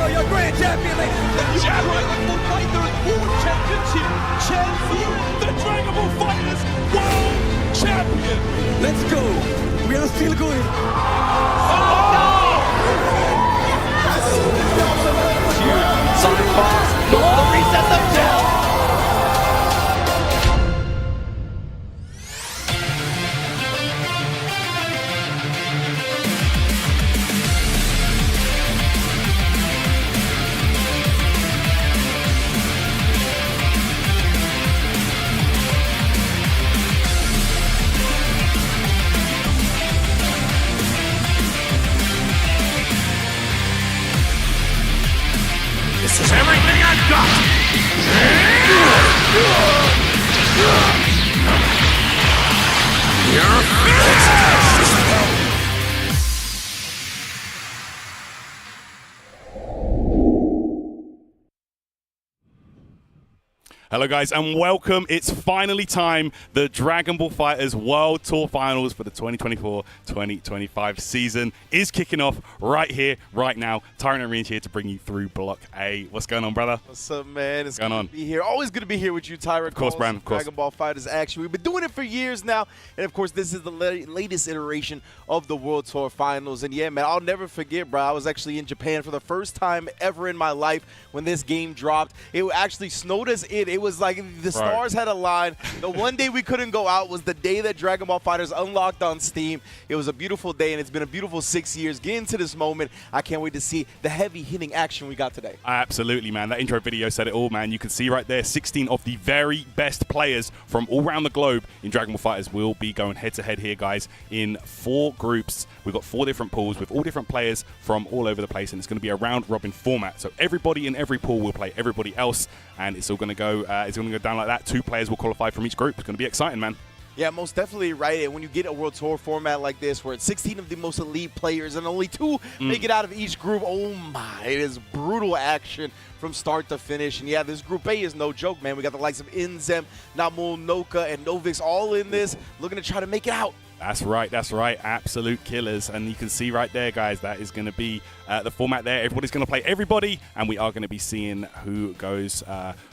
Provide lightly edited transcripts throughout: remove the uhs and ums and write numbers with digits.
reveal your grand champion, ladies and gentlemen. Dragon Ball FighterZ World Championship champion, the Dragon Ball FighterZ World Champion. Let's go. We are still going. Sonic Bombs, the reset them down. This is everything I've got! You're finished! Hello guys and welcome. It's finally time. The Dragon Ball FighterZ World Tour Finals for the 2024-2025 season is kicking off right here, right now. Tyrant and Range here to bring you through Block A. What's going on, brother? What's up, man? It's going on? To be here. Always good to be here with you, Tyrant. Of course, Bram. Of course. Dragon Ball FighterZ action. We've been doing it for years now, and of course, this is the latest iteration of the World Tour Finals. And yeah, man, I'll never forget, bro. I was actually in Japan for the first time ever in my life when this game dropped. It actually snowed us in. It was like the stars had aligned. The one day we couldn't go out was the day that Dragon Ball FighterZ unlocked on Steam. It was a beautiful day, and it's been a beautiful 6 years. Getting to this moment, I can't wait to see the heavy-hitting action we got today. Absolutely, man. That intro video said it all, man. You can see right there, 16 of the very best players from all around the globe in Dragon Ball FighterZ will be going head-to-head here, guys, in 4 groups. We've got 4 different pools with all different players from all over the place, and it's going to be a round-robin format. So everybody in every pool will play everybody else, and it's all going to go. It's going to go down like that. 2 players will qualify from each group. It's going to be exciting, man. Yeah, most definitely right. And when you get a World Tour format like this, where it's 16 of the most elite players and only 2 make it out of each group, oh my, it is brutal action from start to finish. And yeah, this Group A is no joke, man. We got the likes of Inzem, Namul, Noka, and Novix all in this, looking to try to make it out. That's right, that's right. Absolute killers. And you can see right there, guys, that is going to be the format there. Everybody's going to play everybody, and we are going to be seeing who goes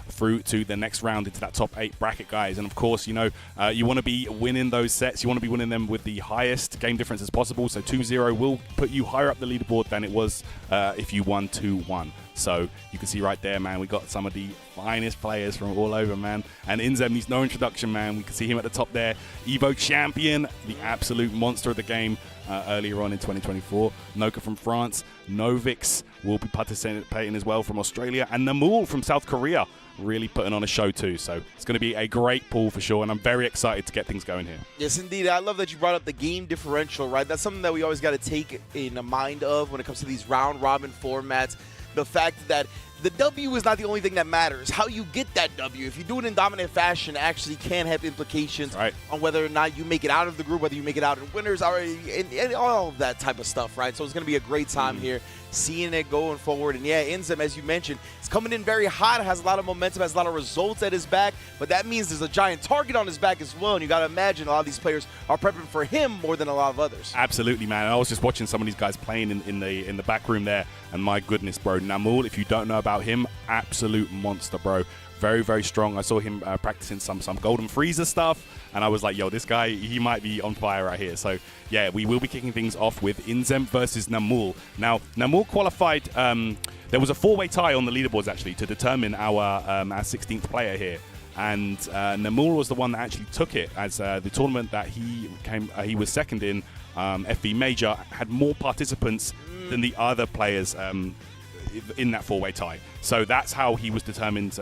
through to the next round into that top 8 bracket, guys. And of course, you know, you want to be winning those sets. You want to be winning them with the highest game difference as possible. So 2-0 will put you higher up the leaderboard than it was if you won 2-1. So you can see right there, man, we got some of the finest players from all over, man. And Inzem needs no introduction, man. We can see him at the top there. Evo champion, the absolute monster of the game earlier on in 2024. Noka from France. Novix will be participating as well from Australia. And Namul from South Korea really putting on a show too. So it's going to be a great pool for sure, and I'm very excited to get things going here. Yes, indeed. I love that you brought up the game differential, right? That's something that we always got to take in mind of when it comes to these round-robin formats. The fact that the W is not the only thing that matters. How you get that W, if you do it in dominant fashion, actually can have implications on whether or not you make it out of the group, whether you make it out in winners, and all of that type of stuff, right? So it's going to be a great time here, seeing it going forward. And yeah, Inzem, as you mentioned, is coming in very hot, has a lot of momentum, has a lot of results at his back, but that means there's a giant target on his back as well, and you got to imagine a lot of these players are prepping for him more than a lot of others. Absolutely, man. I was just watching some of these guys playing in the back room there, and my goodness, bro, Namul, if you don't know about him, absolute monster, bro. Very, very strong. I saw him practicing some Golden Freezer stuff, and I was like, yo, this guy, he might be on fire right here. So, yeah, we will be kicking things off with Inzem versus Namul. Now, Namul qualified. There was a 4-way tie on the leaderboards, actually, to determine our 16th player here. And Namul was the one that actually took it, as the tournament that he was second in, FV Major, had more participants than the other players in that 4-way tie. So that's how he was determined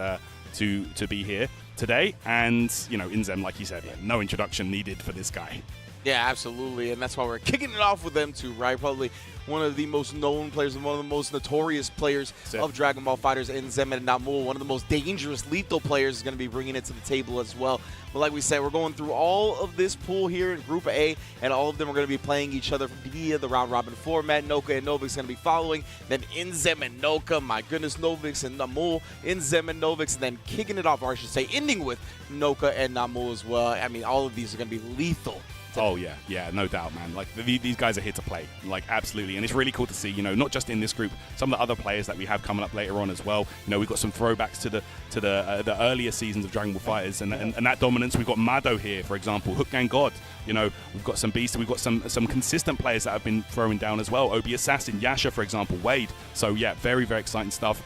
to be here today. And, you know, Inzem, like you said, no introduction needed for this guy. Yeah, absolutely, and that's why we're kicking it off with them too, right? Probably one of the most known players and one of the most notorious players of Dragon Ball FighterZ, Inzem and Namul. One of the most dangerous, lethal players is going to be bringing it to the table as well. But like we said, we're going through all of this pool here in Group A, and all of them are going to be playing each other via the round-robin format. Noka and Novix going to be following, then Inzem and Noka, my goodness, Novix and Namul, Inzem and Novix, and then kicking it off, or I should say ending with Noka and Namul as well. I mean, all of these are going to be lethal Oh yeah, no doubt, man. Like these guys are here to play, like absolutely, and it's really cool to see. You know, not just in this group, some of the other players that we have coming up later on as well. You know, we've got some throwbacks to the earlier seasons of Dragon Ball Fighters, and that dominance. We've got Maddo here, for example, HookGangGod. You know, we've got some beasts, we've got some consistent players that have been throwing down as well. Obassassin, Yasha, for example, Wade. So yeah, very exciting stuff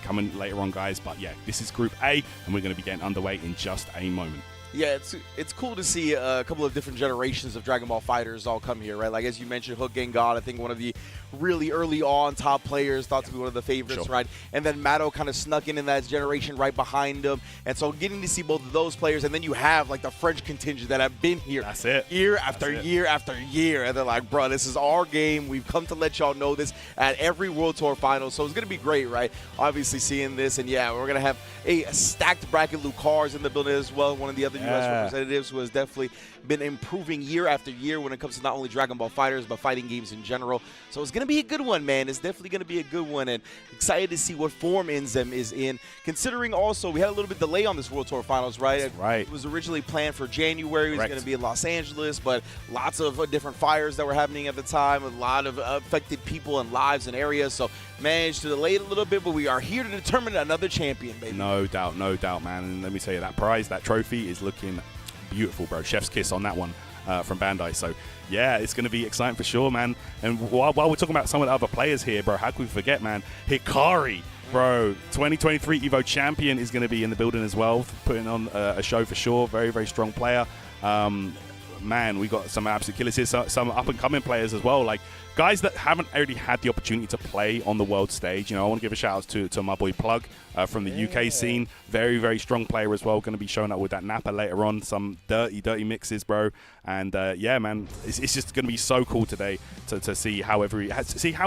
coming later on, guys. But yeah, this is Group A, and we're going to be getting underway in just a moment. Yeah, it's cool to see a couple of different generations of Dragon Ball fighters all come here, right? Like, as you mentioned, HookGangGod, I think one of the really early on top players, thought to be one of the favorites, right? And then Maddo kind of snuck in that generation right behind him. And so getting to see both of those players, and then you have, like, the French contingent that have been here year after year after year. And they're like, bro, this is our game. We've come to let y'all know this at every World Tour final. So it's going to be great, right? Obviously seeing this. And, yeah, we're going to have a stacked bracket. Lucar's in the building as well, one of the other U.S. representatives who has definitely been improving year after year when it comes to not only Dragon Ball Fighters, but fighting games in general. So it's going to be a good one, man. It's definitely going to be a good one, and excited to see what form Inzem is in, considering also we had a little bit delay on this World Tour Finals, right? Right. It was originally planned for January. It was going to be in Los Angeles, but lots of different fires that were happening at the time, a lot of affected people and lives and areas, so managed to delay it a little bit, but we are here to determine another champion, baby. No doubt, man. And let me tell you, that prize, that trophy is looking beautiful, bro. Chef's kiss on that one from Bandai. So yeah, it's going to be exciting for sure, man. And while we're talking about some of the other players here, bro, how can we forget, man? Hikari, bro, 2023 Evo champion, is going to be in the building as well, putting on a show for sure. Very strong player. Man, we got some absolute killers here, some up-and-coming players as well, like guys that haven't already had the opportunity to play on the world stage. You know, I want to give a shout-out to my boy Plug from the UK scene. Very strong player as well, going to be showing up with that Nappa later on. Some dirty mixes, bro. And yeah, man, it's just going to be so cool today to see how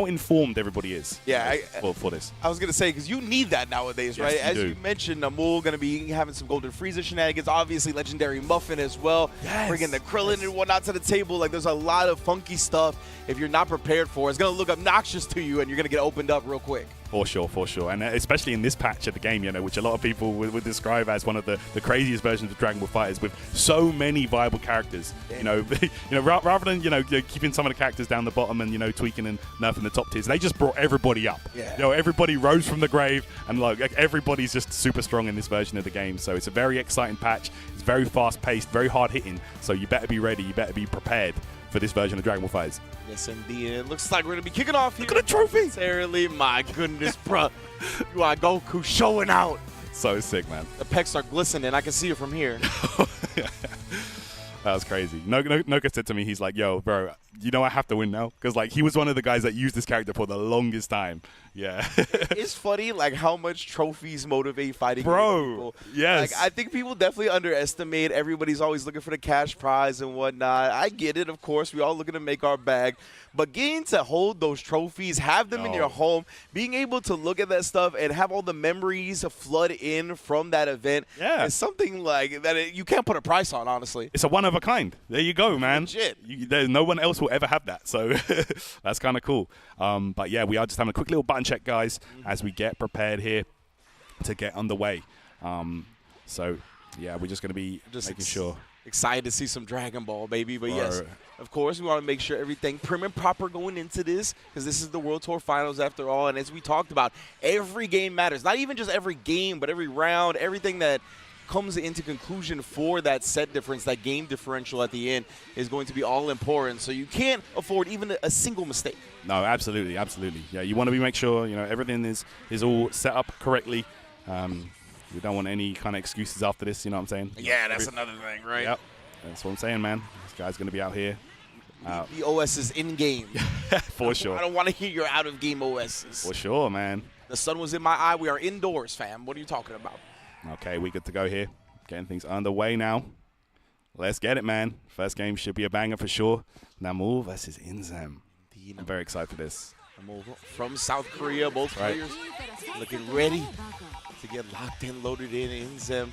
informed everybody is. Yeah, for this. I was going to say, because you need that nowadays, right? As you mentioned, Namul going to be having some Golden Frieza shenanigans. Obviously, LegendarryMuffin as well. Bringing the Krillin and whatnot to the table. Like, there's a lot of funky stuff. If you're not prepared for it, it's going to look obnoxious to you, and you're going to get opened up real quick. For sure. And especially in this patch of the game, you know, which a lot of people would describe as one of the craziest versions of Dragon Ball Fighters, with so many viable characters. You know, rather than keeping some of the characters down the bottom and tweaking and nerfing the top tiers, they just brought everybody up. Yeah. You know, everybody rose from the grave, and like everybody's just super strong in this version of the game. So it's a very exciting patch. It's very fast paced, very hard hitting. So you better be ready. You better be prepared for this version of Dragon Ball Fighters. Yes, indeed. It looks like we're going to be kicking off here. Look at the trophy! Sincerely, my goodness, bro. You are Goku showing out. So sick, man. The pecs are glistening. I can see it from here. That was crazy. Noka said to me, he's like, yo, bro, I have to win now. Because, like, he was one of the guys that used this character for the longest time. Yeah. It's funny, like, how much trophies motivate fighting people. Yes. Like, I think people definitely underestimate. Everybody's always looking for the cash prize and whatnot. I get it, of course. We all looking to make our bag. But getting to hold those trophies, have them in your home, being able to look at that stuff and have all the memories flood in from that event is something like that you can't put a price on, honestly. It's a one of a kind. There you go, man. Legit. There's no one else will ever have that. So that's kind of cool. But yeah, we are just having a quick little button check, guys, as we get prepared here to get underway. So yeah, we're just going to be making sure. Excited to see some Dragon Ball, baby. But yes, of course, we want to make sure everything prim and proper going into this, because this is the World Tour Finals after all. And as we talked about, every game matters. Not even just every game, but every round, everything that comes into conclusion for that set difference, that game differential at the end is going to be all important. So you can't afford even a single mistake. No, absolutely. Yeah, you want to make sure everything is all set up correctly. We don't want any kind of excuses after this, you know what I'm saying? Yeah, that's another thing, right? Yep. That's what I'm saying, man. This guy's going to be out here. The OS is in-game. For sure. I don't want to hear your out-of-game OSs. For sure, man. The sun was in my eye. We are indoors, fam. What are you talking about? Okay, we good to go here. Getting things underway now. Let's get it, man. First game should be a banger for sure. Namul versus Inzem. Indeed. I'm very excited for this. Namul from South Korea. Both players looking ready to get locked in, loaded in. Inzem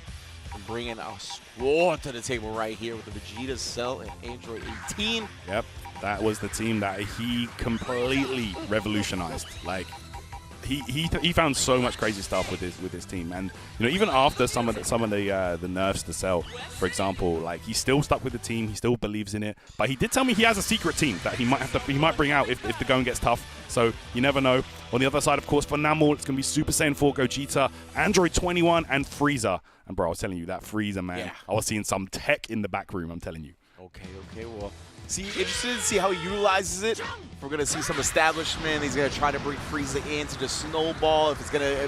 and bringing a squad to the table right here with the Vegeta, Cell, and Android 18. Yep, that was the team that he completely revolutionized. Like, he found so much crazy stuff with his team, and you know, even after some of the nerfs to Cell, for example, like he's still stuck with the team, he still believes in it. But he did tell me he has a secret team that he might bring out if the going gets tough. So you never know. On the other side, of course, for Namul, it's gonna be Super Saiyan 4 Gogeta, Android 21, and Frieza. And bro, I was telling you that Frieza, man, yeah. I was seeing some tech in the back room. I'm telling you. Okay, well. See, interested to see how he utilizes it. We're going to see some establishment. He's going to try to bring Frieza in to just snowball. If it's going to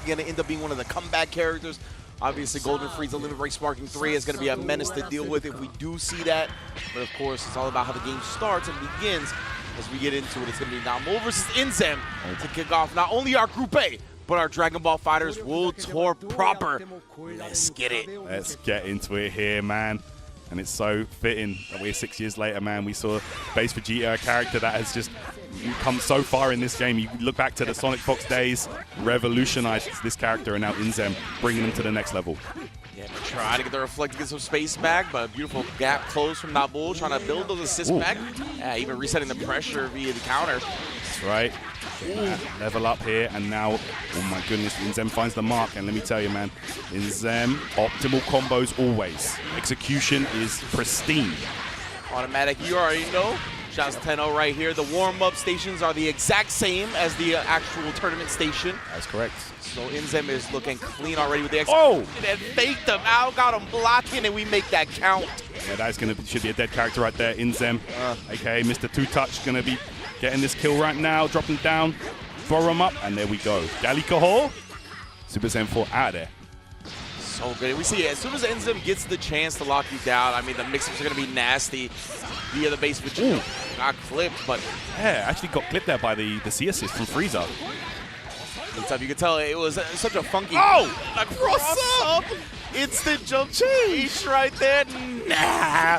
end up being one of the comeback characters. Obviously, Golden Frieza Limit Break Sparking 3 is going to be a menace to deal with if we do see that. But of course, it's all about how the game starts and begins. As we get into it, it's going to be Namul versus Inzem to kick off not only our Group A, but our Dragon Ball FighterZ World Tour proper. Let's get it. Let's get into it here, man. And it's so fitting that we're 6 years later, man. We saw Base Vegeta, a character that has just come so far in this game. You look back to the Sonic Fox days, revolutionized this character, and now Inzem bringing him to the next level. Yeah, but try to get the reflect to get some space back, but a beautiful gap closed from Namul, trying to build those assists back. Even resetting the pressure via the counter. That's right. Level up here, and now, oh my goodness, Inzem finds the mark, and let me tell you, man, Inzem, optimal combos always. Execution is pristine. Automatic, you already know. Shouts 10-0 right here. The warm-up stations are the exact same as the actual tournament station. That's correct. So Inzem is looking clean already with the execution. And faked him out, got him blocking, and we make that count. Yeah, that's should be a dead character right there. Inzem, aka Mr. Two Touch, gonna be getting this kill right now, dropping down, throw him up, and there we go. Gallico, Super Saiyan 4 out of there. So good. We see as soon as Inzem gets the chance to lock you down, I mean, the mix-ups are going to be nasty via the base, which got clipped, but... Yeah, actually got clipped there by the C assist from Frieza. You can tell it was such a funky... Oh! A cross-up! Instant jump change right there. Nah!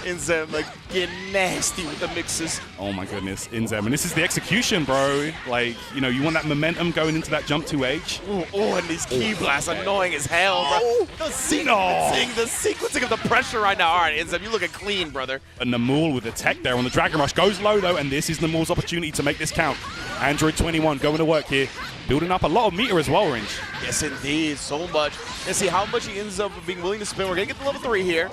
Inzem, like, getting nasty with the mixes. Oh my goodness, Inzem. And this is the execution, bro. Like, you know, you want that momentum going into that jump 2H. And these key blasts annoying as hell, bro. The sequencing of the pressure right now. All right, Inzem, you looking clean, brother. And Namul with the tech there on the Dragon Rush goes low, though, and this is Namul's opportunity to make this count. Android 21 going to work here. Building up a lot of meter as well, Orange. Yes, indeed. So much. Let's see how much he ends up being willing to spend. We're going to get to level 3 here.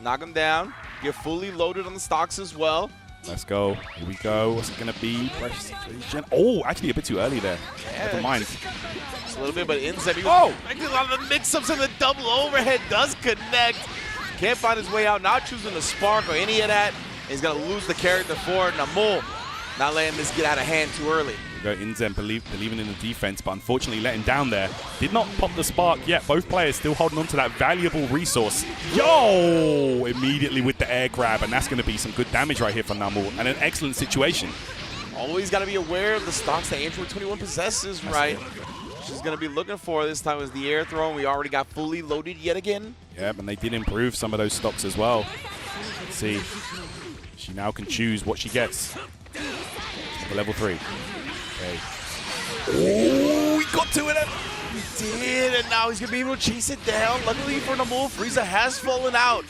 Knock him down. Get fully loaded on the stocks as well. Let's go. Here we go. What's it going to be? Pressure situation. Oh, actually a bit too early there. Yeah. Never mind. Just a little bit, but Inzem, he was making a lot of the mix-ups, and the double overhead does connect. Can't find his way out, not choosing the spark or any of that. He's going to lose the character for Namul. Not letting this get out of hand too early. Go Inzem believing in the defense, but unfortunately letting down there. Did not pop the spark yet. Both players still holding on to that valuable resource. Yo! Immediately with the air grab, and that's going to be some good damage right here for Namul, and an excellent situation. Always got to be aware of the stocks that Android 21 possesses, right? She's going to be looking for this time is the air throw, and we already got fully loaded yet again. Yep, and they did improve some of those stocks as well. Let's see. She now can choose what she gets. For level 3. Okay. Oh, he got to it. He did, and now he's going to be able to chase it down. Luckily for Namul, Frieza has fallen out.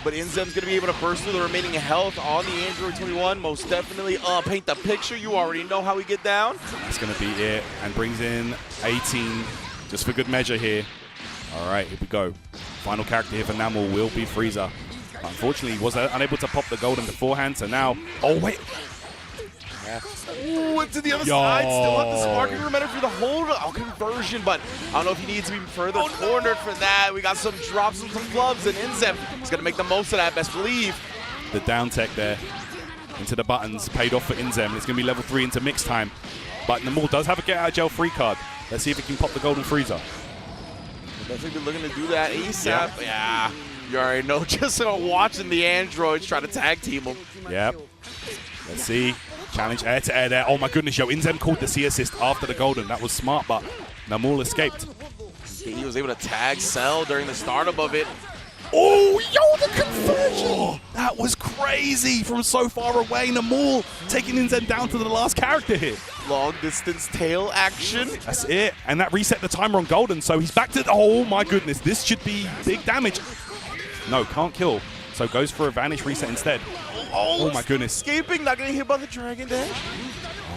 But Inzem's going to be able to burst through the remaining health on the Android 21. Most definitely paint the picture. You already know how we get down. That's going to be it, and brings in 18 just for good measure here. All right, here we go. Final character here for Namul will be Frieza. Unfortunately, he was unable to pop the golden beforehand, so now... Oh, wait. Yeah. Ooh, to the other side. Still have the sparking remainder for the hold conversion, but I don't know if he needs to be further cornered for that. We got some drops and some flubs, and Inzem is going to make the most of that, best believe. The down tech there into the buttons paid off for Inzem. It's going to be level 3 into mix time, but Namul does have a get out of jail free card. Let's see if he can pop the golden Frieza. Definitely looking to do that ASAP. Yeah. You already know, just watching the androids try to tag team him. Yep. Let's see. Challenge air to air there. Oh my goodness, yo. Inzem called the C assist after the golden. That was smart, but Namul escaped. He was able to tag Cell during the startup of it. Oh, yo, the conversion! Oh, that was crazy from so far away. Namul taking Inzem down to the last character here. Long distance tail action. That's it. And that reset the timer on golden, so he's back to... Oh my goodness, this should be big damage. No, can't kill. So goes for a vanish reset instead. Oh my goodness. Escaping, not getting hit by the Dragon Dash.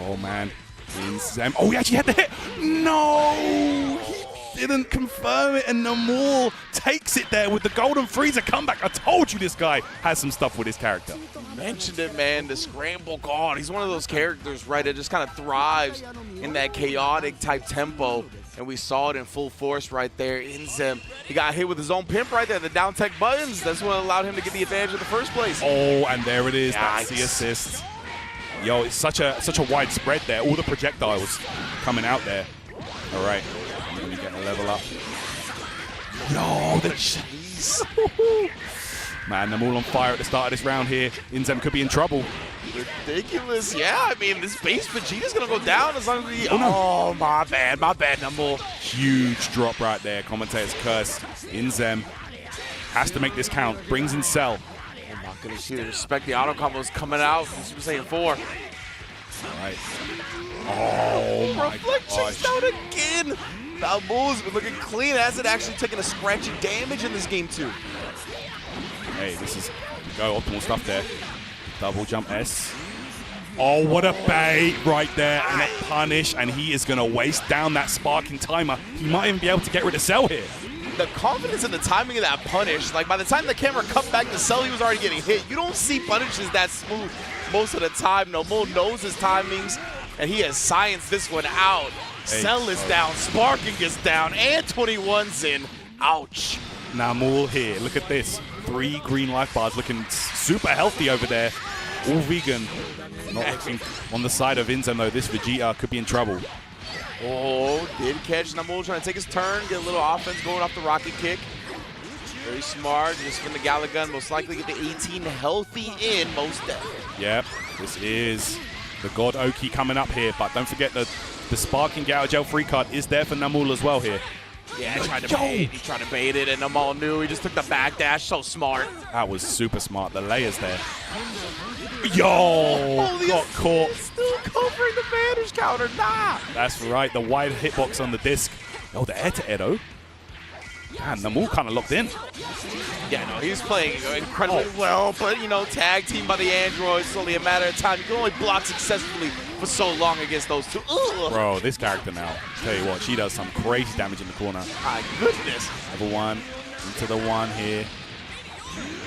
Oh man. Inzem. Oh, he actually had the hit. No, he didn't confirm it, and Namul takes it there with the golden freezer comeback. I told you this guy has some stuff with his character. Mentioned it, man. The scramble god. He's one of those characters, right, that just kind of thrives in that chaotic type tempo. And we saw it in full force right there. Inzem, he got hit with his own pimp right there, the down tech buttons. That's what allowed him to get the advantage in the first place. Oh, and there it is. Yikes. That's the assist. Yo, it's such a wide spread there. All the projectiles coming out there. All right, let me get a level up. Yo, the cheese. Man, Namul on fire at the start of this round here. Inzem could be in trouble. Ridiculous. Yeah, I mean, this base Vegeta's going to go down as long as he... Oh, no. Oh, my bad, Namul. Huge drop right there. Commentator's curse. Inzem has to make this count. Brings in Cell. Oh, my goodness. You respect the auto combos coming out from Super Saiyan 4. All right. Oh, my Reflections gosh. down again. Namul's been looking clean. Hasn't actually taken a scratchy damage in this game, too. Hey, this is go optimal stuff there. Double jump S. Oh, what a bait right there. And a punish, and he is going to waste down that sparking timer. He might even be able to get rid of Cell here. The confidence in the timing of that punish, like by the time the camera cut back to Cell, he was already getting hit. You don't see punishes that smooth most of the time. Namul knows his timings, and he has scienced this one out. Hey. Cell is down, Sparking is down, and 21's in. Ouch. Namul here. Look at this. 3 green life bars, looking super healthy over there. All vegan. Not looking on the side of Inzem, though. This Vegeta could be in trouble. Oh, did catch Namul trying to take his turn, get a little offense going off the rocket kick. Very smart. Just spin the Gala gun. Most likely get the 18 healthy in most definitely. Yep. This is the God Oki coming up here, but don't forget the sparking Gao Gel free card is there for Namul as well here. Yeah, he tried to bait it, and Namul knew. He just took the backdash. So smart. That was super smart. The layers there. Yo! Got caught. Still covering the vanish counter. Nah. That's right. The wide hitbox on the disc. Oh, the air to Edo. Man, Namul kind of locked in. Yeah, no, he's playing incredibly well, but, you know, tag team by the androids. It's only a matter of time. You can only block successfully for so long against those two. Ugh. Bro, this character now, tell you what, she does some crazy damage in the corner. My goodness. Level 1, into the 1 here.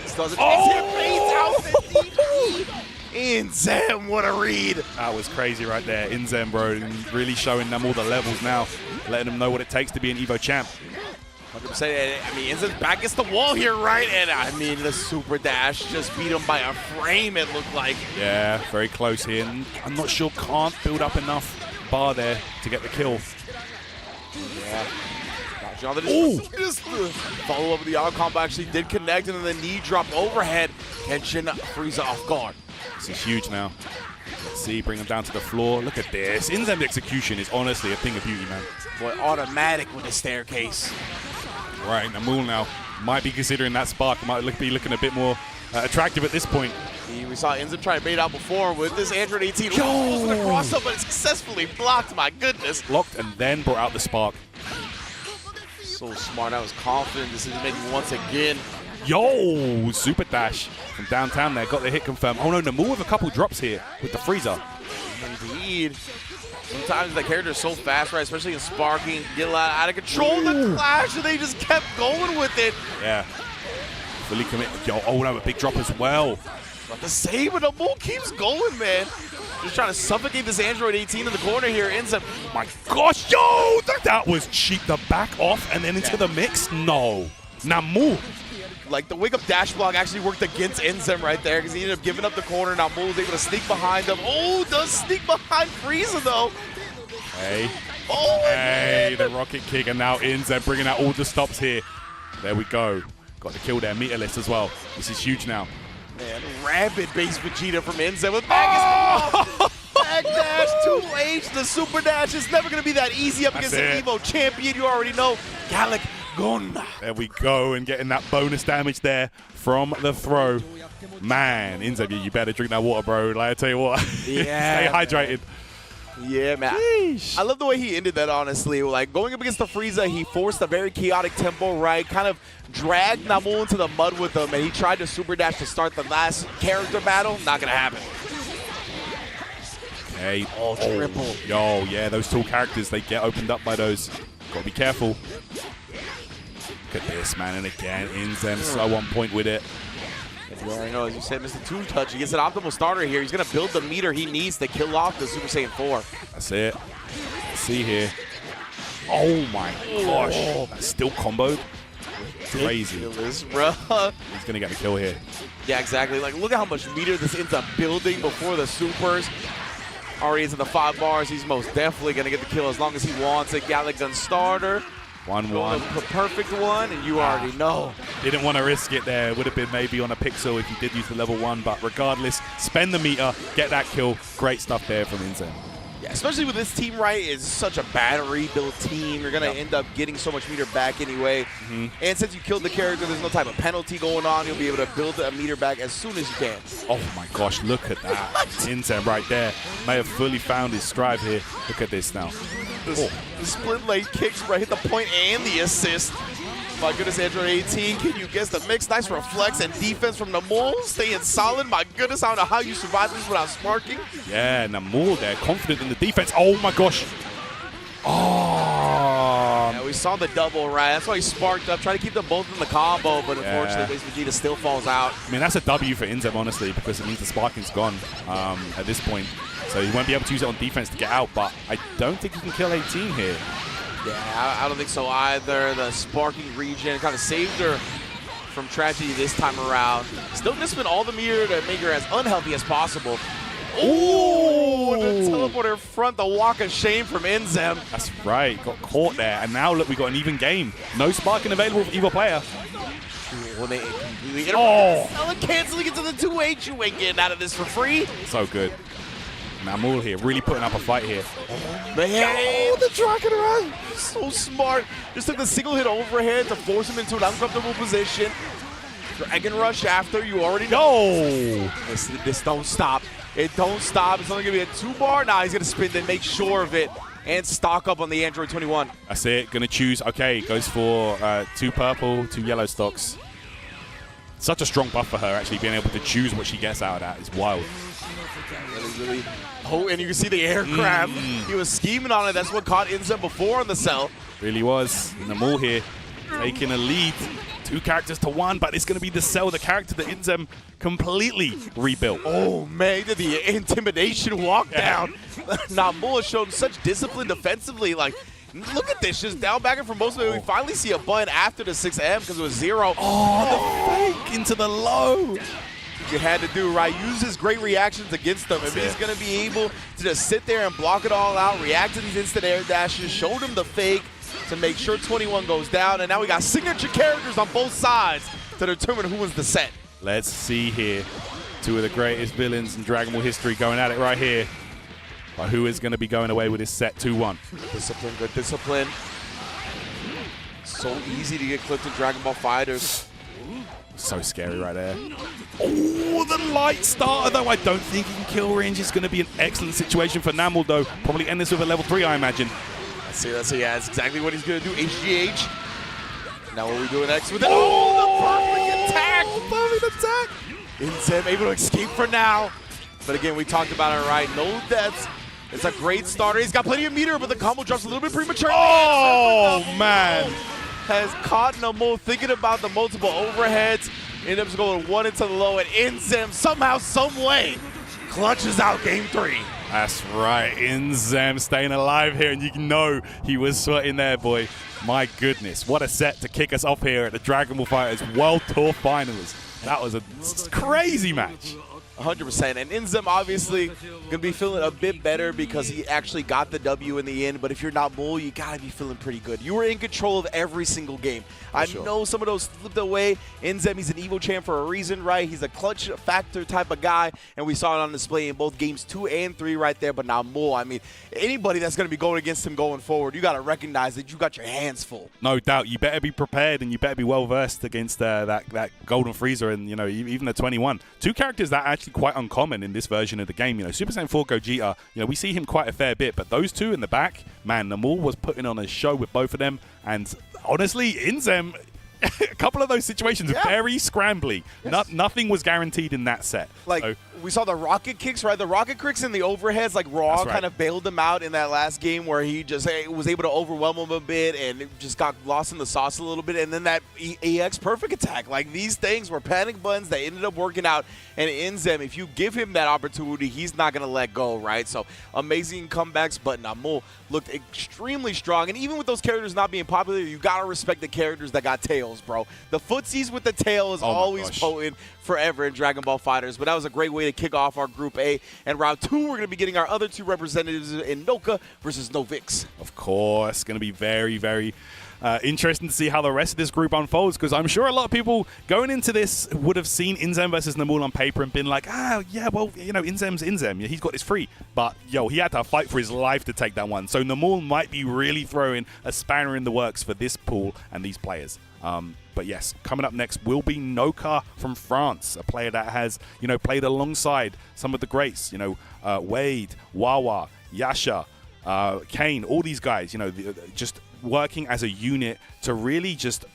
This doesn't out Inzem, what a read. That was crazy right there. Inzem, bro, and really showing Namul the levels now, letting him know what it takes to be an Evo champ. 100%. I mean, Inzem's back against the wall here, right? And I mean, the super dash just beat him by a frame, it looked like. Yeah, very close here. And I'm not sure, can't build up enough bar there to get the kill. Yeah. Just the follow-up of the auto combo actually did connect, and then the knee drop overhead. Kenshin Frieza off guard. This is huge now. Let's see, bring him down to the floor. Look at this. Inzem's execution is honestly a thing of beauty, man. Boy, automatic with the staircase. Right, Namul now might be considering that spark. Might be looking a bit more attractive at this point. We saw Inzem try to bait out before with this Android 18. Oh, the cross-up, but it's successfully blocked. My goodness. Blocked and then brought out the spark. So smart. I was confident this is making once again. Yo, super dash from downtown there. Got the hit confirmed. Oh no, Namul with a couple drops here with the freezer. Indeed. Sometimes the character is so fast, right? Especially in sparking, get a lot out of control. The clash, and they just kept going with it. Yeah. Fully committed. Yo, oh no, a big drop as well. But the save, but the bull keeps going, man. Just trying to suffocate this Android 18 in the corner here. Inzem. My gosh, yo, that was cheap. The back off and then into the mix. No, Namul. Like, the wake-up dash block actually worked against Inzem right there because he ended up giving up the corner. Now Namul was able to sneak behind him. Oh, does sneak behind Frieza, though. Hey. Oh, hey, the rocket kick, and now Inzem bringing out all the stops here. There we go. Got the kill there, meterless as well. This is huge now. Man, rapid base Vegeta from Inzem with back dash, 2H, the super dash is never going to be that easy up against an Evo champion. You already know. Gallic Gun. There we go, and getting that bonus damage there from the throw. Man, Inzem, you better drink that water, bro. Like, I tell you what, yeah, stay hydrated. Yeah, man. Sheesh. I love the way he ended that, honestly. Like, going up against the Frieza, he forced a very chaotic tempo, right? Kind of dragged Namul into the mud with him, and he tried to super dash to start the last character battle. Not going to happen. Hey, triple. Yo, yeah, those tall characters, they get opened up by those. Gotta be careful. Look at this, man, and again, Inzem so on point with it. Yeah, I know, as you said, Mr. Two-Touch, he gets an optimal starter here. He's going to build the meter he needs to kill off the Super Saiyan 4. That's it. Let's see here. Oh my gosh. That's still comboed. Crazy. Bro. He's going to get the kill here. Yeah, exactly. Like, look at how much meter this ends up building before the supers. Already into the 5 bars. He's most definitely going to get the kill as long as he wants it. Galick gun starter. 1-1. The perfect one, and you already know. Didn't want to risk it there. Would have been maybe on a pixel if you did use the level 1, but regardless, spend the meter, get that kill. Great stuff there from Inzem. Yeah, especially with this team, right? It's such a battery built team. You're going to end up getting so much meter back anyway. And since you killed the character, there's no type of penalty going on. You'll be able to build a meter back as soon as you can. Oh my gosh, look at that. Inzem right there. May have fully found his stride here. Look at this now. The split leg kicks right, hit the point and the assist. My goodness, Android 18, can you guess the mix? Nice reflex and defense from Namul, staying solid. My goodness, I don't know how you survived this without sparking. Yeah, Namul there, confident in the defense. Oh my gosh. Oh. Yeah, we saw the double, right? That's why he sparked up, trying to keep them both in the combo, but unfortunately, Base Vegeta still falls out. I mean, that's a W for Inzem, honestly, because it means the sparking's gone at this point. So he won't be able to use it on defense to get out, but I don't think he can kill 18 here. Yeah, I don't think so either. The sparking regen kind of saved her from tragedy this time around. Still gonna spend all the meter to make her as unhealthy as possible. Oh, the teleporter front, the walk of shame from Inzem. That's right, got caught there. And now, look, we got an even game. No sparking available for either player. When they completely canceling it to the 2H, you ain't getting out of this for free. So good. Namul here, really putting up a fight here. Oh, the Dragon Run! So smart. Just took the single hit overhead to force him into an uncomfortable position. Dragon Rush after, you already know. This don't stop. It don't stop. It's only going to be a 2-bar. Now he's going to spin, then make sure of it and stock up on the Android 21. That's it. Going to choose. Okay, goes for 2 purple, 2 yellow stocks. Such a strong buff for her, actually, being able to choose what she gets out of that is wild. Really. Oh, and you can see the air grab. He was scheming on it. That's what caught Inzem before on the cell. Really was. Namul here taking a lead. 2 characters to 1, but it's going to be the cell, the character that Inzem completely rebuilt. Oh, man, he did the intimidation walk down. Namul has shown such discipline defensively. Like, look at this, just down backing for most of it. We finally see a button after the 6M because it was 0. Oh, the fake into the low. You had to do, right? Use his great reactions against them. If he's going to be able to just sit there and block it all out, react to these instant air dashes, showed him the fake to make sure 21 goes down, and now we got signature characters on both sides to determine who wins the set. Let's see here. 2 of the greatest villains in Dragon Ball history going at it right here. But who is going to be going away with this set 2-1? Discipline, good discipline. So easy to get clipped in Dragon Ball FighterZ. So scary right there. Oh, the light starter, though. I don't think he can kill range. It's going to be an excellent situation for Namul, though. Probably end this with a level 3, I imagine. Let's see. Yeah, that's exactly what he's going to do. HGH. Now what are we doing next with it? Oh, the perfect attack! Perfect attack! Inzem able to escape for now. But again, we talked about it, right? No deaths. It's a great starter. He's got plenty of meter, but the combo drops a little bit premature. Oh, man. Has caught Namul thinking about the multiple overheads. Ends up going 1 into the low, and Inzem somehow, some way, clutches out game 3. That's right, Inzem staying alive here, and you know he was sweating there, boy. My goodness, what a set to kick us off here at the Dragon Ball FighterZ World Tour Finals. That was a crazy match. 100%. And Inzem obviously going to be feeling a bit better because he actually got the W in the end. But if you're not Bull, you got to be feeling pretty good. You were in control of every single game. I know some of those slipped away. Inzem, he's an Evo champ for a reason, right? He's a clutch factor type of guy. And we saw it on display in both games 2 and 3 right there. But now Bull, I mean, anybody that's going to be going against him going forward, you got to recognize that you got your hands full. No doubt. You better be prepared and you better be well versed against that Golden Freezer and, you know, even the 21. 2 characters that are actually quite uncommon in this version of the game. You know, Super Saiyan 4 Gogeta, you know, we see him quite a fair bit, but those 2 in the back, man, Namul was putting on a show with both of them. And honestly, Inzem, a couple of those situations very scrambly. Nothing was guaranteed in that set. Like, so, we saw the rocket kicks, right? The rocket kicks and the overheads, like Raw kind of bailed him out in that last game where he just was able to overwhelm him a bit and it just got lost in the sauce a little bit. And then that EX perfect attack. Like, these things were panic buttons that ended up working out. And Inzem, if you give him that opportunity, he's not going to let go, right? So, amazing comebacks, but Namul looked extremely strong. And even with those characters not being popular, you got to respect the characters that got tails, bro. The footsies with the tail is always potent forever in Dragon Ball FighterZ. But that was a great way to kick off our Group A. And round 2, we're going to be getting our other 2 representatives in Noka versus Novix. Of course, going to be very, very interesting to see how the rest of this group unfolds, because I'm sure a lot of people going into this would have seen Inzem versus Namul on paper and been like, yeah, well, you know, Inzem's Inzem. He's got this free. But, yo, he had to fight for his life to take that one. So Namul might be really throwing a spanner in the works for this pool and these players. But yes, coming up next will be Noka from France, a player that has, you know, played alongside some of the greats, you know, Wade, Wawa, Yasha, Kane, all these guys, you know, just working as a unit to really just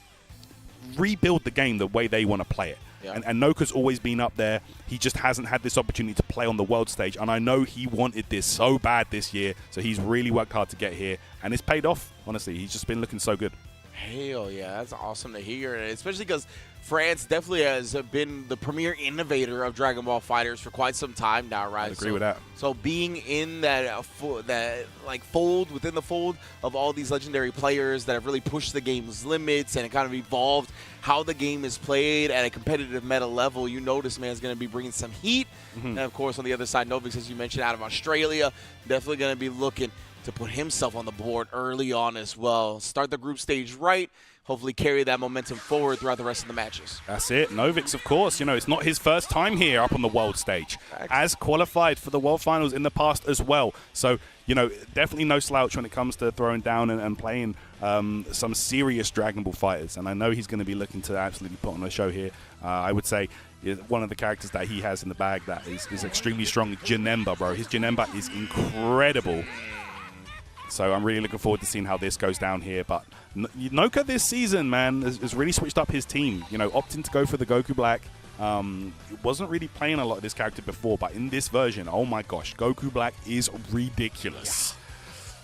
rebuild the game the way they want to play it. Yeah. And Noka's always been up there. He just hasn't had this opportunity to play on the world stage. And I know he wanted this so bad this year. So he's really worked hard to get here. And it's paid off, honestly. He's just been looking so good. Hell yeah, that's awesome to hear, especially because France definitely has been the premier innovator of Dragon Ball FighterZ for quite some time now, right? I agree with that. So being in that fold within the fold of all these legendary players that have really pushed the game's limits and it kind of evolved how the game is played at a competitive meta level, you know this man's going to be bringing some heat. And of course, on the other side, Novix, as you mentioned, out of Australia, definitely going to be looking to put himself on the board early on as well. Start the group stage right. Hopefully carry that momentum forward throughout the rest of the matches. That's it. Novix, of course, you know, it's not his first time here up on the world stage. As qualified for the world finals in the past as well. So, you know, definitely no slouch when it comes to throwing down and playing some serious Dragon Ball fighters. And I know he's going to be looking to absolutely put on a show here. I would say one of the characters that he has in the bag that is extremely strong, Janemba, bro. His Janemba is incredible. So I'm really looking forward to seeing how this goes down here. But Noka this season, man, has really switched up his team. You know, opting to go for the Goku Black. Wasn't really playing a lot of this character before, but in this version, oh my gosh, Goku Black is ridiculous.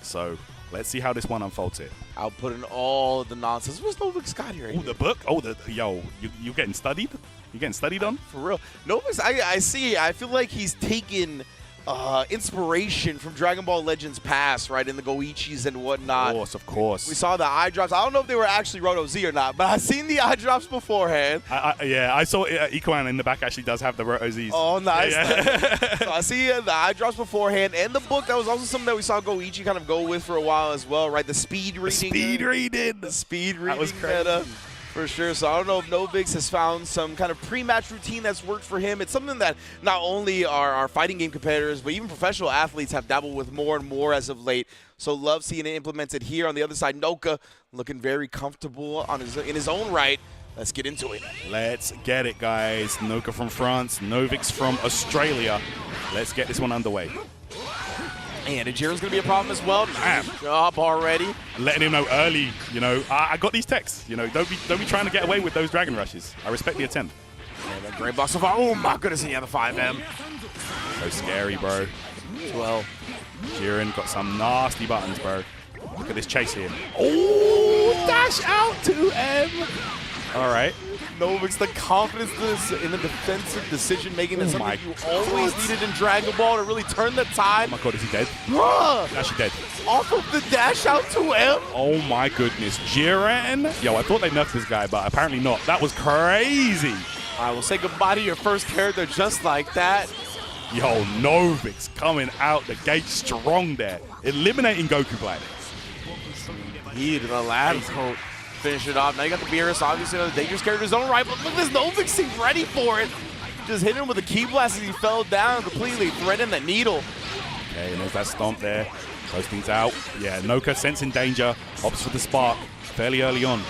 So let's see how this one unfolds here. I'll put in all of the nonsense. What's Novix got here? Oh, the book? Oh, yo, you getting studied? You getting studied on? For real. Novix, I see. I feel like he's taken inspiration from Dragon Ball Legends past, right, in the Goichis and whatnot. Of course. We saw the eye drops. I don't know if they were actually Roto Z or not, but I've seen the eye drops beforehand. Yeah, I saw Ikoan in the back actually does have the Roto Zs. Oh, nice. Yeah. So I see the eye drops beforehand, and the book, that was also something that we saw Goichi kind of go with for a while as well, right? The speed reading. The speed reading That was crazy. Meta. For sure. So I don't know if Novix has found some kind of pre-match routine that's worked for him. It's something that not only our fighting game competitors, but even professional athletes have dabbled with more and more as of late. So love seeing it implemented here. On the other side, Noka looking very comfortable in his own right. Let's get into it. Let's get it, guys. Noka from France, Novix from Australia. Let's get this one underway. And Jiren's going to be a problem as well. Nice job already. Letting him know early, you know, I got these texts. You know, don't be trying to get away with those Dragon Rushes. I respect the attempt. Yeah, that great box so far. Oh, my goodness, he had the 5M. So scary, bro. 12. Jiren got some nasty buttons, bro. Look at this chase here. Oh, dash out 2M. All right. Novix, the confidence in the defensive decision-making is something you always needed in Dragon Ball to really turn the tide. Oh my god, is he dead? Bruh! Actually dead. Off of the dash out 2M? Oh my goodness. Jiren. Yo, I thought they nerfed this guy, but apparently not. That was crazy. I will say goodbye to your first character just like that. Yo, Novix coming out the gate strong there. Eliminating Goku Black. He did a lab coat. Finish it off. Now you got the Beerus, obviously another dangerous character in his own right, but look at this Novix, seems ready for it. Just hit him with a key blast as he fell down, completely threading the needle. Okay, and there's that stomp there. Close things out. Yeah, Noka sensing danger, opts for the spark fairly early on.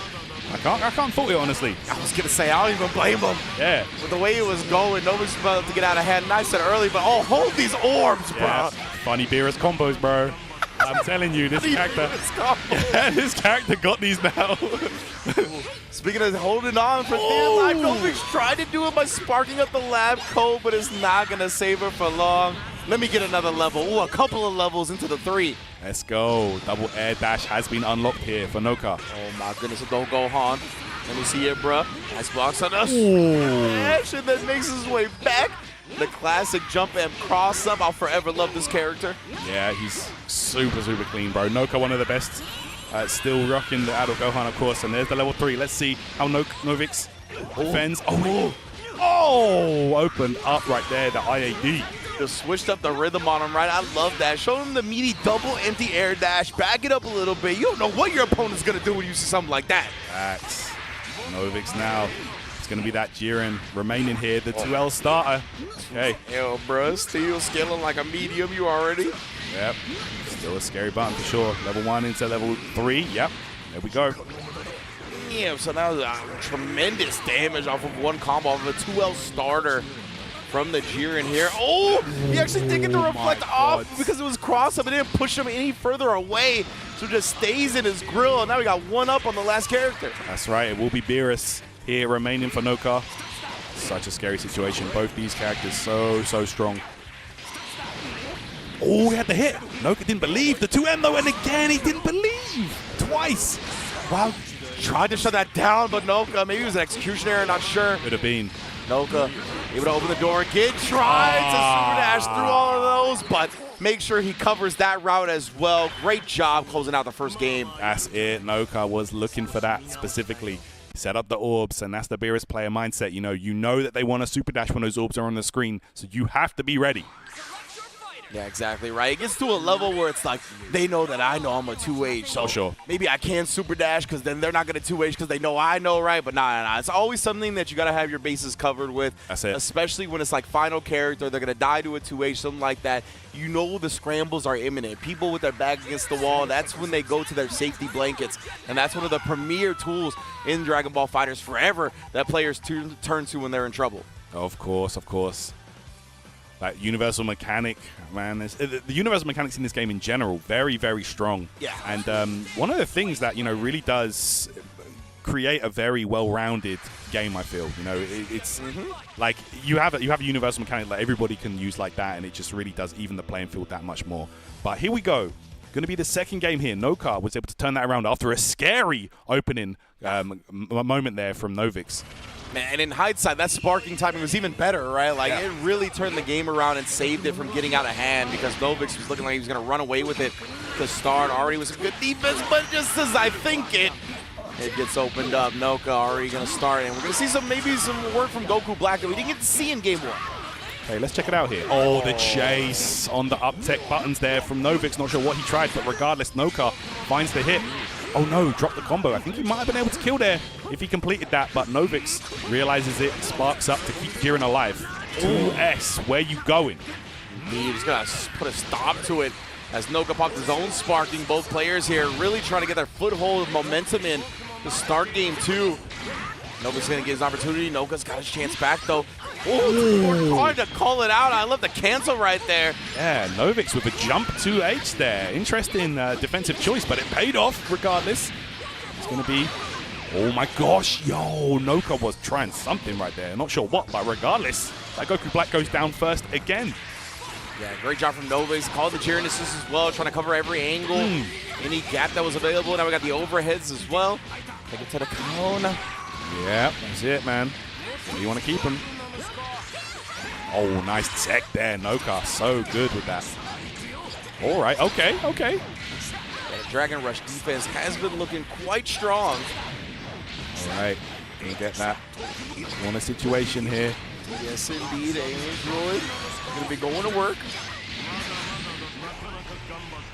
I can't fault it, honestly. I was gonna say, I don't even blame him. Yeah. With the way it was going, Novix was about to get out of hand. Nice and early, but hold these orbs, bro. Yeah. Funny Beerus combos, bro. I'm telling you, this character. Yeah, this character got these now. Speaking of holding on for dear life, Novix tried to do it by sparking up the lab coat, but it's not going to save her for long. Let me get another level. Ooh, a couple of levels into the 3. Let's go. Double air dash has been unlocked here for Noka. Oh my goodness, don't go Han. Let me see it, bruh. Nice blocks on us. Dash, and then makes his way back. The classic jump and cross up. I'll forever love this character. Yeah, he's super, super clean, bro. Noka, one of the best. Still rocking the Adult Gohan, of course. And there's the level 3. Let's see how Novix defends. Oh, opened up right there, the IAD. Just switched up the rhythm on him, right? I love that. Show him the meaty double empty air dash. Back it up a little bit. You don't know what your opponent's going to do when you see something like that. That's Novix now. It's going to be that Jiren remaining here. The 2L starter. Okay. Yo, bro. Steel scaling like a medium. You already? Yep. Still a scary button for sure. Level 1 into level 3. Yep. There we go. Yeah, so now tremendous damage off of one combo of a 2L starter from the Jiren here. Oh, he actually did get to reflect off because it was cross up. It didn't push him any further away, so just stays in his grill. And now we got one up on the last character. That's right. It will be Beerus here remaining for Noka. Such a scary situation. Both these characters so strong. Oh, he had the hit. Noka didn't believe. The 2M though, and again he didn't believe. Twice. Wow. Tried to shut that down, but Noka, maybe it was an execution error, not sure. Could have been. Noka able to open the door again, tried to super dash through all of those, but make sure he covers that route as well. Great job closing out the first game. That's it. Noka was looking for that specifically. Set up the orbs, and that's the Beerus player mindset. You know that they want a super dash when those orbs are on the screen, so you have to be ready. Yeah, exactly right. It gets to a level where it's like, they know that I know I'm a 2H, so sure. Maybe I can super dash because then they're not going to 2H because they know I know, right? But nah. It's always something that you got to have your bases covered with. That's it. Especially when it's like final character, they're going to die to a 2H, something like that. You know the scrambles are imminent. People with their back against the wall, that's when they go to their safety blankets. And that's one of the premier tools in Dragon Ball FighterZ forever that players turn to when they're in trouble. Of course, of course. That universal mechanic, man. The universal mechanics in this game in general, very, very strong. Yeah. And one of the things that, really does create a very well-rounded game, I feel. It's like you have a universal mechanic that everybody can use like that, and it just really does even the playing field that much more. But here we go. Going to be the second game here. Noka was able to turn that around after a scary opening moment there from Novix. Man, and in hindsight, that sparking timing was even better, right? Like, yeah. It really turned the game around and saved it from getting out of hand because Novix was looking like he was going to run away with it to start. Already was a good defense, but just as I think it gets opened up. Noka already going to start, and we're going to see maybe some work from Goku Black that we didn't get to see in Game 1. Okay, let's check it out here. Oh, the chase on the up tech buttons there from Novix. Not sure what he tried, but regardless, Noka finds the hit. Oh no, dropped the combo. I think he might have been able to kill there if he completed that, but Novix realizes it, sparks up to keep Jiren alive. 2S, where you going? He's going to put a stop to it as Noka popped his own sparking. Both players here really trying to get their foothold of momentum in to start game 2. Noka's going to get his opportunity. Noka's got his chance back, though. Oh, hard to call it out. I love the cancel right there. Yeah, Novix with a jump 2H there. Interesting defensive choice, but it paid off regardless. It's going to be... Oh my gosh. Yo, Noka was trying something right there. Not sure what, but regardless, that Goku Black goes down first again. Yeah, great job from Novix. Called the Jiren assist as well, trying to cover every angle, any gap that was available. Now we got the overheads as well. Take it to the cone. Yeah, that's it, man. You want to keep him. Oh, nice tech there, Noka. So good with that. All right, okay. Yeah, Dragon Rush defense has been looking quite strong. All right, can you get that? Want a situation here. Yes, indeed. Android going to be going to work.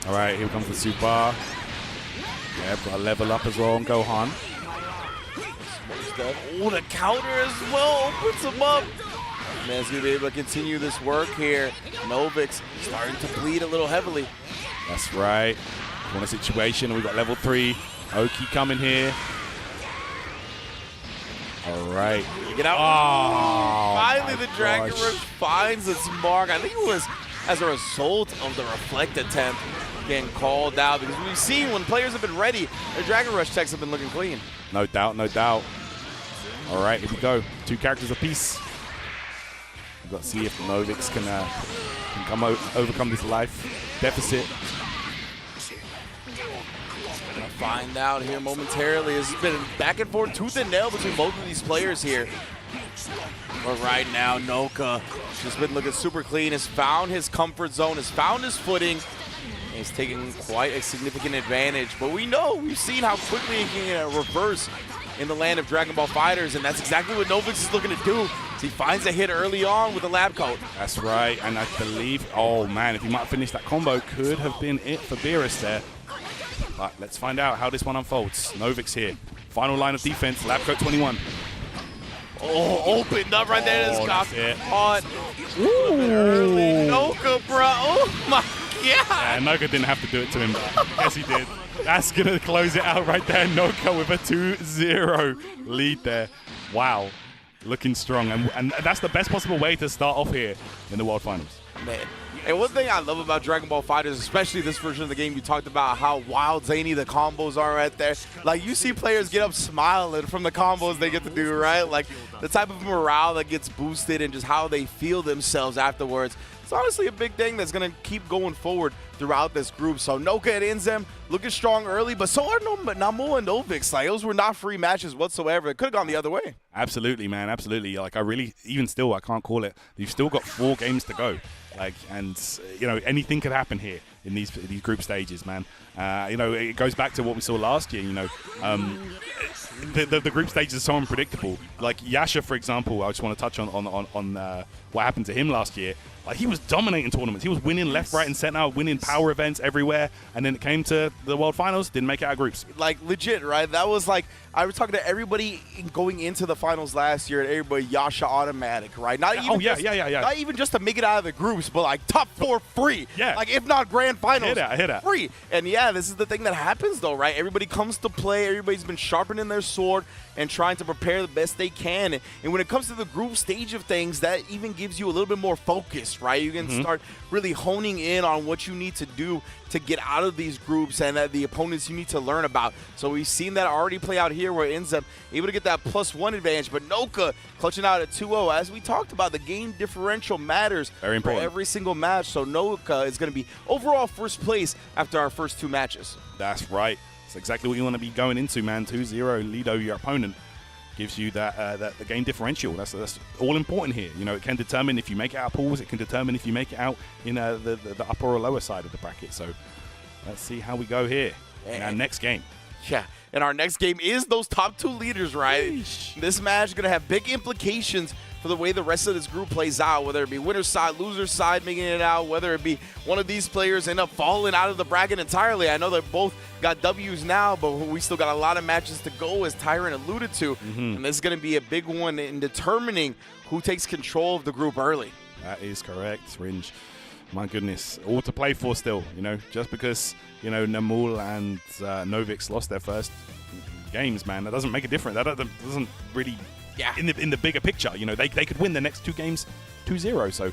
All right, here comes the super. Yeah, got a level up as well on Gohan. Oh, the counter as well opens him up. Man's going to be able to continue this work here. Novix starting to bleed a little heavily. That's right. Want a situation. We've got level 3. Oki coming here. All right. Get out. Oh, finally, the Dragon Rush finds its mark. I think it was as a result of the reflect attempt getting called out because we've seen when players have been ready, their Dragon Rush techs have been looking clean. No doubt, no doubt. All right, here we go. 2 characters apiece. We've got to see if Novix can overcome this life deficit. Gonna find out here momentarily. It's been back and forth, tooth and nail between both of these players here. But right now, Noka has been looking super clean, has found his comfort zone, has found his footing, and he's taking quite a significant advantage. But we've seen how quickly he can reverse in the land of Dragon Ball FighterZ, and that's exactly what Novix is looking to do. So he finds a hit early on with the lab coat. That's right, and I believe, oh man, if he might finish that combo, could have been it for Beerus there. But let's find out how this one unfolds. Novix here, final line of defense, lab coat 21. Oh, opened up right there. This got caught. Early. Noka, bro. Oh my God. Yeah, Noka didn't have to do it to him. Yes, he did. That's going to close it out right there. Noka with a 2-0 lead there. Wow. Looking strong. And that's the best possible way to start off here in the World Finals. Man. And one thing I love about Dragon Ball FighterZ, especially this version of the game, you talked about how wild, zany the combos are right there. Like, you see players get up smiling from the combos they get to do, right? Like, the type of morale that gets boosted and just how they feel themselves afterwards. It's honestly a big thing that's going to keep going forward throughout this group. So Noka and Inzem looking strong early, but so are Namul and Novix. Like, those were not free matches whatsoever. It could have gone the other way. Absolutely, man. Absolutely. Like, even still, I can't call it. You've still got 4 games to go. Like, and anything could happen here in these group stages, man. It goes back to what we saw last year. The group stages are so unpredictable. Like Yasha, for example, I just want to touch on what happened to him last year. Like, he was dominating tournaments. He was winning left, right, and center, winning power events everywhere. And then it came to the World Finals, didn't make it out of groups. Like, legit, right? That was like, I was talking to everybody going into the finals last year, and everybody Yasha automatic, right? Not even just to make it out of the groups, but like top 4 free. Yeah. Like, if not grand finals, I hear that. free. And yeah, this is the thing that happens though, right? Everybody comes to play. Everybody's been sharpening their sword and trying to prepare the best they can. And when it comes to the group stage of things, that even gives you a little bit more focus, right? You can start really honing in on what you need to do to get out of these groups and the opponents you need to learn about. So we've seen that already play out here where Inzem able to get that +1 advantage, but Noka clutching out at 2-0. As we talked about, the game differential matters for every single match. So Noka is going to be overall first place after our first 2 matches. That's right. That's exactly what you want to be going into, man. 2-0 lead over your opponent gives you the game differential. That's all important here. It can determine if you make it out pools. It can determine if you make it out in the upper or lower side of the bracket. So let's see how we go here in our next game. Yeah, and our next game is those top 2 leaders, right? Eesh. This match is going to have big implications for the way the rest of this group plays out, whether it be winner's side, loser's side making it out, whether it be one of these players end up falling out of the bracket entirely. I know they both got W's now, but we still got a lot of matches to go, as Tyron alluded to. And this is going to be a big one in determining who takes control of the group early. That is correct, Ringe. My goodness, all to play for still, just because, Namul and Novix lost their first games, man, that doesn't make a difference. That doesn't really, in the bigger picture, they could win the next 2 games 2-0, so,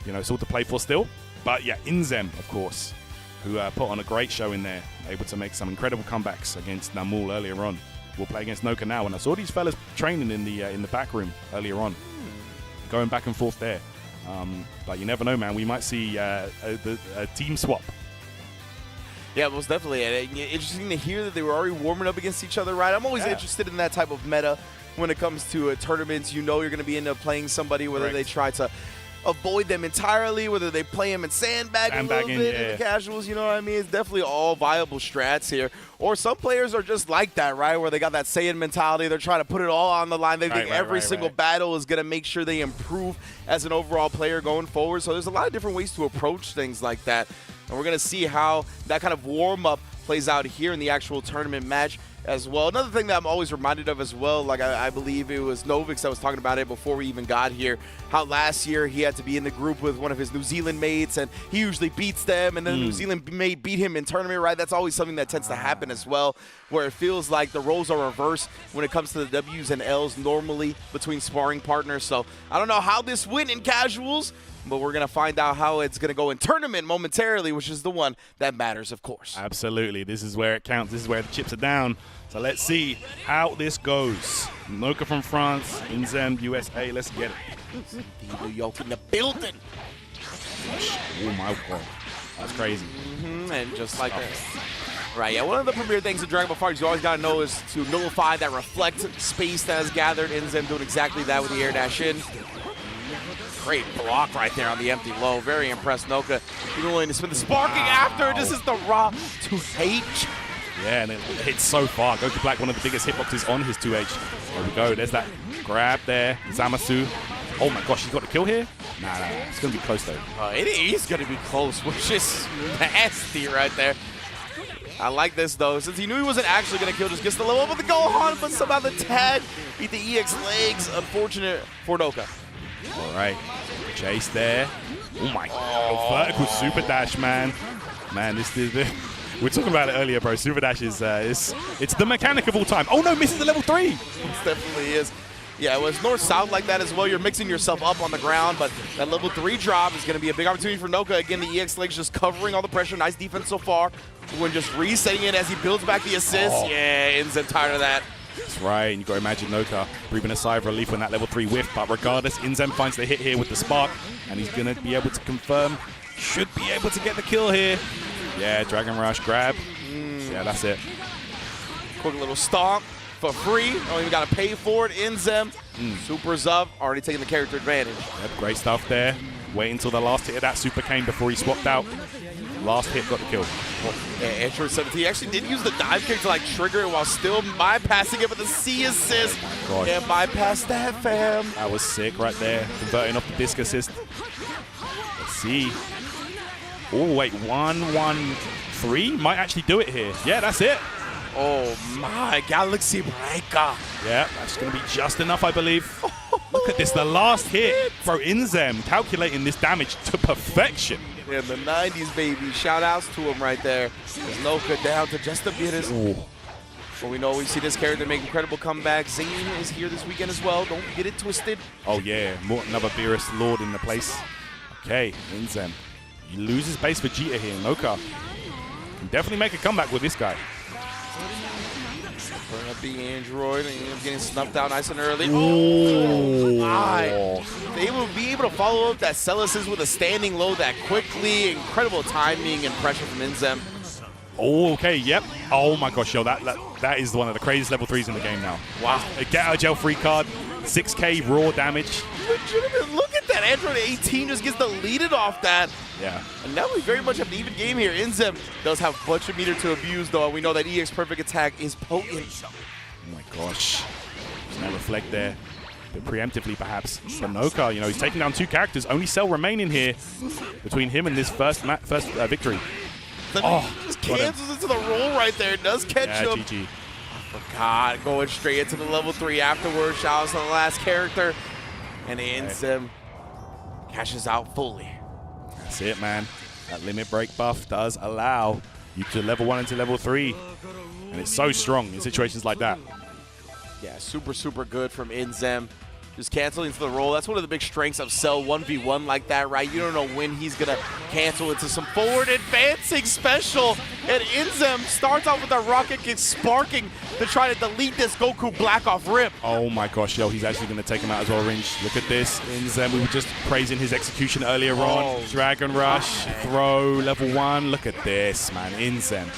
it's all to play for still. But yeah, Inzem, of course, who put on a great show in there, able to make some incredible comebacks against Namul earlier on. We'll play against Noka now, and I saw these fellas training in the back room earlier on, going back and forth there. But you never know, man. We might see a team swap. Yeah, most definitely. And interesting to hear that they were already warming up against each other, right? I'm always interested in that type of meta when it comes to tournaments. You're going to be end up playing somebody, whether they try to avoid them entirely, whether they play them and sandbag a little bit in the casuals, you know what I mean? It's definitely all viable strats here. Or some players are just like that, right, where they got that Saiyan mentality. They're trying to put it all on the line. They think every single battle is going to make sure they improve as an overall player going forward. So there's a lot of different ways to approach things like that. And we're going to see how that kind of warm-up plays out here in the actual tournament match. as well. Another thing that I'm always reminded of as well, like I believe it was Novix that was talking about it before we even got here, how last year he had to be in the group with one of his New Zealand mates, and he usually beats them, and then the New Zealand mate beat him in tournament, right? That's always something that tends to happen as well, where it feels like the roles are reversed when it comes to the W's and L's normally between sparring partners. So I don't know how this went in casuals, but we're going to find out how it's going to go in tournament momentarily, which is the one that matters, of course. Absolutely. This is where it counts. This is where the chips are down. So let's see how this goes. Noka from France, Inzem, USA. Let's get it. New York in the building. Oh, my God. That's crazy. And just like that. Right, yeah, one of the premier things in Dragon Ball FighterZ you always got to know is to nullify that reflect space that is gathered. Inzem doing exactly that with the air dash in. Great block right there on the empty low. Very impressed, Noka. He's willing to spin the sparking after. This is the raw 2H. Yeah, and it hits so far. Goku Black, one of the biggest hitboxes on his 2H. There we go. There's that grab there. Zamasu. Oh my gosh, he's got a kill here? Nah. It's going to be close, though. It is going to be close, which is nasty right there. I like this, though. Since he knew he wasn't actually going to kill, just gets the level up with the Gohan, but somehow the tag beat the EX legs. Unfortunate for Noka. All right. Chase there. Oh, my God. Vertical super dash, man. Man, this is... We were talking about it earlier, bro. Super dash is... it's the mechanic of all time. Oh, no, misses the level 3. It definitely is. Yeah, it was north-south like that as well. You're mixing yourself up on the ground, but that level 3 drop is going to be a big opportunity for Noka. Again, the EX legs just covering all the pressure. Nice defense so far. When just resetting it as he builds back the assist. Oh. Yeah, Inzem tired of that. That's right, and you got to imagine Noka breathing a sigh of relief when that level 3 whiff. But regardless, Inzem finds the hit here with the spark, and he's going to be able to confirm. Should be able to get the kill here. Yeah, Dragon Rush grab. Yeah, that's it. Quick little stomp for free. Don't even got to pay for it. Inzem, supers up, already taking the character advantage. Yep, great stuff there. Wait until the last hit of that super came before he swapped out. Last hit got the kill. Yeah, Android 17 he actually did use the dive kick to like trigger it while still bypassing it with the C assist. Gosh. Can't bypass that, fam. That was sick right there. Converting off the disc assist. Let's see. Oh, wait. 1-1-3 might actually do it here. Yeah, that's it. Oh, my. Galaxy Breaker. Yeah, that's going to be just enough, I believe. Look at this. The last hit. Bro, Inzem calculating this damage to perfection. Yeah, the 90s, baby. Shout-outs to him right there. There's Noka down to just a bit. But we know we see this character make incredible comebacks. Zane is here this weekend as well. Don't get it twisted. Oh, yeah. Another Beerus Lord in the place. Okay, Inzem. He loses base Vegeta here. Noka can definitely make a comeback with this guy. Burn up the Android and getting snuffed out nice and early. Oh, my. They will be able to follow up that Celesis with a standing low that quickly. Incredible timing and pressure from Inzem. Oh, okay, yep. Oh my gosh, yo, that is one of the craziest level 3s in the game now. Wow. A get out of jail free card, 6K raw damage. Legitimate, look at that. Android 18 just gets deleted off that. Yeah. And now we very much have an even game here. Inzem does have a bunch of meter to abuse, though. And we know that EX perfect attack is potent. Oh my gosh. There's no reflect there. A bit preemptively, perhaps. But Noka, you know, he's taking down 2 characters. Only Cell remaining here between him and this first victory. Just cancels into the roll right there. It does catch him. GG. God, going straight into the level 3 afterwards. Shout out to the last character. And Inzem cashes out fully. That's it, man. That limit break buff does allow you to level 1 into level 3. And it's so strong in situations like that. Yeah, super, super good from Inzem. Just canceling into the roll. That's one of the big strengths of Cell 1v1 like that, right? You don't know when he's going to cancel into some forward advancing special. And Inzem starts off with a rocket kick sparking to try to delete this Goku Black off rip. Oh my gosh, yo, he's actually going to take him out as well, Ringe. Look at this. Inzem, we were just praising his execution earlier on. Dragon Rush, throw, level 1. Look at this, man. Inzem,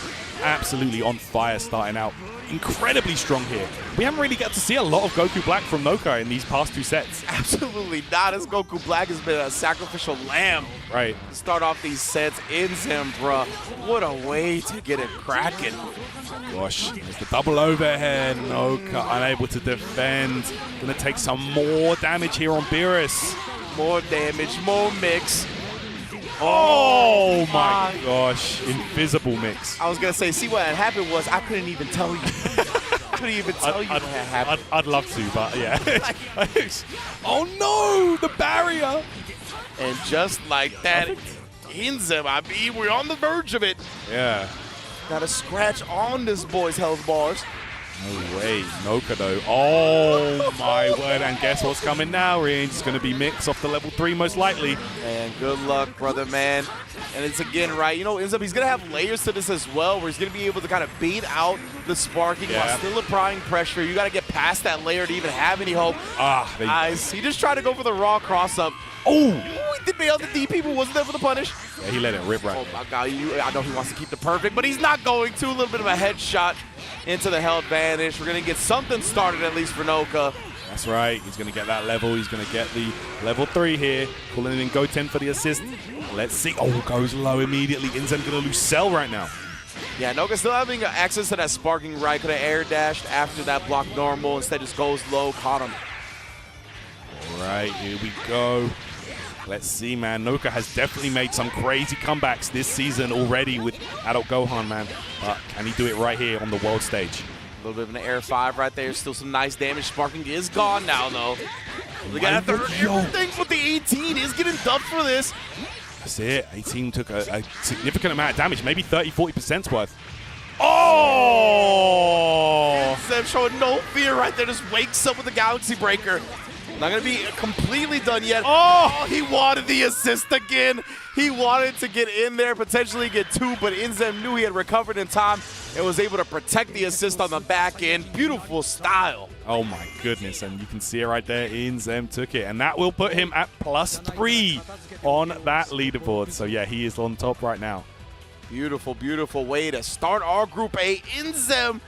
absolutely on fire starting out. Incredibly strong here. We haven't really got to see a lot of Goku Black from Noka in these past 2 sets. Absolutely not, as Goku Black has been a sacrificial lamb. Right. To start off these sets. Inzem, bruh. What a way to get it cracking. Gosh, there's the double overhead. Noka unable to defend. Gonna take some more damage here on Beerus. More damage, more mix. Oh my gosh, invisible mix. I was gonna say, see what had happened was I couldn't even tell you. couldn't even tell you what happened. I'd love to, but yeah. Oh no, the barrier. And just like that, Inzem, I mean, we're on the verge of it. Yeah. Got a scratch on this boy's health bars. No way. Noka, though. Oh, my word. And guess what's coming now? It's going to be Mix off the level 3, most likely. Man, good luck, brother, man. And it's again, right, you know, Inzem, he's going to have layers to this as well, where he's going to be able to kind of bait out the sparking while still applying pressure. You got to get past that layer to even have any hope. Nice. He just tried to go for the raw cross-up. Oh, he did bail the DP, but wasn't there for the punish. Yeah, he let it rip right. Oh, my God. I know he wants to keep the perfect, but he's not going to. A little bit of a headshot into the held vanish. We're going to get something started, at least for Noka. That's right. He's going to get that level. He's going to get the level 3 here. Calling in Goten for the assist. Let's see. Oh, goes low immediately. Inzem going to lose cell right now. Yeah, Noka still having access to that sparking right. Could have air dashed after that block normal. Instead just goes low. Caught him. All right, here we go. Let's see, man. Noka has definitely made some crazy comebacks this season already with Adult Gohan, man. But can he do it right here on the world stage? A little bit of an air 5 right there. Still some nice damage. Sparking is gone now, though. Look at that. Everything with the 18 is getting dubbed for this. That's it. 18 took a significant amount of damage, maybe 30–40% worth. Oh! Inzem showing no fear right there. Just wakes up with the Galaxy Breaker. Not going to be completely done yet. Oh, he wanted the assist again. He wanted to get in there, potentially get 2, but Inzem knew he had recovered in time and was able to protect the assist on the back end. Beautiful style. Oh, my goodness. And you can see it right there. Inzem took it. And that will put him at +3 on that leaderboard. So, yeah, he is on top right now. Beautiful, beautiful way to start our Group A. Inzem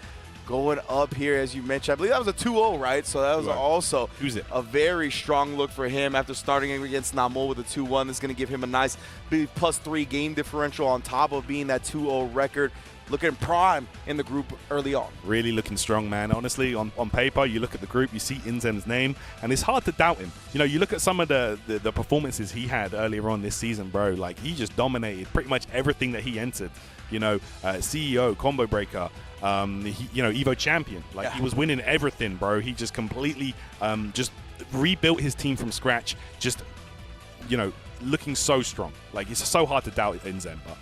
going up here, as you mentioned. I believe that was a 2-0, right? So that was also a very strong look for him after starting against Namul with a 2-1. This is going to give him a nice big +3 game differential on top of being that 2-0 record. Looking prime in the group early on. Really looking strong, man. Honestly, on paper, you look at the group, you see Inzem's name, and it's hard to doubt him. You know, you look at some of the performances he had earlier on this season, bro. Like, he just dominated pretty much everything that he entered. You know, CEO, Combo Breaker, you know, Evo Champion. Like, he was winning everything, bro. He just completely just rebuilt his team from scratch. Just, you know, looking so strong. Like, it's so hard to doubt Inzem. But,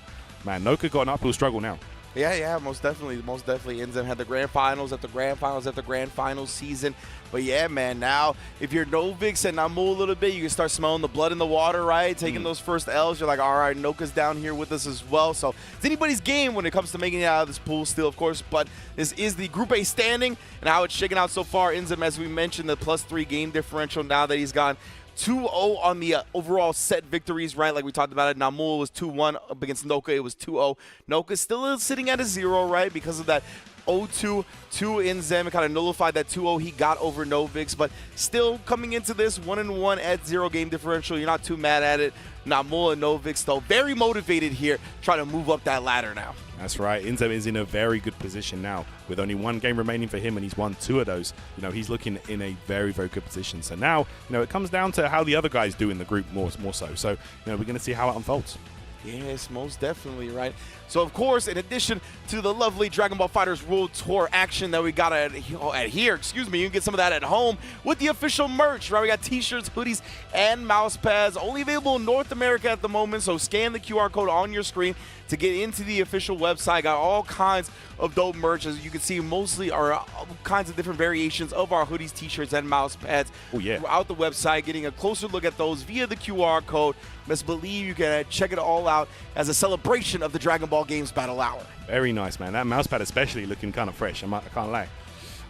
man, Noka got an uphill struggle now. Yeah, most definitely. Inzem had the grand finals after grand finals after grand finals season. But yeah, man, now if you're Novix and Namul a little bit, you can start smelling the blood in the water, right? Taking those first L's, you're like, all right, Noka's down here with us as well. So it's anybody's game when it comes to making it out of this pool still, of course. But this is the Group A standing and how it's shaking out so far. Inzem, as we mentioned, the +3 game differential now that he's gone 2-0 on the overall set victories, right? Like we talked about it. Namul was 2-1 up against Noka. It was 2-0. Noka still sitting at a 0, right? Because of that 0-2 to Inzem. It kind of nullified that 2-0 he got over Novix. But still coming into this 1-1 at 0 game differential. You're not too mad at it. Namul and Novix, though, very motivated here, trying to move up that ladder now. That's right. Inzem is in a very good position now with only 1 game remaining for him, and he's won 2 of those. You know, he's looking in a very, very good position. So now, you know, it comes down to how the other guys do in the group more so. So, you know, we're going to see how it unfolds. Yes, most definitely, right? So, of course, in addition to the lovely Dragon Ball FighterZ World Tour action that we got at here, you can get some of that at home with the official merch, right? We got t-shirts, hoodies, and mouse pads, only available in North America at the moment, so scan the QR code on your screen to get into the official website. Got all kinds of dope merch. As you can see, mostly are all kinds of different variations of our hoodies, t-shirts, and mouse pads throughout the website. Getting a closer look at those via the QR code. Best believe you can check it all out as a celebration of the Dragon Ball Games Battle Hour. Very nice, man. That mouse pad especially looking kind of fresh. I can't lie.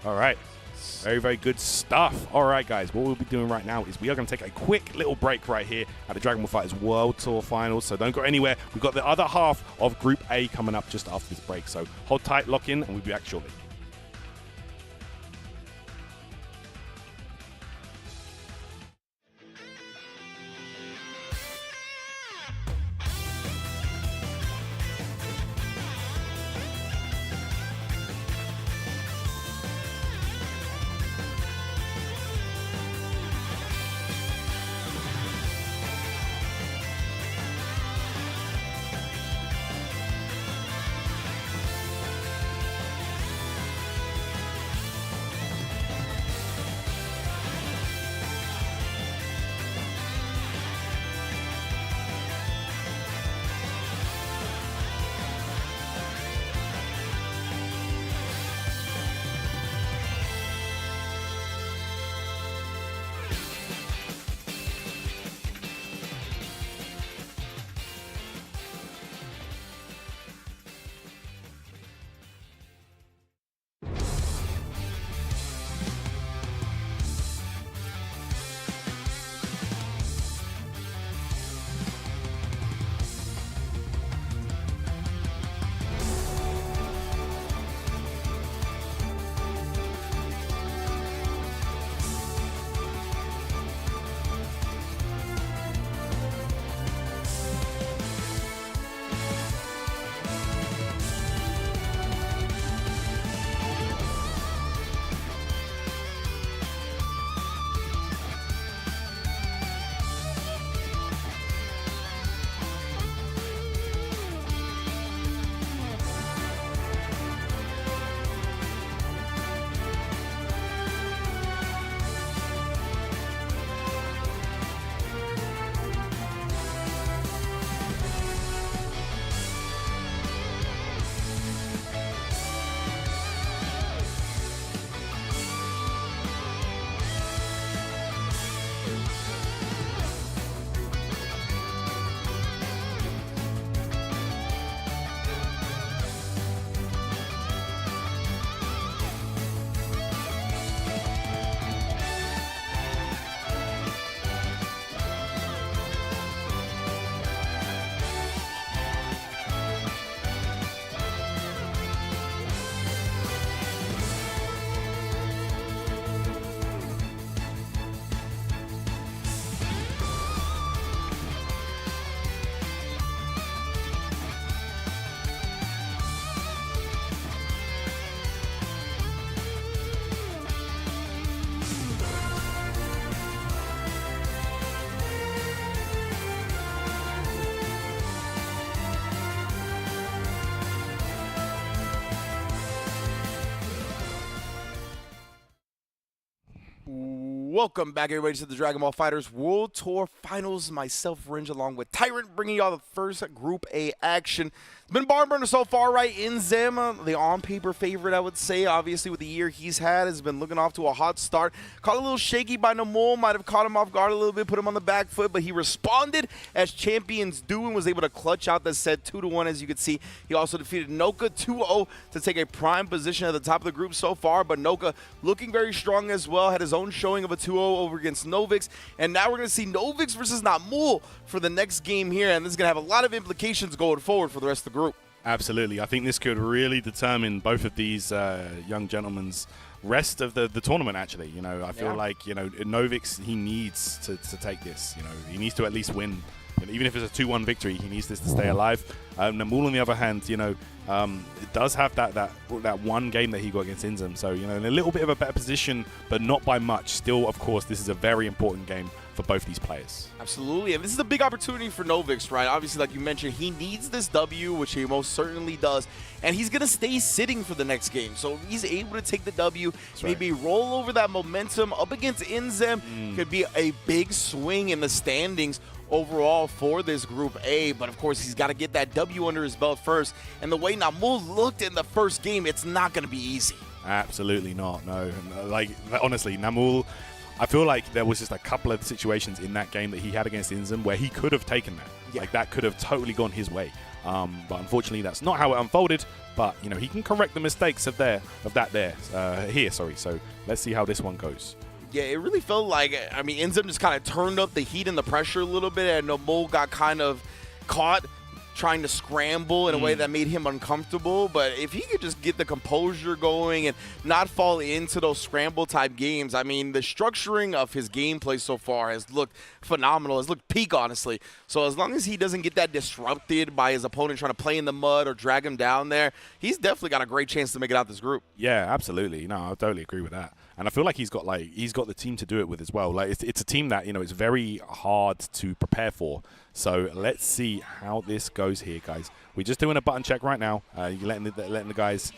All right. Very, very good stuff. All right, guys, what we'll be doing right now is we are going to take a quick little break right here at the Dragon Ball FighterZ World Tour Finals, so don't go anywhere. We've got the other half of Group A coming up just after this break, so hold tight, lock in, and we'll be back shortly. Welcome back, everybody, to the Dragon Ball FighterZ World Tour Finals. Myself, Ringe, along with Tyrant, bringing y'all the first Group A action. It's been barn burner so far, right? Inzem, the on-paper favorite, I would say. Obviously, with the year he's had, has been looking off to a hot start. Caught a little shaky by Namul, might have caught him off guard a little bit, put him on the back foot, but he responded as champions do and was able to clutch out the set 2-1, as you can see. He also defeated Noka 2-0 to take a prime position at the top of the group so far, but Noka looking very strong as well, had his own showing of a 2-0 over against Novix, and now we're going to see Novix versus Namul for the next game here, and this is going to have a lot of implications going forward for the rest of the group. Absolutely. I think this could really determine both of these young gentlemen's rest of the tournament, actually. You know, I feel like, you know, Novix, he needs to take this. You know, he needs to at least win. And even if it's a 2-1 victory, he needs this to stay alive. Namul, on the other hand, you know, it does have that one game that he got against Inzem. So, you know, in a little bit of a better position, but not by much. Still, of course, this is a very important game for both these players. Absolutely, and this is a big opportunity for Novix, right? Obviously, like you mentioned, he needs this W, which he most certainly does, and he's going to stay sitting for the next game. So if he's able to take the W, maybe roll over that momentum up against Inzem, could be a big swing in the standings overall for this Group A, but of course he's got to get that W under his belt first, and the way Namul looked in the first game, it's not going to be easy. Absolutely not, no. Like, honestly, Namul, I feel like there was just a couple of situations in that game that he had against Inzem where he could have taken that. Yeah. Like, that could have totally gone his way. But unfortunately, that's not how it unfolded. But, you know, he can correct the mistakes of here. So let's see how this one goes. Yeah, it really felt like, I mean, Inzem just kind of turned up the heat and the pressure a little bit, and Namul got kind of caught trying to scramble in a way that made him uncomfortable. But if he could just get the composure going and not fall into those scramble type games, I mean, the structuring of his gameplay so far has looked phenomenal, has looked peak, honestly. So as long as he doesn't get that disrupted by his opponent trying to play in the mud or drag him down there, he's definitely got a great chance to make it out this group. Yeah, absolutely. No, I totally agree with that. And I feel like he's got the team to do it with as well. Like, it's a team that, you know, it's very hard to prepare for. So let's see how this goes here, guys. We're just doing a button check right now. You're letting the guys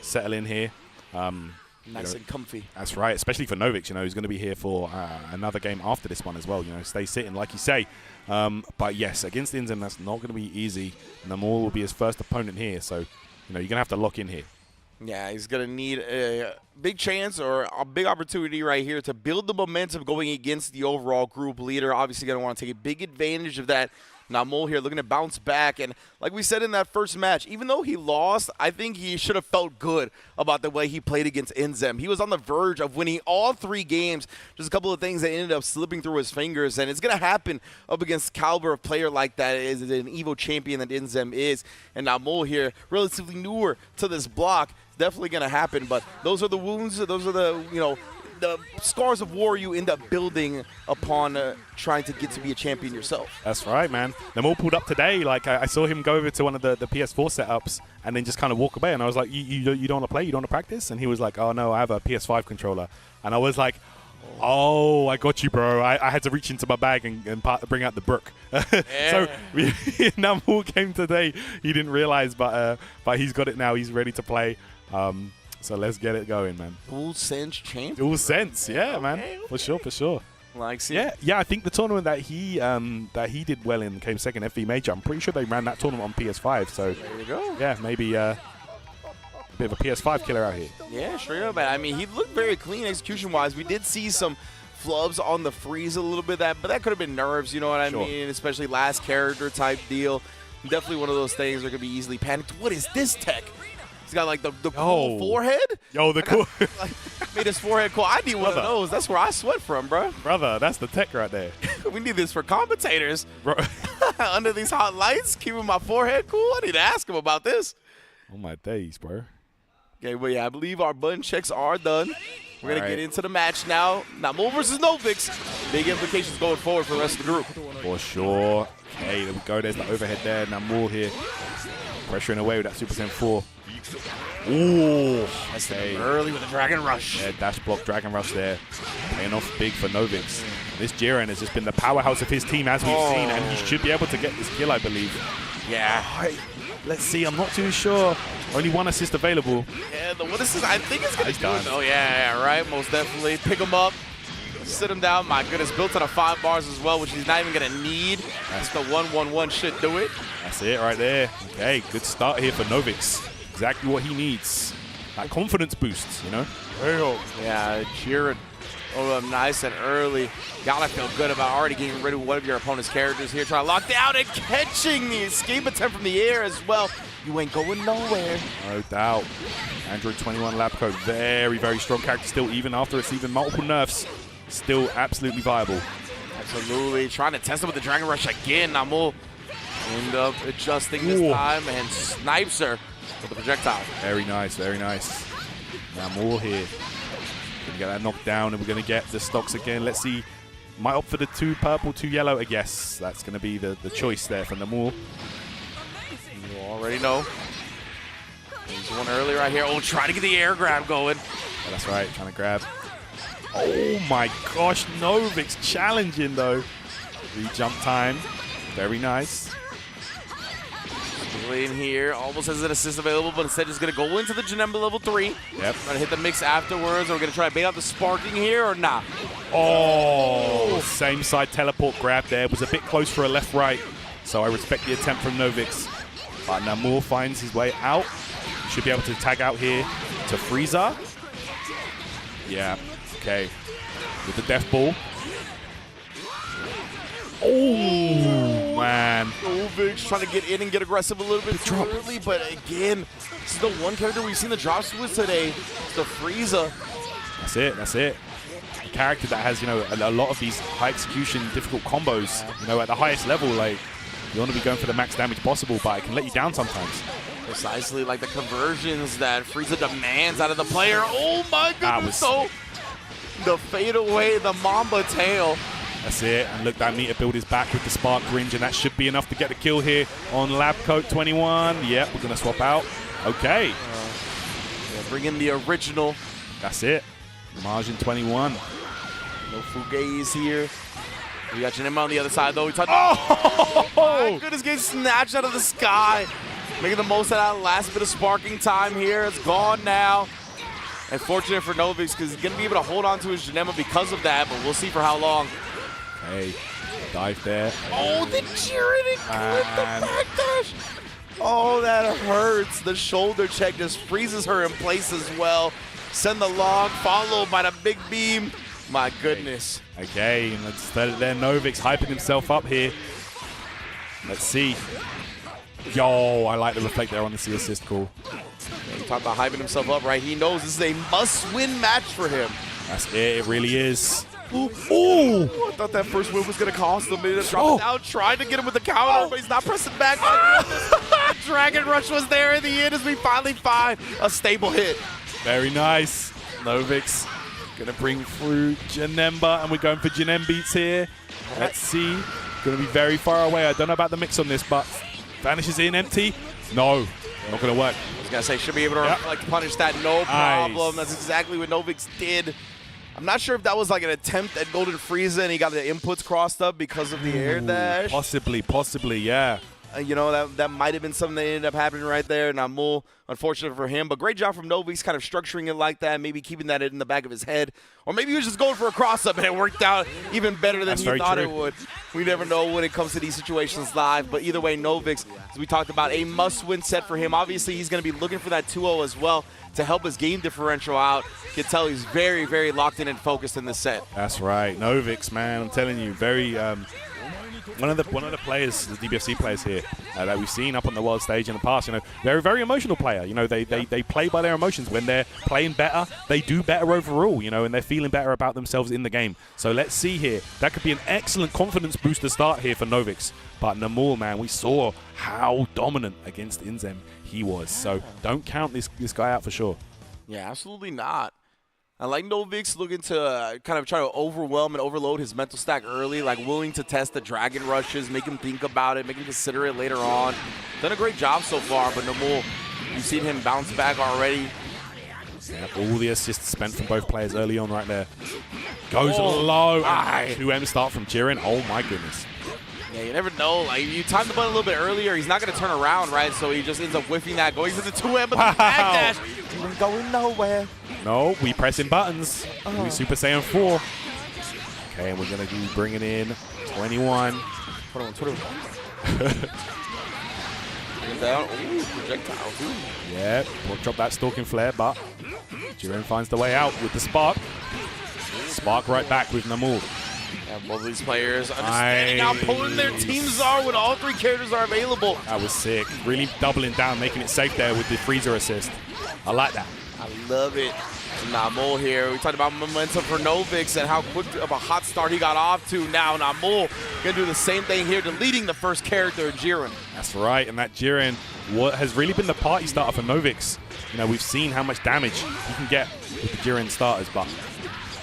settle in here. Nice and comfy. That's right, especially for Novix. You know, he's going to be here for another game after this one as well. You know, stay sitting, like you say. But yes, against Inzem, that's not going to be easy. Namul will be his first opponent here. So, you know, you're going to have to lock in here. Yeah, he's going to need a big chance or a big opportunity right here to build the momentum going against the overall group leader. Obviously going to want to take a big advantage of that. Namul here looking to bounce back. And like we said in that first match, even though he lost, I think he should have felt good about the way he played against Inzem. He was on the verge of winning all 3 games. Just a couple of things that ended up slipping through his fingers. And it's going to happen up against caliber of player like that is an Evo champion that Inzem is. And Namul here, relatively newer to this block, definitely going to happen. But those are the wounds. Those are the, you know, the scars of war you end up building upon trying to get to be a champion yourself. That's right, man. Namul pulled up today. Like, I saw him go over to one of the PS4 setups and then just kind of walk away. And I was like, you don't want to play? You don't want to practice? And he was like, oh, no, I have a PS5 controller. And I was like, oh, I got you, bro. I had to reach into my bag and bring out the brook. So Namul came today. He didn't realize, but he's got it now. He's ready to play. So let's get it going, man. Dual Sense champ. Dual Sense, yeah, man. For sure. Like, yeah. I think the tournament that he did well in came second FV Major. I'm pretty sure they ran that tournament on PS5. So there you go. Yeah, maybe a bit of a PS5 killer out here. Yeah, straight up, man. I mean, he looked very clean execution-wise. We did see some flubs on the freeze a little bit, but that could have been nerves. You know what I mean? Especially last character type deal. Definitely one of those things that could be easily panicked. What is this tech? He's got like the cool forehead. Yo, the cool. Made his forehead cool. I need one of those. That's where I sweat from, bro. Brother, that's the tech right there. We need this for commentators. Bro. Under these hot lights, keeping my forehead cool. I need to ask him about this. Oh, my days, bro. Okay, well, yeah, I believe our button checks are done. We're going to get into the match now. Namul versus Novix. Big implications going forward for the rest of the group. For sure. Okay, there we go. There's the overhead there. Namul here. Pressuring away with that Super Saiyan 4. Ooh, that's early with the Dragon Rush. Yeah, dash block, Dragon Rush there. Paying off big for Novix. This Jiren has just been the powerhouse of his team, as we've seen, and he should be able to get this kill, I believe. Yeah. Let's see, I'm not too sure. Only 1 assist available. Yeah, the 1 assist, I think it's going to do it, though. Yeah, right, most definitely. Pick him up. Sit him down. My goodness, built on a 5 bars as well, which he's not even going to need. Just the 1-1-1 should do it. That's it right there. Okay, good start here for Novix. Exactly what he needs. That confidence boost, you know? Yeah, Jiren. Oh, nice and early. Gotta feel good about already getting rid of one of your opponent's characters here. Trying to lock down and catching the escape attempt from the air as well. You ain't going nowhere. No doubt. Android 21 Labco, very, very strong character still, even after receiving multiple nerfs. Still absolutely viable. Absolutely. Trying to test him with the Dragon Rush again. Namul end up adjusting this time and snipes her with the projectile. Very nice, very nice. Namul here. Gonna get that knocked down, and we're gonna get the stocks again. Let's see. Might opt for the 2 purple, 2 yellow. I guess that's gonna be the choice there for Namul. You already know. There's one early right here. Oh, trying to get the air grab going. Yeah, that's right, trying to grab. Oh my gosh, Novix challenging though. Re-jump time. Very nice. Still in here. Almost has an assist available, but instead just going to go into the Janemba level 3. Yep. Trying to hit the mix afterwards. Are we going to try to bait out the sparking here or not? Oh, same side teleport grab there. Was a bit close for a left-right. So I respect the attempt from Novix. But Namul finds his way out. Should be able to tag out here to Frieza. Yeah, okay. With the death ball. Oh, man. Novix trying to get in and get aggressive a little bit too early, but again, this is the one character we've seen the drops with today. It's the Frieza. That's it, that's it. A character that has, you know, a lot of these high execution, difficult combos, you know, at the highest level, like, you want to be going for the max damage possible, but it can let you down sometimes. Precisely like the conversions that Frieza demands out of the player. Oh my goodness, so the fade away, the Mamba tail. That's it, and look, that meter build is back with the Spark Ringe, and that should be enough to get the kill here on Labcoat 21. Yep, we're going to swap out. Okay. Yeah, bring in the original. That's it. Margin 21. No Fugaze here. We got Janemba on the other side, though. Oh! My goodness, getting snatched out of the sky. Making the most of that last bit of sparking time here. It's gone now. And fortunate for Novix, because he's going to be able to hold on to his Janemba because of that, but we'll see for how long. Hey, dive there. Oh, the Jiren clipped the backdash. Oh, that hurts. The shoulder check just freezes her in place as well. Send the log, followed by the big beam. My goodness. Okay, and let's start it there. Novix hyping himself up here. Let's see. Yo, I like the reflect there on the C assist call. Yeah, he talked about hyping himself up, right? He knows this is a must-win match for him. That's it. It really is. Ooh. I thought that first whip was going to cost him. He dropped it down, tried to get him with the counter, but he's not pressing back. The Dragon Rush was there in the end as we finally find a stable hit. Very nice. Novix gonna bring through Janemba, and we're going for Janem beats here. Let's see. Gonna be very far away. I don't know about the mix on this, but vanishes in empty. No, not gonna work. I was gonna say, should be able to like punish that, no problem. That's exactly what Novix did. I'm not sure if that was like an attempt at Golden Frieza and he got the inputs crossed up because of the air dash. Possibly, yeah. You know, that might have been something that ended up happening right there. Namul, unfortunate for him, but great job from Novix kind of structuring it like that, maybe keeping that in the back of his head. Or maybe he was just going for a cross-up and it worked out even better than he thought it would. We never know when it comes to these situations live, but either way, Novix, as we talked about, a must-win set for him. Obviously, he's going to be looking for that 2-0 as well to help his game differential out. You can tell he's very, very locked in and focused in this set. That's right. Novix, man, I'm telling you, very... One of the players, the DBFC players here that we've seen up on the world stage in the past, you know, they're a very emotional player. You know, they play by their emotions. When they're playing better, they do better overall, you know, and they're feeling better about themselves in the game. So let's see here. That could be an excellent confidence booster start here for Novix. But Namul, man, we saw how dominant against Inzem he was. So don't count this guy out for sure. Yeah, absolutely not. I like Novix looking to kind of try to overwhelm and overload his mental stack early, like willing to test the Dragon Rushes, make him think about it, make him consider it later on. Done a great job so far, but Namul, you've seen him bounce back already. Yeah, all the assists spent from both players early on right there. Goes low. 2M start from Jiren. Oh my goodness. Yeah, you never know. Like, you timed the button a little bit earlier, he's not going to turn around, right? So he just ends up whiffing that, going to the 2M, but the backdash, he ain't going nowhere. No, we pressing buttons. We Super Saiyan 4. Okay, and we're going to be bringing in 21. 21. Down. Ooh, projectiles. Ooh. Yeah, we'll drop that Stalking Flare, but Jiren finds the way out with the Spark. Spark right back with Namul. And both of these players understanding how potent their teams are when all 3 characters are available. That was sick. Really doubling down, making it safe there with the freezer assist. I like that. I love it. Namul here. We talked about momentum for Novix and how quick of a hot start he got off to. Now Namul gonna do the same thing here, deleting the first character, Jiren. That's right, and that Jiren has really been the party starter for Novix. You know, we've seen how much damage you can get with the Jiren starters, but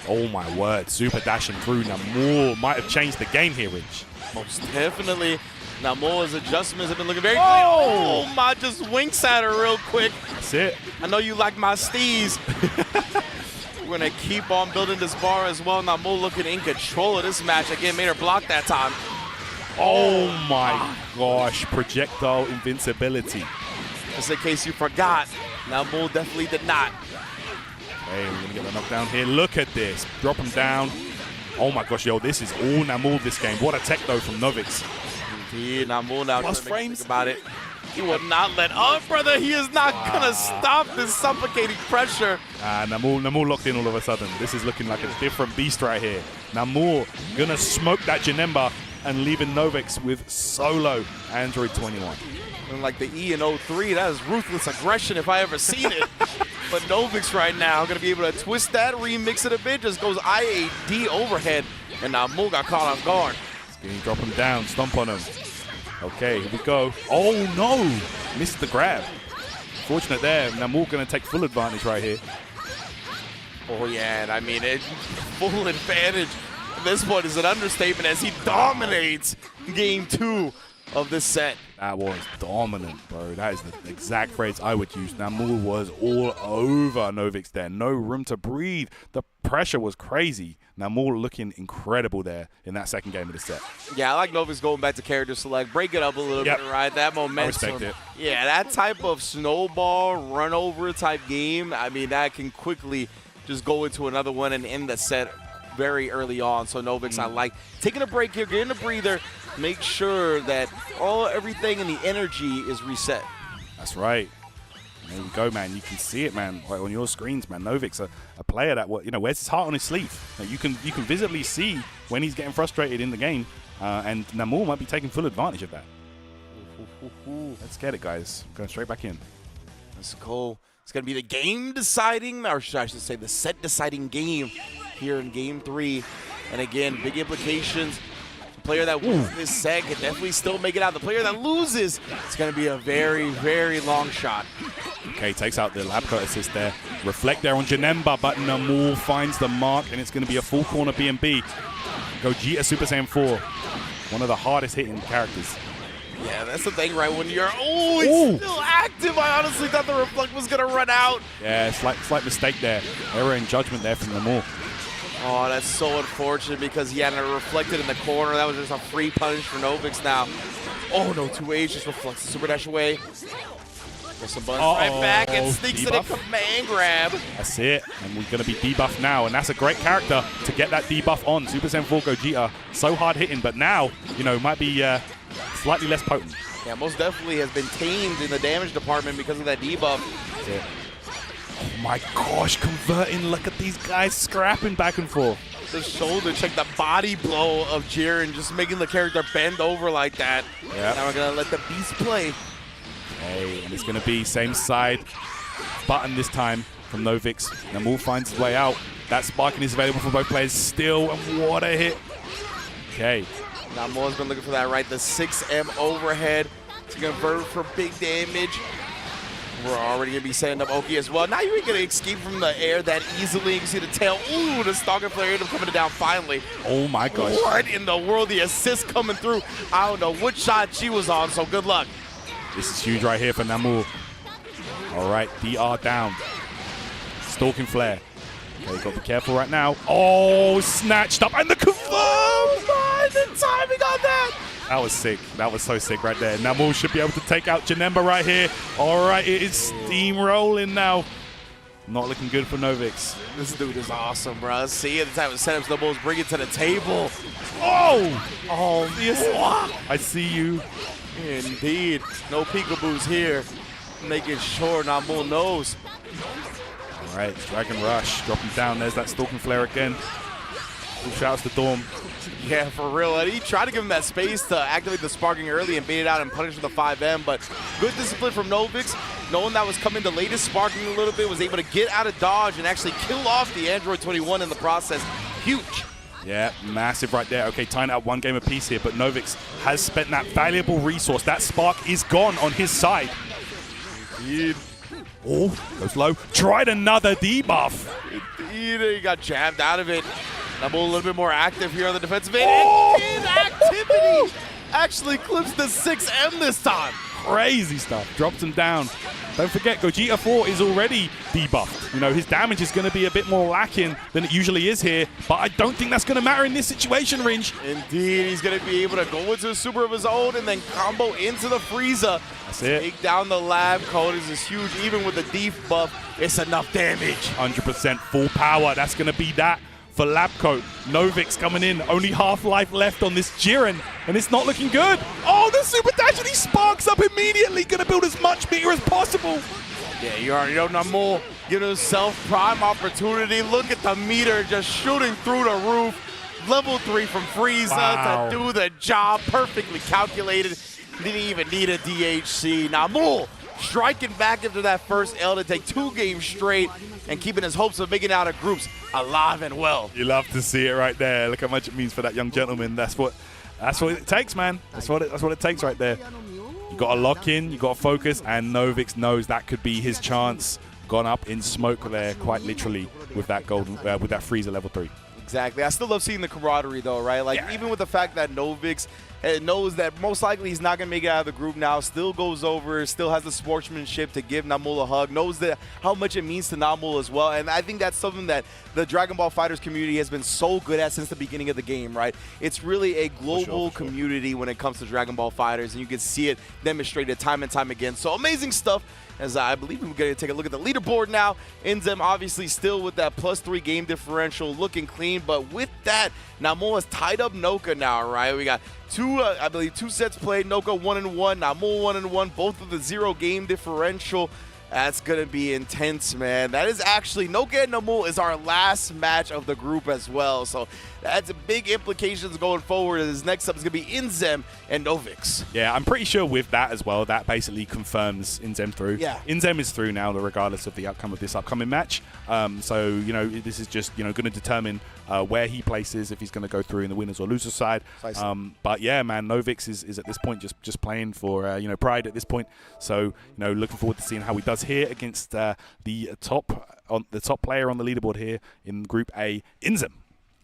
oh my word, super dashing through. Namul might have changed the game here, Rich. Most definitely. Namul's adjustments have been looking very clean. Oh, my, just winks at her real quick. That's it. I know you like my steez. We're going to keep on building this bar as well. Namul looking in control of this match. Again, made her block that time. Oh my gosh, projectile invincibility. Just in case you forgot, Namul definitely did not. Okay, we're going to get the knockdown here. Look at this. Drop him down. Oh my gosh, yo, this is all Namul this game. What a tech, though, from Novix. Indeed, Namul now Plus trying to frames. think about it. He will not let up, brother. He is not going to stop this suffocating pressure. Namul locked in all of a sudden. This is looking like a different beast right here. Namul going to smoke that Janemba and leaving Novix with solo Android 21. And like the E in 03, that is ruthless aggression if I ever seen it. But Novix right now going to be able to twist that, remix it a bit, just goes IAD overhead, and Namul got caught off guard. Can you drop him down, stomp on him? Okay, here we go. Oh no! Missed the grab. Fortunate there. Namul going to take full advantage right here. Oh yeah, and I mean, full advantage. This one is an understatement as he dominates game 2 of this set. That was dominant, bro. That is the exact phrase I would use. Namul was all over Novix there. No room to breathe. The pressure was crazy. Namul looking incredible there in that second game of the set. Yeah, I like Novix going back to character select. Break it up a little bit, right? That momentum. I respect it. Yeah, that type of snowball, run over type game, I mean, that can quickly just go into another one and end the set very early on. So Novix, I like taking a break here, getting a breather, make sure that everything in the energy is reset. That's right. There we go, man. You can see it, man, right on your screens, man. Novix, a player that wears his heart on his sleeve. You can visibly see when he's getting frustrated in the game, and Namul might be taking full advantage of that. Let's get it, guys. Going straight back in. Let's go. It's going to be the game-deciding, or I should say the set-deciding game here in Game 3. And again, big implications. The player that wins this set can definitely still make it out. The player that loses, it's going to be a very, very long shot. Okay, takes out the lab coat assist there. Reflect there on Janemba, but Namul finds the mark, and it's going to be a full corner B&B. Gogeta Super Saiyan 4, one of the hardest hitting characters. Yeah, that's the thing, right? When you're, it's still active. I honestly thought the reflect was going to run out. Yeah, slight mistake there. Error in judgment there from Namul. Oh, that's so unfortunate because he had it reflected in the corner. That was just a free punish for Novix now. Oh, no, 2H just reflects the super dash away. Gets some buttons right back and sneaks in a command grab. That's it. And we're going to be debuffed now. And that's a great character to get that debuff on. Super Saiyan 4 Gogeta, so hard hitting, but now, might be slightly less potent. Yeah, most definitely has been tamed in the damage department because of that debuff. That's it. Oh my gosh, converting. Look at these guys scrapping back and forth. The shoulder check, the body blow of Jiren, just making the character bend over like that. Yep. Now we're going to let the beast play. Okay, and it's going to be same side button this time from Novix. Namul finds his way out. That sparking is available for both players still, and what a hit. Okay. Namul's been looking for that, right? The 6M overhead to convert for big damage. We're already going to be setting up Oki as well. Now you ain't going to escape from the air that easily. You can see the tail. Ooh, the stalker player ended up coming down finally. Oh my gosh. What in the world? The assist coming through. I don't know what shot she was on, so good luck. This is huge right here for Namul. All right, DR down. Stalking flare. Okay, got to be careful right now. Oh, snatched up, and the confirm! Oh my, the timing on that! That was sick. That was so sick right there. Namul should be able to take out Janemba right here. All right, it is steamrolling now. Not looking good for Novix. This dude is awesome, bro. See the type of setups Namul's bringing to the table. Oh! Oh, yes. I see you. Indeed. No peekaboos here. Making sure Namul knows. All right, Dragon Rush. Dropping down. There's that Stalking Flare again. Cool shouts to Dorm. Yeah, for real. And he tried to give him that space to activate the sparking early and bait it out and punish with the 5M, but good discipline from Novix. Knowing that was coming, the latest sparking a little bit, was able to get out of dodge and actually kill off the Android 21 in the process. Huge. Yeah, massive right there. Okay, tying out one game apiece here, but Novix has spent that valuable resource. That spark is gone on his side. Indeed. Oh, goes low. Tried another debuff. Indeed, he got jabbed out of it. Namul a little bit more active here on the defensive end. Oh! And activity actually clips the 6M this time. Crazy stuff. Drops him down. Don't forget, Gogeta 4 is already debuffed. You know, his damage is going to be a bit more lacking than it usually is here, but I don't think that's going to matter in this situation, Ringe. Indeed, he's going to be able to go into a super of his own and then combo into the Frieza. That's it. Take down the lab code. This is huge. Even with the debuff, it's enough damage. 100% full power. That's going to be that for Labcoat. Novix coming in. Only half life left on this Jiren, and it's not looking good. Oh, the super dash, and he sparks up immediately. Going to build as much meter as possible. Yeah, you already know Namul giving himself prime opportunity. Look at the meter just shooting through the roof. Level 3 from Frieza to do the job. Perfectly calculated. Didn't even need a DHC. Namul striking back after that first L to take 2 games straight and keeping his hopes of making it out of groups alive and well. You love to see it right there. Look how much it means for that young gentleman. That's what it takes, man. That's what it takes right there. You got to lock in, you got to focus, and Novix knows that could be his chance. Gone up in smoke there, quite literally, with that golden, with that Frieza level 3. Exactly. I still love seeing the camaraderie, though, right? Like, yeah. Even with the fact that Novix knows that most likely he's not going to make it out of the group now, still goes over, still has the sportsmanship to give Namul a hug, knows that how much it means to Namul as well. And I think that's something that the Dragon Ball FighterZ community has been so good at since the beginning of the game, right? It's really a global community when it comes to Dragon Ball FighterZ, and you can see it demonstrated time and time again. So amazing stuff. As I believe we're going to take a look at the leaderboard now. Inzem obviously still with that +3 game differential, looking clean. But with that, Namul has tied up Noka now, right? We got I believe two sets played. Noka 1-1, Namul 1-1, both with the 0 game differential. That's going to be intense, man. That is actually, Noka and Namul is our last match of the group as well. So that's big implications going forward. As next up is going to be Inzem and Novix. Yeah, I'm pretty sure with that as well, that basically confirms Inzem through. Yeah. Inzem is through now, regardless of the outcome of this upcoming match. So, you know, this is just, you know, going to determine where he places, if he's going to go through in the winners or losers side. But yeah, man, Novix is at this point just playing for, you know, pride at this point. So, you know, looking forward to seeing how he does here against the top player on the leaderboard here in Group A, Inzem.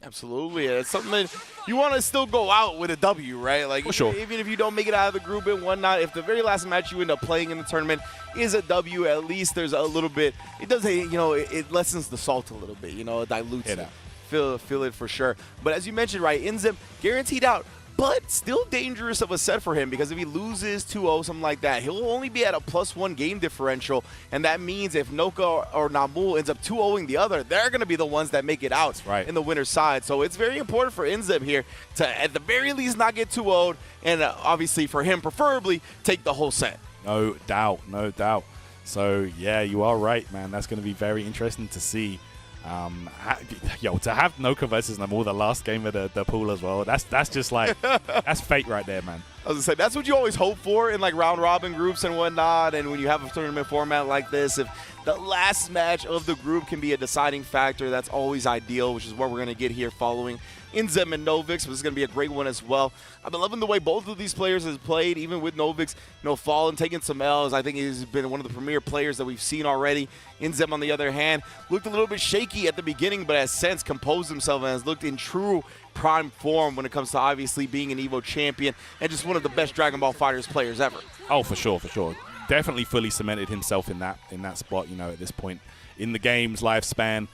Absolutely. It's something that you want to still go out with a W, right? Like, for sure. Even if you don't make it out of the group and whatnot, if the very last match you end up playing in the tournament is a W, at least there's a little bit, it does, you know, it lessens the salt a little bit, you know, it dilutes it. Feel it for sure. But as you mentioned, right, Inzem guaranteed out, but still dangerous of a set for him, because if he loses 2-0, something like that, he'll only be at a +1 game differential, and that means if Noka or Namul ends up 2-0ing the other, they're going to be the ones that make it out in the winner's side. So it's very important for Inzem here to, at the very least, not get 2-0'd, and obviously for him, preferably, take the whole set. No doubt, no doubt. So, yeah, you are right, man. That's going to be very interesting to see. To have Noka versus Namul the last game of the pool as well, that's just like, that's fate right there, man. I was gonna say, that's what you always hope for in like round robin groups and whatnot, and when you have a tournament format like this, if the last match of the group can be a deciding factor, that's always ideal, which is what we're gonna get here following Inzem and Novix. But this is going to be a great one as well. I've been loving the way both of these players have played, even with Novix, you know, falling, taking some L's. I think he's been one of the premier players that we've seen already. Inzem, on the other hand, looked a little bit shaky at the beginning, but has since composed himself and has looked in true prime form when it comes to obviously being an EVO champion and just one of the best Dragon Ball FighterZ players ever. Oh, for sure, for sure. Definitely fully cemented himself in that spot, you know, at this point in the game's lifespan.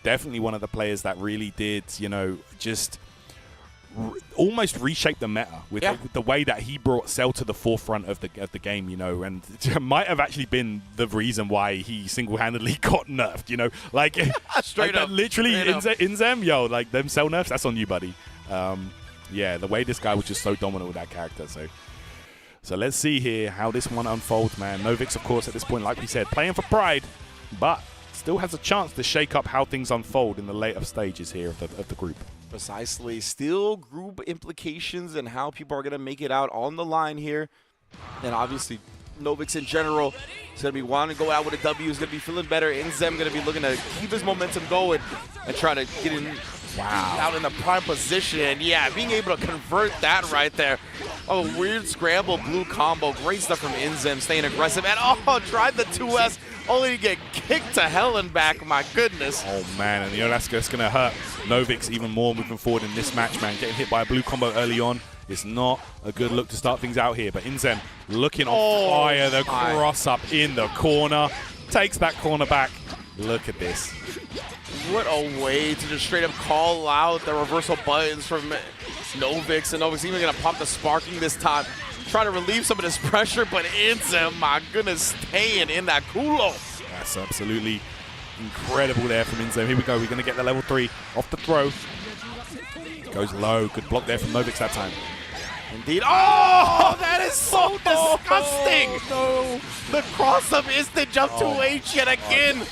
Definitely one of the players that really did, you know, just almost reshaped the meta with the way that he brought Cell to the forefront of the game, you know, and might have actually been the reason why he single-handedly got nerfed, you know, like straight up, literally Inzem, yo, like them Cell nerfs, that's on you, buddy. Yeah, the way this guy was just so dominant with that character, so let's see here how this one unfolds, man. Novix, of course, at this point, like we said, playing for pride, but still has a chance to shake up how things unfold in the later stages here of the group. Precisely. Still group implications and how people are going to make it out on the line here. And obviously, Novix in general is going to be wanting to go out with a W. He's going to be feeling better. Inzem going to be looking to keep his momentum going and try to get in out in the prime position. And yeah, being able to convert that right there. Oh, weird scramble blue combo. Great stuff from Inzem, staying aggressive. And oh, tried the 2S. Only to get kicked to hell and back, my goodness. Oh, man, and you know, that's going to hurt Novix even more moving forward in this match, man. Getting hit by a blue combo early on is not a good look to start things out here. But Inzem looking on fire, the cross up in the corner. Takes that corner back. Look at this. What a way to just straight up call out the reversal buttons from Novix. And Novix even going to pop the sparking this time. Trying to relieve some of this pressure, but Inzem, my goodness, staying in that culo. That's absolutely incredible there from Inzem. Here we go. We're going to get the level 3 off the throw. Goes low. Good block there from Novix that time. Indeed. Oh, that is so disgusting. No. The cross-up instant jump to H yet again.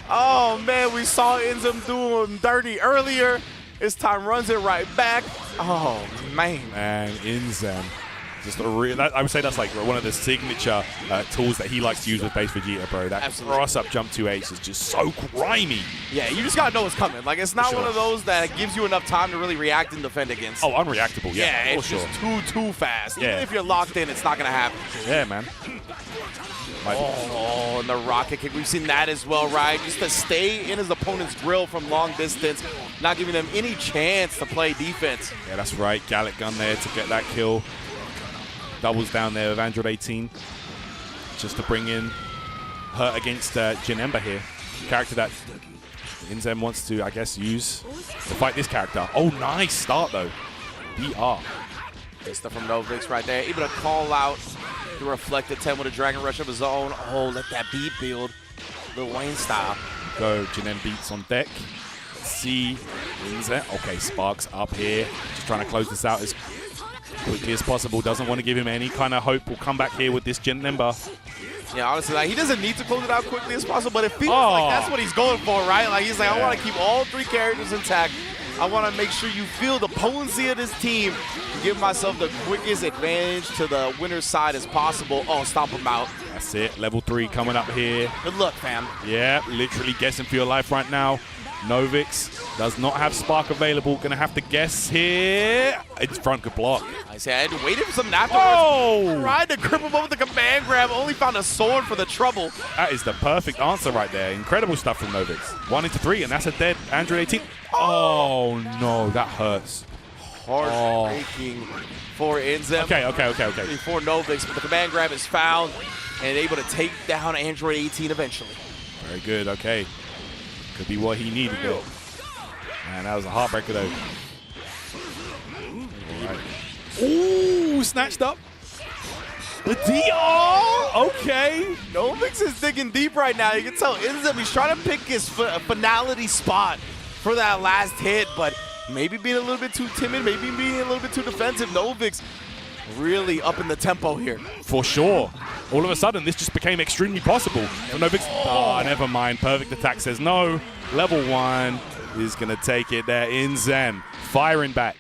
Oh, man, we saw Inzem do him dirty earlier. This time runs it right back. Oh, man. And Inzem. Just I would say that's like one of the signature tools that he likes to use with base Vegeta, bro. That cross-up jump 2H is just so grimy. Yeah, you just gotta know what's coming. Like, it's not one of those that gives you enough time to really react and defend against. Oh, unreactable, yeah. Yeah, it's just too fast. Even if you're locked in, it's not gonna happen. Yeah, man. Oh, and the rocket kick. We've seen that as well, right? Just to stay in his opponent's grill from long distance, not giving them any chance to play defense. Yeah, that's right. Gallic gun there to get that kill. Doubles down there with Android 18 just to bring in her against Janemba here. Character that Inzem wants to, I guess, use to fight this character. Oh, nice start, though. BR. Good stuff from Novix right there. Able to call out the reflected 10 with a Dragon Rush of his own. Oh, let that beat build. Lil Wayne style. Go, Janem beats on deck. See Inzem. Okay, Sparks up here. Just trying to close this out as quickly as possible. Doesn't want to give him any kind of hope. We'll come back here with this Janemba. Yeah, honestly, like, he doesn't need to close it out quickly as possible, but it feels like that's what he's going for, right? Like, he's like, I want to keep all 3 characters intact. I want to make sure you feel the potency of this team and give myself the quickest advantage to the winner's side as possible. Oh, stomp him out. That's it. Level 3 coming up here. Good luck, fam. Yeah, literally guessing for your life right now. Novix does not have Spark available. Gonna have to guess here. It's front, good block. I said, waited for something afterwards. Tried to grip him up with the command grab. Only found a sword for the trouble. That is the perfect answer right there. Incredible stuff from Novix. 1 into 3, and that's a dead Android 18. Oh, no, that hurts. Heartbreaking for Inzem. Okay. For Novix, but the command grab is found and able to take down Android 18 eventually. Very good, okay. Could be what he needed, though. Man, that was a heartbreaker, though. All right. Ooh, snatched up. The DR! Okay. Novix is digging deep right now. You can tell Inzem, he's trying to pick his finality spot for that last hit, but maybe being a little bit too timid, maybe being a little bit too defensive. Novix really up in the tempo here. For sure. All of a sudden, this just became extremely possible. For Novix, never mind. Perfect attack says no. Level 1 is going to take it there. Inzem firing back.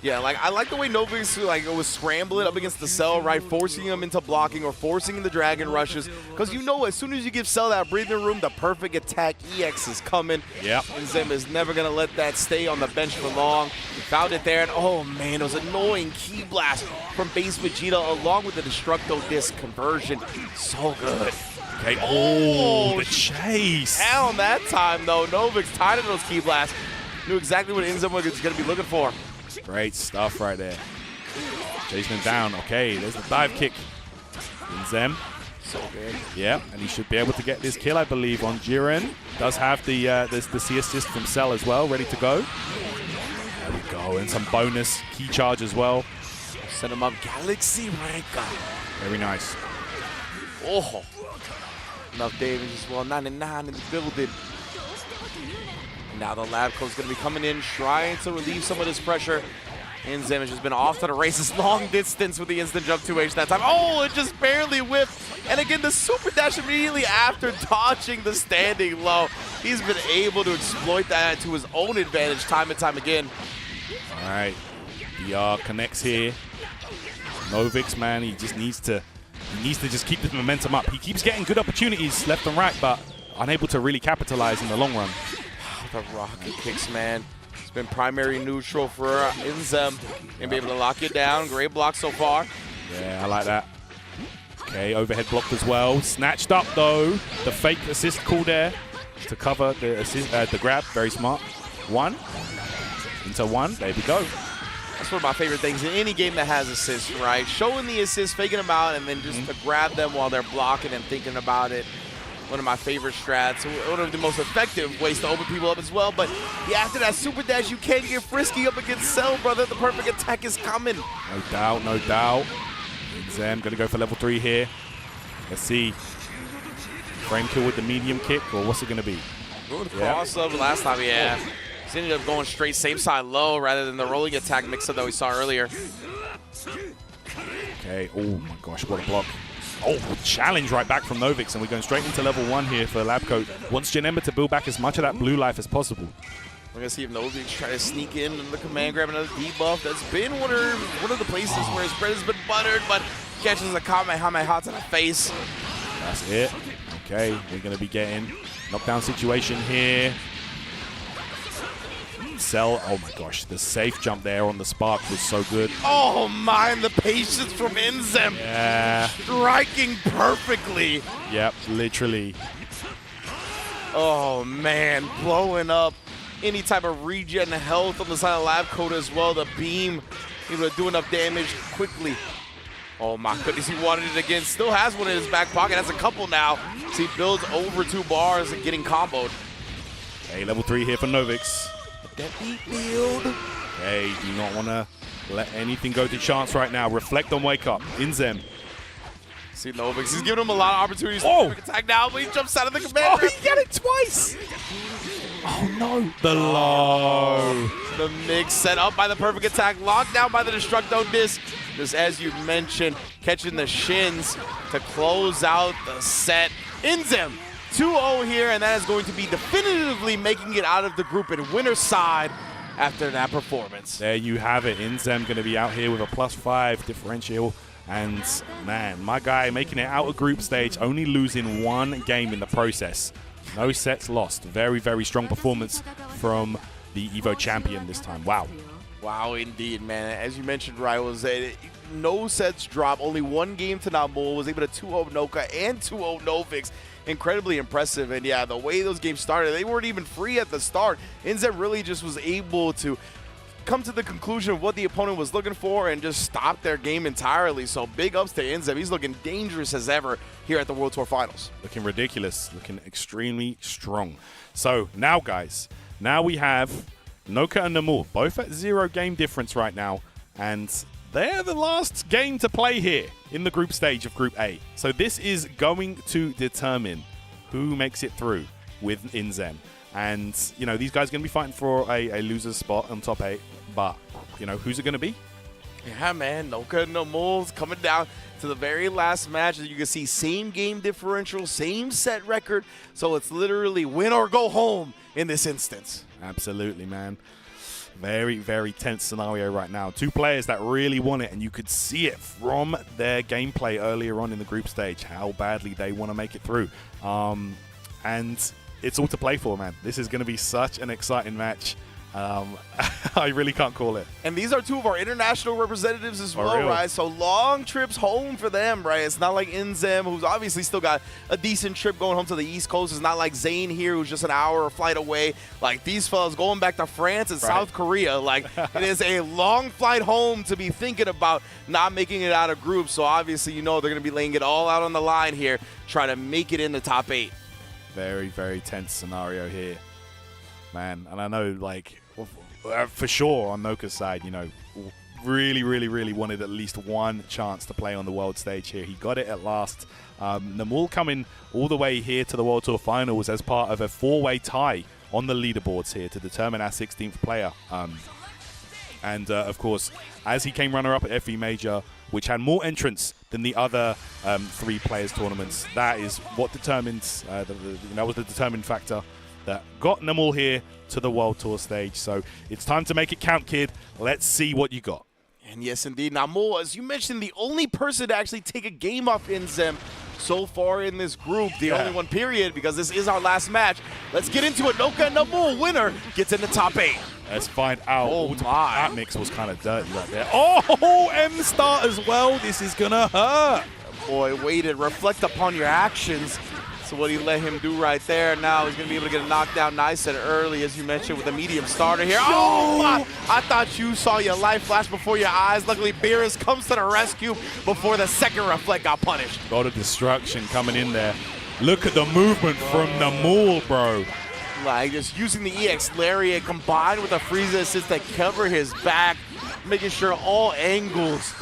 Yeah, like, I like the way Novix was scrambling up against the Cell, right? Forcing him into blocking or forcing in the Dragon Rushes. Because you know, as soon as you give Cell that breathing room, the perfect attack EX is coming. Yep. Inzem is never going to let that stay on the bench for long. Found it there, and oh man, it was an annoying Key Blast from base Vegeta along with the Destructo Disc conversion. So good. Okay, oh, the chase. Down that time, though. Novix tied into those Key Blasts. Knew exactly what Inzem was going to be looking for. Great stuff right there. Chasing him down. Okay, there's the dive kick. Inzem. So good. Yeah, and he should be able to get this kill, I believe, on Jiren. Does have the C assist from Cell as well, ready to go. There we go, and some bonus key charge as well. Set him up. Galaxy Ranka. Very nice. Oh. Enough damage as well. 99 in the building. Now the Labco's going to be coming in, trying to relieve some of this pressure. Inzem has just been off to the races, long distance with the instant jump 2H that time. Oh, it just barely whipped. And again, the super dash immediately after dodging the standing low. He's been able to exploit that to his own advantage time and time again. All right, BR connects here. Novix, man, he needs to just keep this momentum up. He keeps getting good opportunities left and right, but unable to really capitalize in the long run. The rocket kicks, man. It's been primary neutral for Inzem. Gonna be able to lock it down. Great block so far. Yeah, I like that. Okay, overhead blocked as well. Snatched up though. The fake assist call there to cover the assist, the grab. Very smart. One into one. There we go. That's one of my favorite things in any game that has assists, right? Showing the assist, faking them out, and then just to grab them while they're blocking and thinking about it. One of my favorite strats, one of the most effective ways to open people up as well. But yeah, after that super dash, you can't get frisky up against Cell, brother. The perfect attack is coming. No doubt, no doubt. Inzem gonna go for level 3 here. Let's see. Frame kill with the medium kick, or what's it gonna be? Ooh, the crossover last time, yeah. He ended up going straight same side low rather than the rolling attack mix-up that we saw earlier. Okay, oh my gosh, what a block. Oh, challenge right back from Novix, and we're going straight into level 1 here for Labco. Wants Janemba to build back as much of that blue life as possible. We're going to see if Novix try to sneak in and the command grab another debuff. That's been one of the places where his spread has been buttered, but catches a Kamehameha to the face. That's it. Okay, we're going to be getting knockdown situation here. Cell, oh my gosh, the safe jump there on the spark was so good. Oh my, the patience from Inzem. Yeah. Striking perfectly. Yep, literally. Oh man, blowing up any type of regen health on the side of Labco as well. The beam able to do enough damage quickly. Oh my goodness, he wanted it again. Still has one in his back pocket. Has a couple now. So he builds over 2 bars and getting comboed. Okay, level 3 here for Novix. That beat build. Okay, do not want to let anything go to chance right now. Reflect on wake up. Inzem. See Novix, he's giving him a lot of opportunities to attack now, but he jumps out of the command. Oh, he got it twice. Oh no. The low. The mix set up by the perfect attack, locked down by the Destructo Disc. Just as you mentioned, catching the shins to close out the set. Inzem 2-0 here, and that is going to be definitively making it out of the group in winner's side after that performance. There you have it. Inzem going to be out here with a +5 differential. And man, my guy making it out of group stage, only losing 1 game in the process. No sets lost. Very, very strong performance from the EVO champion this time. Wow. Wow, indeed, man. As you mentioned, Rivals, no sets drop. Only 1 game to Namul. Was able to 2-0 Noka and 2-0 Novix. Incredibly impressive. And yeah, the way those games started, they weren't even free at the start. Inzem really just was able to come to the conclusion of what the opponent was looking for and just stop their game entirely. So big ups to Inzem. He's looking dangerous as ever here at the World Tour Finals. Looking ridiculous. Looking extremely strong. So now, guys, now we have Noka and Namul, both at 0 game difference right now. And they're the last game to play here in the group stage of Group A. So this is going to determine who makes it through with Inzem. And, you know, these guys are going to be fighting for a loser's spot on top 8. But, you know, who's it going to be? Yeah, man. Noka and Namul's coming down to the very last match. As you can see, same game differential, same set record. So it's literally win or go home in this instance. Absolutely, man. Very, very tense scenario right now. 2 players that really want it, and you could see it from their gameplay earlier on in the group stage, how badly they want to make it through. And it's all to play for, man. This is going to be such an exciting match. I really can't call it. And these are 2 of our international representatives as For well, real. right? So long trips home for them, right? It's not like Inzem, who's obviously still got a decent trip going home to the East Coast. It's not like Zane here, who's just an hour flight away. Like these fellas going back to France and South Korea. Like it is a long flight home to be thinking about not making it out of groups. So obviously, you know, they're going to be laying it all out on the line here, trying to make it in the top 8. Very, very tense scenario here. Man, and I know, like, for sure on Noka's side, you know, really wanted at least one chance to play on the world stage here. He got it at last. Namul coming all the way here to the World Tour Finals as part of a 4-way tie on the leaderboards here to determine our 16th player. Of course, as he came runner-up at FE Major, which had more entrants than the other 3 players tournaments, that is what determines, that was the determining factor that got Namul here to the World Tour stage. So it's time to make it count, kid. Let's see what you got. And yes, indeed, Namul, as you mentioned, the only person to actually take a game off Inzem so far in this group. The only one, period, because this is our last match. Let's get into it. Noka and Namul, winner, gets in the top 8. Let's find out. Oh, my. That mix was kind of dirty right there. Oh, M-Start as well. This is going to hurt. Boy, waited. Reflect upon your actions. So what he let him do right there. Now he's going to be able to get a knockdown nice and early, as you mentioned, with a medium starter here. Oh, my. I thought you saw your life flash before your eyes. Luckily, Beerus comes to the rescue before the second reflect got punished. A lot of destruction coming in there. Look at the movement from Namul, bro. Like, just using the EX Lariat combined with a Frieza assist to cover his back, making sure all angles.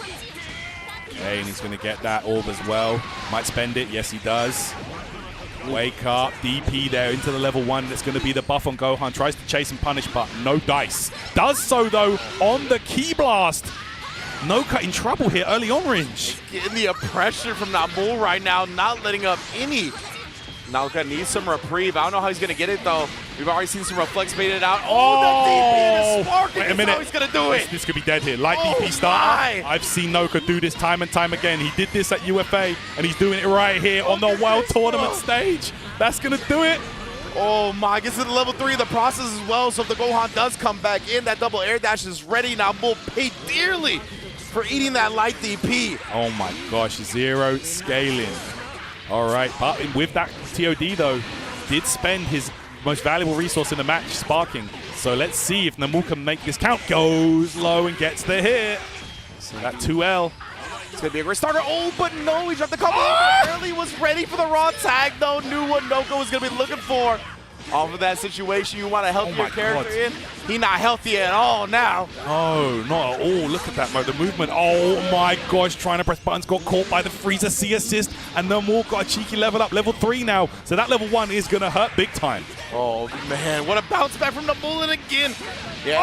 Okay, and he's going to get that orb as well. Might spend it. Yes, he does. Wake up, DP there into the level 1. That's going to be the buff on Gohan. Tries to chase and punish, but no dice. Does so, though, on the Key Blast. Noka in trouble here early on range. Getting the oppression from Namul right now, not letting up any. Noka needs some reprieve. I don't know how he's going to get it, though. We've already seen some reflex made it out. Oh, the DP and sparking. Wait a minute. How he's going to do it. This could be dead here. Light DP starter. I've seen Noka do this time and time again. He did this at UFA, and he's doing it right here on the World Tournament stage. That's going to do it. Oh my, gets to the level 3 of the process as well, so if the Gohan does come back in, that double air dash is ready. Now Bull paid dearly for eating that light DP. Oh my gosh, zero scaling. All right, but with that TOD though, did spend his most valuable resource in the match, sparking. So let's see if Namul can make this count. Goes low and gets the hit. So that 2L. It's going to be a great starter. Oh, but no, he dropped the combo. Barely was ready for the raw tag, though. Knew what Noka was going to be looking for. Off of that situation, you want to help your character in. He not healthy at all now. Oh, not at all. Look at that, the movement. Oh my gosh, trying to press buttons, got caught by the Frieza C assist, and Namul got a cheeky level up, level 3 now. So that level 1 is going to hurt big time. Oh man, what a bounce back from Namul and again. Yeah.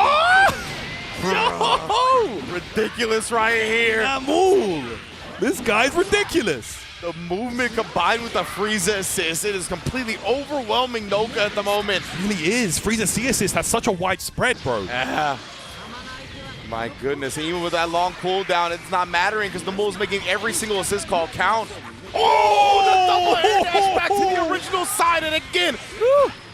Oh! Ridiculous right here. Namul! This guy's ridiculous. The movement combined with the Frieza assist, it is completely overwhelming Noka at the moment. It really is. Frieza C assist has such a wide spread, bro. Yeah. My goodness, and even with that long cooldown, it's not mattering because Namul's making every single assist call count. Oh, the double air dash back to the original side, and again,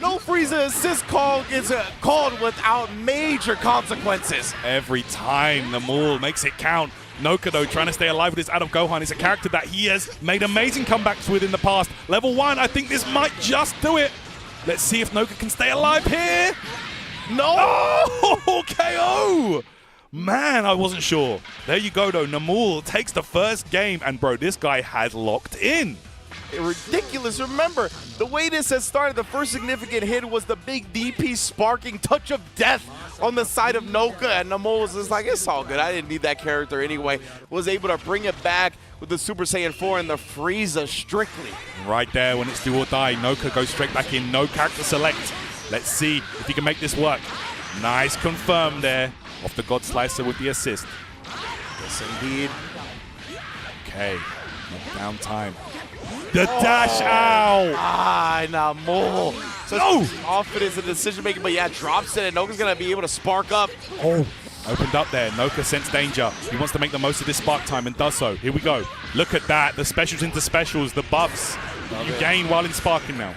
no Frieza assist call is called without major consequences. Every time Namul makes it count. Noka, though, trying to stay alive with his Out of Gohan. He's a character that he has made amazing comebacks with in the past. Level 1, I think this might just do it. Let's see if Noka can stay alive here. No! Oh, KO! Man, I wasn't sure. There you go, though. Namul takes the first game, and, bro, this guy has locked in. Ridiculous. Remember, the way this has started, the first significant hit was the big DP sparking touch of death on the side of Noka, and Namul was just like, it's all good. I didn't need that character anyway. Was able to bring it back with the Super Saiyan 4 and the Frieza strictly. Right there, when it's do or die, Noka goes straight back in. No character select. Let's see if he can make this work. Nice confirm there off the God Slicer with the assist. Yes, indeed. Okay, down time. The dash out! Namul. So confidence in decision making, but yeah, drops it, and Noka's gonna be able to spark up. Oh, opened up there. Noka sensed danger. He wants to make the most of this spark time and does so. Here we go. Look at that. The specials into specials, the buffs you gain while in sparking now.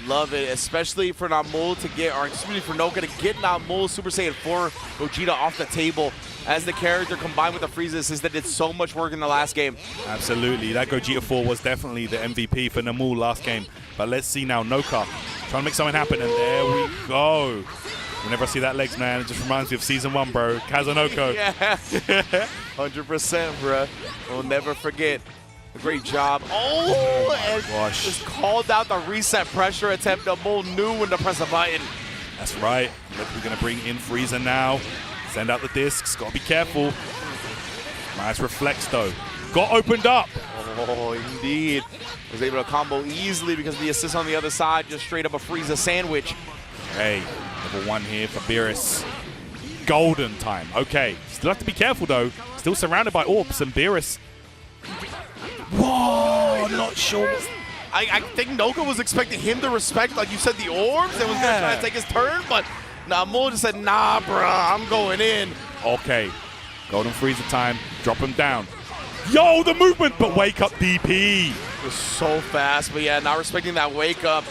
Love it, especially for Namul to get, or excuse me, for Noka to get Namul Super Saiyan 4 Gogeta off the table as the character combined with the Frieza assist that did so much work in the last game. Absolutely. That Gogeta 4 was definitely the MVP for Namul last game. But let's see now, Noka trying to make something happen, and there we go. Whenever I see that legs, man, it just reminds me of Season 1, bro. Kazunoko. Yeah, 100%, bro. We'll never forget. A great job. Oh, and gosh. just called out the reset pressure attempt. Namul knew when to press a button. That's right. Look, we're going to bring in Frieza now. Send out the discs. Got to be careful. Nice reflex, though. Got opened up. Oh, indeed. Was able to combo easily because of the assist on the other side. Just straight up a Frieza sandwich. Hey, level 1 here for Beerus. Golden time. Okay. Still have to be careful, though. Still surrounded by orbs, and Beerus. Whoa, not sure. I think Noka was expecting him to respect, like you said, the orbs and was going to try to take his turn, but Namul just said, nah, bruh, I'm going in. Okay. Golden Frieza time. Drop him down. Yo, the movement, but wake up DP. It was so fast, but yeah, not respecting that wake up.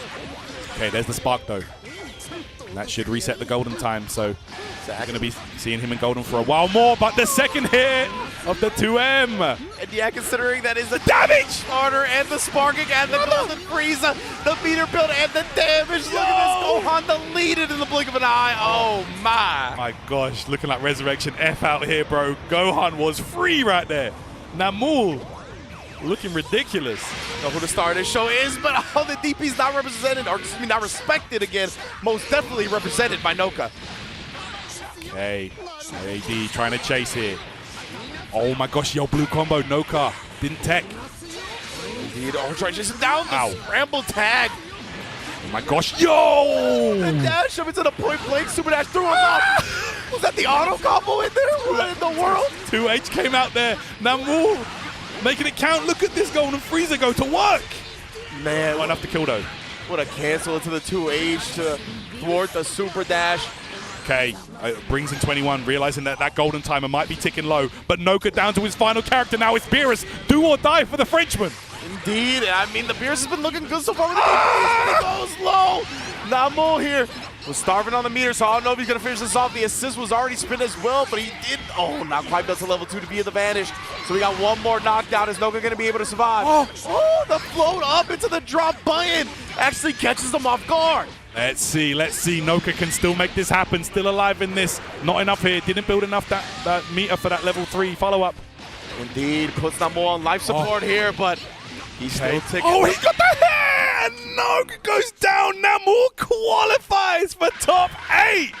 Okay, there's the spark, though. That should reset the golden time, so we're going to be seeing him in golden for a while more, but the second hit of the 2M. And yeah, considering that is the damage order and the sparking and the golden Frieza, the meter build and the damage. Look at this, Gohan deleted in the blink of an eye. Oh my. My gosh, looking like Resurrection F out here, bro. Gohan was free right there. Namul looking ridiculous. Know who the star of this show is, but all the DP's not represented, or excuse me, not respected again. Most definitely represented by Noka. Okay, AD trying to chase here. Oh my gosh, yo, blue combo, Noka. Didn't tech. Indeed, oh, trying to chase him down. Ow. The scramble tag. Oh my gosh, yo! The dash up into the point blank, super dash threw him off. Was that the auto combo in there? What in the world? 2H came out there. Namul making it count. Look at this golden Frieza go to work. Man, Not enough to kill, though. what a cancel into the 2H to thwart the super dash. Okay, brings in 21, realizing that that golden timer might be ticking low, but Noka down to his final character now. It's Beerus. Do or die for the Frenchman. Indeed, I mean, the Beerus has been looking good so far. It goes low. Namul here was starving on the meter, so I don't know if he's going to finish this off. The assist was already spent as well, but he did. Oh, not quite built to level 2 to be at the vanish. So we got one more knockdown. Is Noka going to be able to survive? Oh, the float up into the drop button actually catches them off guard. Let's see. Noka can still make this happen. Still alive in this. Not enough here. Didn't build enough that meter for that level 3 follow-up. Indeed, puts Namul on life support here, but he's still ticking. Oh, he got the hit! And Noka goes down. Namul qualifies for top 8.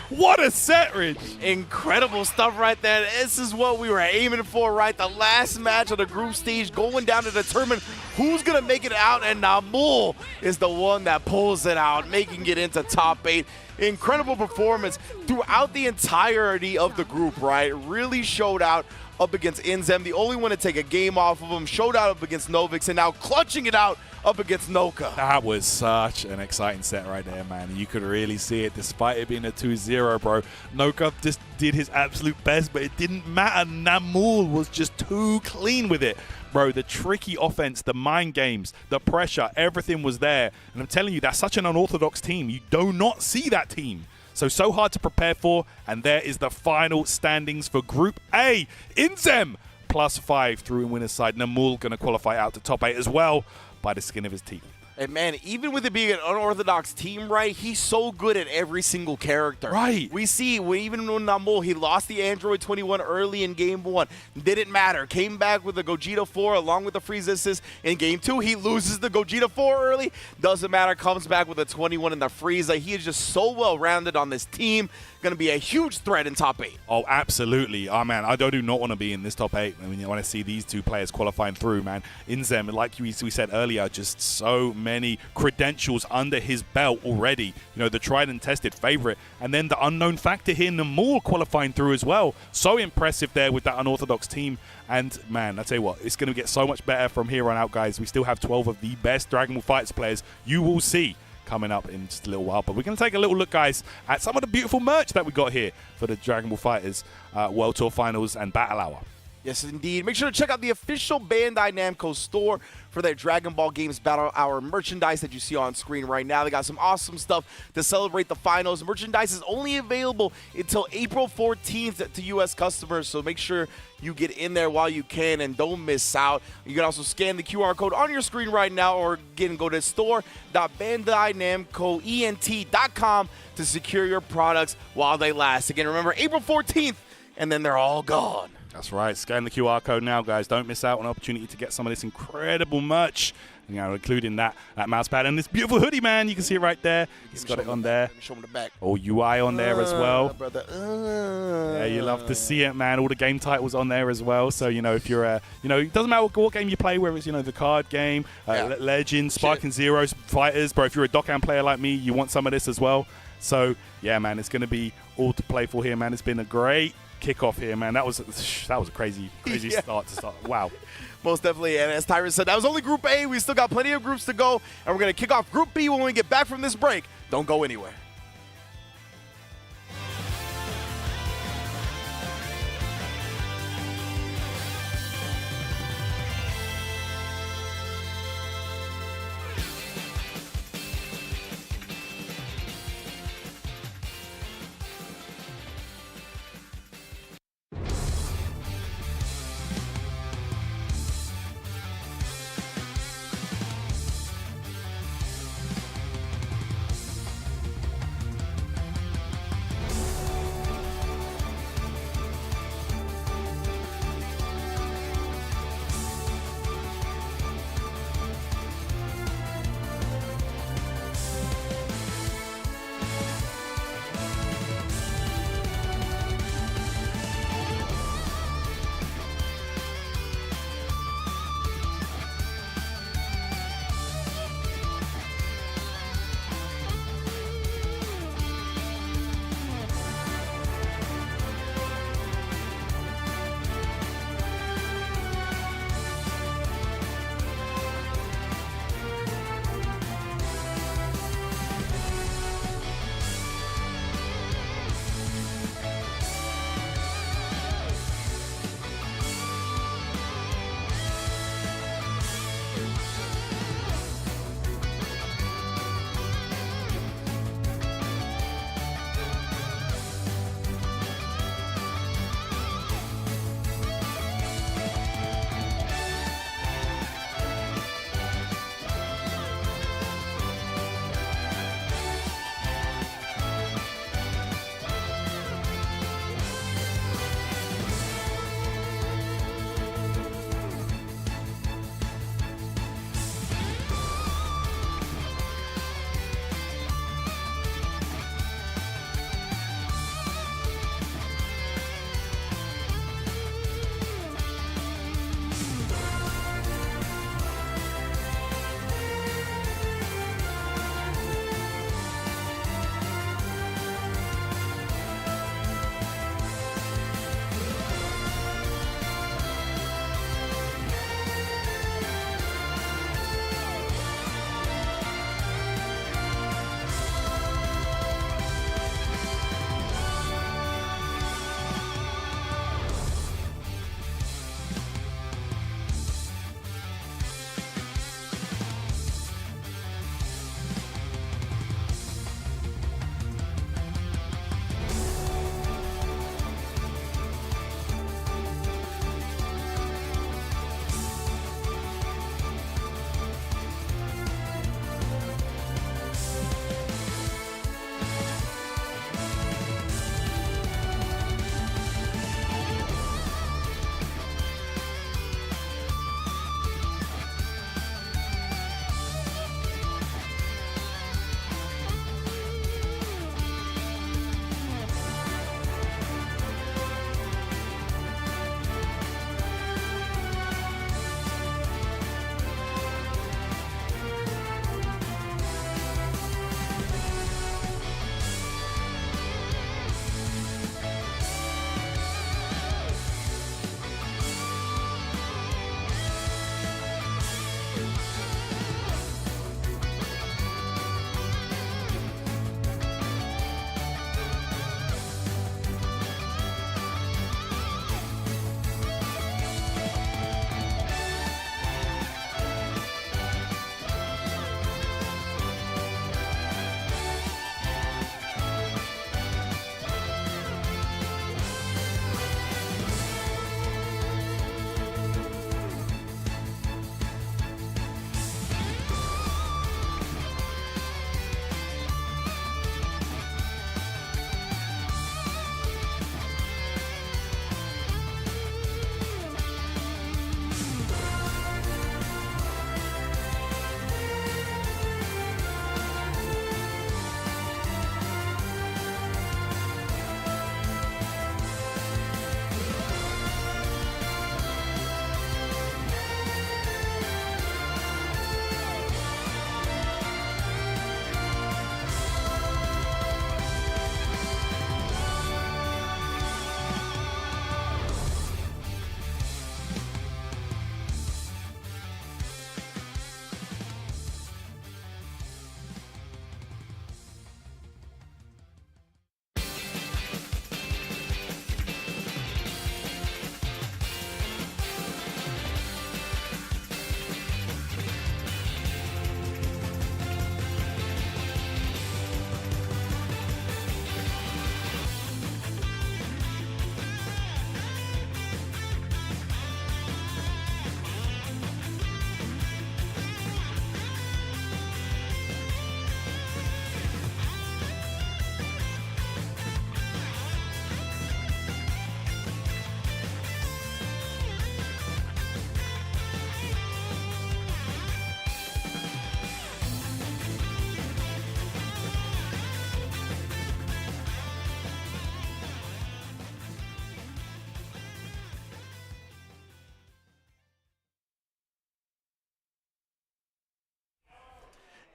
What a set, Ridge. Incredible stuff right there. This is what we were aiming for, right? The last match of the group stage going down to determine who's going to make it out, and Namul is the one that pulls it out, making it into top 8. Incredible performance throughout the entirety of the group, right? Really showed out up against Inzem, the only one to take a game off of him, showed out up against Novix, and now clutching it out up against Noka. That was such an exciting set right there, man. You could really see it, despite it being a 2-0, bro. Noka just did his absolute best, but it didn't matter. Namul was just too clean with it. Bro, the tricky offense, the mind games, the pressure, everything was there. And I'm telling you, that's such an unorthodox team. You do not see that team. So hard to prepare for, and there is the final standings for Group A. Inzem +5 through in winner's side. Namul going to qualify out to top 8 as well by the skin of his teeth. And man, even with it being an unorthodox team, right, he's so good at every single character. Right. We see, even when Namul, he lost the Android 21 early in Game 1. Didn't matter. Came back with the Gogeta 4 along with the Frieza assist. In Game 2, he loses the Gogeta 4 early. Doesn't matter. Comes back with the 21 and the Frieza. He is just so well-rounded on this team. Going to be a huge threat in top 8. Oh, absolutely. Oh, man, I do not want to be in this top 8. I mean, I want to see these two players qualifying through, man. Inzem, like we said earlier, just so many credentials under his belt already. You know, the tried and tested favorite. And then the unknown factor here, Namul qualifying through as well. So impressive there with that unorthodox team. And, man, I tell you what, it's going to get so much better from here on out, guys. We still have 12 of the best Dragon Ball FighterZ players you will see coming up in just a little while. But we're going to take a little look, guys, at some of the beautiful merch that we got here for the Dragon Ball FighterZ World Tour Finals and Battle Hour. Yes, indeed. Make sure to check out the official Bandai Namco store for their Dragon Ball Games Battle Hour merchandise that you see on screen right now. They got some awesome stuff to celebrate the finals. Merchandise is only available until April 14th to U.S. customers, so make sure you get in there while you can and don't miss out. You can also scan the QR code on your screen right now, or again, go to store.bandainamcoent.com to secure your products while they last. Again, remember, April 14th, and then they're all gone. That's right. Scan the QR code now, guys. Don't miss out on an opportunity to get some of this incredible merch, including that mouse pad and this beautiful hoodie, man. You can see it right there. He's got it on there. Let me show him the back. Oh, UI on there as well. Brother. Yeah, you love to see it, man. All the game titles on there as well. So, if you're it doesn't matter what game you play, whether it's, the card game, Legends, Sparking Zeros, Fighters. Bro, if you're a Dokkan player like me, you want some of this as well. So, yeah, man, it's going to be all to play for here, man. It's been a great kickoff here, man. That was a crazy start to start. Wow. Most definitely. And as Tyron said, that was only Group A. We still got plenty of groups to go. And we're going to kick off Group B when we get back from this break. Don't go anywhere.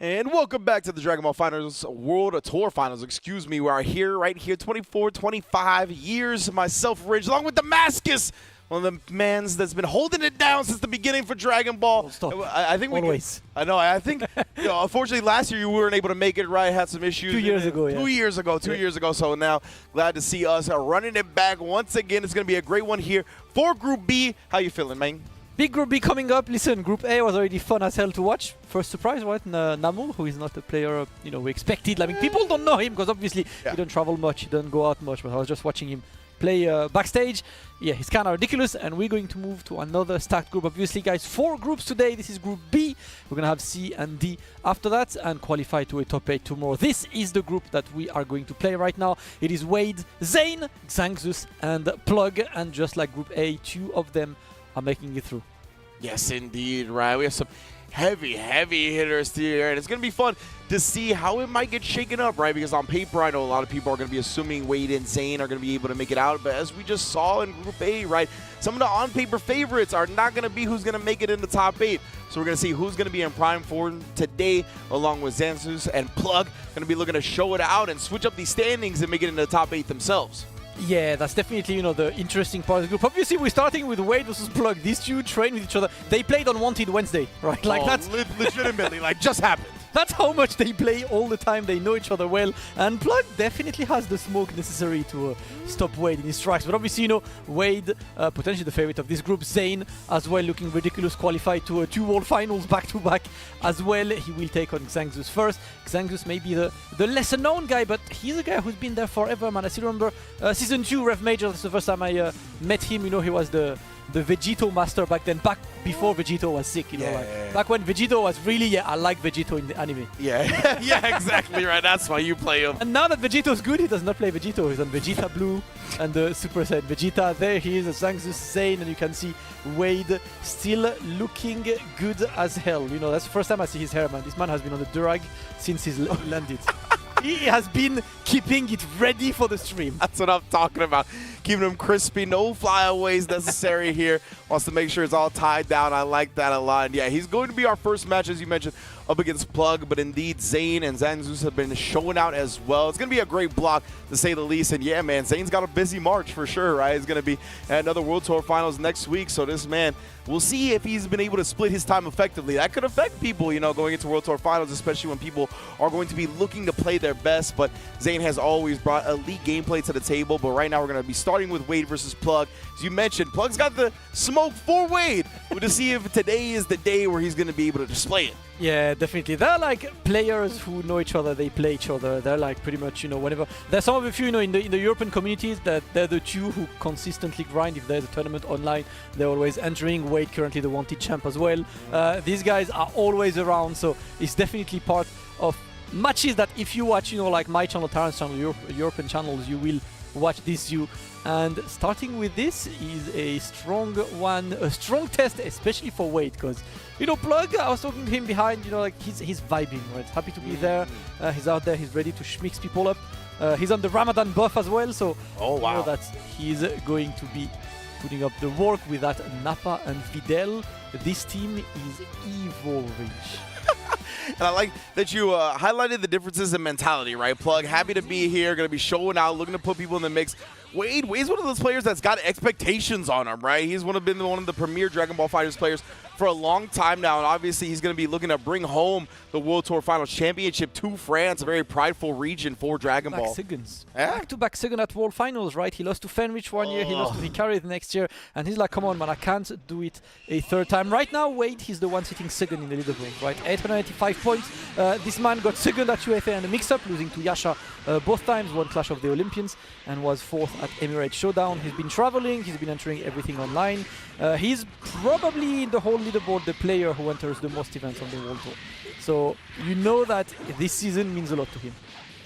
And welcome back to the Dragon Ball Finals World Tour Finals. Excuse me, we are here, right here, 24, 25 years. Myself, Ridge, along with Damascus, one of the mans that's been holding it down since the beginning for Dragon Ball. Stop. I think Always. I know. I think, unfortunately, last year you weren't able to make it. Right, had some issues. 2 years ago, yeah. 2 years ago. 2 years ago. So now, glad to see us running it back once again. It's going to be a great one here for Group B. How you feeling, man? Big Group B coming up. Listen, Group A was already fun as hell to watch. First surprise, right? Namul, who is not a player, we expected. I mean, people don't know him because obviously he don't travel much, he doesn't go out much. But I was just watching him play backstage. Yeah, he's kind of ridiculous. And we're going to move to another stacked group. Obviously, guys, 4 groups today. This is Group B. We're going to have C and D after that and qualify to a top 8 tomorrow. This is the group that we are going to play right now. It is Wade, Zane, Xanxus, and Plug. And just like Group A, 2 of them are making it through. Yes, indeed, right. We have some heavy hitters here, and it's going to be fun to see how it might get shaken up, right? Because on paper, I know a lot of people are going to be assuming Wade and Zane are going to be able to make it out, but as we just saw in Group A, right, some of the on-paper favorites are not going to be who's going to make it in the top 8. So we're going to see who's going to be in prime form today, along with Xansus and Plug, going to be looking to show it out and switch up these standings and make it into the top 8 themselves. Yeah, that's definitely, the interesting part of the group. Obviously, we're starting with Wade versus Plug. These two train with each other. They played on Wanted Wednesday, right? Like that's legitimately, just happened. That's how much they play all the time. They know each other well. And Plug definitely has the smoke necessary to stop Wade in his tracks. But obviously, Wade, potentially the favorite of this group. Zane, as well, looking ridiculous, qualified to 2 World Finals back-to-back as well. He will take on Xanxus first. Xanxus may be the lesser-known guy, but he's a guy who's been there forever, man. I still remember Season 2 Rev Major. That's the first time I met him. He was the Vegito master back then, back before Vegito was sick, back when Vegito was really, I like Vegito in the anime. Yeah, yeah, exactly right. That's why you play him. And now that Vegito's good, he does not play Vegito. He's on Vegeta Blue and the Super Saiyan Vegeta. There he is, Xanxus, Zane, and you can see Wade still looking good as hell. That's the first time I see his hair, man. This man has been on the Durag since he's landed. He has been keeping it ready for the stream. That's what I'm talking about. Keeping them crispy, no flyaways necessary here. Wants to make sure it's all tied down. I like that a lot. And yeah, he's going to be our first match, as you mentioned, up against Plug. But indeed, Zane and Xanxus have been showing out as well. It's going to be a great block, to say the least. And yeah, man, Zane's got a busy March for sure, right? He's going to be at another World Tour Finals next week. So this man, we'll see if he's been able to split his time effectively. That could affect people, going into World Tour Finals, especially when people are going to be looking to play their best. But Zane has always brought elite gameplay to the table. But right now, we're going to be starting with Wade versus Plug. As you mentioned, Plug's got the smoke for Wade. We'll just see if today is the day where he's going to be able to display it. Yeah, definitely. They're like players who know each other. They play each other. They're like pretty much, whenever. There's some of a few, in the European communities that they're the two who consistently grind. If there's a tournament online, they're always entering. Wade currently the wanted champ as well. These guys are always around, so it's definitely part of matches that if you watch, like my channel, Terran's channel, European channels, you will watch this. And starting with this is a strong one, a strong test, especially for Wade, because Plug, I was talking to him behind, he's vibing, right? Happy to be there. He's out there, he's ready to mix people up. He's on the Ramadan buff as well, so that he's going to be putting up the work with that Nappa and Videl. This team is evil, Rich. And I like that you highlighted the differences in mentality, right? Plug, happy to be here, going to be showing out, looking to put people in the mix. Wade's one of those players that's got expectations on him, right? He's been one of the premier Dragon Ball FighterZ players for a long time now, and obviously he's going to be looking to bring home the World Tour Finals Championship to France, a very prideful region for Dragon Ball. Back-to-back second at World Finals, right? He lost to Fenrich one year, he lost to Hikari the next year, and he's like, come on, man, I can't do it a third time. Right now, Wade, he's the one sitting second in the leaderboard, right? 885 points. This man got second at UFA and a mix-up, losing to Yasha both times, one Clash of the Olympians, and was fourth at Emirates Showdown. He's been traveling, he's been entering everything online. He's probably in the whole leaderboard the player who enters the most events on the World Tour. So that this season means a lot to him.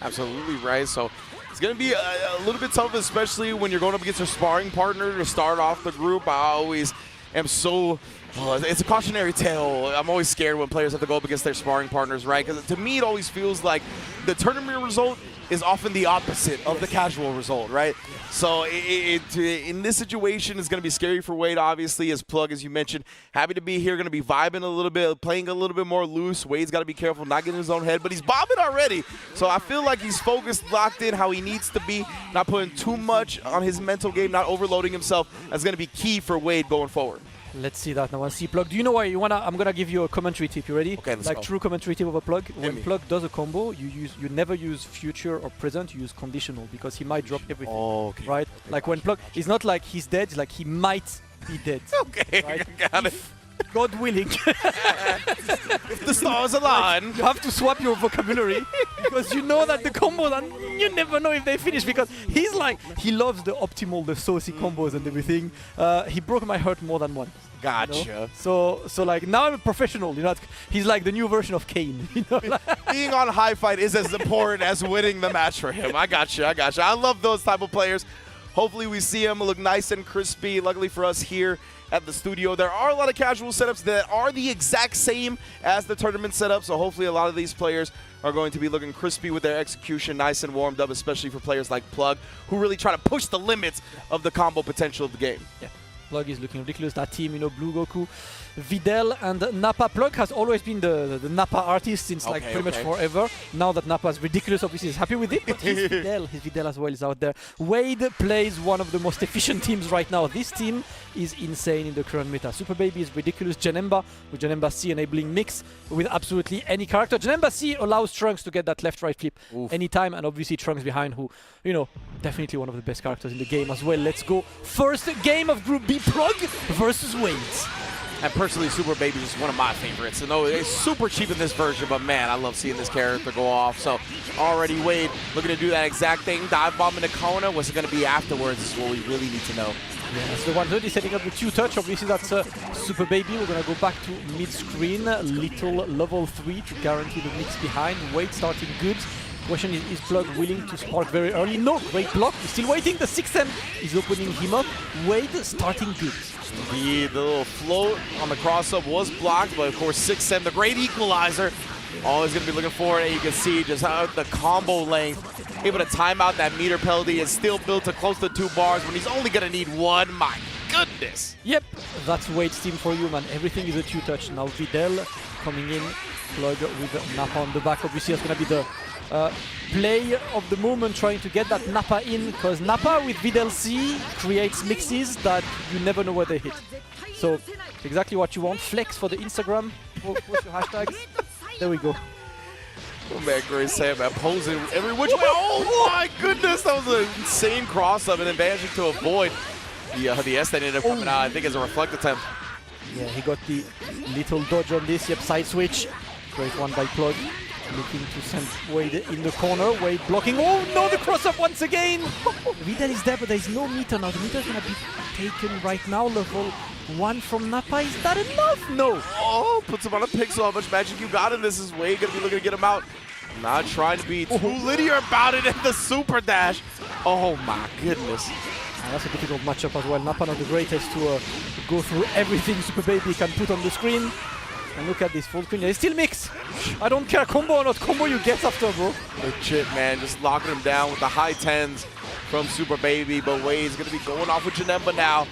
Absolutely right. So it's going to be a little bit tough, especially when you're going up against a sparring partner to start off the group. I always am so... it's a cautionary tale. I'm always scared when players have to go up against their sparring partners, right? Because to me, it always feels like the tournament result is often the opposite of the casual result, right? So in this situation, it's going to be scary for Wade, obviously, as Plug, as you mentioned. Happy to be here, going to be vibing a little bit, playing a little bit more loose. Wade's got to be careful, not getting in his own head, but he's bobbing already. So I feel like he's focused, locked in how he needs to be, not putting too much on his mental game, not overloading himself. That's going to be key for Wade going forward. Let's see that now. I see Plug. Do you know why you wanna? I'm gonna give you a commentary tip. You ready? Okay, let's like go. true commentary tip of a Plug. When me. Plug does a combo, you never use future or present. You use conditional because he might drop everything. Oh, okay. Right? Like when Plug, it's not like he's dead. It's like he might be dead. Okay, Right? got it. God willing. If the stars align. You have to swap your vocabulary because you know that the combos, and you never know if they finish because he's like, he loves the optimal, the saucy combos and everything. He broke my heart more than once. Gotcha. You know? So like now I'm a professional, you know. He's like the new version of Kane. You know, Being on high fight is as important as winning the match for him. I got you. I love those type of players. Hopefully we see him look nice and crispy. Luckily for us here at the studio, there are a lot of casual setups that are the exact same as the tournament setup. So hopefully a lot of these players are going to be looking crispy with their execution, nice and warmed up, especially for players like Plug, who really try to push the limits of the combo potential of the game. Yeah. Plug is looking ridiculous. That team, you know, Blue Goku, Videl, and Nappa. Plug has always been the Nappa artist since like pretty much forever. Now that Nappa is ridiculous, obviously he's happy with it, but his Videl as well is out there. Wade plays one of the most efficient teams right now. This team is insane in the current meta. Super Baby is ridiculous. Janemba with Janemba C enabling mix with absolutely any character. Janemba C allows Trunks to get that left-right flip anytime, and obviously Trunks behind, who, you know, definitely one of the best characters in the game as well. Let's go. First game of Group B, Plug versus Wade. And personally, Super Baby is one of my favorites. I know it's super cheap in this version, but man, I love seeing this character go off. So already Wade looking to do that exact thing. Dive bomb in the corner. What's it going to be afterwards is what we really need to know. Yeah, that's the 130 setting up the 2-touch. Obviously, that's Super Baby. We're going to go back to mid-screen. Little level 3 to guarantee the mix behind. Wade starting good. Question is Plug willing to spark very early? No, great block. He's still waiting. The 6M is opening him up. Wade starting good. The little float on the cross-up was blocked, but of course 6M, the great equalizer, always going to be looking for it. And you can see just how the combo length, able to time out that meter penalty, is still built to close to 2 bars when he's only going to need 1. My goodness. Yep, that's Wade's team for you, man. Everything is a 2-touch. Now Videl coming in. Plug with Nappa on the back. Obviously, that's going to be the play of the moment, trying to get that Nappa in, because Nappa with Videl C creates mixes that you never know where they hit. So exactly what you want. Flex for the Instagram. Post your hashtags. There we go. Oh man, great save, man. Posing every which way. Oh my goodness, that was an insane cross-up and advantage to avoid the S that ended up coming out, I think, as a reflect attempt. Yeah, he got the little dodge on this. Yep, side switch. Great one by Plug. Looking to send Wade in the corner. Wade blocking. Oh no, the cross-up once again! Videl is there, but there is no meter now. The meter is going to be taken right now. Level 1 from Nappa. Is that enough? No. Oh, puts him on a pixel. How much magic you got in this is Wade going to be looking to get him out. Not trying to be too linear about it, and the super dash. Oh my goodness. And that's a difficult matchup as well. Nappa not the greatest to go through everything Super Baby can put on the screen. And look at this full screen. They still mix. I don't care combo or not combo, you get after, bro. Legit, man. Just locking him down with the high 10s from Super Baby. But Wade's going to be going off with Janemba now.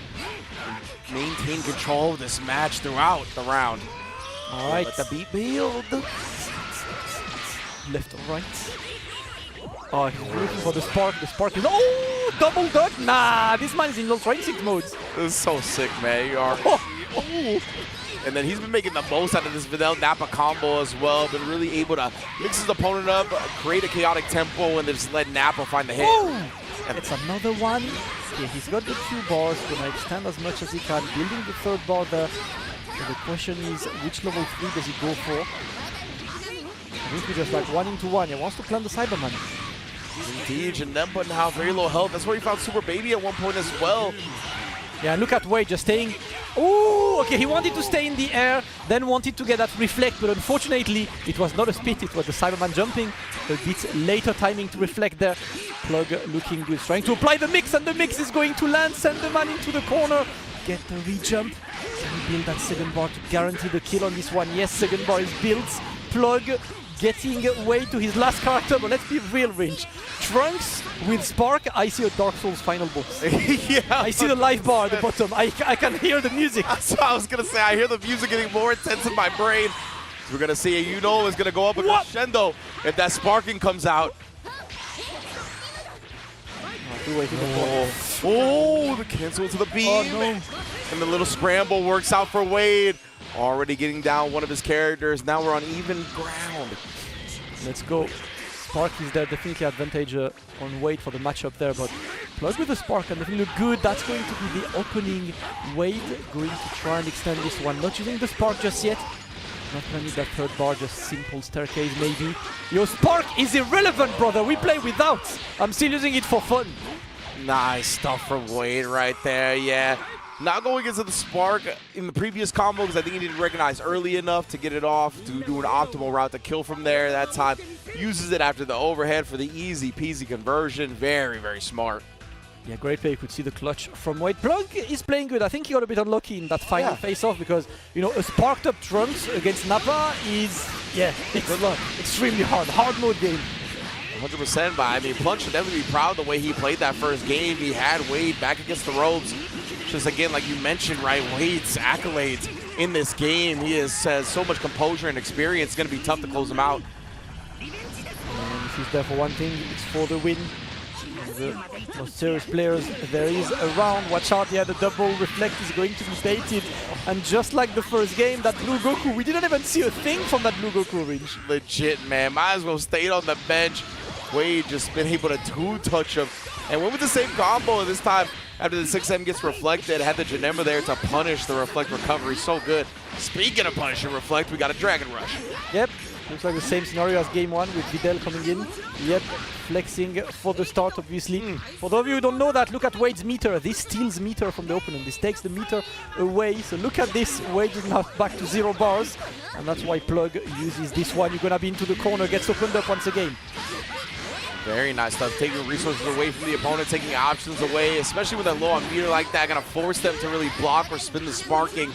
Maintain control of this match throughout the round. All right. Let the beat build. Left or right. Oh, he's looking for the spark. The spark is... Oh, double dodge. Nah, this man is in Ultra Instinct modes. This is so sick, man. You are... And then he's been making the most out of this Videl Nappa combo as well. Been really able to mix his opponent up, create a chaotic tempo, and then just let Nappa find the hit. And it's another one. Okay, he's got the 2 bars. Gonna extend as much as he can. Building the 3rd bar there. So the question is, which level 3 does he go for? I think he just like 1-into-1. He wants to plan the Cyberman. Indeed, Janemba now very low health. That's where he found Super Baby at one point as well. Yeah, look at Wade just staying. Oh, okay, he wanted to stay in the air, then wanted to get that reflect, but unfortunately, it was not a spit, it was the Cyberman jumping. A bit later timing to reflect there. Plug looking good, trying to apply the mix, and the mix is going to land, send the man into the corner. Get the re-jump. Can he build that 2nd bar to guarantee the kill on this one? Yes, 2nd bar is built. Plug getting way to his last character, but let's be real, Rinch. Trunks with Spark, I see a Dark Souls final boss. Yeah. I see the life bar at the bottom. I can hear the music. That's what I was going to say. I hear the music getting more intense in my brain. We're going to see a Yuno is going to go up with Crescendo if that sparking comes out. Oh, the cancel to the beam. Oh, no. And the little scramble works out for Wade. Already getting down one of his characters. Now we're on even ground. Let's go. Spark is there, definitely advantage on Wade for the matchup there, but Plug with the Spark can definitely look good. That's going to be the opening. Wade going to try and extend this one. Not using the Spark just yet. Not gonna need that third bar, just simple staircase maybe. Your Spark is irrelevant, brother. We play without. I'm still using it for fun. Nice stuff from Wade right there, yeah. Not going into the Spark in the previous combo because I think he didn't recognize early enough to get it off, to do an optimal route to kill from there that time. Uses it after the overhead for the easy peasy conversion. Very, very smart. Yeah, great play. You could see the clutch from Wade. Plug is playing good. I think he got a bit unlucky in that final face-off because, you know, a sparked up Trunks against Napa is, it's extremely hard. Hard mode game. 100%, but I mean, Plug should definitely be proud of the way he played that first game. He had Wade back against the ropes. Just again, like you mentioned, right, Wade's accolades in this game. He has so much composure and experience. It's going to be tough to close him out. And if he's there for one thing, it's for the win. The most serious players there is around. Watch out, the double reflect is going to be baited. And just like the first game, that blue Goku, we didn't even see a thing from that blue Goku range. Legit, man. Might as well stayed on the bench. Wade just been able to two-touch him. And went with the same combo this time after the 6M gets reflected. Had the Janemba there to punish the reflect recovery. So good. Speaking of punishing reflect, we got a Dragon Rush. Yep. Looks like the same scenario as game one with Videl coming in. Yep, flexing for the start, obviously. For those of you who don't know that, look at Wade's meter. This steals meter from the opponent. This takes the meter away. So look at this. Wade is now back to 0 bars. And that's why Plug uses this one. You're going to be into the corner, gets opened up once again. Very nice stuff. Taking resources away from the opponent, taking options away, especially with a low on meter like that. Going to force them to really block or spin the sparking.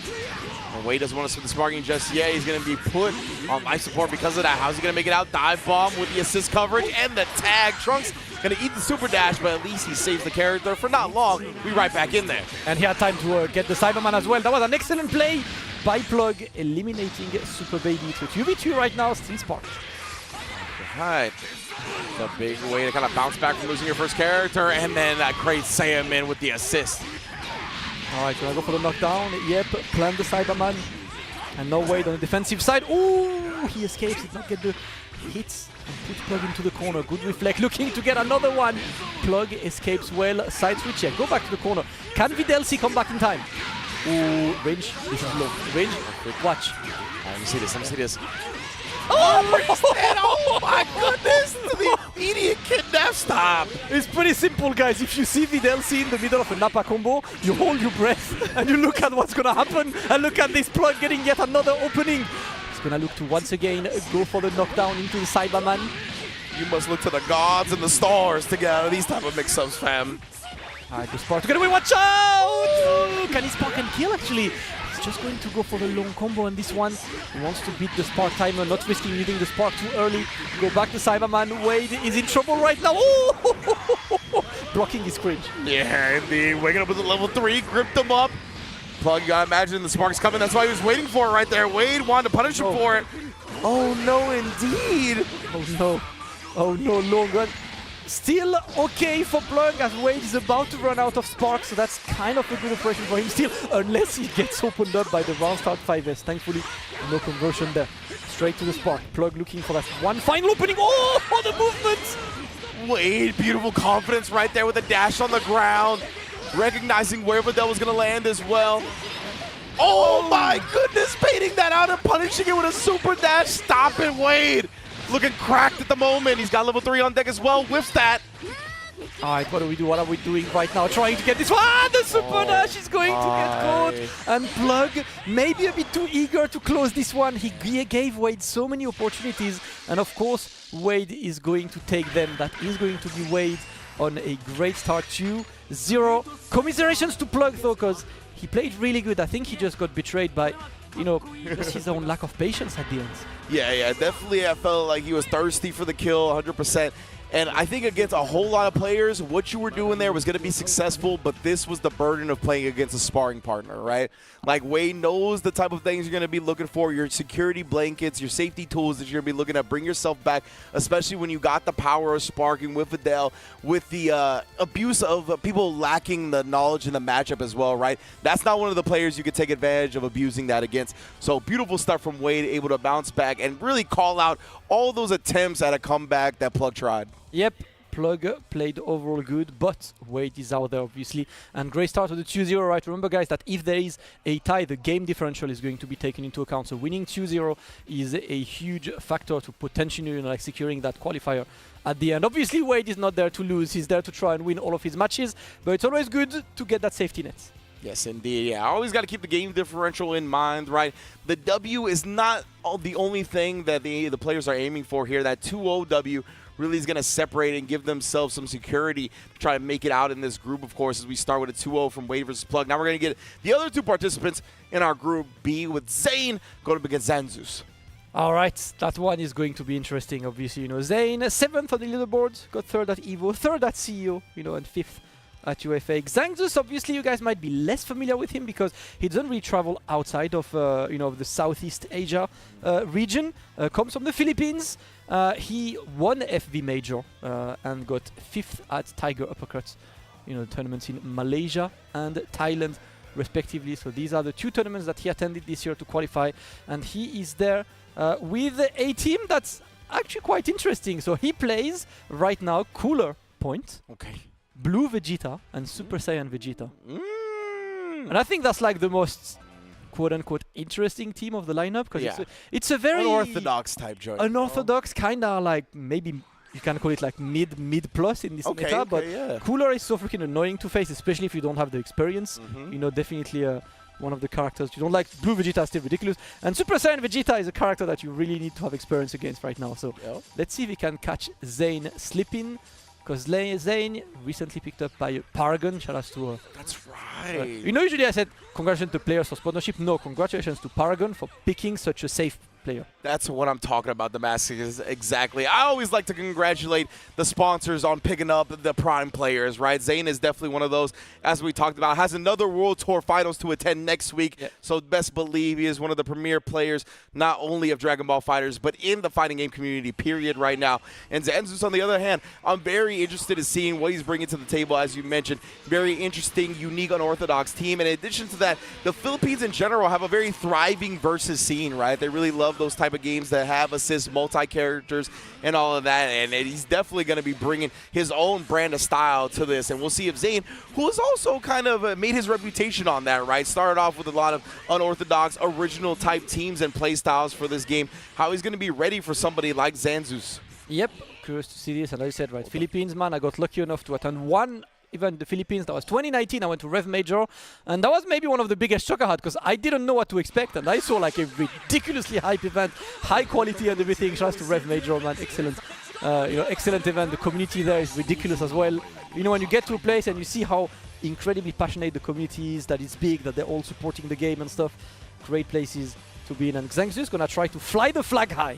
And Wade doesn't want to spin the sparking just yet. He's going to be put on life support because of that. How's he going to make it out? Dive bomb with the assist coverage and the tag. Trunks going to eat the super dash, but at least he saves the character for not long. We right back in there. And he had time to get the Cyberman as well. That was an excellent play by Plug, eliminating Super Baby to 2v2 right now. Still Spark. Right. It's a big way to kind of bounce back from losing your first character, and then that great Saiyaman with the assist. All right, gonna go for the knockdown. Yep, plant the Cyberman. And no Wade on the defensive side. Ooh, he escapes, did not get the hits. And puts Plug into the corner. Good reflect, looking to get another one. Plug escapes well. Side switch, yeah, go back to the corner. Can Videlsi come back in time? Ooh, range, this is low. Range, watch. Let me see this, let me see this. Oh my goodness! The immediate kidnap stop! It's pretty simple, guys. If you see Videlsi in the middle of a Napa combo, you hold your breath and you look at what's gonna happen. And look at this Plug getting yet another opening. He's gonna look to once again go for the knockdown into the Cyberman. You must look to the gods and the stars to get out of these type of mix-ups, fam. Alright, the Spark together. Watch out! Can he Spark and kill actually? He's just going to go for the long combo on this one. He wants to beat the Spark timer, not risking using the Spark too early. Go back to Cyberman. Wade is in trouble right now. Oh! Blocking his cringe. Yeah, indeed. Waking up with a level 3, gripped him up. Plug, you gotta imagine the Spark's coming. That's why he was waiting for it right there. Wade wanted to punish him for it. Oh no, indeed. Oh no. Oh no, long run. Still okay for Plug as Wade is about to run out of Spark, so that's kind of a good operation for him still, unless he gets opened up by the round start 5S. Thankfully, no conversion there. Straight to the Spark. Plug looking for that one final opening. Oh, the movement! Wade, beautiful confidence right there with a dash on the ground. Recognizing where Videl was going to land as well. Oh my goodness, baiting that out and punishing it with a super dash. Stop it, Wade. Looking cracked at the moment. He's got level 3 on deck as well. Whiffs that. Alright, what do we do? What are we doing right now? Trying to get this one! The super dash is going to get caught. And Plug, maybe a bit too eager to close this one. He gave Wade so many opportunities. And of course, Wade is going to take them. That is going to be Wade on a great start. 2-0. Commiserations to Plug though, because he played really good. I think he just got betrayed by you know, just his own lack of patience at the end. Yeah, definitely. I felt like he was thirsty for the kill, 100%. And I think against a whole lot of players, what you were doing there was going to be successful, but this was the burden of playing against a sparring partner, right? Like, Wade knows the type of things you're going to be looking for, your security blankets, your safety tools that you're going to be looking at. Bring yourself back, especially when you got the power of sparking with Vidal, with the abuse of people lacking the knowledge in the matchup as well, right? That's not one of the players you could take advantage of abusing that against. So beautiful stuff from Wade, able to bounce back and really call out all those attempts at a comeback that Plug tried. Yep, Plug played overall good, but Wade is out there, obviously. And great start with the 2-0, right? Remember, guys, that if there is a tie, the game differential is going to be taken into account. So winning 2-0 is a huge factor to potentially, you know, like securing that qualifier at the end. Obviously, Wade is not there to lose. He's there to try and win all of his matches, but it's always good to get that safety net. Yes, indeed. Yeah, I always got to keep the game differential in mind, right? The W is not the only thing that the players are aiming for here. That 2-0 W really is going to separate and give themselves some security to try to make it out in this group, of course, as we start with a 2-0 from Wade versus Plug. Now we're going to get the other two participants in our Group B with Zane going up against Xanxus. All right, that one is going to be interesting, obviously. You know, Zane, 7th on the leaderboard, got 3rd at EVO, 3rd at CEO, you know, and 5th at UFA. Xanxus, obviously, you guys might be less familiar with him because he doesn't really travel outside of, you know, the Southeast Asia region. Comes from the Philippines. He won FV Major and got 5th at Tiger Uppercut, you know, tournaments in Malaysia and Thailand, respectively. So these are the two tournaments that he attended this year to qualify, and he is there with a team that's actually quite interesting. So he plays right now Cooler Point. Okay. Blue Vegeta and Super Saiyan Vegeta. And I think that's like the most quote-unquote interesting team of the lineup because it's a very unorthodox type joint. Unorthodox, kind of like maybe you can call it like mid plus in this meta, but Cooler is so freaking annoying to face, especially if you don't have the experience. You know, definitely one of the characters you don't like. Blue Vegeta is still ridiculous, and Super Saiyan Vegeta is a character that you really need to have experience against right now. So let's see if we can catch Zane slipping. Because Zane recently picked up by Paragon. Shout out to... That's right. You know, usually I said congratulations to players for sponsorship. No, congratulations to Paragon for picking such a safe player. That's what I'm talking about, the Damascus, exactly. I always like to congratulate the sponsors on picking up the prime players, right? Zane is definitely one of those, as we talked about, has another World Tour Finals to attend next week. So best believe he is one of the premier players, not only of Dragon Ball FighterZ, but in the fighting game community, period, right now. And Xanxus, on the other hand, I'm very interested in seeing what he's bringing to the table, as you mentioned. Very interesting, unique, unorthodox team. And in addition to that, the Philippines in general have a very thriving versus scene, right? They really love those type of games that have assist, multi-characters, and all of that. And he's definitely going to be bringing his own brand of style to this. And we'll see if Zane, who has also kind of made his reputation on that, right? Started off with a lot of unorthodox, original type teams and play styles for this game, how he's going to be ready for somebody like Xanxus. Yep, curious to see this. And as I said, right, Philippines, man, I got lucky enough to attend one event in the Philippines. That was 2019. I went to Rev Major, and that was maybe one of the biggest shock I had because I didn't know what to expect, and I saw like a ridiculously hype event, high quality and everything. Shout out to Rev Major, man, excellent. You know, excellent event. The community there is ridiculous as well. You know, when you get to a place and you see how incredibly passionate the community is, that it's big, that they're all supporting the game and stuff. Great places to be in. And Xanxus is gonna try to fly the flag high.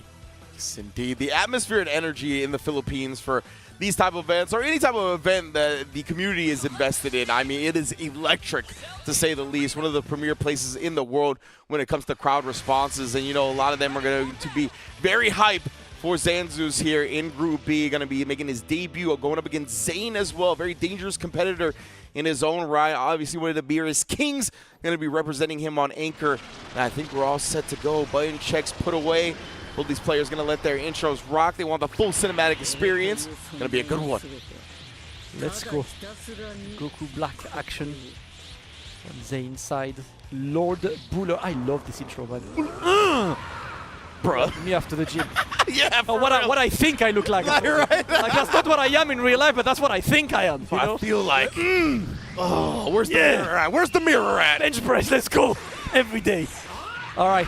Yes, indeed. The atmosphere and energy in the Philippines for these type of events, or any type of event that the community is invested in, I mean, it is electric, to say the least. One of the premier places in the world when it comes to crowd responses. And, you know, a lot of them are going to be very hype for Xanxus here in Group B. Going to be making his debut, going up against Zane as well. Very dangerous competitor in his own right. Obviously, one of the Beerus Kings going to be representing him on Anchor. And I think we're all set to go. Button checks put away. Both these players going to let their intros rock. They want the full cinematic experience. Going to be a good one. Let's go. Goku Black action on Zane's side. Lord Buller. I love this intro, man. Bruh. Me after the gym. Yeah, what I think I look like. Right. Like, that's not what I am in real life, but that's what I think I am. You know? I feel like, oh, where's the mirror at? Where's the mirror at? Bench press, let's go. Every day. All right.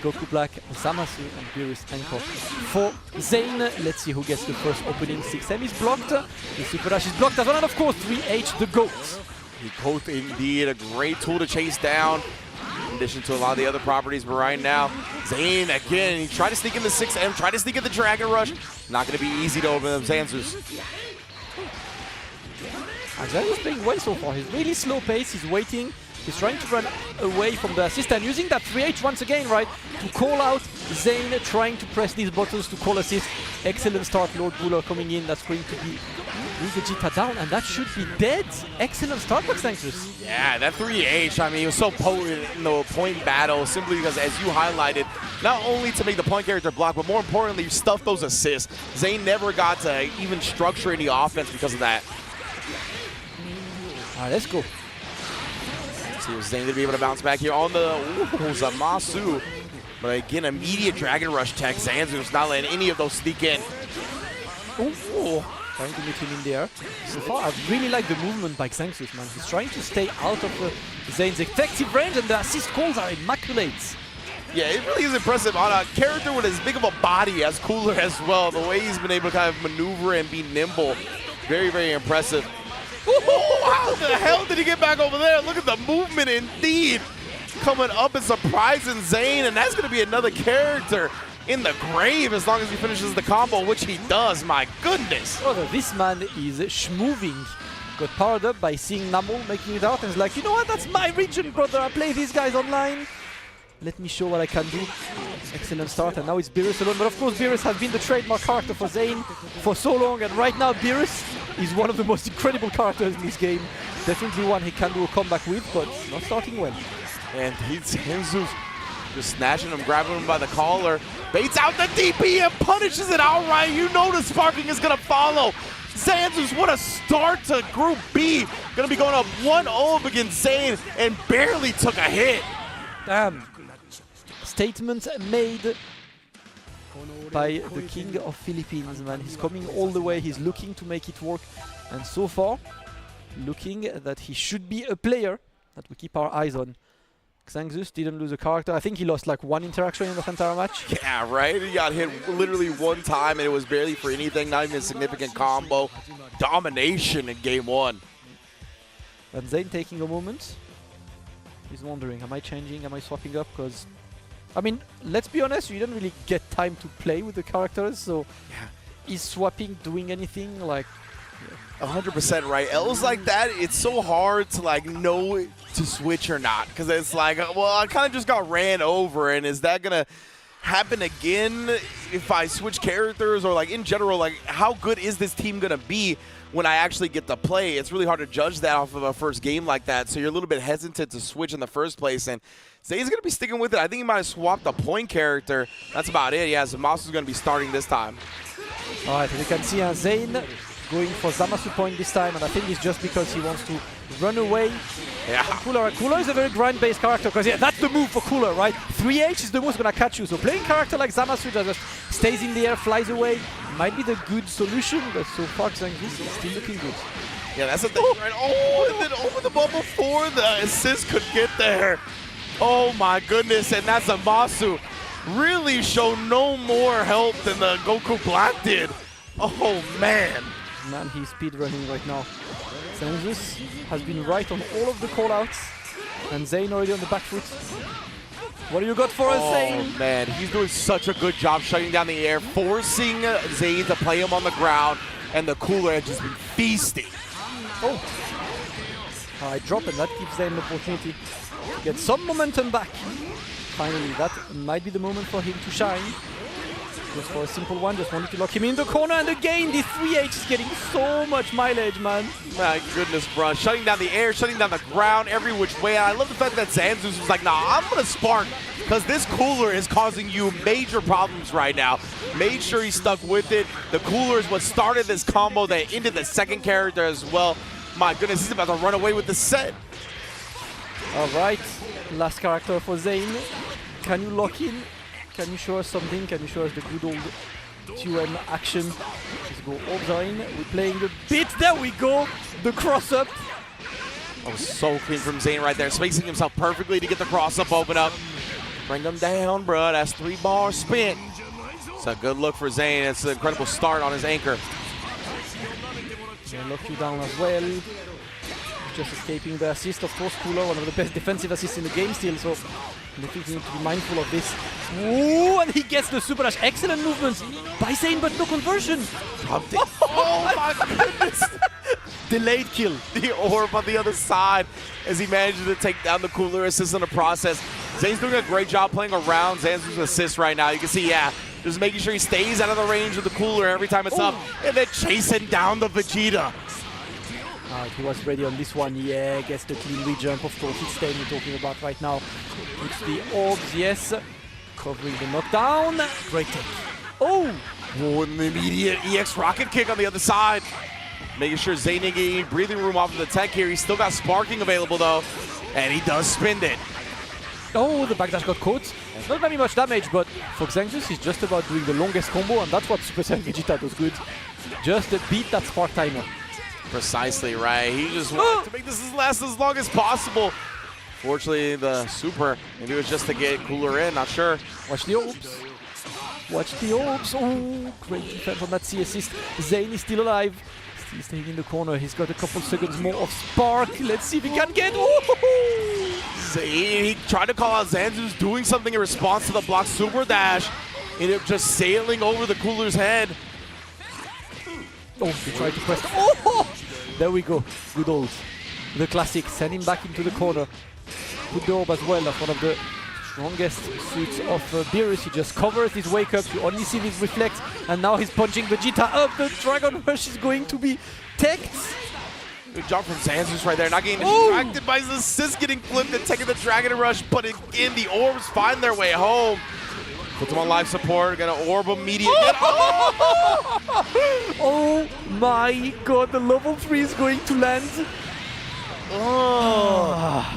Goku Black, Zamasu, and Beerus Anchor for Zane. Let's see who gets the first opening. 6M is blocked. The Super Dash is blocked as well. And of course, 3H, the GOAT. The GOAT indeed, a great tool to chase down. addition to a lot of the other properties. But right now, Zane, again, he tried to sneak in the 6M, tried to sneak in the Dragon Rush. Not going to be easy to open up Xansus. Xansus playing well so far. He's really slow pace, he's waiting. He's trying to run away from the assist and using that 3H once again, right, to call out Zane, trying to press these buttons to call assist. Excellent start, Lord Buller coming in. That's going to be Vegeta down, and that should be dead. Excellent start by Xanxus. Yeah, that 3H, I mean, it was so potent in the point battle simply because, as you highlighted, not only to make the point character block, but more importantly, stuff those assists. Zane never got to even structure any offense because of that. All right, let's go. See if Zane to be able to bounce back here on the Zamasu. But again, immediate Dragon Rush tech. Xansus not letting any of those sneak in. Ooh. Trying to meet him in there. So far, I really like the movement by Xanxus, man. He's trying to stay out of Zane's effective range, and the assist calls are immaculate. Yeah, it really is impressive on a character with as big of a body as Cooler as well. The way he's been able to kind of maneuver and be nimble. Very, very impressive. How the hell did he get back over there? Look at the movement indeed. Coming up and surprising Zane, and that's going to be another character in the grave as long as he finishes the combo, which he does. My goodness. Oh, this man is schmoving. Got powered up by seeing Namul making it out, and he's like, you know what, that's my region, brother. I play these guys online. Let me show what I can do. Excellent start, and now it's Beerus alone. But of course, Beerus has been the trademark character for Zane for so long, and right now Beerus is one of the most incredible characters in this game. Definitely one he can do a comeback with, but not starting well. And he's Xansus just snatching him, grabbing him by the collar, baits out the DP and punishes it outright. You know the sparking is gonna follow. Xansus, what a start to Group B. Gonna be going up 1-0 against Zane and barely took a hit. Damn. Statement made by the King of Philippines, man. He's coming all the way, he's looking to make it work, and so far, looking that he should be a player that we keep our eyes on. Xanxus didn't lose a character. I think he lost like one interaction in the entire match. Yeah, right? He got hit literally one time, and it was barely for anything, not even a significant combo. Domination in game one. And Zane taking a moment. He's wondering, am I changing? Am I swapping up? Because, I mean, let's be honest, you don't really get time to play with the characters, so yeah. Is swapping doing anything? Like, 100% right. L's like that, it's so hard to like know to switch or not, because it's like, well, I kind of just got ran over, and is that gonna happen again if I switch characters, or like in general, like how good is this team gonna be when I actually get to play? It's really hard to judge that off of a first game like that, so you're a little bit hesitant to switch in the first place, and Zane's gonna be sticking with it. I think he might have swapped the point character. That's about it. Yeah, Zamasu's gonna be starting this time. All right, you can see Zane going for Zamasu point this time, and I think it's just because he wants to run away. Yeah. Cooler is a very grind-based character, because yeah, that's the move for Cooler, right? 3H is the most gonna catch you, so playing character like Zamasu that just stays in the air, flies away, might be the good solution, but so far Xanxus is still looking good. Yeah, that's the thing, right? Oh, and then over the bubble before the assist could get there. Oh my goodness, and that's Zamasu. Really show no more help than the Goku Black did. Oh man. Man, he's speedrunning right now. Xanxus has been right on all of the callouts, and Zane already on the back foot. What do you got for us, Zane? Oh man, he's doing such a good job shutting down the air, forcing Zane to play him on the ground, and the Cooler has just been feasting. Oh. Alright, drop, and that gives Zane an opportunity to get some momentum back. Finally, that might be the moment for him to shine. Just for a simple one, just wanted to lock him in the corner, and again, the 3H is getting so much mileage, man. My goodness, bro. Shutting down the air, shutting down the ground, every which way. And I love the fact that Xanxus was like, nah, I'm going to spark, because this Cooler is causing you major problems right now. Made sure he stuck with it. The Cooler is what started this combo that ended the second character as well. My goodness, he's about to run away with the set. All right, last character for Zane. Can you lock in? Can you show us something? Can you show us the good old 2M action? Let's go Zane. We're playing the bit. There we go. The cross up. Oh, so clean from Zane right there. Spacing himself perfectly to get the cross up open up. Bring him down, bro. That's 3 bars spent. It's a good look for Zane. It's an incredible start on his anchor. They lock you down as well. just escaping the assist. Of course, Cooler, one of the best defensive assists in the game still, so looking to be mindful of this. Ooh, and he gets the super dash. Excellent movements by Zane, but no conversion. Oh my goodness! Delayed kill. The orb on the other side as he manages to take down the Cooler assist in the process. Zane's doing a great job playing around Xanxus' assist right now. You can see, yeah, just making sure he stays out of the range of the Cooler every time it's up, and then chasing down the Vegeta. He was ready on this one. Yeah, gets the clean re-jump. Of course, it's Stain we're talking about right now. Puts the orbs, yes. Covering the knockdown. Great take. Oh! Oh, and the immediate EX rocket kick on the other side. Making sure Zane ain't getting any breathing room off of the tech here. He's still got sparking available though, and he does spin it. Oh, the backdash got caught. Not very much damage, but for Xanxus, he's just about doing the longest combo, and that's what Super Saiyan Vegeta does good. Just beat that spark timer. Precisely right. He just wanted to make this last as long as possible. Fortunately, the super, maybe it was just to get Cooler in, not sure. Watch the orbs. Watch the orbs. Oh, great defense on that C assist. Zane is still alive. Still staying in the corner. He's got a couple seconds more of spark. Let's see if he can get. Oh! Zane, he tried to call out Xanxus doing something in response to the block super dash. Ended up just sailing over the Cooler's head. Oh, he tried to press. Oh! There we go. Good old. The classic. Send him back into the corner. Good the orb as well. That's one of the strongest suits of Beerus. He just covers his wake-ups. You only see his reflex. And now he's punching Vegeta up. The Dragon Rush is going to be teched. Good job from Xanxus right there. Not getting distracted by his assist getting flipped and taking the Dragon Rush. But again, the orbs find their way home. Puts him on life support. Got an orb immediate. Oh my god, the level 3 is going to land.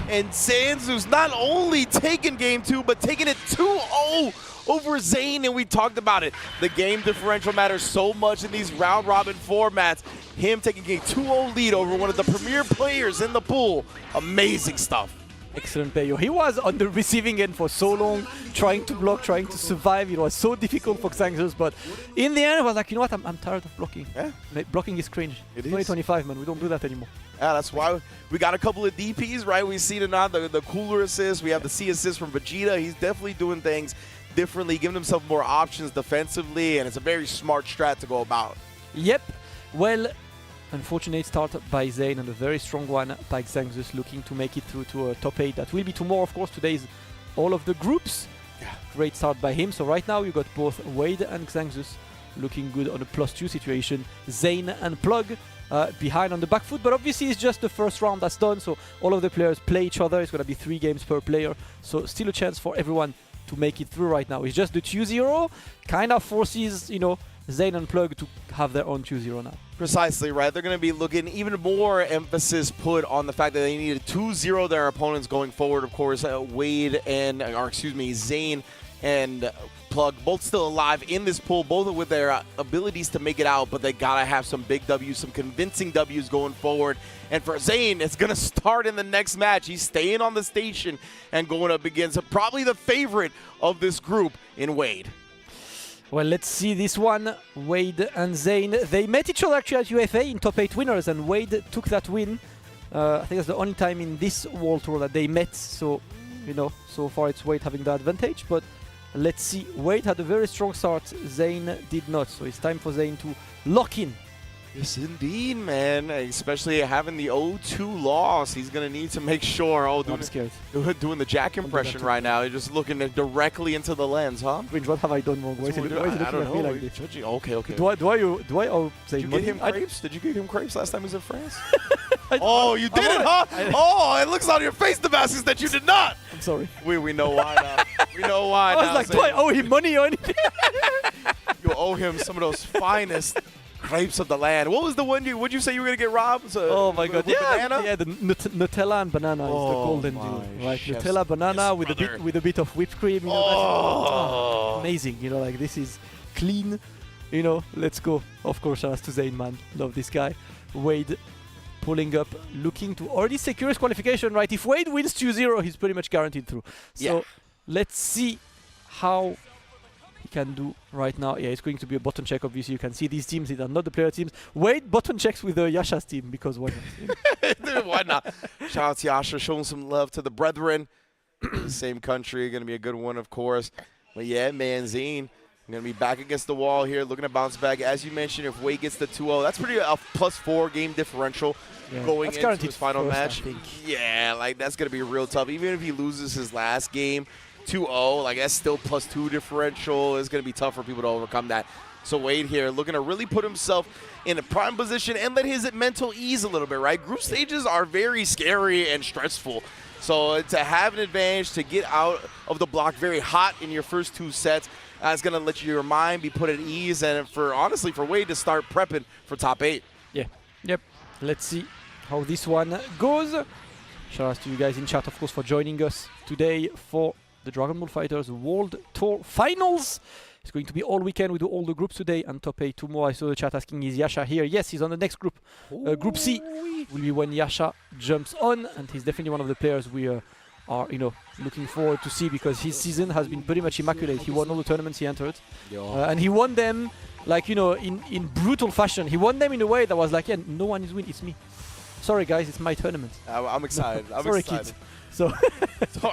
And Xanxus not only taking game 2, but taking it 2-0 over Zane, and we talked about it. The game differential matters so much in these round-robin formats. Him taking a 2-0 lead over one of the premier players in the pool. Amazing stuff. Excellent player. He was on the receiving end for so long, trying to block, trying to survive. It was so difficult for Xanxus, but in the end, I was like, you know what, I'm tired of blocking. Yeah. Blocking is cringe. It is. 2025, man, we don't do that anymore. Yeah, that's why we got a couple of DPs, right? We see it now, the Cooler assist. We have the C assist from Vegeta. He's definitely doing things differently, giving himself more options defensively, and it's a very smart strat to go about. Yep. Well, unfortunate start by Zane and a very strong one by Xanxus, looking to make it through to a top 8. That will be tomorrow, of course. Today is all of the groups. Yeah. Great start by him. So right now you got both Wade and Xanxus looking good on a +2 situation. Zane and Plug behind on the back foot, but obviously it's just the first round that's done, so all of the players play each other. It's going to be 3 games per player, so still a chance for everyone to make it through right now. It's just the 2-0 kind of forces, you know, Zane and Plug to have their own 2-0 now. Precisely right. They're going to be looking even more emphasis put on the fact that they need to 2-0 their opponents going forward. Of course, Wade and, or excuse me, Zane and Plug both still alive in this pool, both with their abilities to make it out, but they gotta have some big W's, some convincing W's going forward. And for Zane, it's gonna start in the next match. He's staying on the station and going up against probably the favorite of this group in Wade. Well, let's see this one. Wade and Zane, they met each other actually at UFA in top 8 winners, and Wade took that win. I think that's the only time in this World Tour that they met, so, you know, so far it's Wade having the advantage, but let's see. Wade had a very strong start. Zane did not. So it's time for Zane to lock in. Yes, indeed, man. Especially having the 0-2 loss. He's going to need to make sure. Oh, I'm scared. Doing the Jack impression right now. You're just looking directly into the lens, huh? Grinch, what have I done wrong? Why is he looking at me like this? Okay. Do I owe Zane Did you money? get him crepes? Did you get him crepes last time he was in France? Oh, you did it, huh? Oh, it looks on your face, Damascus, that you did not. I'm sorry. We know why now. We know why now. I was like, do I owe him money or anything? You owe him some of those finest grapes of the land. What was the one what'd you say you were going to get, Rob? Oh my god. Banana? Yeah, the Nutella and banana is the golden deal. Right, Nutella, banana with a bit of whipped cream. You know, that's amazing. You know, like this is clean. You know, let's go. Of course, shout out to Zane, man. Love this guy. Wade pulling up, looking to already secure his qualification, right? If Wade wins 2-0, he's pretty much guaranteed through. So let's see how can do right now. Yeah, it's going to be a button check, obviously. You can see these teams, these are not the player teams. Wait, button checks with the Yasha's team, because why not? Dude, why not? Shout out to Yasha, showing some love to the brethren. Same country, going to be a good one, of course. But yeah, man, Zane, going to be back against the wall here, looking to bounce back. As you mentioned, if Wade gets the 2-0, that's pretty a +4 game differential going into his final match. Yeah, like that's going to be real tough. Even if he loses his last game, 2-0, like that's still +2 differential. It's going to be tough for people to overcome that. So Wade here looking to really put himself in a prime position and let his mental ease a little bit, right? Group stages are very scary and stressful. So to have an advantage, to get out of the block very hot in your first 2 sets, it's going to let your mind be put at ease, and honestly for Wade to start prepping for top 8. Yeah. Yep. Let's see how this one goes. Shout out to you guys in chat, of course, for joining us today for the Dragon Ball FighterZ World Tour Finals. It's going to be all weekend. We do all the groups today and top 8 tomorrow. I saw the chat asking, is Yasha here? Yes, he's on the next group. Group C will be when Yasha jumps on, and he's definitely one of the players we are looking forward to see, because his season has been pretty much immaculate. He won all the tournaments he entered, and he won them like, in brutal fashion. He won them in a way that was like, yeah, no one is winning, it's me. Sorry guys, it's my tournament. I'm excited. I'm sorry, excited. Kids. So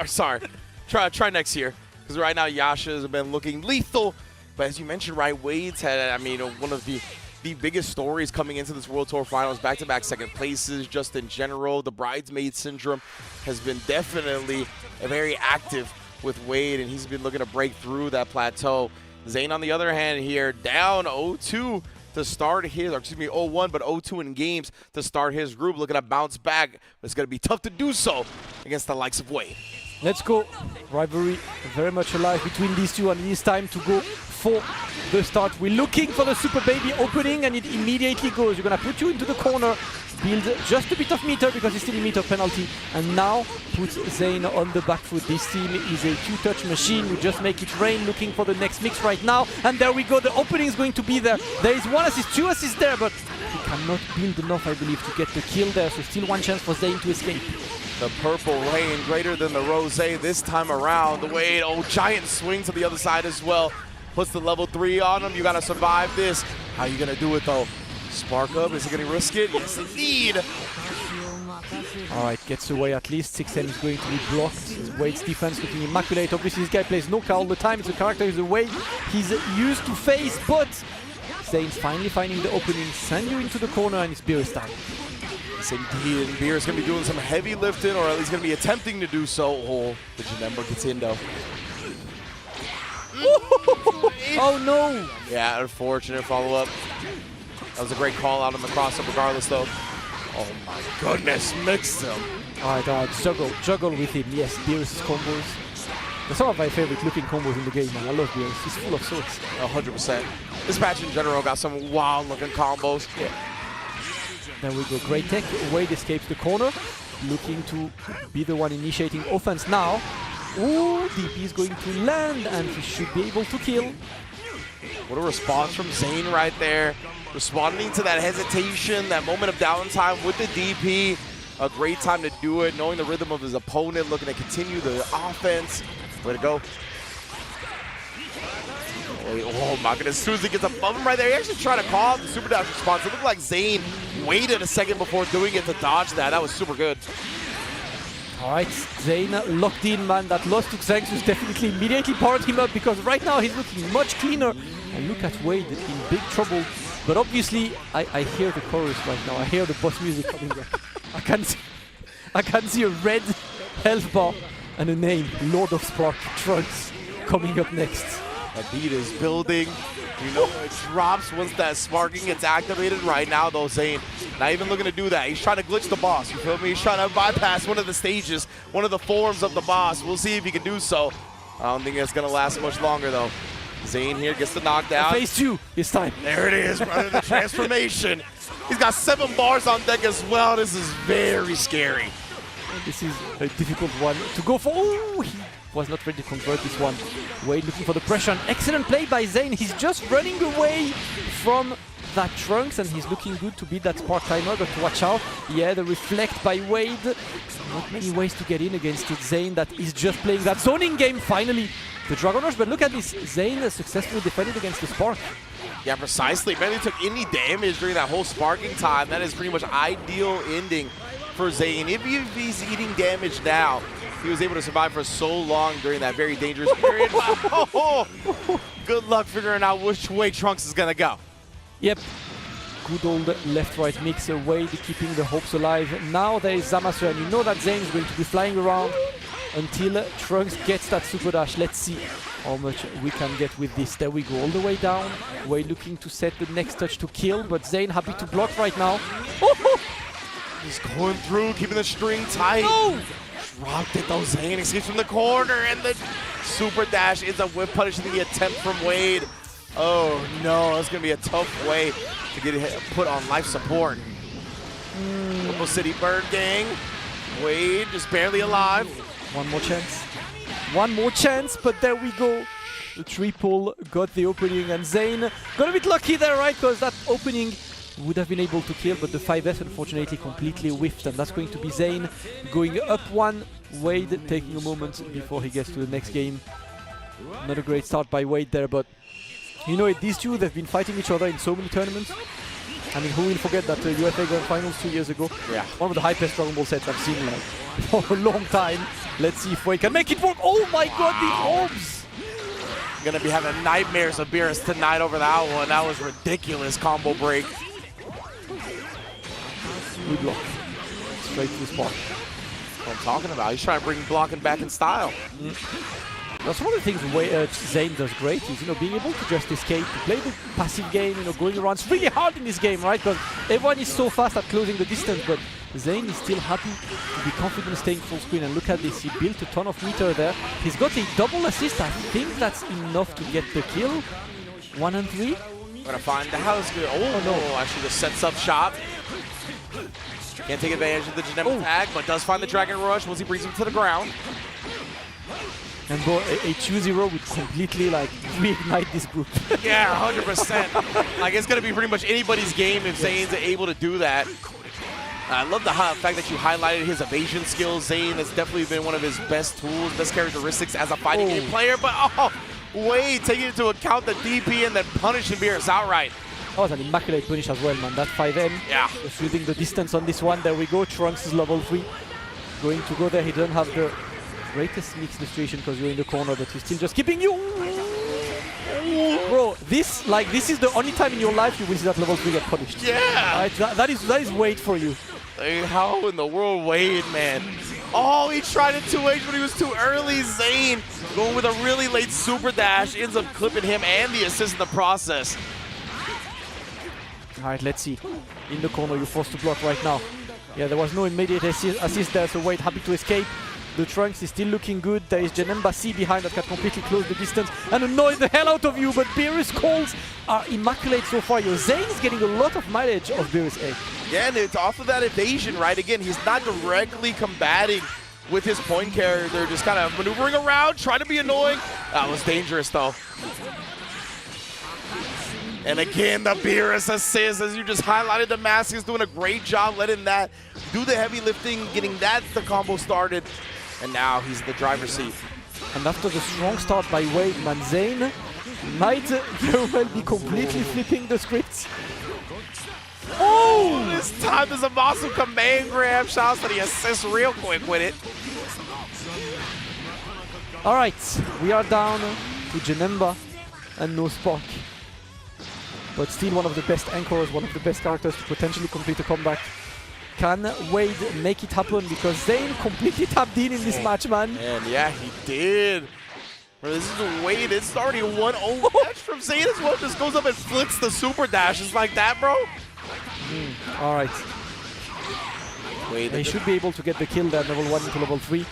sorry. Try next year, because right now Yasha has been looking lethal. But as you mentioned, right, Wade's had, one of the biggest stories coming into this World Tour Finals, back-to-back second places, just in general. The bridesmaid syndrome has been definitely very active with Wade, and he's been looking to break through that plateau. Zane, on the other hand here, down 0-2 to start his, or excuse me, 0-1, but 0-2 in games to start his group, looking to bounce back. But it's going to be tough to do so against the likes of Wade. Let's go. Rivalry very much alive between these two, and it is time to go for the start. We're looking for the Super Baby opening, and it immediately goes. You're going to put you into the corner, build just a bit of meter because it's still a meter penalty, and now put Zane on the back foot. This team is a two-touch machine. You just make it rain, looking for the next mix right now, and there we go. The opening is going to be there. There is 1 assist, 2 assists there, but he cannot build enough, I believe, to get the kill there, so still 1 chance for Zane to escape. The purple rain greater than the rose this time around. The Wade, giant swing to the other side as well. Puts the level 3 on him. You got to survive this. How are you going to do it, though? Spark up. Is he going to risk it? Yes, indeed. All right, gets away at least. 6M is going to be blocked. Wade's defense looking immaculate. Obviously, this guy plays Noka all the time. It's a character is the way he's used to face, but Zane's finally finding the opening. Send you into the corner, and it's Beerus time. Yes, indeed. And Beerus going to be doing some heavy lifting, or at least going to be attempting to do so. The Janemba gets in, though. Oh no! Yeah, unfortunate follow-up. That was a great call out on the cross-up regardless, though. Oh my goodness, mixed him. All right, juggle with him. Yes, Beerus' combos. They're some of my favorite looking combos in the game, man. I love Beerus. He's full of sorts. 100%. This match in general got some wild looking combos. Yeah. There we go. Great tech. Wade escapes the corner. Looking to be the one initiating offense now. Ooh, DP is going to land, and he should be able to kill. What a response from Zane right there. Responding to that hesitation, that moment of downtime with the DP. A great time to do it, knowing the rhythm of his opponent, looking to continue the offense. Way to go. Oh my goodness, as soon as he gets above him right there, he actually tried to call out the super dash response. It looked like Zane waited a second before doing it to dodge that. That was super good. All right, Zane locked in, man. That loss to Xanxus definitely immediately powered him up, because right now he's looking much cleaner. And look at Wade in big trouble. But obviously, I hear the chorus right now. I hear the boss music coming up. I can see a red health bar and a name, Lord of Spark Trunks, coming up next. A beat is building. You know it drops once that sparking gets activated. Right now, though, Zane not even looking to do that. He's trying to glitch the boss. You feel me? He's trying to bypass one of the stages, one of the forms of the boss. We'll see if he can do so. I don't think it's going to last much longer, though. Zane here gets the knockdown. Phase 2 this time. There it is, brother, the transformation. He's got 7 bars on deck as well. This is very scary. This is a difficult one to go for. Ooh, he was not ready to convert this one. Wade looking for the pressure. An excellent play by Zane. He's just running away from that Trunks, and he's looking good to beat that Spark timer, but watch out. Yeah, the reflect by Wade. Not many ways to get in against it. Zane that is just playing that zoning game finally. The Dragon Rush, but look at this. Zane successfully defended against the Spark. Yeah, precisely. Barely took any damage during that whole sparking time. That is pretty much ideal ending for Zane. If he's eating damage now, he was able to survive for so long during that very dangerous period. Good luck figuring out which way Trunks is going to go. Yep. Good old left-right mix. Wade keeping the hopes alive. Now there is Zamasu, and you know that Zane is going to be flying around until Trunks gets that super dash. Let's see how much we can get with this. There we go, all the way down. Wade looking to set the next touch to kill, but Zane happy to block right now. He's going through, keeping the string tight. No! Dropped it though, Zane escapes from the corner, and the super dash ends up with punishing the attempt from Wade. Oh no, it's going to be a tough way to get it put on life support. Purple City Bird Gang. Wade just barely alive. One more chance. One more chance, but there we go. The triple got the opening, and Zane got a bit lucky there, right? Because that opening would have been able to kill, but the 5S unfortunately completely whiffed, and that's going to be Zane going up one. Wade taking a moment before he gets to the next game. Not a great start by Wade there, but you know, these two, they've been fighting each other in so many tournaments. I mean, who will forget that USA Grand Finals 2 years ago? Yeah. One of the hypest Dragon Ball sets I've seen like, for a long time. Let's see if Wade can make it work. Oh my god, the orbs! Gonna be having nightmares of Beerus tonight over that one. That was ridiculous combo break. Good block. Straight to the spot. That's what I'm talking about. He's trying to bring blocking back in style. That's one of the things Zane does great is, you know, being able to just escape, to play the passive game, you know, going around. It's really hard in this game, right? Because everyone is so fast at closing the distance, but Zane is still happy to be confident staying full screen. And look at this, he built a ton of meter there. He's got a double assist. I think that's enough to get the kill. 1 and 3. Gonna find the house. Oh no, actually just sets up shop. Can't take advantage of the Genem tag, but does find the Dragon Rush once he brings him to the ground. And a 2-0 would completely like reignite this group. Yeah, 100%. Like, it's going to be pretty much anybody's game if Zane's able to do that. I love the fact that you highlighted his evasion skills. Zane has definitely been one of his best tools, best characteristics as a fighting game player. But Wade taking into account the DP and then punishing Beerus outright. That was an immaculate punish as well, man. That 5M. Yeah. Just using the distance on this one. There we go. Trunks is level 3. Going to go there. He doesn't have the greatest mix situation because you're in the corner, but he's still just keeping you. Bro, this is the only time in your life you will see that level 3 get punished. Yeah. Right? That is Wade for you. How in the world, Wade, man? Oh, he tried a 2H, but he was too early. Zane going with a really late super dash, ends up clipping him and the assist in the process. All right, let's see. In the corner, you're forced to block right now. Yeah, there was no immediate assist there, so Wade happy to escape. The Trunks is still looking good. There is Janemba C behind that can completely close the distance and annoy the hell out of you, but Beerus calls are immaculate so far. Zane is getting a lot of mileage of Beerus A. Yeah, and it's off of that evasion, right? Again, he's not directly combating with his point carrier. They're just kind of maneuvering around, trying to be annoying. That was dangerous, though. And again, the Beerus assist, as you just highlighted, the Mask is doing a great job letting that do the heavy lifting, getting the combo started. And now he's in the driver's seat. And after the strong start by Wade, man, Zane might very well be completely flipping the scripts. Oh, this time there's a awesome command grab. Shouts to the assist real quick with it. All right, we are down to Janemba and no Spark. But still one of the best anchors, one of the best characters to potentially complete a comeback. Can Wade make it happen? Because Zane completely tapped in this match, man. And yeah, he did. Bro, this is Wade. It's already a 1-0 match from Zane as well. Just goes up and flicks the super dashes like that, bro. All right. Wade, he should be able to get the kill there, level 1 into level 3.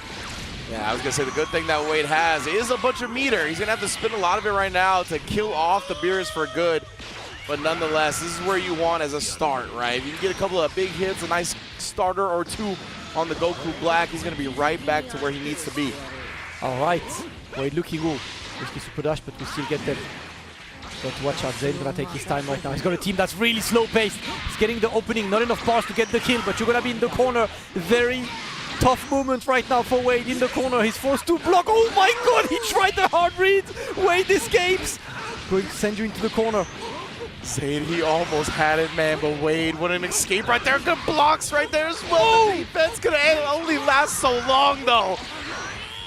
Yeah, I was going to say the good thing that Wade has is a bunch of meter. He's going to have to spend a lot of it right now to kill off the Beerus for good. But nonetheless, this is where you want as a start, right? If you can get a couple of big hits, a nice starter or two on the Goku Black, he's going to be right back to where he needs to be. All right. Wade looking good. Risky super dash, but we still get them. But watch out, Zane's gonna take his time right now. He's got a team that's really slow-paced. He's getting the opening, not enough bars to get the kill, but you're gonna be in the corner. Very tough moment right now for Wade in the corner. He's forced to block. Oh my god, he tried the hard read. Wade escapes. Going to send you into the corner. Zane, he almost had it, man, but Wade wouldn't escape right there. Good blocks right there as well. The defense could only last so long, though.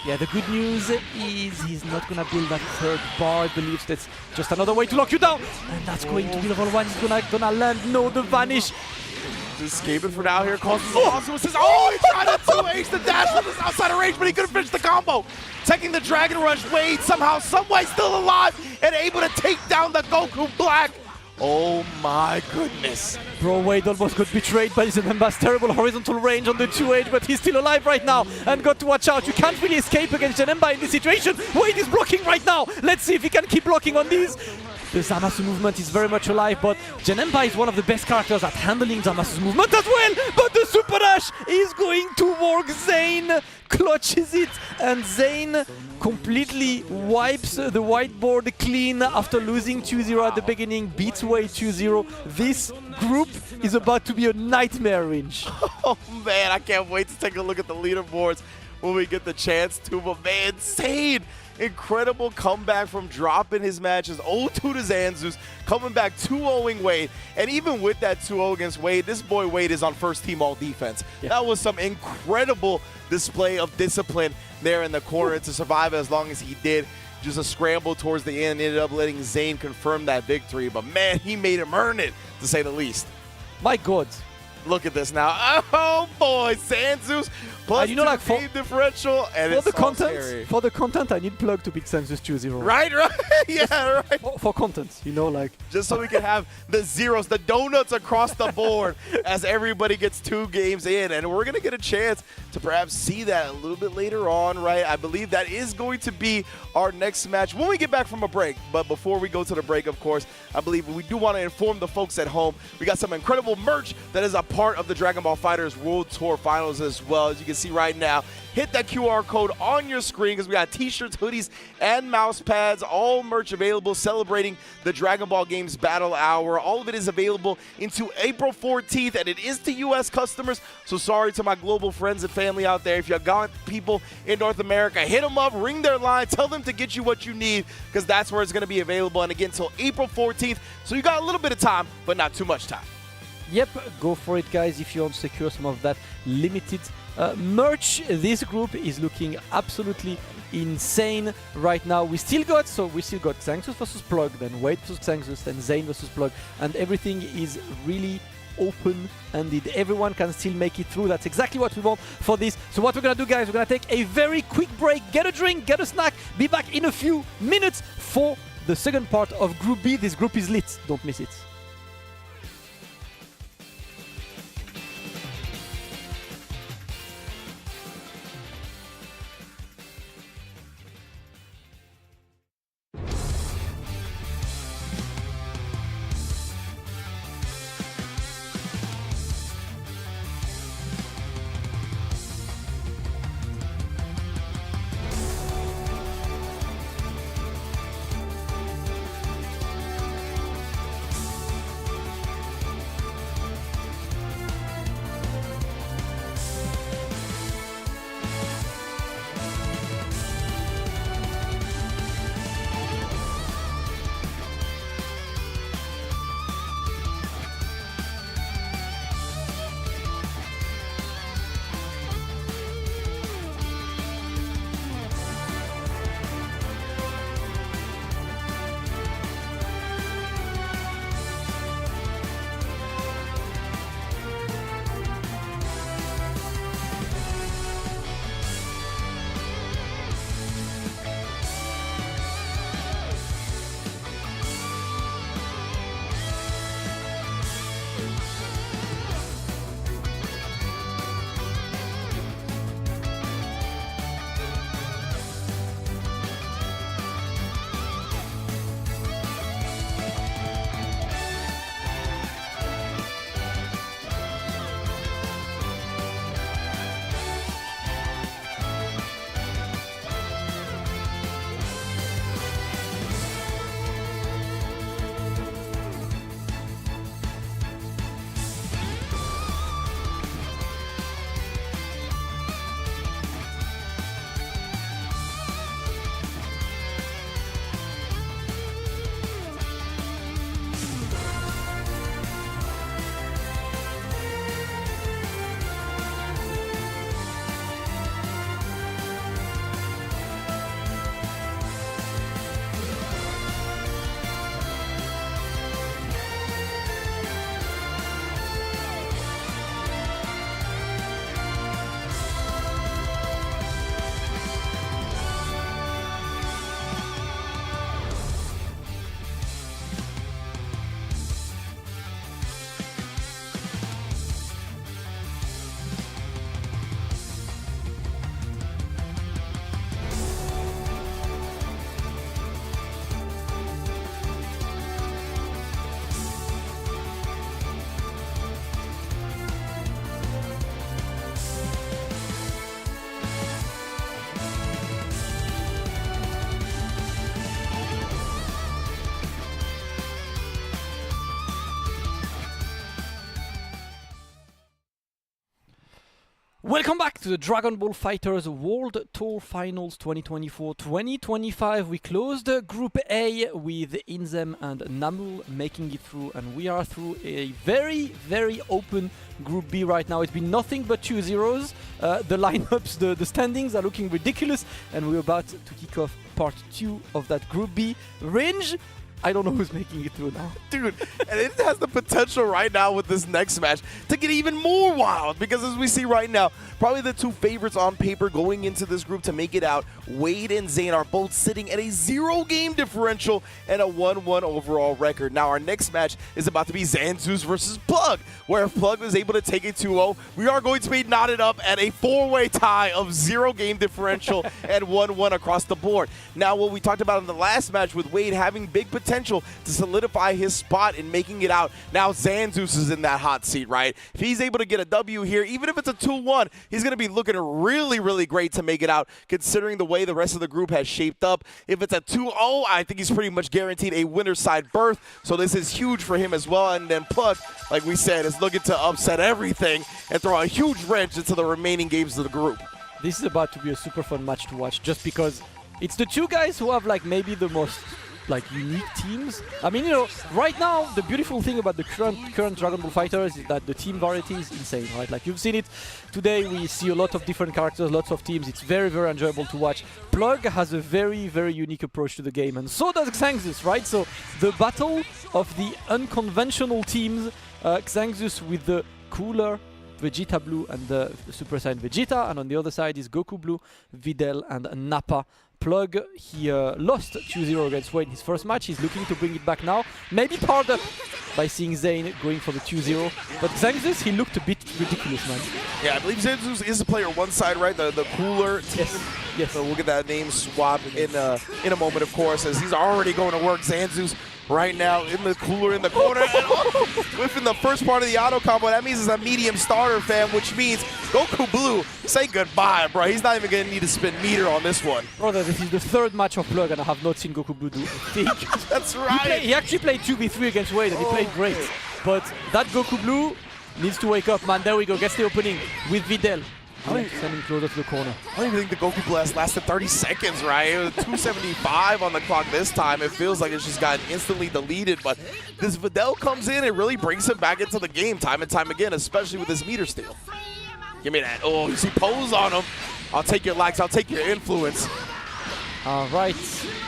Yeah, the good news is he's not gonna build that third bar. I believe that's just another way to lock you down. And that's going to be level 1. He's gonna land. No, the vanish. Just escaping for now here. Causes Xanxus. Oh, he tried to 2H the dash from his outside of range, but he couldn't finish the combo. Taking the Dragon Rush. Wade somehow, someway still alive and able to take down the Goku Black. Oh my goodness. Bro, Wade almost got betrayed by Zenemba's terrible horizontal range on the 2H, but he's still alive right now and got to watch out. You can't really escape against Zenemba in this situation. Wade is blocking right now. Let's see if he can keep blocking on these. The Zamasu movement is very much alive, but Janemba is one of the best characters at handling Zamasu's movement as well. But the Super Dash is going to work. Zane clutches it, and Zane completely wipes the whiteboard clean after losing 2-0 at the beginning, beats Wade 2-0. This group is about to be a nightmare, Rinch. Oh man, I can't wait to take a look at the leaderboards when we get the chance to, but man, insane. Incredible comeback from dropping his matches 0-2 to Xanxus, coming back 2-0ing Wade. And even with that 2-0 against Wade, this boy Wade is on first team all defense. Yeah. That was some incredible display of discipline there in the corner to survive as long as he did. Just a scramble towards the end, ended up letting Zane confirm that victory. But man, he made him earn it, to say the least. My God. Look at this now. Oh boy, Xanxus plus you know, like game differential, and for it's the so content, scary. For the content, I need Plug to beat Xanxus 2-0. Right. Yeah, right. For content, you know, like. Just so we can have the zeros, the donuts across the board as everybody gets 2 games in. And we're going to get a chance to perhaps see that a little bit later on, right? I believe that is going to be our next match when we get back from a break. But before we go to the break, of course, I believe we do want to inform the folks at home. We got some incredible merch that is a part of the Dragon Ball FighterZ World Tour Finals as well. As you can see right now, hit that QR code on your screen because we got t-shirts, hoodies, and mouse pads, all merch available celebrating the Dragon Ball Games Battle Hour. All of it is available into April 14th, and it is to U.S. customers. So sorry to my global friends and family out there. If you got people in North America, hit them up, ring their line, tell them to get you what you need because that's where it's going to be available. And again, until April 14th. So you got a little bit of time, but not too much time. Yep, go for it, guys, if you want to secure some of that limited merch. This group is looking absolutely insane right now. We still got Xanxus versus Plug, then Wade versus Xanxus, then Zane versus Plug, and everything is really open-ended. Everyone can still make it through. That's exactly what we want for this. So what we're gonna do, guys, we're gonna take a very quick break, get a drink, get a snack, be back in a few minutes for the second part of Group B. This group is lit, don't miss it. Welcome back to the Dragon Ball FighterZ World Tour Finals 2024-2025. We closed Group A with Inzem and Namul making it through, and we are through a very, very open Group B right now. It's been nothing but 2-0s. The lineups, the standings are looking ridiculous, and we're about to kick off part 2 of that Group B. Range, I don't know who's making it through now. Dude, and it has the potential right now with this next match to get even more wild, because as we see right now, probably the two favorites on paper going into this group to make it out, Wade and Zane, are both sitting at a 0-game differential and a 1-1 overall record. Now our next match is about to be Xanxus versus Plug, where if Plug was able to take it 2-0, we are going to be knotted up at a 4-way tie of 0-game differential and 1-1 across the board. Now what we talked about in the last match with Wade having big potential to solidify his spot in making it out, now Xanxus is in that hot seat, right? If he's able to get a W here, even if it's a 2-1, he's going to be looking really, really great to make it out, considering the way the rest of the group has shaped up. If it's a 2-0, I think he's pretty much guaranteed a winner's side berth, so this is huge for him as well. And then Plug, like we said, is looking to upset everything and throw a huge wrench into the remaining games of the group. This is about to be a super fun match to watch, just because it's the two guys who have like maybe the most unique teams. I mean, you know, right now the beautiful thing about the current Dragon Ball FighterZ is that the team variety is insane, right? Like you've seen it today. We see a lot of different characters, lots of teams. It's very, very enjoyable to watch. Plug has a very, very unique approach to the game, and so does Xanxus, right? So the battle of the unconventional teams, Xanxus with the cooler Vegeta Blue and the Super Saiyan Vegeta, and on the other side is Goku Blue, Videl and Nappa. Plug, he lost 2-0 against Wade in his first match. He's looking to bring it back now. Maybe powered up by seeing Zane going for the 2-0. But Xanxus, he looked a bit ridiculous, man. Yeah, I believe Xanxus is the player one side, right? The cooler team. Yes. So we'll get that name swap in a moment, of course, as he's already going to work. Xanxus right now in the cooler in the corner. Within the first part of the auto combo, that means it's a medium starter, fam, which means Goku Blue, say goodbye, bro. He's not even going to need to spin meter on this one. Brother, this is the third match of Plug, and I have not seen Goku Blue do a thing. That's right. He actually played 2v3 against Wade, and he played great. But that Goku Blue needs to wake up, man. There we go. Gets the opening with Videl. Sending closer to the corner. I don't even think the Goku Blast lasted 30 seconds, right? It was 275 on the clock this time. It feels like it's just gotten instantly deleted, but this Videl comes in and really brings him back into the game time and time again, especially with his meter steal. Give me that. Oh, you see pose on him. I'll take your likes. I'll take your influence. Right,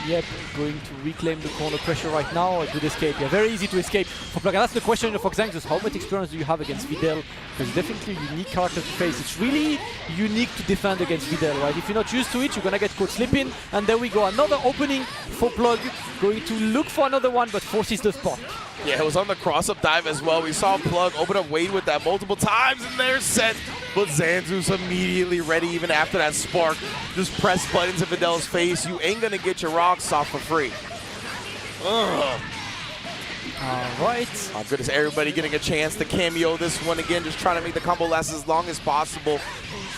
yep, going to reclaim the corner pressure right now. A good escape, yeah, very easy to escape for Plug. And that's the question for Xanxus. How much experience do you have against Videl? Because definitely a unique character to face. It's really unique to defend against Videl, right? If you're not used to it, you're gonna get caught slipping. And there we go, another opening for Plug. Going to look for another one, but forces the spot. Yeah, it was on the cross-up dive as well. We saw Plug open up Wade with that multiple times, and they're set. But Xanxus immediately ready, even after that spark. Just press buttons in Videl's face. You ain't gonna get your rocks off for free. Ugh. All right. Oh goodness, everybody getting a chance to cameo this one again, just trying to make the combo last as long as possible.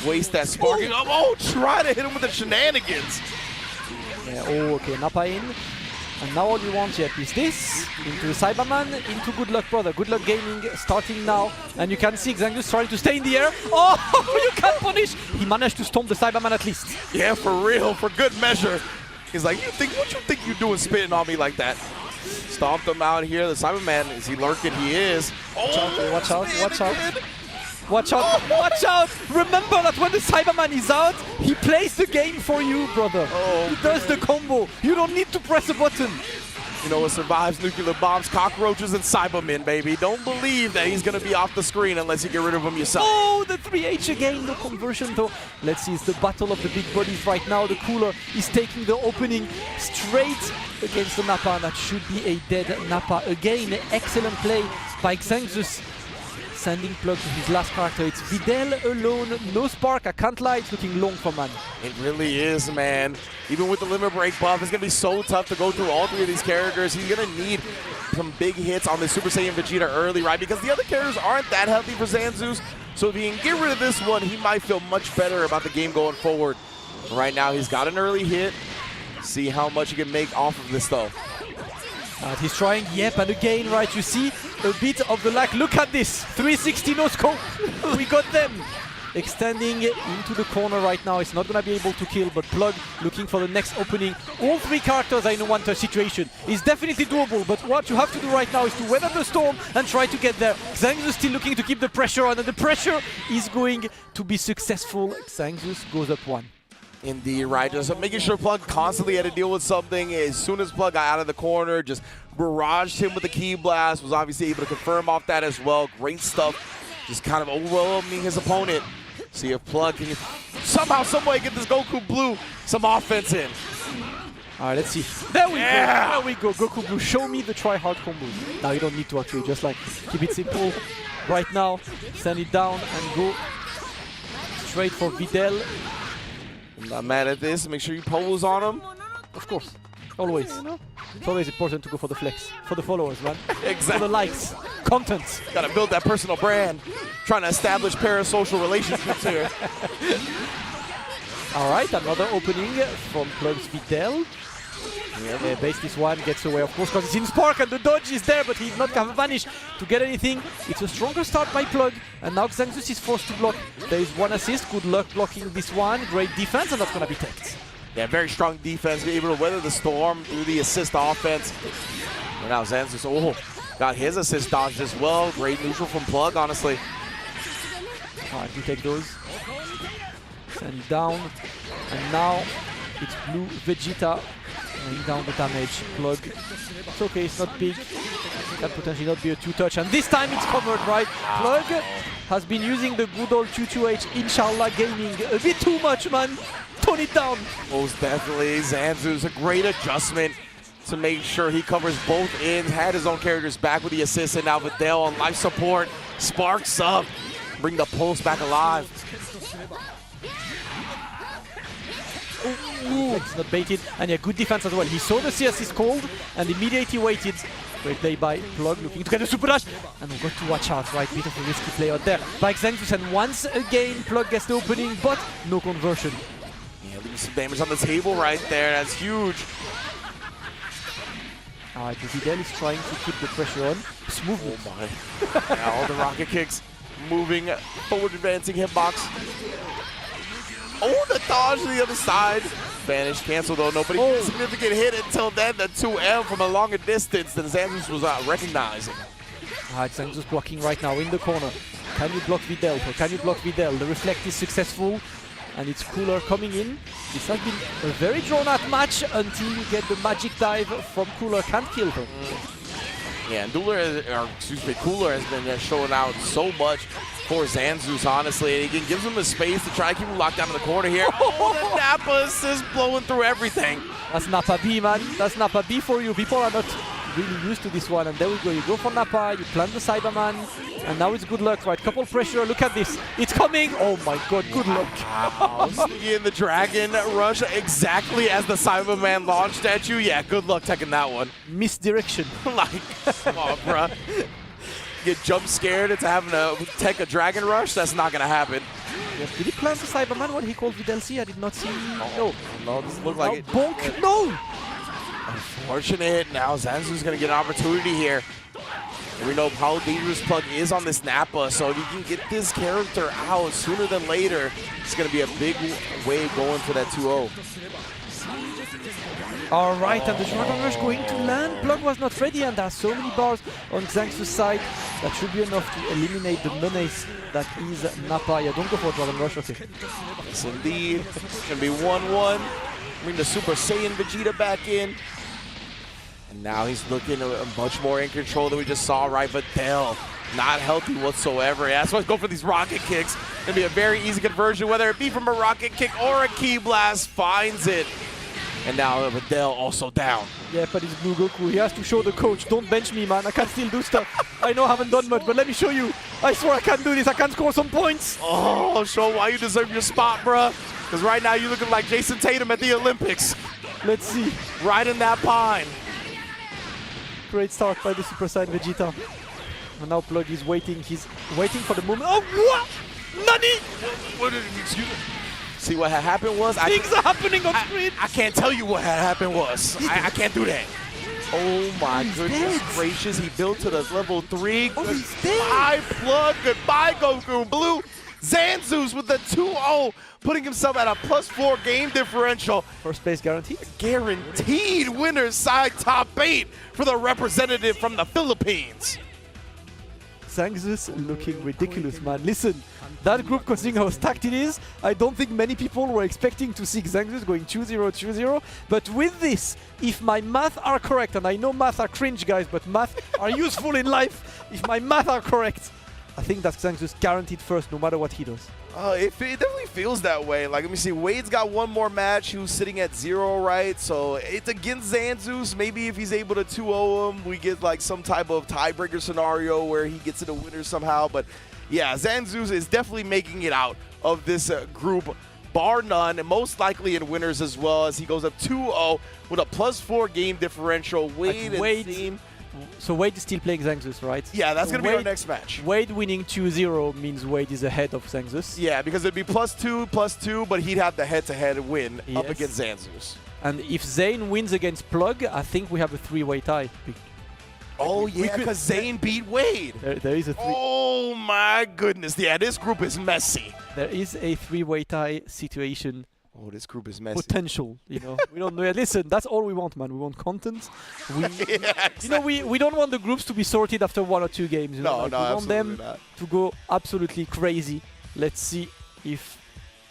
Waste that sparking up. Oh, try to hit him with the shenanigans. Yeah, oh, okay, Nappa in. And now all you want yet is this, into the Cyberman, into Good Luck Brother. Good Luck Gaming starting now. And you can see Xanxus trying to stay in the air. Oh, you can't punish. He managed to stomp the Cyberman at least. Yeah, for real, for good measure. He's like, what you think you doing spitting on me like that? Stomped him out here. The Cyberman, is he lurking? He is. Oh, watch out, watch out. Watch out, watch out! Remember that when the Cyberman is out, he plays the game for you, brother. He does the combo. You don't need to press a button. You know what survives nuclear bombs, cockroaches, and Cybermen, baby. Don't believe that he's going to be off the screen unless you get rid of him yourself. Oh, the 3H again, the conversion though. Let's see, it's the battle of the big bodies right now. The cooler is taking the opening straight against the Nappa, and that should be a dead Nappa. Again, excellent play by Xanxus. Sending Plug to his last character. It's Videl alone, no spark. I can't lie, it's looking long for man. It really is, man. Even with the limit break buff, it's going to be so tough to go through all three of these characters. He's going to need some big hits on the Super Saiyan Vegeta early, right? Because the other characters aren't that healthy for Xanxus. So if he can get rid of this one, he might feel much better about the game going forward. Right now, he's got an early hit. See how much he can make off of this, though. He's trying, yep, and again, right, you see a bit of the lag. Look at this, 360 no scope. We got them. extending into the corner right now. It's not going to be able to kill, but Plug looking for the next opening. All three characters are in a one-touch situation. It's definitely doable, but what you have to do right now is to weather the storm and try to get there. Xanxus is still looking to keep the pressure on, and the pressure is going to be successful. Xanxus goes up 1. Indeed, right. Just making sure Plug constantly had to deal with something. As soon as Plug got out of the corner, just barraged him with the Ki Blast. Was obviously able to confirm off that as well. Great stuff. Just kind of overwhelming his opponent. See if Plug can somehow, someway get this Goku Blue some offense in. All right, let's see. There we go. There we go. Goku Blue, show me the try-hard combos. Now you don't need to actually, just like keep it simple. Right now, send it down and go straight for Videl. I'm not mad at this. Make sure you pose on him. Of course, always. It's always important to go for the flex, for the followers, man. Exactly. For the likes, content. Gotta build that personal brand. Trying to establish parasocial relationships here. All right, another opening from Plug's Videl. Base this one, gets away, of course, because it's in Spark and the dodge is there, but he's not going to vanish to get anything. It's a stronger start by Plug, and now Xanxus is forced to block. There is 1 assist, good luck blocking this one. Great defense, and that's going to be teched. Yeah, very strong defense, be able to weather the storm through the assist offense. And now Xanxus, got his assist dodged as well. Great neutral from Plug, honestly. All right, we take those. Send it down, and now it's Blue Vegeta. Laying down the damage. Plug. It's okay, it's not big. Can potentially not be a 2-touch, and this time it's covered, right? Plug has been using the good old 2-2H, Inshallah Gaming. A bit too much, man. Tone it down. Most definitely. Xanxus, a great adjustment to make sure he covers both ends. Had his own characters back with the assist, and now Videl on life support. Sparks up. Bring the pulse back alive. It's not baited, and yeah, good defense as well. He saw the CS is cold, and immediately waited. Great play by Plug, looking to get a super dash, and we've got to watch out, right? Bit of a risky play out there by Xanxus, and once again, Plug gets the opening, but no conversion. Yeah, leaving some damage on the table right there. That's huge. All right, Videl is trying to keep the pressure on. Smooth. Oh my. Now all the rocket kicks moving, forward advancing hitbox. Oh, the dodge to the other side. Vanish, cancel though. Nobody significant hit until then. The 2M from a longer distance than Xanxus was recognizing. Alright, Xanxus blocking right now in the corner. Can you block Videl? Can you block Videl? The reflect is successful, and it's Cooler coming in. This has been a very drawn-out match until you get the magic dive from Cooler. Can't kill her. Yeah, and Cooler has been showing out so much for Xanxus, honestly. And he gives him the space to try to keep him locked down in the corner here. Oh, the Nappa assist blowing through everything. That's Nappa B, man. That's Nappa B for you. People are not really used to this one. And there we go. You go for Nappa, you plant the Cyberman, and now it's good luck, right? Couple pressure. Look at this. It's coming. Oh my god, good luck. Wow. Sneaking the Dragon Rush exactly as the Cyberman launched at you. Yeah, good luck taking that one. Misdirection. Like, come on, bruh. Get jump scared into having to take a Dragon Rush? That's not gonna happen. Yeah, did he plant the Cyberman? What he called Videl C? I did not see. No. No, this looked like it. Bonk. No! Unfortunate. Now Xanxus gonna get an opportunity here. And we know how dangerous Plug is on this Nappa, so if you can get this character out sooner than later, it's gonna be a big way going for that 2-0. All right, and the Dragon Rush going to land. Plug was not ready, and there are so many bars on Xanxus' side. That should be enough to eliminate the menace that is Nappa. Yeah, don't go for Dragon Rush, okay. Yes, indeed. It's going to be 1-1. Bring the Super Saiyan Vegeta back in. And now he's looking much more in control than we just saw, right? Videl, not healthy whatsoever. Yeah, that's why I go for these rocket kicks. It's going to be a very easy conversion, whether it be from a rocket kick or a Ki Blast. Finds it. And now Videl also down. Yeah, but it's Blue Goku. He has to show the coach, don't bench me, man. I can still do stuff. I know I haven't done much, but let me show you. I swear I can do this. I can score some points. Oh, show why you deserve your spot, bruh. Because right now you're looking like Jason Tatum at the Olympics. Let's see. Right in that pine. Great start by the Super Saiyan Vegeta. And now Plug is waiting. He's waiting for the moment. Oh, what? Nani? What did excuse me? See, what had happened was... Things are happening on screen. I can't tell you what had happened was. I can't do that. Oh my goodness gracious. He built to the level 3. Oh, he's dead. Goodbye, Plug. Goodbye, Goku Blue. Xanxus with the 2-0, putting himself at a +4 game differential. First place guaranteed. Guaranteed winner's side top 8 for the representative from the Philippines. Xanxus looking ridiculous, man. Listen, that group, considering how stacked it is, I don't think many people were expecting to see Xanxus going 2-0, 2-0. But with this, if my math are correct, and I know math are cringe, guys, but math are useful in life. If my math are correct, I think that Xanxus guaranteed first, no matter what he does. It definitely feels that way. Like, let me see. Wade's got one more match. Who's sitting at 0, right? So it's against Xanxus. Maybe if he's able to 2-0 him, we get like some type of tiebreaker scenario where he gets to the winner somehow. But yeah, Xanxus is definitely making it out of this group, bar none, and most likely in winners as well, as he goes up 2-0 with a +4 game differential. Wade and Zane. So Wade is still playing Xanxus, right? Yeah, that's so going to be our next match. Wade winning 2-0 means Wade is ahead of Xanxus. Yeah, because it'd be +2, but he'd have the head-to-head win up against Xanxus. And if Zane wins against Plug, I think we have a 3-way tie. Oh, yeah, because Zane beat Wade. There is a Oh, my goodness. Yeah, this group is messy. There is a 3-way tie situation. Oh, this group is messy. Potential, you know. We don't know. Listen, that's all we want, man. We want content. Yeah, exactly. You know, we don't want the groups to be sorted after 1 or 2 games. You know? No, like, no, we want absolutely them not. to go absolutely crazy. Let's see if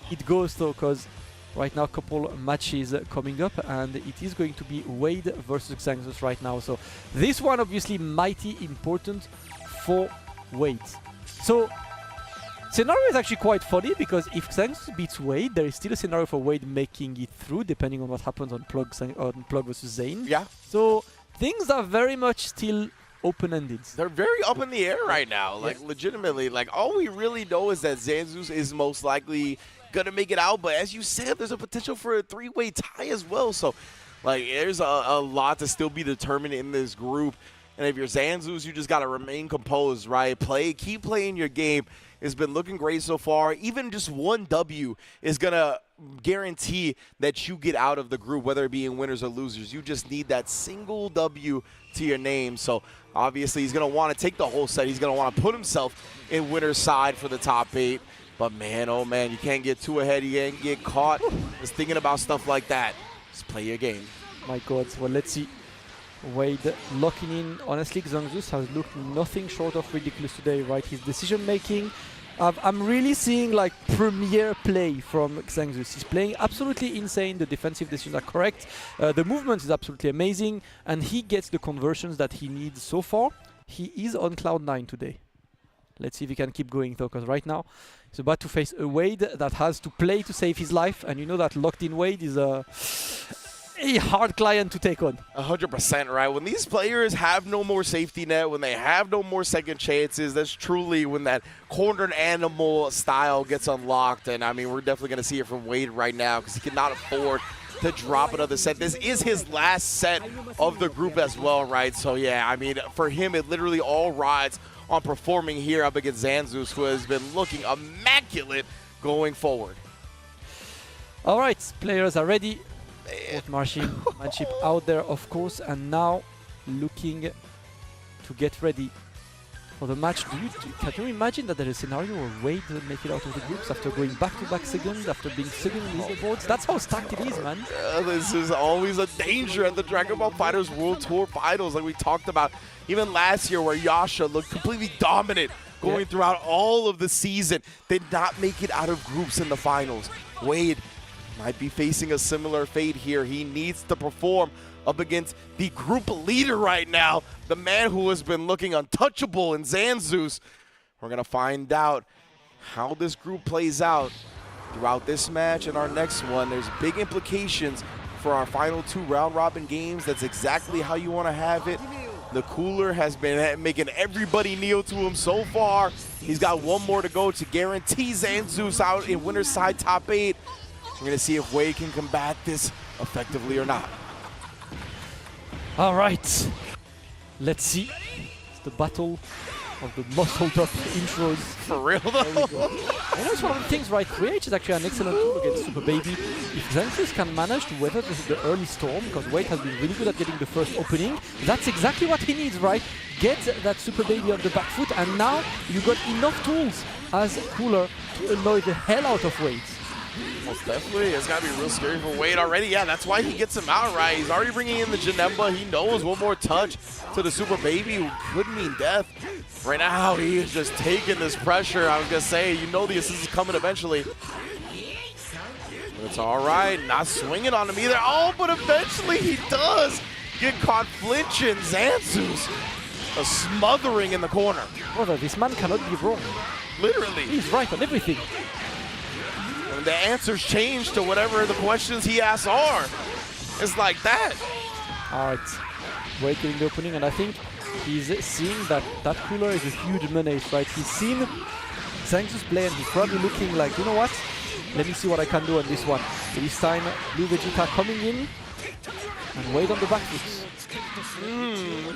it goes, though, because right now, a couple matches coming up, and it is going to be Wade versus Xanxus right now. So this one obviously mighty important for Wade. So scenario is actually quite funny, because if Xanxus beats Wade, there is still a scenario for Wade making it through, depending on what happens on Plug versus Zane. Yeah. So things are very much still open-ended. They're very up in the air right now. Like, legitimately. Like, all we really know is that Xanxus is most likely going to make it out. But as you said, there's a potential for a 3-way tie as well. So, like, there's a lot to still be determined in this group. And if you're Xanxus, you just got to remain composed, right? Keep playing your game. It's been looking great so far. Even just one W is going to guarantee that you get out of the group, whether it be in winners or losers. You just need that single W to your name. So obviously he's going to want to take the whole set. He's going to want to put himself in winner's side for the top 8. But man, oh man, you can't get too ahead. You can't get caught just thinking about stuff like that. Just play your game. My God. Well, let's see. Wade locking in. Honestly, Xanxus has looked nothing short of ridiculous today, right? His decision making. I'm really seeing like premier play from Xanxus. He's playing absolutely insane. The defensive decisions are correct. The movement is absolutely amazing. And he gets the conversions that he needs so far. He is on cloud 9 today. Let's see if he can keep going though, because right now he's about to face a Wade that has to play to save his life. And you know that locked in Wade is a hard client to take on. 100%, right? When these players have no more safety net, when they have no more second chances, that's truly when that cornered animal style gets unlocked. And I mean, we're definitely going to see it from Wade right now, because he cannot afford to drop another set. This is his last set of the group as well, right? So yeah, I mean, for him, it literally all rides on performing here up against Xanxus, who has been looking immaculate going forward. All right, players are ready. Manship out there, of course, and now looking to get ready for the match. Can you imagine that there is a scenario where Wade will make it out of the groups after going back-to-back second, after being second in leaderboards? That's how stacked it is, man. This is always a danger at the Dragon Ball FighterZ World Tour Finals, like we talked about even last year, where Yasha looked completely dominant going throughout all of the season. Did not make it out of groups in the finals. Wade might be facing a similar fate here. He needs to perform up against the group leader right now, the man who has been looking untouchable in Xanxus. We're going to find out how this group plays out throughout this match and our next one. There's big implications for our final 2 round-robin games. That's exactly how you want to have it. The cooler has been making everybody kneel to him so far. He's got one more to go to guarantee Xanxus out in winner's side top 8. We're going to see if Wade can combat this effectively or not. All right. Let's see. It's the battle of the muscled-up intros. For real, though? I know it's one of the things, right? 3H is actually an excellent tool against Super Baby. If Xanxus can manage to weather the early storm, because Wade has been really good at getting the first opening, that's exactly what he needs, right? Get that Super Baby on the back foot, and now you got enough tools as Cooler to annoy the hell out of Wade. Most definitely. It's got to be real scary for Wade already. Yeah, that's why he gets him out right. He's already bringing in the Janemba. He knows one more touch to the Super Baby could mean death. Right now, he is just taking this pressure. I was going to say, you know the assist is coming eventually. But it's all right. Not swinging on him either. Oh, but eventually he does get caught flinching. Xanxus, a smothering in the corner. Brother, this man cannot be wrong. Literally. He's right on everything. And the answers change to whatever the questions he asks are. It's like that. All right. Wade getting the opening, and I think he's seeing that that Cooler is a huge menace, right? He's seen Xanxus play, and he's probably looking like, you know what? Let me see what I can do on this one. So this time, Blue Vegeta coming in, and Wade on the back foot.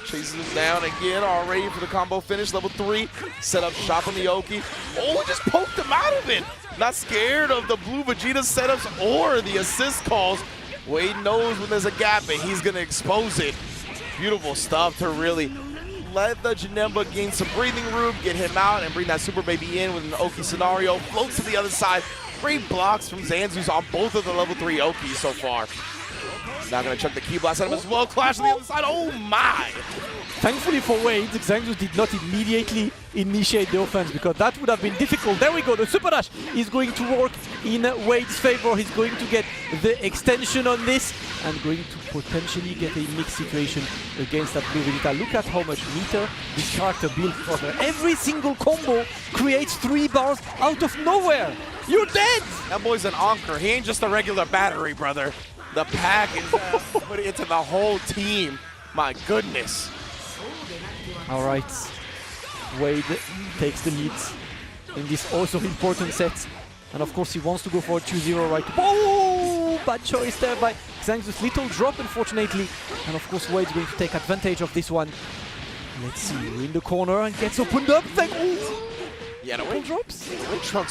Chases him down again, all ready for the combo finish. Level 3, set up shop on the Oki. Oh, just poked him out of it. Not scared of the Blue Vegeta setups or the assist calls. Wade knows when there's a gap and he's gonna expose it. Beautiful stuff to really let the Janemba gain some breathing room, get him out, and bring that Super Baby in with an Oki scenario. Floats to the other side. Great blocks from Xanxus on both of the level 3 Okis so far. Now gonna chuck the key blast at him as well. Clash on the other side. Oh my! Thankfully for Wade, Xanxus did not immediately initiate the offense because that would have been difficult. There we go, the Super Dash is going to work in Wade's favor. He's going to get the extension on this and going to potentially get a mixed situation against that Blue Vegeta. Look at how much meter this character built for her. Every single combo creates 3 bars out of nowhere. You're dead! That boy's an anchor. He ain't just a regular battery, brother. The pack is putting it to the whole team. My goodness. All right, Wade takes the lead in this also important set. And of course he wants to go for a 2-0 right. Oh, bad choice there by Xanxus. Little drop unfortunately. And of course Wade's going to take advantage of this one. Let's see, in the corner and gets opened up. Yeah, the way Trunks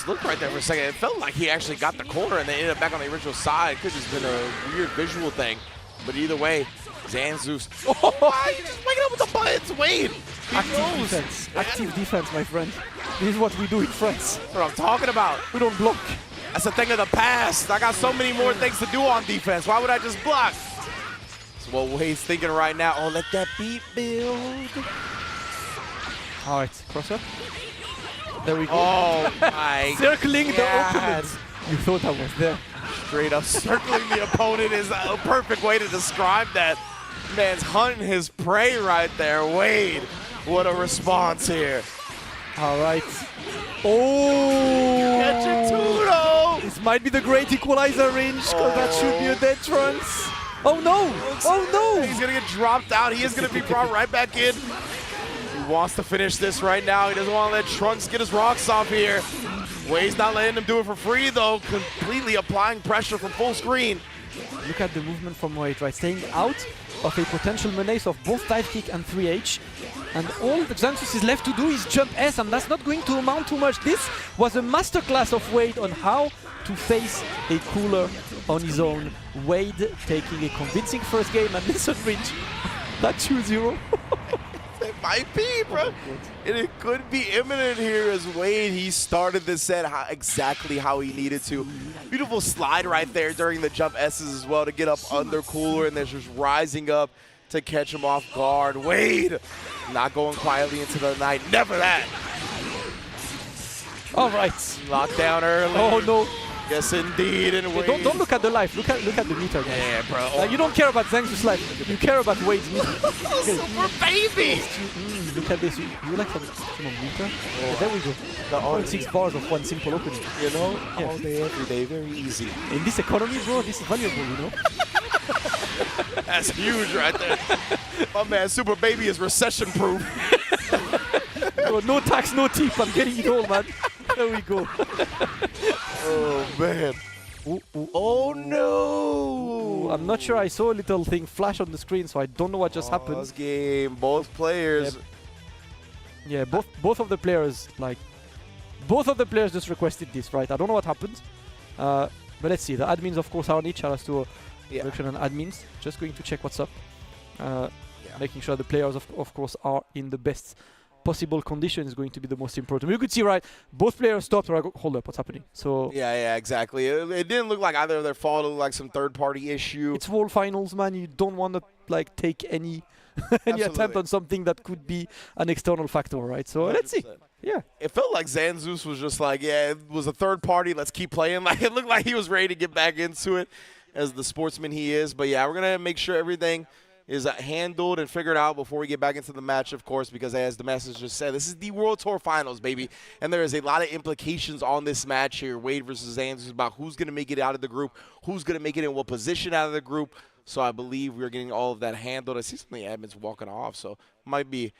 looked right there for a second. It felt like he actually got the corner and then ended up back on the original side. Could have just been a weird visual thing. But either way, Xanxus. Oh, why? You're just waking up with the buttons, Wade. Active defense. Active defense, my friend. This is what we do in France. That's what I'm talking about. We don't block. That's a thing of the past. I got so many more things to do on defense. Why would I just block? That's what Wade's thinking right now. Oh, let that beat build. All right, crosser. There we go. Oh my Circling God. the opponent. You thought I was there. Straight up circling the opponent is a perfect way to describe that. Man's hunting his prey right there. Wade, what a response here. All right. Oh! Catch it, Tudo! This might be the great equalizer range, because that should be a dead Trunks. Oh no! Oh no! He's gonna get dropped out. He is gonna be brought right back in. He wants to finish this right now. He doesn't want to let Trunks get his rocks off here. Wade's not letting him do it for free though. Completely applying pressure from full screen. Look at the movement from Wade, right? Staying out of a potential menace of both dive kick and 3H. And all the Xanxus is left to do is jump S, and that's not going to amount too much. This was a masterclass of Wade on how to face a Cooler on his own. Wade taking a convincing first game, and listen, Rich, that 2-0. It might be, bro. And it could be imminent here as Wade, he started this set exactly how he needed to. Beautiful slide right there during the jump S's as well to get up under Cooler, and then just rising up to catch him off guard. Wade not going quietly into the night. Never that. All right. Lockdown early. Oh no. Yes, indeed. And Wade. Don't look at the life. Look at the meter. Guys. Yeah, bro. You don't care about Xanxus' life. You care about Wade's meter. Super baby. Look at this. You like some meter? Oh. There we go. The 0.6 bars of one simple opening. You know, all day, every day, very easy. In this economy, bro, this is valuable, you know? That's huge right there. My man, Super Baby is recession-proof. Bro, no tax, no tip. I'm getting it all, man. There we go. Oh, man. Ooh, ooh. Oh, no. I'm not sure. I saw a little thing flash on the screen, so I don't know what just happened. This game, both players. Yeah, both of the players, just requested this, right? I don't know what happened. But let's see. The admins, of course, are on each. Shout out to production and admins. Just going to check what's up. Making sure the players, of course, are in the best possible condition is going to be the most important. You could see, right, both players stopped. Right, hold up, what's happening? So yeah, exactly. It didn't look like either of their fault. It looked like some third-party issue. it's World Finals, man. You don't want to like take any any attempt on something that could be an external factor, right? So let's see. 100%. Yeah. It felt like Xanxus was just like, yeah, it was a third party. Let's keep playing. Like it looked like he was ready to get back into it as the sportsman he is. But yeah, we're gonna make sure everything is handled and figured out before we get back into the match, of course, because as the message just said, this is the World Tour Finals, baby. And there is a lot of implications on this match here, Wade versus Xanxus, about who's going to make it out of the group, who's going to make it in what position out of the group. So I believe we're getting all of that handled. I see some of the admins walking off, so might be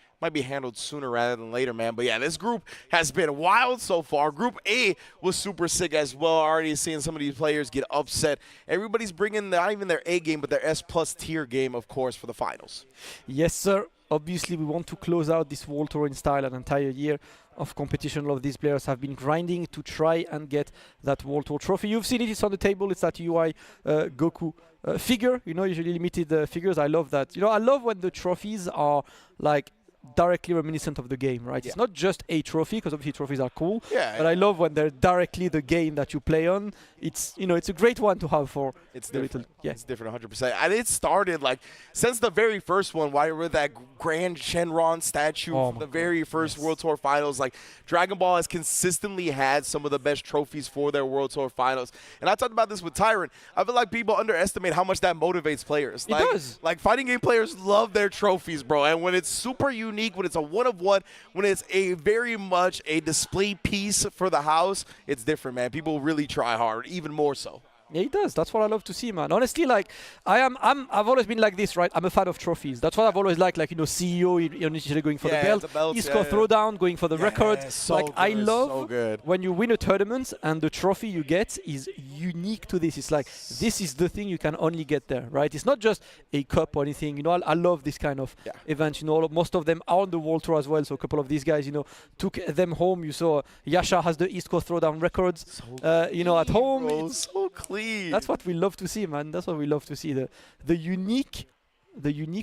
handled sooner rather than later, man. But yeah, this group has been wild so far. Group A was super sick as well. Already seeing some of these players get upset. Everybody's bringing not even their A game, but their S+ tier game, of course, for the finals. Yes, sir. Obviously, we want to close out this World Tour in style. An entire year of competition. A lot of these players have been grinding to try and get that World Tour trophy. You've seen it. It's on the table. It's that UI Goku figure. You know, usually limited figures. I love that. You know, I love when the trophies are like directly reminiscent of the game, right? Yeah. It's not just a trophy, because obviously trophies are cool. Yeah. But I love when they're directly the game that you play on. It's, you know, it's a great one to have for It's the different. little, yeah. It's different 100%. And it started like since the very first one, why with that Grand Shenron statue Oh from my the very first World Tour Finals. Like Dragon Ball has consistently had some of the best trophies for their World Tour Finals. And I talked about this with Tyrant. I feel like people underestimate how much that motivates players. It does. Like fighting game players love their trophies, bro. And when it's super unique, when it's a one-of-one, when it's a very much a display piece for the house, it's different, man. People really try hard, even more so. Yeah, it does. That's what I love to see, man. Honestly, like I've always been like this, right? I'm a fan of trophies. That's what I've always liked. Like, you know, CEO initially going for the belt, East-Coast Throwdown going for the record. So like good, I love so good. when you win a tournament and the trophy you get is unique to this. It's like this is the thing you can only get there, right? It's not just a cup or anything. You know, I love this kind of events. You know, most of them are on the World Tour as well. So a couple of these guys, you know, took them home. You saw Yasha has the East-Coast Throwdown records. You know, at home. Bro, so clean. That's what we love to see, man. That's what we love to see. The unique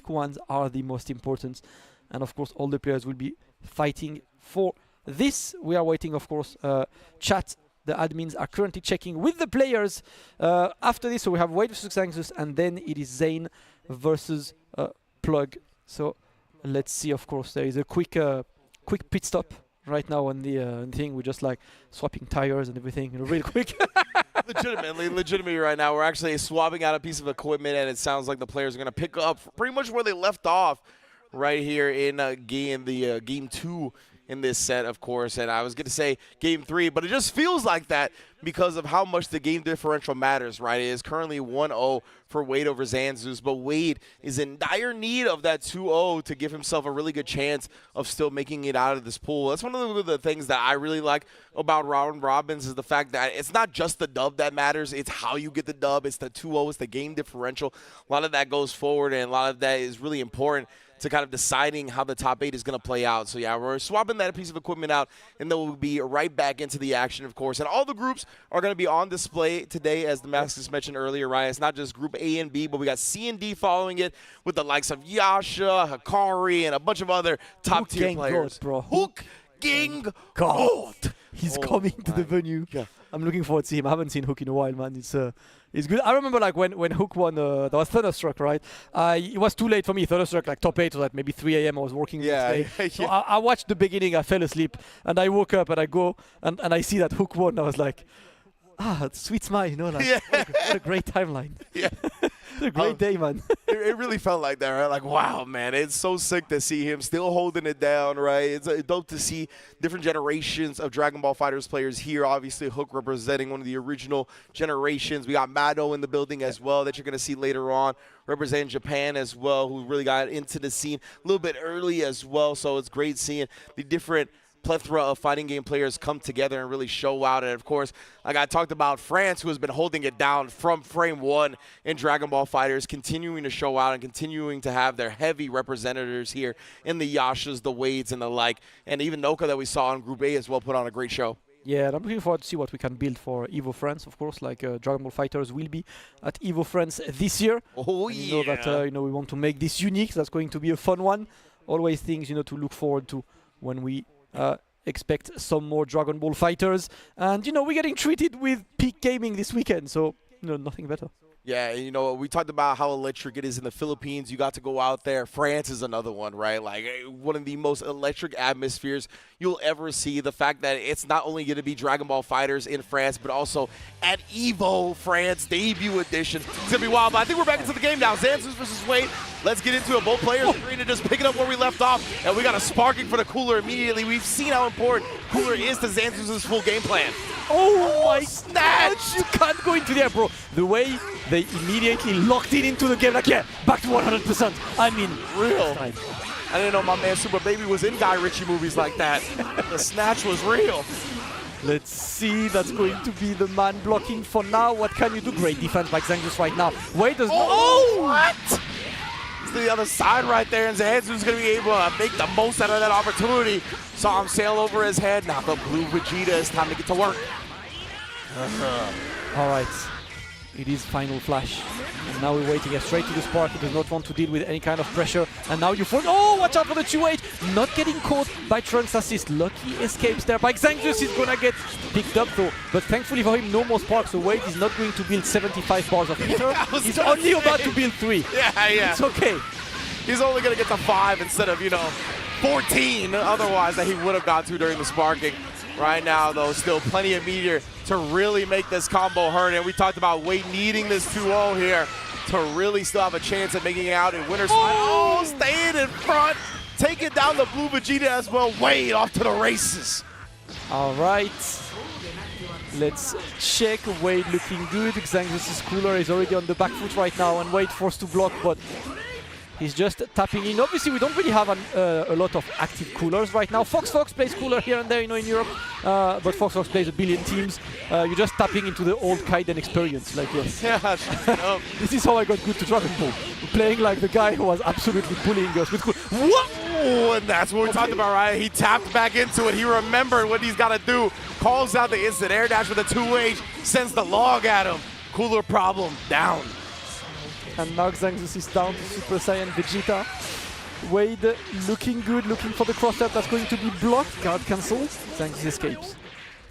ones are the most important, and of course, all the players will be fighting for this. We are waiting, of course. Chat. The admins are currently checking with the players. After this, so we have Wade versus Xanxus, and then it is Zane versus Plug. So let's see. Of course, there is a quick pit stop right now on the thing. We're just like swapping tires and everything, you know, real quick. Legitimately right now, we're actually swapping out a piece of equipment, and it sounds like the players are going to pick up pretty much where they left off right here in game 2 in this set, of course. And I was going to say game 3, but it just feels like that because of how much the game differential matters, right? It is currently 1-0 for Wade over Xanxus, but Wade is in dire need of that 2-0 to give himself a really good chance of still making it out of this pool. That's one of the things that I really like about round robins is the fact that it's not just the dub that matters, it's how you get the dub, it's the 2-0, it's the game differential. A lot of that goes forward, and a lot of that is really important to kind of deciding how the top 8 is going to play out. So yeah, we're swapping that piece of equipment out, and then we'll be right back into the action, of course. And all the groups are going to be on display today, as the Max mentioned earlier, right? It's not just Group A and B, but we got C and D following it with the likes of Yasha, Hikari, and a bunch of other top-tier players. Bro. HookGangGod. He's coming to the venue. Yeah. I'm looking forward to see him. I haven't seen Hook in a while, man. It's good. I remember like when Hook won, that was Thunderstruck, right? It was too late for me. Thunderstruck, like top 8 was like maybe 3 a.m. I was working the next day. So I watched the beginning. I fell asleep, and I woke up and I go and I see that Hook won. I was like, sweet smile, you know, like what a great timeline. Yeah. It's a great day, man. It really felt like that, right? Like, wow, man, it's so sick to see him still holding it down, right? It's dope to see different generations of Dragon Ball FighterZ players here. Obviously, Hook representing one of the original generations. We got Maddo in the building as well that you're going to see later on, representing Japan as well, who really got into the scene a little bit early as well. So it's great seeing the different plethora of fighting game players come together and really show out. And of course, like I talked about, France, who has been holding it down from frame 1 in Dragon Ball FighterZ, continuing to show out and continuing to have their heavy representatives here in the Yashas, the Wades, and the like. And even Noka that we saw in Group A as well put on a great show. Yeah, and I'm looking forward to see what we can build for Evo France, of course. Like Dragon Ball FighterZ will be at Evo France this year. Oh, and you know that we want to make this unique. That's going to be a fun one. Always things to look forward to when we expect some more Dragon Ball fighters. And, you know, we're getting treated with peak gaming this weekend, so, you know, nothing better. Yeah, you know, we talked about how electric it is in the Philippines. You got to go out there. France is another one, right? Like, one of the most electric atmospheres you'll ever see. The fact that it's not only going to be Dragon Ball fighters in France, but also at EVO France debut edition. It's going to be wild, but I think we're back into the game now. Xansus versus Wade. Let's get into it. Both players agreeing to just pick it up where we left off, and we got a sparking for the Cooler immediately. We've seen how important Cooler is to Xansus' full game plan. Oh my snatch! You can't go into there, bro. The way they immediately locked it into the game, like, yeah, back to 100%. I mean, real. I didn't know my man Super Baby was in Guy Ritchie movies like that. The snatch was real. Let's see, that's going to be the man blocking for now. What can you do? Great defense by Xanxus right now. Wait, does what? It's the other side right there, and Xanxus is going to be able to make the most out of that opportunity. Saw him sail over his head, knock up Blue Vegeta. It's time to get to work. All right. It is final flash. And now we're waiting straight to the spark. He does not want to deal with any kind of pressure. And now you fall. Oh, watch out for the 2-8. Not getting caught by Trunks' assist. Lucky escapes there by Xanxus. Is gonna get picked up though. But thankfully for him, no more sparks. So Wade is not going to build 75 bars of meter. He's only about to build 3. Yeah. It's okay. He's only gonna get to 5 instead of, 14 otherwise that he would have got to during the sparking. Right now, though, still plenty of meteor to really make this combo hurt. And we talked about Wade needing this 2-0 here to really still have a chance at making it out in winner's side. Oh, staying in front, taking down the Blue Vegeta as well. Wade off to the races. All right. Let's check. Wade looking good. Xanxus' Cooler is already on the back foot right now, and Wade forced to block, but he's just tapping in. Obviously, we don't really have a lot of active Coolers right now. Fox plays Cooler here and there, in Europe, but Fox plays a billion teams. You're just tapping into the old Kaiden experience, like, yes. Yeah, this is how I got good to Dragon Ball. Playing like the guy who was absolutely bullying us with Cooler. What? Oh, and that's what we talked about, right? He tapped back into it. He remembered what he's got to do. Calls out the instant air dash with a 2H, sends the log at him. Cooler problem down. And now Xanxus is down to Super Saiyan Vegeta. Wade looking good, looking for the cross-up that's going to be blocked. Guard cancel. Xanxus escapes.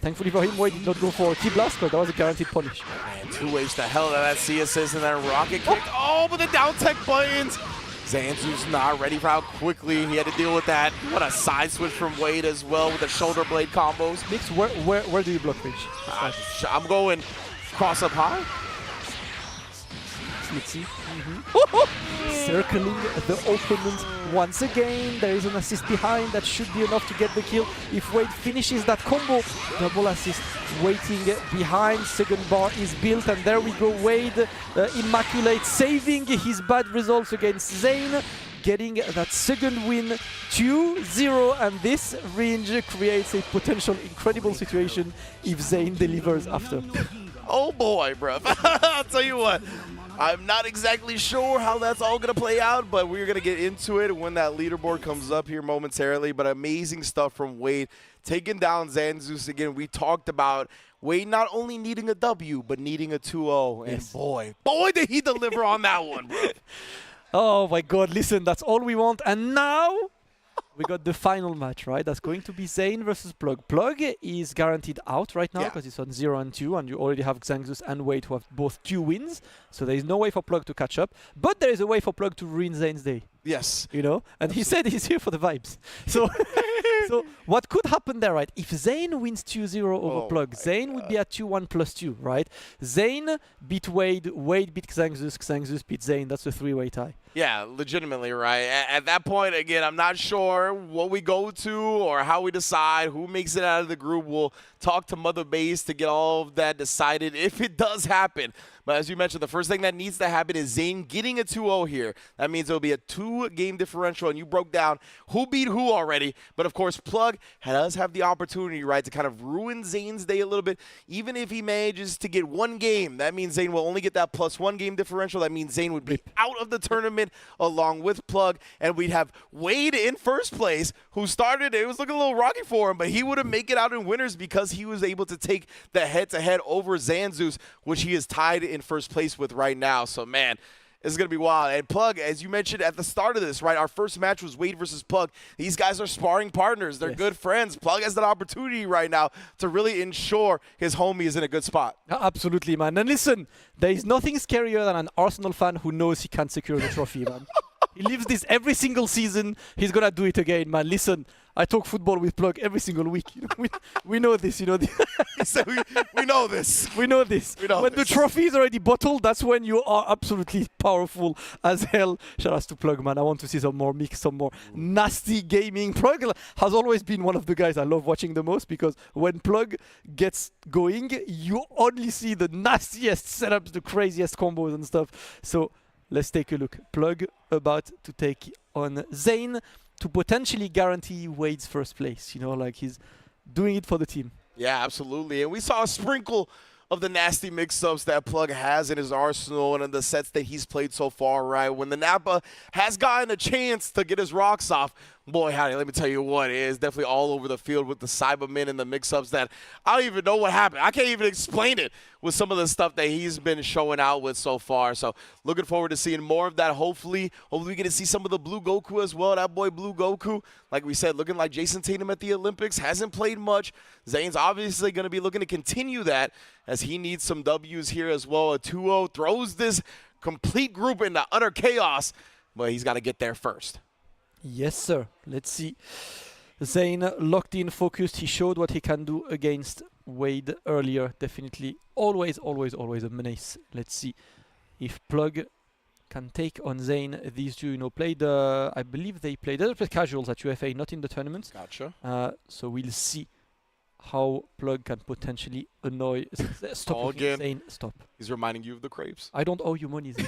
Thankfully for him, Wade did not go for a key blast, because that was a guaranteed punish. And 2H the hell out of that C assist and then rocket kick. Oh, but the down tech buttons. Xanxus not ready for how quickly he had to deal with that. What a side switch from Wade as well with the shoulder blade combos. Mix, where do you block, Rich? I'm going cross up high. Let's see. Circling the opponent once again. There is an assist behind that should be enough to get the kill. If Wade finishes that combo, double assist waiting behind. Second bar is built, and there we go. Wade immaculate, saving his bad results against Zane, getting that second win 2-0, and this range creates a potential incredible situation if Zane delivers after. Oh boy, bro. I'll tell you what. I'm not exactly sure how that's all going to play out, but we're going to get into it when that leaderboard comes up here momentarily. But amazing stuff from Wade. Taking down Xanxus again. We talked about Wade not only needing a W, but needing a 2-0. Yes. And boy, did he deliver on that one, bro. Oh my god, listen, that's all we want. And now we got the final match, right? That's going to be Zane versus Plug. Plug is guaranteed out right now because it's on 0 and 2, and you already have Xanxus and Wade who have both 2 wins. So there is no way for Plug to catch up, but there is a way for Plug to ruin Zane's day. Yes. You know? And he said he's here for the vibes. So so what could happen there, right? If Zane wins 2-0 over Plug, Zane would be at 2-1 plus 2, right? Zane beat Wade, Wade beat Xanxus, Xanxus beat Zane. That's a 3-way tie. Yeah, legitimately, right? At that point, again, I'm not sure what we go to or how we decide who makes it out of the group. We'll talk to Mother Base to get all of that decided if it does happen. But as you mentioned, the first thing that needs to happen is Zane getting a 2-0 here. That means it'll be a 2-game differential, and you broke down who beat who already. But, of course, Plug does have the opportunity, right, to kind of ruin Zane's day a little bit. Even if he manages to get 1 game, that means Zane will only get that +1 game differential. That means Zane would be out of the tournament along with Plug, and we'd have Wade in first place, who started, it was looking a little rocky for him, but he would have made it out in winners because he was able to take the head-to-head over Xanxus, which he is tied in first place with right now. So, man, is going to be wild. And Plug, as you mentioned at the start of this, right, our first match was Wade versus Plug. These guys are sparring partners. They're good friends. Plug has that opportunity right now to really ensure his homie is in a good spot. Absolutely, man. And listen, there is nothing scarier than an Arsenal fan who knows he can't secure the trophy, man. He lives this every single season. He's going to do it again, man. Listen, I talk football with Plug every single week. You know, we know this, you know. So we know this. We know this. When the trophy is already bottled, that's when you are absolutely powerful as hell. Shout out to Plug, man. I want to see some more mix, some more nasty gaming. Plug has always been one of the guys I love watching the most, because when Plug gets going, you only see the nastiest setups, the craziest combos and stuff. So let's take a look. Plug about to take on Zane to potentially guarantee Wade's first place. You know, like he's doing it for the team. Yeah, absolutely. And we saw a sprinkle of the nasty mix-ups that Plug has in his arsenal and in the sets that he's played so far, right? When the Napa has gotten a chance to get his rocks off, boy, howdy, let me tell you what, it is definitely all over the field with the Cybermen and the mix-ups that I don't even know what happened. I can't even explain it with some of the stuff that he's been showing out with so far. So looking forward to seeing more of that. Hopefully we get to see some of the Blue Goku as well. That boy Blue Goku, like we said, looking like Jason Tatum at the Olympics, hasn't played much. Zane's obviously going to be looking to continue that as he needs some W's here as well. A 2-0 throws this complete group into utter chaos, but he's got to get there first. Yes, sir. Let's see. Zane locked in, focused. He showed what he can do against Wade earlier. Definitely always a menace. Let's see if Plug can take on Zane. These two, you know, played, I believe they played casuals at UFA, not in the tournament. Gotcha. So we'll see how Plug can potentially annoy. Stop again. Zane, stop. He's reminding you of the crepes. I don't owe you money, Zane.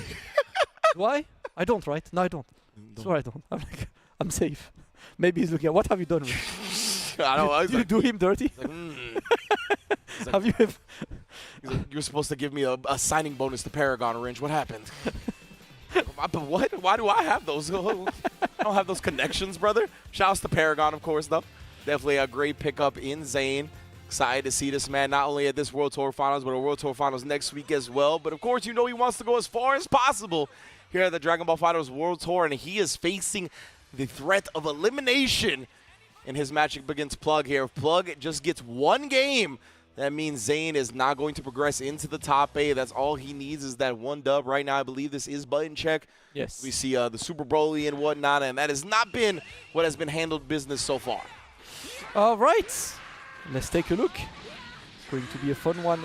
Why? I don't, right? No, I don't. Swear I don't. I'm safe. Maybe he's looking at what have you done? I don't know. Did you do him dirty? Have you ever? Like, you were supposed to give me a signing bonus to Paragon Orange. What happened? What? Why do I have those? I don't have those connections, brother. Shouts to Paragon, of course, though. Definitely a great pickup in Zane. Excited to see this man not only at this World Tour Finals, but a World Tour Finals next week as well. But, of course, you know he wants to go as far as possible here at the Dragon Ball FighterZ World Tour, and he is facing the threat of elimination in his match against Plug here. If Plug just gets one game, that means Zane is not going to progress into the top 8. That's all he needs is that one dub. Right now, I believe this is button check. Yes. We see the Super Broly and whatnot, and that has not been what has been handled business so far. All right. Let's take a look. It's going to be a fun one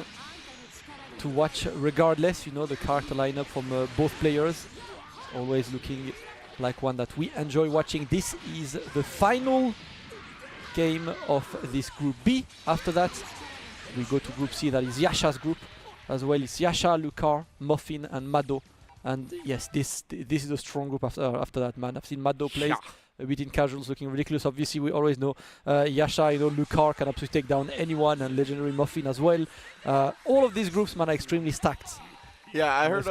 to watch regardless. You know, the character lineup from both players. It's always looking like one that we enjoy watching. This is the final game of this Group B. After that, we go to Group C. That is Yasha's group as well. It's Yasha, Lucar, Muffin, and Maddo. And yes, this is a strong group after that, man. I've seen Maddo play a bit in casuals, looking ridiculous. Obviously, we always know Yasha, you know, Lucar can absolutely take down anyone, and LegendarryMuffin as well. All of these groups, man, are extremely stacked. Yeah, I heard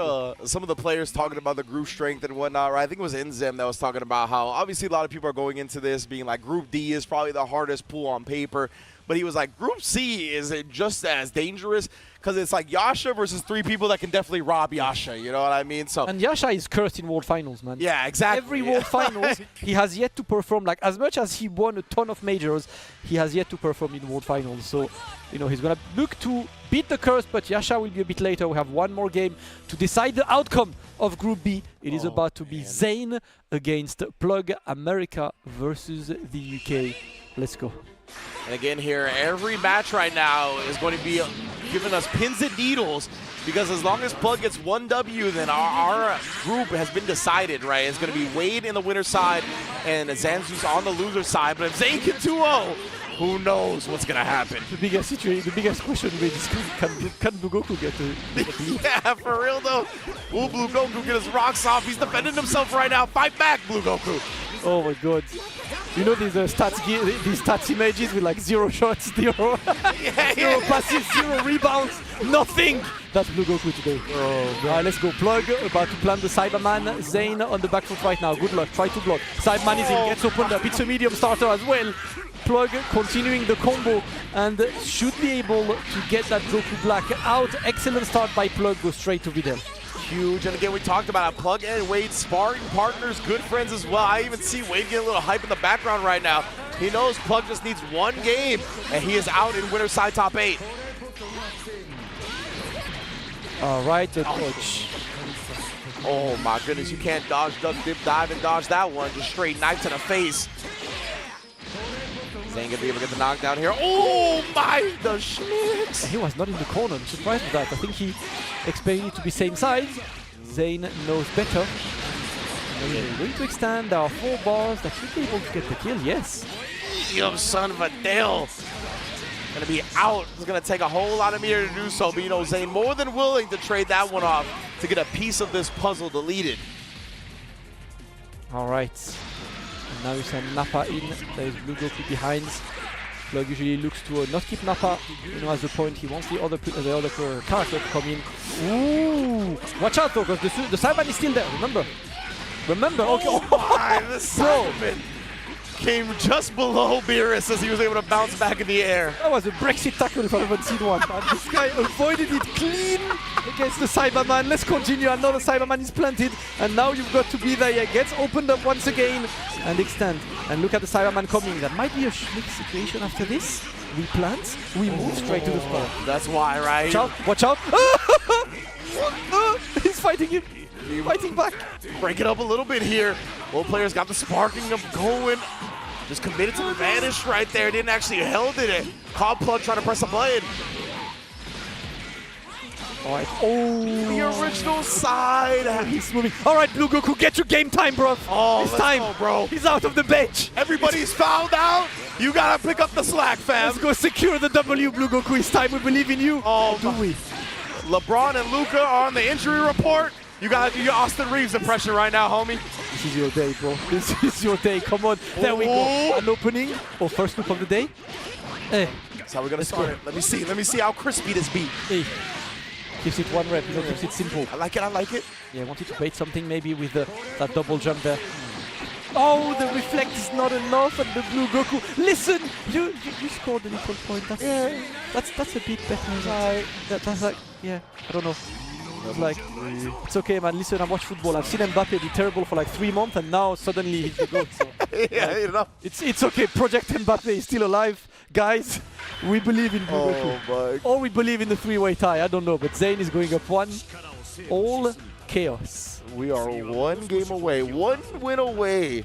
some of the players talking about the group strength and whatnot, right? I think it was Inzem that was talking about how obviously a lot of people are going into this being like Group D is probably the hardest pool on paper. But he was like, Group C is just as dangerous because it's like Yasha versus 3 people that can definitely rob Yasha, you know what I mean? So and Yasha is cursed in World Finals, man. Yeah, exactly. Every World Finals, he has yet to perform. Like, as much as he won a ton of majors, he has yet to perform in World Finals. So, you know, he's going to look to beat the curse, but Yasha will be a bit later. We have one more game to decide the outcome of Group B. It is about to be Zane against Plug America versus the UK. Let's go. And again here, every match right now is going to be giving us pins and needles because as long as Plug gets one W, then our group has been decided, right? It's going to be Wade in the winner's side and Xansus on the loser's side. But if Zane can 2-0, who knows what's going to happen? The biggest situation, the biggest question is can Blue Goku get to Yeah, for real though. Will Blue Goku get his rocks off? He's defending himself right now. Fight back, Blue Goku. Oh my god. You know these stats images with like 0 shots, 0 passes, 0 rebounds, nothing. That's Blue Goku today. Oh, let's go. Plug about to plant the Cyberman. Zane on the back foot right now. Good luck. Try to block. Cyberman is in. Gets opened up. It's a medium starter as well. Plug continuing the combo and should be able to get that Goku Black out. Excellent start by Plug. Go straight to Videl. Huge. And again, we talked about it. Plug and Wade, sparring partners, good friends as well. I even see Wade getting a little hype in the background right now. He knows Plug just needs one game, and he is out in winner's side top 8. All right, the coach. Oh my goodness, you can't dodge, duck, dip, dive, and dodge that one. Just straight knife to the face. Zane gonna be able to get the knockdown here. Oh my, the schmitz. He was not in the corner. I'm surprised with that. I think he expected it to be same size. Zane knows better. They're going to extend. There are 4 bars that should be able to get the kill. Yes. You son of a Dale. Gonna be out. It's gonna take a whole lot of meter to do so, but you know, Zane more than willing to trade that one off to get a piece of this puzzle deleted. All right. And now you send Nappa in. There is Blue Goku behind. Plug usually looks to not keep Nappa, you know, as the point. He wants the other character to come in. Ooh! Watch out though, because the Cyberman is still there. Remember. Okay. Oh my! The Cyberman came just below Beerus as he was able to bounce back in the air. That was a Brexit tackle if I've ever seen one. And this guy avoided it clean against the Cyberman. Let's continue. Another Cyberman is planted. And now you've got to be there. He gets opened up once again and extend. And look at the Cyberman coming. That might be a Schmidt situation after this. We plant, we move straight to the spot. That's why, right? Watch out. He's fighting him. Fighting back. Break it up a little bit here. Both players got the sparking of going. Just committed to the vanish right there. Didn't actually held it. Caught Plug trying to press a button. All right. Oh. The original side. He's moving. All right, Blue Goku, get your game time, bro. Oh, it's time, go, bro. He's out of the bench. Everybody's fouled out. You gotta pick up the slack, fam. Let's go secure the W, Blue Goku. It's time. We believe in you. Oh, do we? LeBron and Luca are on the injury report. You gotta do your Austin Reeves impression right now, homie. This is your day, bro. This is your day. Come on. There we go. An opening. Or first look of the day. Hey. That's how we're gonna start it. Let me see how crispy this beat. Hey. Keeps it one rep, you know, keeps it simple. I like it. Yeah, I wanted to bait something maybe with that double jump there. Oh, the reflect is not enough, and the Blue Goku. Listen, you scored a little point. That's a bit better. That's like, yeah, I don't know. It's like, it's okay, man. Listen, I watch football. I've seen Mbappe be terrible for like 3 months, and now suddenly he's the GOAT. So, yeah, you know. It's okay. Project Mbappe is still alive, guys. We believe in Blue Goku. Or we believe in the 3-way tie. I don't know, but Zane is going up 1. All chaos. We are 1 game away, 1 win away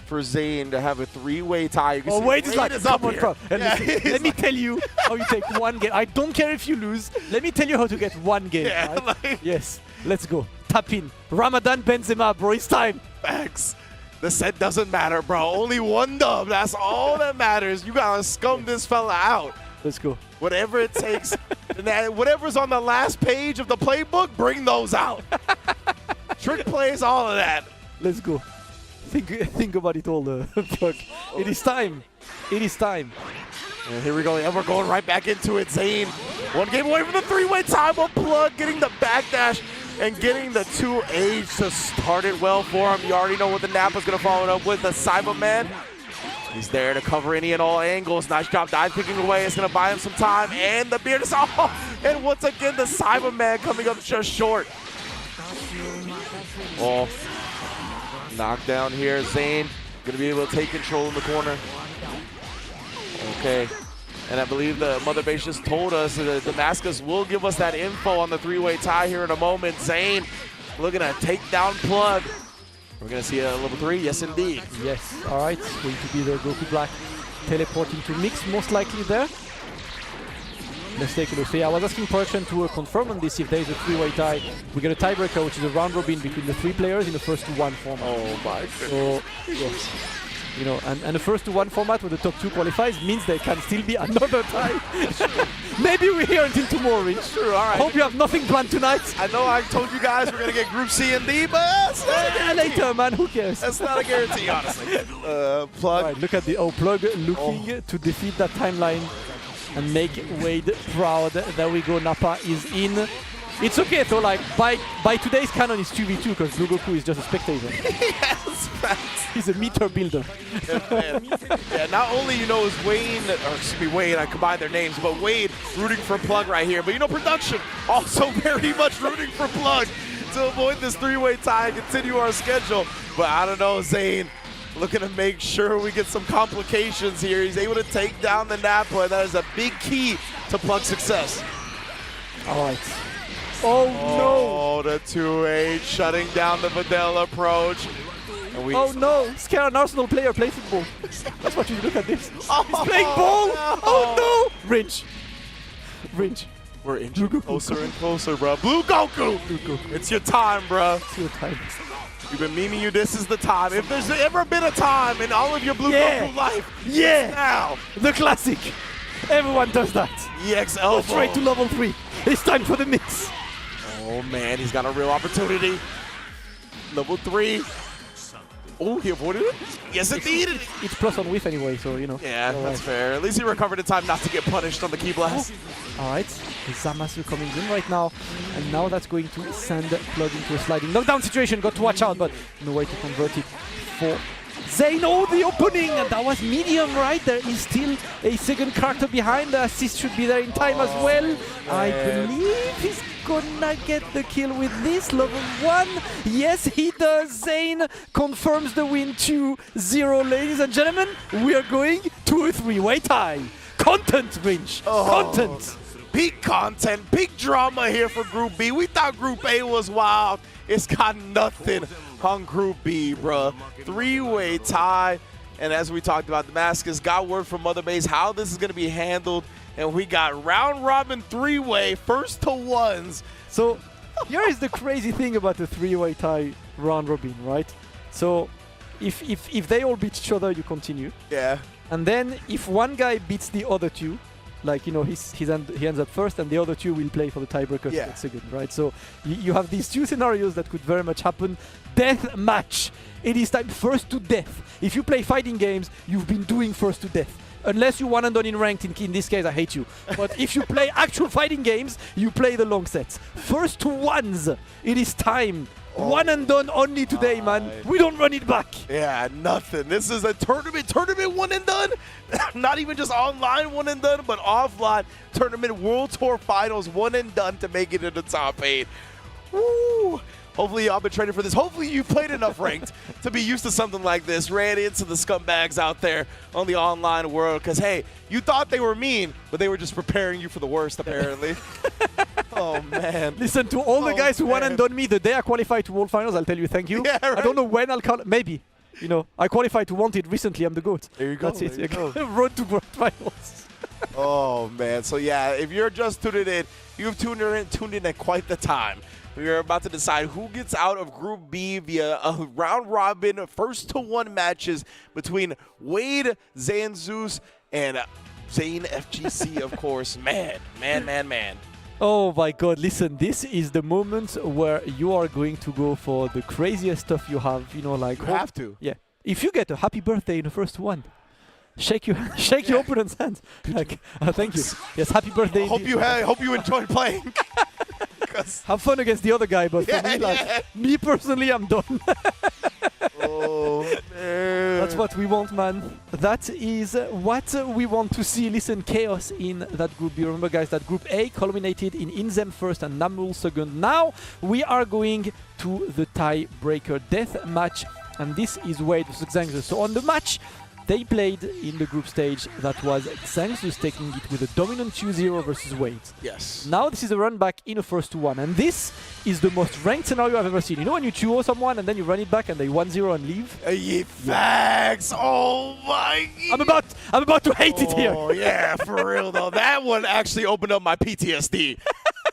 for Zane to have a 3-way tie. Oh, Wade is like, come on, bro. Let me like, tell you how you take 1 game. I don't care if you lose. Let me tell you how to get 1 game. Yeah, right? like, yes, let's go. Tap in. Ramadan Benzema, bro. It's time. Facts. The set doesn't matter, bro. Only 1 dub. That's all that matters. You gotta scum this fella out. Let's go. Whatever it takes. Whatever's on the last page of the playbook, bring those out. Trick plays, all of that. Let's go. Think about it all, Plug. It is time. It is time. And here we go. And we're going right back into it. Zane, 1 game away from the 3-way tie. Plug getting the backdash and getting the 2H to start it well for him. You already know what the Nappa's going to follow it up with. The Cyberman. He's there to cover any and all angles. Nice job dive kicking away. It's going to buy him some time. And the beard is off. And once again, the Cyberman coming up just short. Oh. Knockdown here. Zane going to be able to take control in the corner. Okay. And I believe the Mother Base just told us that Damascus will give us that info on the 3-way tie here in a moment. Zane looking to take down Plug. We're going to see a level 3. Yes, indeed. Yes. All right. It's going to be the Goku Black teleporting to mix, most likely there. Let's take a look. So yeah, I was asking production to confirm on this if there is a 3-way tie. We get a tiebreaker, which is a round robin between the 3 players in the first to 1 format. Oh my goodness. So yes, you know, and the first to 1 format where the top 2 qualifies means there can still be another tie. Maybe we're here until tomorrow, Rich. Sure, all right. Hope you have nothing planned tonight. I know I told you guys we're gonna get Group C and D, but that's not a guarantee. Later, man. Who cares? That's not a guarantee, honestly. Plug. All right, look at the Plug looking to defeat that timeline and make Wade proud. There we go. Nappa is in. It's okay though, like by today's canon it's 2v2 because Blue Goku is just a spectator. Yes, facts. He's a meter builder. Yeah, not only, you know, is Wayne, or excuse me, Wade, I combined their names, but Wade rooting for Plug right here. But you know, production also very much rooting for Plug to avoid this three-way tie and continue our schedule. But I don't know, Zane. Looking to make sure we get some complications here. He's able to take down the Nappa. That is a big key to Plug success. All right. Oh, no. Oh, the 2-8 shutting down the Videl approach. And Oh no, scare an Arsenal player, play football. That's what you look at this. Oh, He's playing ball. no. Oh no. Ringe. Ringe. We're inching closer and closer, bro. Blue Goku. It's your time, bro. It's your time. You've been memeing you. This is the time. If there's ever been a time in all of your Blue Goku life, Yeah. now. The classic. Everyone does that. EX elbow. Straight to level 3. It's time for the mix. Oh man, he's got a real opportunity. Level 3. Oh, he avoided it? Yes, indeed. It's plus on whiff anyway, so you know. Yeah, all that's right. fair. At least he recovered in time not to get punished on the key blast. All right, Zamasu coming in right now, and now that's going to send Plug into a sliding knockdown situation. Got to watch out, but no way to convert it for Zane. Oh, the opening, and that was medium, right? There is still a second character behind. The assist should be there in time as well. I believe he's gonna get the kill with this level 1. Yes, he does. Zane confirms the win 2-0, ladies and gentlemen. We are going to a three-way tie. Content, Ringe. Content. Peak content, peak drama here for Group B. We thought Group A was wild. It's got nothing on Group B, bruh. Three-way tie. And as we talked about, Damascus got word from Mother Base how this is going to be handled. And we got round-robin three-way, first to ones. So here is the crazy thing about the three-way tie round-robin, right? So if they all beat each other, you continue. Yeah. And then if one guy beats the other two, like, you know, he ends up first and the other two will play for the tiebreaker second, right? So you have these two scenarios that could very much happen. Death match. It is time first to death. If you play fighting games, you've been doing first to death. Unless you one and done in ranked, in this case I hate you. But if you play actual fighting games, you play the long sets. First to ones. It is time. One and done only today, man. We don't run it back. Yeah, nothing. This is a tournament one and done. Not even just online one and done, but offline tournament World Tour Finals one and done to make it in the top 8. Woo! Hopefully y'all been training for this. Hopefully you played enough ranked to be used to something like this. Ran into the scumbags out there on the online world. Because, hey, you thought they were mean, but they were just preparing you for the worst, apparently. Oh, man. Listen, to all the guys who one and done me the day I qualified to World Finals, I'll tell you thank you. Yeah, right? I don't know when I'll call. Maybe. You know, I qualified to Wanted recently. I'm the GOAT. There you go. That's it. There you go. Road to World Finals. Oh, man. So, yeah, if you're just tuning in, you've tuned in at quite the time. We are about to decide who gets out of Group B via a round-robin first-to-one matches between Wade, Xanxus, and ZaneFGC, of course. Man. Oh my god, listen, this is the moment where you are going to go for the craziest stuff you have, you know, like... You have to. Yeah. If you get a happy birthday in the first one, shake your opponent's hand. Like, thank you. Yes, happy birthday. Hope you enjoyed playing. Have fun against the other guy, but for me, like, me personally, I'm done. Oh, man. That's what we want, man. That is what we want to see. Listen, chaos in that Group B. Remember, guys, that Group A culminated in Inzem first and Namul second. Now we are going to the tiebreaker death match, and this is Wade vs. Xanxus. So on the match they played in the group stage, that was Xanxus taking it with a dominant 2-0 versus Wade. Yes. Now this is a run back in a first to one, and this is the most ranked scenario I've ever seen. You know when you 2-0 someone and then you run it back and they 1-0 and leave? Ye facts. Oh my God. I'm about to hate it here. Oh yeah, for real though. That one actually opened up my PTSD.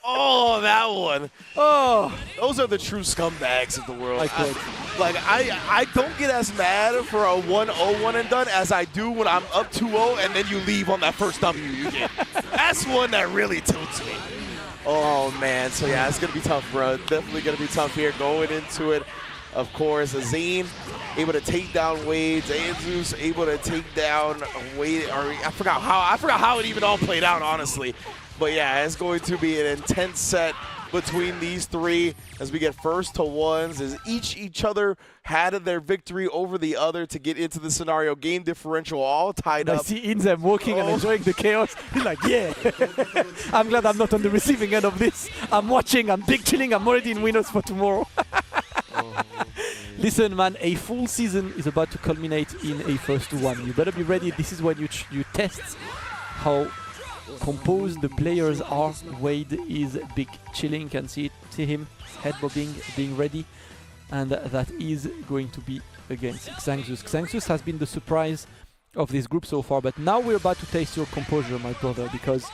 Oh, that one. Oh, those are the true scumbags of the world. I don't get as mad for a 1-0 one and done as I do when I'm up 2-0 and then you leave on that first W you get. That's one that really tilts me. Oh man, so yeah, it's gonna be tough, bro. Definitely gonna be tough here going into it. Of course, Zane able to take down Wade, Xanxus able to take down Wade. I forgot how it even all played out, honestly. But yeah, it's going to be an intense set. between these three as we get first to ones, as each other had their victory over the other to get into the scenario. Game differential all tied I up. see Inzem walking and enjoying the chaos. He's like, yeah, I'm glad I'm not on the receiving end of this. I'm watching, I'm big chilling, I'm already in winners for tomorrow. Listen, man, a full season is about to culminate in a first to one. You better be ready. This is when you test how composed the players are. Wade is big chilling, can see him head bobbing, being ready, and that is going to be against Xanxus. Xanxus has been the surprise of this group so far, but now we're about to taste your composure, my brother, because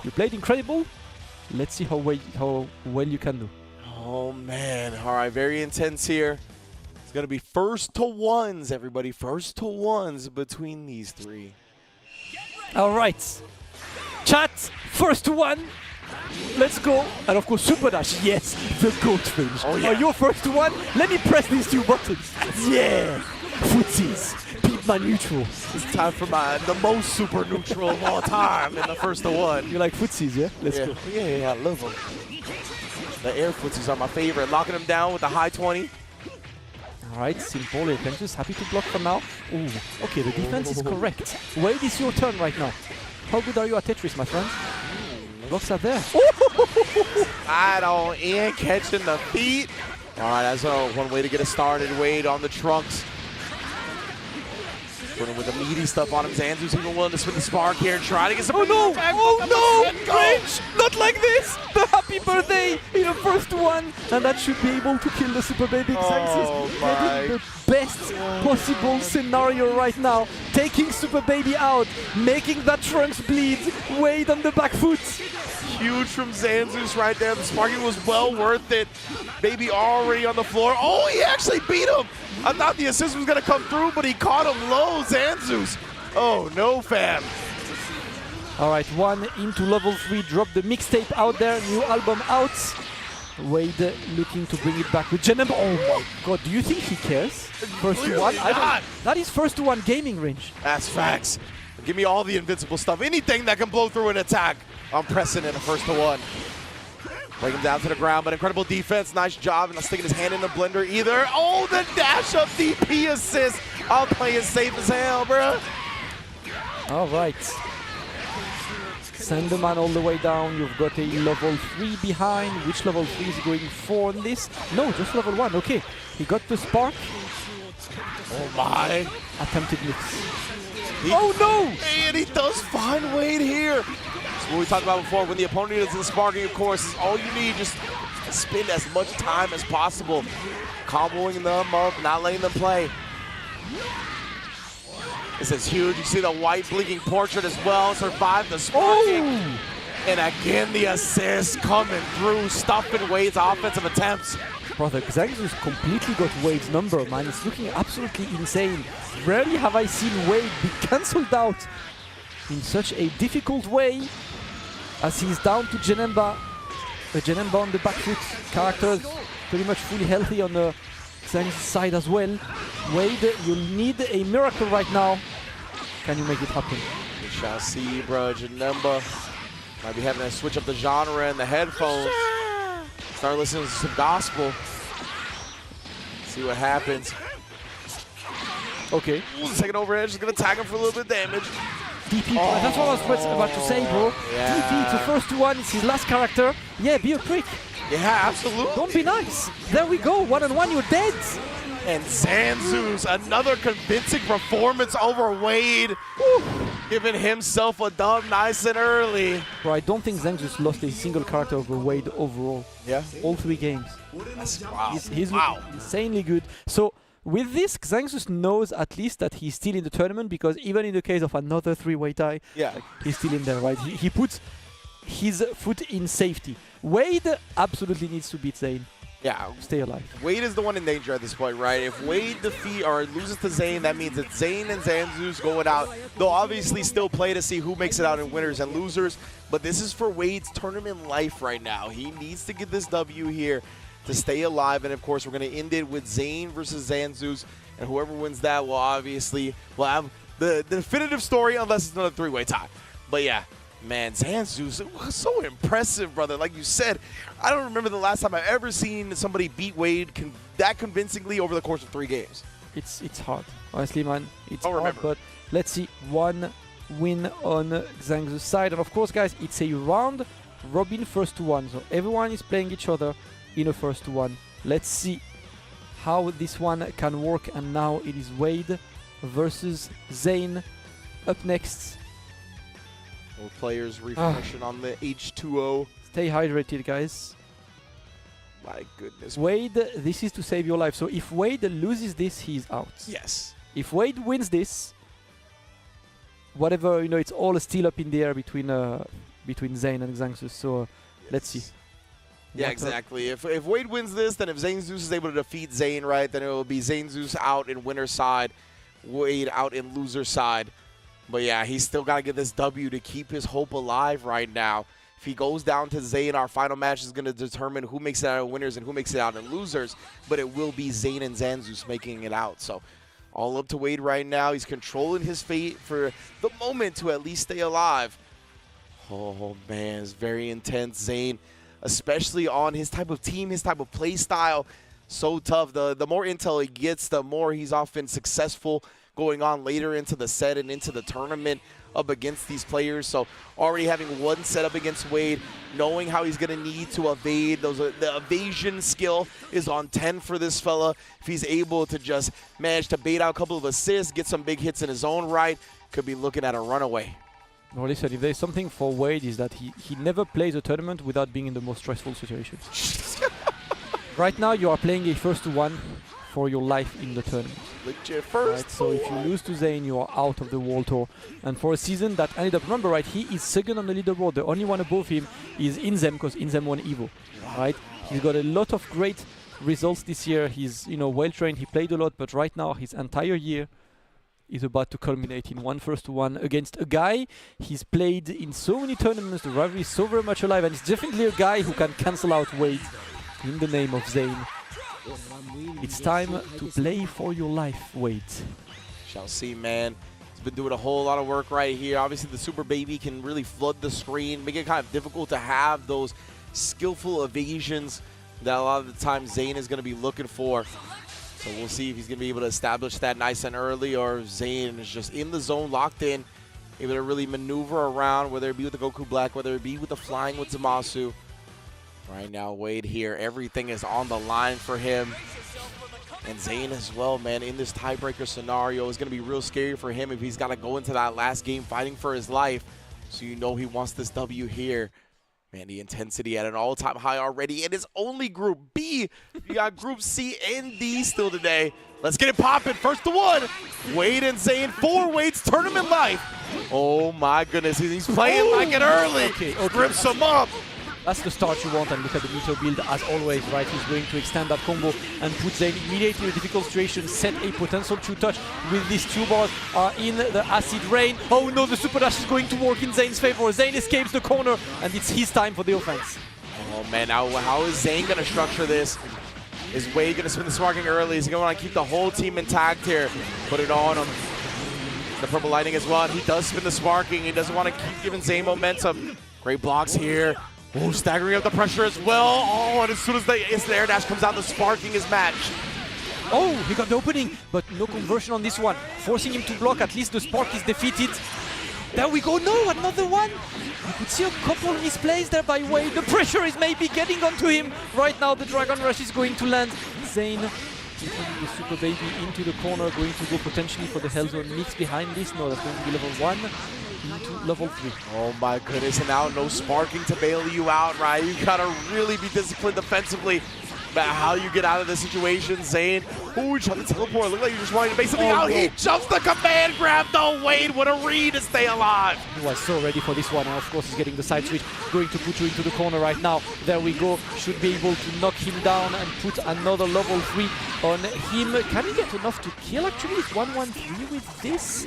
you played incredible. Let's see how well you can do. Oh man, all right, very intense here. It's gonna be first to ones, everybody, first to ones between these three. All right, chat, first to one. Let's go. And of course, Super Dash. Yes, the goat range. Oh, yeah. Are you first to one? Let me press these two buttons. Yeah. Footsies. Beat my neutral. It's time for the most super neutral of all time in the first to one. You like footsies, yeah? Let's go. Yeah, I love them. The air footsies are my favorite. Locking them down with the high 20. All right, simple. Xanxus happy to block for now. Ooh, okay, the defense is correct. Wade, it's your turn right now. How good are you at Tetris, my friend? Blocks are there. Right on in, catching the feet. All right, that's one way to get it started. Wade on the trunks. Putting with the meaty stuff on him. Xanxus even willing to spin the spark here and try to get some. Oh no! Oh no! Range! Not like this! The happy birthday in a first one, and that should be able to kill the Super Baby Xanxus. Getting the best possible scenario right now. Taking Super Baby out, making that Trunks bleed. Wade on the back foot. Huge from Xanxus right there. The sparking was well worth it. Baby already on the floor. Oh, he actually beat him. I thought the assist was going to come through, but he caught him low, Xanxus. Oh, no, fam. All right, one into level 3. Drop the mixtape out there. New album out. Wade looking to bring it back with Jenem. Oh my god, do you think he cares? First to one? That is first to one gaming range. That's facts. Give me all the invincible stuff. Anything that can blow through an attack. I'm pressing in a first to one. Bring him down to the ground, but incredible defense. Nice job. Not sticking his hand in the blender either. Oh, the dash up DP assist. I'll play it safe as hell, bro. All right. Send the man all the way down. You've got a level 3 behind. Which level 3 is going for on this? No, just level 1. Okay. He got the spark. Oh, my. Attempted mix. Oh, no! And he does find Wade here. That's what we talked about before. When the opponent is in sparking, of course, is all you need. Just spend as much time as possible. Comboing them up, not letting them play. This is huge. You see the white blinking portrait as well. Survived the sparking. Oh. And again, the assist coming through, stuffing Wade's offensive attempts. Brother, Xanxus completely got Wade's number, man. It's looking absolutely insane. Rarely have I seen Wade be cancelled out in such a difficult way, as he's down to Jenemba. Jenemba on the back foot. Characters pretty much fully healthy on the Xanxus side as well. Wade, you'll need a miracle right now. Can you make it happen? We shall see, bro. Jenemba might be having to switch up the genre in the headphones. Start listening to some gospel. See what happens. Okay. Ooh, second overhead, just gonna tag him for a little bit of damage. DP, that's what I was about to say, bro. Yeah. DP, it's the first one, it's his last character. Yeah, be a prick. Yeah, absolutely. Don't be nice. There we go, 1-on-1, you're dead. And Xanxus, another convincing performance over Wade. Woo. Giving himself a dub nice and early. Bro, I don't think Xanxus lost a single character over Wade overall. Yeah? All 3 games. Wow. He's looking insanely good. So, with this, Xanxus knows at least that he's still in the tournament, because even in the case of another 3-way tie, he's still in there, right? He puts his foot in safety. Wade absolutely needs to beat Zane. Yeah. Stay alive. Wade is the one in danger at this point, right? If Wade loses to Zane, that means that Zane and Xanxus going out. They'll obviously still play to see who makes it out in winners and losers, but this is for Wade's tournament life right now. He needs to get this W here to stay alive, and of course we're going to end it with Zane versus Xanxus, and whoever wins that will obviously have the definitive story, unless it's another 3-way tie. But yeah, Man, Xanxus, it was so impressive, brother. Like you said, I don't remember the last time I've ever seen somebody beat Wade that convincingly over the course of 3 games. It's hard. Honestly, man, it's I'll hard, remember. but let's see. 1 win on Xanxus' side. And of course, guys, it's a round robin first to 1. So everyone is playing each other in a first to 1. Let's see how this one can work. And now it is Wade versus Zane up next. Both players refreshing on the H2O. Stay hydrated, guys. My goodness. Wade, this is to save your life. So if Wade loses this, he's out. Yes. If Wade wins this, whatever, it's all still up in the air between Zane and Xanxus. So let's see. Yeah, exactly. If Wade wins this, then if Xanxus is able to defeat Zane, right, then it will be Xanxus out in winner's side, Wade out in loser's side. But yeah, he's still got to get this W to keep his hope alive right now. If he goes down to Zane, our final match is going to determine who makes it out of winners and who makes it out in losers. But it will be Zane and Xanxus making it out. So all up to Wade right now. He's controlling his fate for the moment to at least stay alive. Oh, man, it's very intense. Zane, especially on his type of team, his type of play style, so tough. The more intel he gets, the more he's often successful going on later into the set and into the tournament up against these players. So already having one set up against Wade, knowing how he's going to need to evade. The evasion skill is on 10 for this fella. If he's able to just manage to bait out a couple of assists, get some big hits in his own right, could be looking at a runaway. No, listen, if there's something for Wade is that he never plays a tournament without being in the most stressful situations. Right now you are playing a first to 1 for your life in the tournament. Legit first. Right, so if you lose to Zane, you are out of the World Tour. And for a season that ended up, remember, right, he is second on the leaderboard. The only one above him is Inzem, because Inzem won Evo. Right? He's got a lot of great results this year. He's well trained. He played a lot, but right now his entire year is about to culminate in one first to 1 against a guy he's played in so many tournaments. The rivalry is so very much alive, and it's definitely a guy who can cancel out Wade in the name of Zane. It's time to play for your life, Wade. Shall see, man. He's been doing a whole lot of work right here. Obviously, the Super Baby can really flood the screen, make it kind of difficult to have those skillful evasions that a lot of the time Zane is going to be looking for. So we'll see if he's going to be able to establish that nice and early, or if Zane is just in the zone, locked in, able to really maneuver around, whether it be with the Goku Black, whether it be with the flying with Zamasu. Right now, Wade here, everything is on the line for him. And Zane as well, man, in this tiebreaker scenario is going to be real scary for him if he's got to go into that last game fighting for his life. So you know he wants this W here. Man, the intensity at an all-time high already. It is only Group B. You got Group C and D still today. Let's get it popping. First to 1. Wade and Zane for Wade's tournament life. Oh, my goodness. He's playing like it early. Okay. Grips him up. That's the start you want, and look at the meter build as always, right? He's going to extend that combo and put Zane immediately in a difficult situation, set a potential 2-touch with these 2 bars in the acid rain. Oh no, the super dash is going to work in Zane's favor. Zane escapes the corner, and it's his time for the offense. Oh man, now how is Zane going to structure this? Is Wade going to spin the sparking early? Is he going to want to keep the whole team intact here? Put it on him. The purple lightning as well. He does spin the sparking. He doesn't want to keep giving Zane momentum. Great blocks here. Oh, staggering up the pressure as well. Oh, and as soon as the air dash comes out, the sparking is matched. Oh, he got the opening, but no conversion on this one. Forcing him to block, at least the spark is defeated. There we go, no, another one. You could see a couple misplays there by Wade. The pressure is maybe getting onto him. Right now, the Dragon Rush is going to land. Zane taking the Super Baby into the corner, going to go potentially for the Hellzone mix behind this. No, that's going to be level 1. Into level 3. Oh my goodness, and now no sparking to bail you out, right? You gotta really be disciplined defensively about how you get out of this situation. Zane, ooh, he tried to teleport. Looked like he just wanted to make something out. He jumps the command grab though. Wade, what a read to stay alive. He was so ready for this one, and of course he's getting the side switch, going to put you into the corner right now. There we go, should be able to knock him down and put another level 3 on him. Can he get enough to kill actually? It's 1-1-3 with this?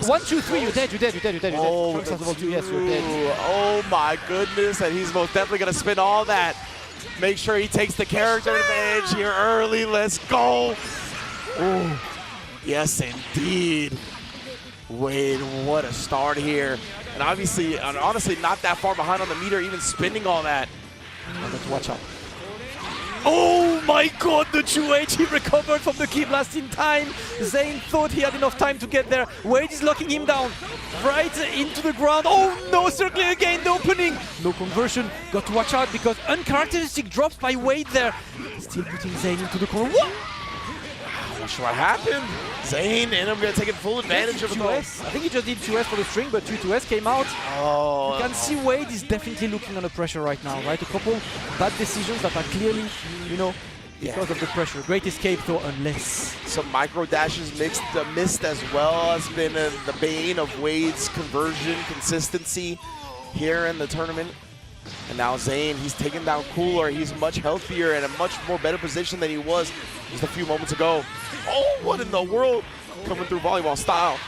1, 2, 3, you're dead, you're dead, you're dead, you're dead. Oh, level 2, yes, you're dead. Oh my goodness, and he's most definitely gonna spin all that. Make sure he takes the character advantage here early. Let's go. Oh, yes, indeed. Wade, what a start here. And obviously, and honestly, not that far behind on the meter, even spinning all that. But watch out. Oh my god, the 2H, he recovered from the key blast in time. Zane thought he had enough time to get there. Wade is locking him down right into the ground. Oh no, circling again, the opening. No conversion, got to watch out because uncharacteristic drops by Wade there. Still putting Zane into the corner. What? Not sure what happened. Zane and I'm going to take full advantage of it. 2S. I think he just did 2S for the string, but 2S came out. Oh. You can see Wade is definitely looking under pressure right now, right? A couple bad decisions that are clearly, you know, because of the pressure. Great escape though, unless. Some micro dashes missed as well has been the bane of Wade's conversion consistency here in the tournament. And now Zane, he's taken down Cooler. He's much healthier and a much more better position than he was just a few moments ago. Oh, what in the world? Coming through volleyball style.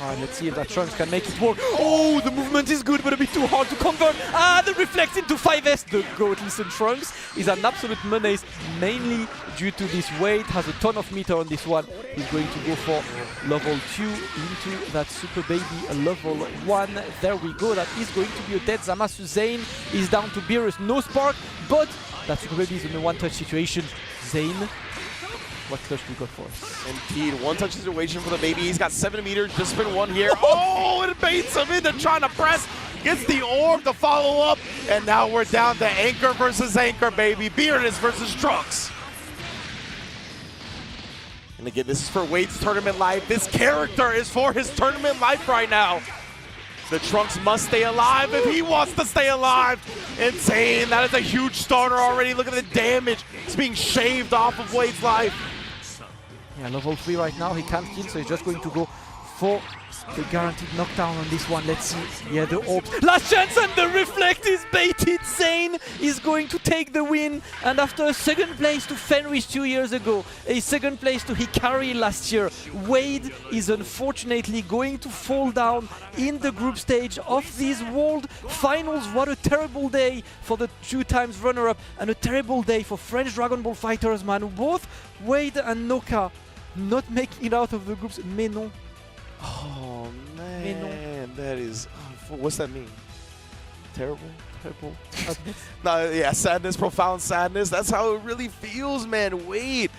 All right, let's see if that Trunks can make it work. Oh, the movement is good, but a bit too hard to convert. Ah, the reflect into 5S. The goat, listen, Trunks is an absolute menace, mainly due to this Wade. Has a ton of meter on this one. He's going to go for level 2 into that Super Baby level 1. There we go. That is going to be a dead Xanxus. Zane is down to Beerus. No spark, but that Super Baby is in a one-touch situation. Zane, what clutch we got for us? Indeed, one-touch situation for the baby. He's got 7 meters, just spin one here. Oh, it baits him into trying to press. Gets the orb to follow up, and now we're down to Anchor versus Anchor, baby. Beardus versus Trunks. And again, this is for Wade's tournament life. This character is for his tournament life right now. The Trunks must stay alive if he wants to stay alive. Insane, that is a huge starter already. Look at the damage. It's being shaved off of Wade's life. Yeah, level 3 right now, he can't kill, so he's just going to go for the guaranteed knockdown on this one. Let's see. Yeah, the orbs. Last chance, and the reflect is baited. Zane is going to take the win. And after a second place to Fenris 2 years ago, a second place to Hikari last year, Wade is unfortunately going to fall down in the group stage of these World Finals. What a terrible day for the 2 times runner-up, and a terrible day for French Dragon Ball fighters, man. Both Wade and Noka not making it out of the groups. Mais non. Oh man, that is, what's that mean? Terrible? Terrible. No, yeah, sadness, profound sadness. That's how it really feels, man. Wade,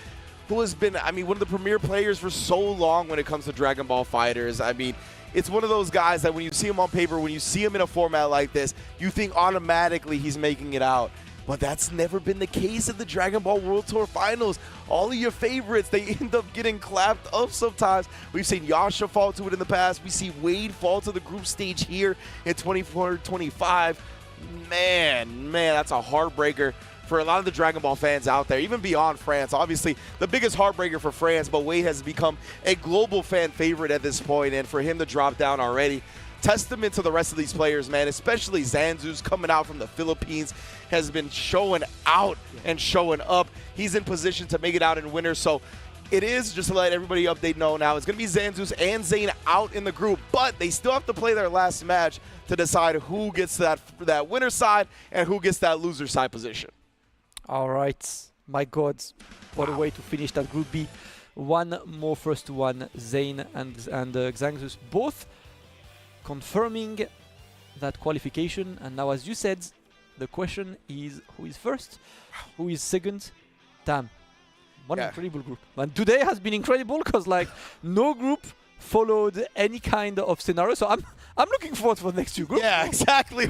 who has been, I mean, one of the premier players for so long when it comes to Dragon Ball fighters. I mean, it's one of those guys that when you see him on paper, when you see him in a format like this, you think automatically he's making it out. But that's never been the case in the Dragon Ball World Tour Finals. All of your favorites, they end up getting clapped up sometimes. We've seen Yasha fall to it in the past. We see Wade fall to the group stage here in 24-25. Man, that's a heartbreaker for a lot of the Dragon Ball fans out there, even beyond France. Obviously, the biggest heartbreaker for France, but Wade has become a global fan favorite at this point, and for him to drop down already, testament to the rest of these players, man, especially Xanxus coming out from the Philippines, has been showing out and showing up. He's in position to make it out in winners, so it is, just to let everybody update know now, it's going to be Xanxus and Zane out in the group, but they still have to play their last match to decide who gets that winner side and who gets that loser side position. All right, my God, what a way to finish that Group B. One more first to one, Zane and Xanxus both confirming that qualification. And now, as you said, the question is who is first, who is second. Damn, what an incredible group. And today has been incredible because like no group followed any kind of scenario. So I'm looking forward for the next 2 groups. Yeah, exactly.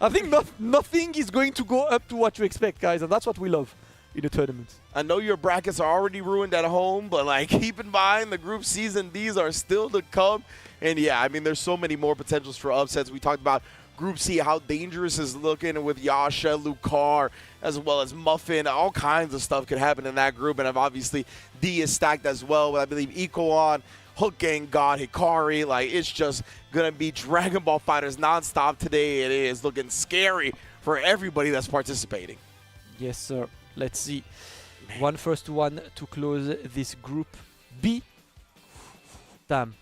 I think nothing is going to go up to what you expect, guys, and that's what we love in a tournament. I know your brackets are already ruined at home, but like keep in mind the group season, these are still to come. And yeah, I mean, there's so many more potentials for upsets. We talked about Group C, how dangerous is looking with Yasha, Lucar, as well as Muffin. All kinds of stuff could happen in that group. And obviously, D is stacked as well with, I believe, Ikoan, HookGangGod, Hikari. Like, it's just going to be Dragon Ball fighters nonstop today. It is looking scary for everybody that's participating. Yes, sir. Let's see. One first one to close this Group B. Damn.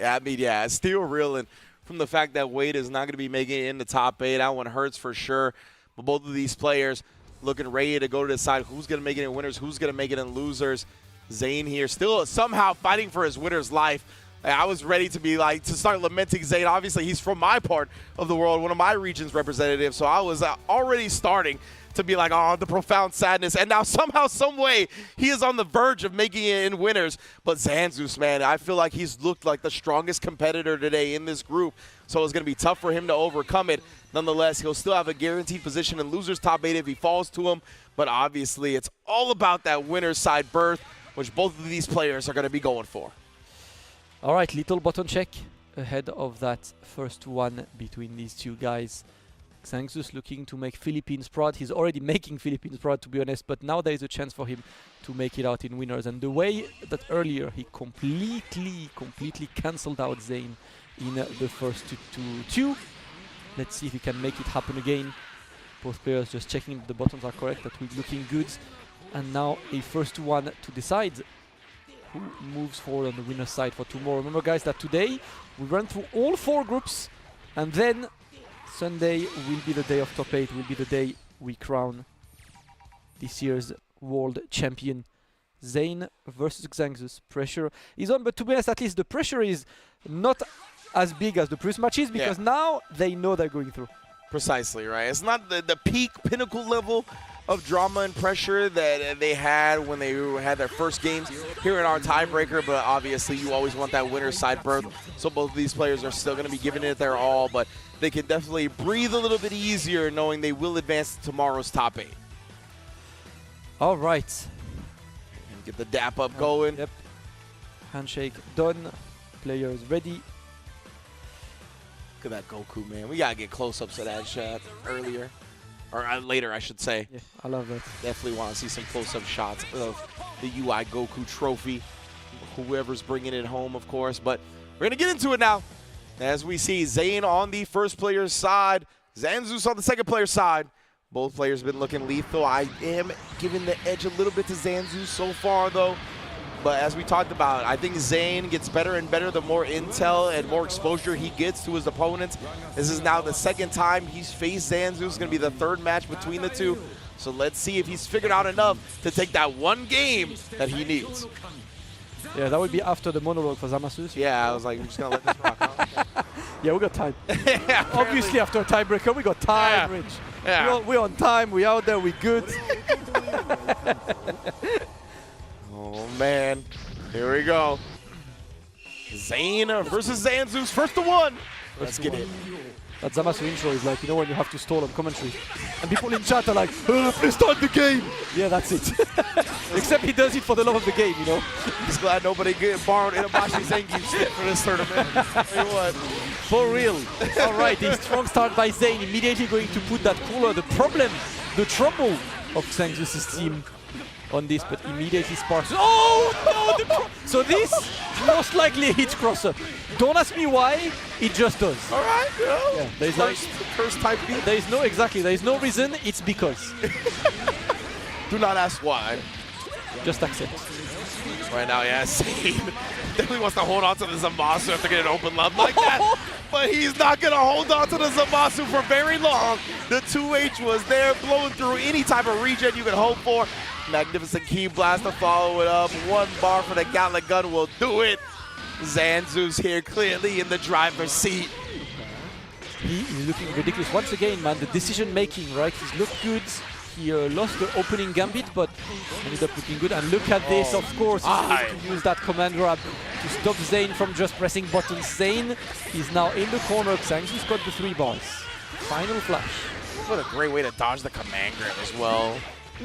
I mean, yeah, it's still reeling from the fact that Wade is not going to be making it in the top 8. That one hurts for sure. But both of these players looking ready to go to decide who's going to make it in winners, who's going to make it in losers. Zane here still somehow fighting for his winner's life. I was ready to be like, to start lamenting Zane. Obviously, he's from my part of the world, one of my region's representatives, so I was already starting to be like, oh, the profound sadness. And now somehow, some way, he is on the verge of making it in winners. But Xanxus, man, I feel like he's looked like the strongest competitor today in this group. So it's going to be tough for him to overcome it. Nonetheless, he'll still have a guaranteed position in loser's top 8 if he falls to him. But obviously, it's all about that winner's side berth, which both of these players are going to be going for. All right, little button check ahead of that first one between these two guys. Xanxus looking to make Philippines proud. He's already making Philippines proud, to be honest, but now there is a chance for him to make it out in winners. And the way that earlier he completely cancelled out Zane in the first 2-2. Let's see if he can make it happen again. Both players just checking if the buttons are correct, that we're looking good. And now a first one to decide who moves forward on the winner's side for tomorrow. Remember, guys, that today we run through all 4 groups, and then Sunday will be the day of top 8, will be the day we crown this year's world champion. Zane versus Xanxus. Pressure is on, but to be honest, at least the pressure is not as big as the previous matches, because now they know they're going through. Precisely, right? It's not the peak pinnacle level of drama and pressure that they had when they had their first games here in our tiebreaker, but obviously you always want that winner's side berth, so both of these players are still going to be giving it their all, but they can definitely breathe a little bit easier knowing they will advance to tomorrow's top 8. All right. And get the dap up going. Yep. Handshake done. Players ready. Look at that Goku, man. We got to get close-ups of that shot earlier. Or later, I should say. Yeah, I love that. Definitely want to see some close-up shots of the UI Goku trophy. Whoever's bringing it home, of course. But we're going to get into it now. As we see Zane on the first player's side, Xanxus on the second player's side. Both players have been looking lethal. I am giving the edge a little bit to Xanxus so far, though. But as we talked about, I think Zane gets better and better the more intel and more exposure he gets to his opponents. This is now the second time he's faced Xanxus. It's going to be the third match between the two. So let's see if he's figured out enough to take that one game that he needs. Yeah, that would be after the monologue for Xanxus. Yeah, I was like, I'm just going to let this rock out. Okay. Yeah, we got time. Yeah, obviously, after a tiebreaker, we got time, Yeah. Rich. Yeah. We're on time, we're out there, we're good. Oh, man. Here we go. Zane versus Xanxus, first to one. Let's get it. That Xanxus intro is like, you know, when you have to stall on commentary. And people in chat are like, please start the game. Yeah, that's it. Except he does it for the love of the game, you know. Just glad nobody borrowed Inobashi Zengi's shit for this tournament. Tell you what. For real. All right, a strong start by Zane. Immediately going to put that cooler, the problem, the trouble of Xanxus' team on this, but immediately sparks. Oh, no! So this, most likely a hit crosser. Don't ask me why, it just does. All right, you know, yeah, there's like first type beat. There is no, exactly, there is no reason, it's because. Do not ask why. Just accept. Right now, yeah, Zane definitely wants to hold on to the Zamasu after getting an open love like that. But he's not going to hold on to the Zamasu for very long. The 2H was there, blowing through any type of regen you could hope for. Magnificent key blast to follow it up. One bar for the Gatling gun will do it. Xanxus here clearly in the driver's seat. He is looking ridiculous. Once again, man, the decision making, right? He's looked good. He lost the opening gambit, but ended up looking good. And look at this, of course. He's going to use that command grab to stop Zane from just pressing buttons. Zane is now in the corner. Xanxus got the 3 bars. Final flash. What a great way to dodge the command grab as well.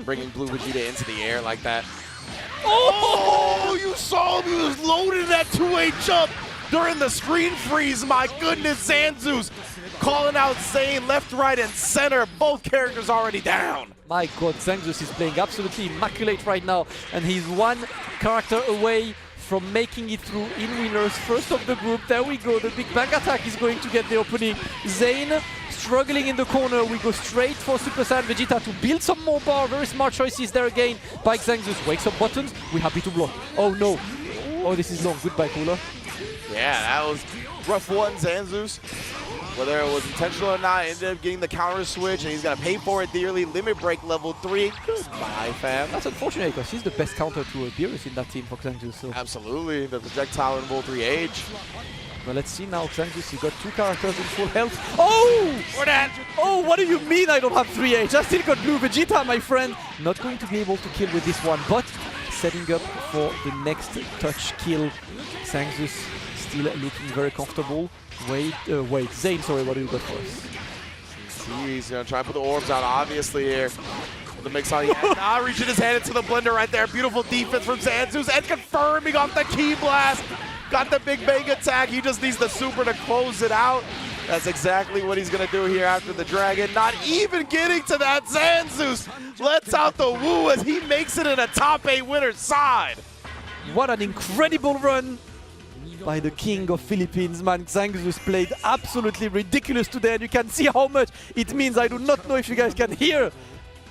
Bringing Blue Vegeta into the air like that. Oh, you saw him. He was loaded that 2-8 jump during the screen freeze. My goodness, Xanxus calling out Zane left, right, and center. Both characters already down. My God, Xanxus is playing absolutely immaculate right now, and he's one character away from making it through in winners. First of the group, there we go. The big bang attack is going to get the opening. Zane struggling in the corner. We go straight for Super Saiyan Vegeta to build some more bar. Very smart choices there again by Xanxus. Wakes up buttons. We're happy to block. Oh no. Oh, this is long. Goodbye, Cooler. Yeah, that was rough one, Xanxus. Whether it was intentional or not, ended up getting the counter switch, and he's going to pay for it dearly. Limit break level 3. Goodbye, fam. That's unfortunate because he's the best counter to Beerus in that team for Xanxus. So. Absolutely. The projectile in Vol 3H. Well, let's see now, Xanxus, he got 2 characters in full health. Oh! Oh, what do you mean I don't have 3H? I still got Blue Vegeta, my friend. Not going to be able to kill with this one, but setting up for the next touch kill. Xanxus still looking very comfortable. Wait, Zane, sorry, what do you got for us? He's going to try and put the orbs out, obviously, here. The mix on the end. Now reaching his hand into the blender right there. Beautiful defense from Xanxus, and confirming off the key blast. Got the big bang attack. He just needs the super to close it out. That's exactly what he's going to do here after the dragon. Not even getting to that. Xanxus lets out the woo as he makes it in a top 8 winner's side. What an incredible run by the king of Philippines, man. Xanxus played absolutely ridiculous today, and you can see how much it means. I do not know if you guys can hear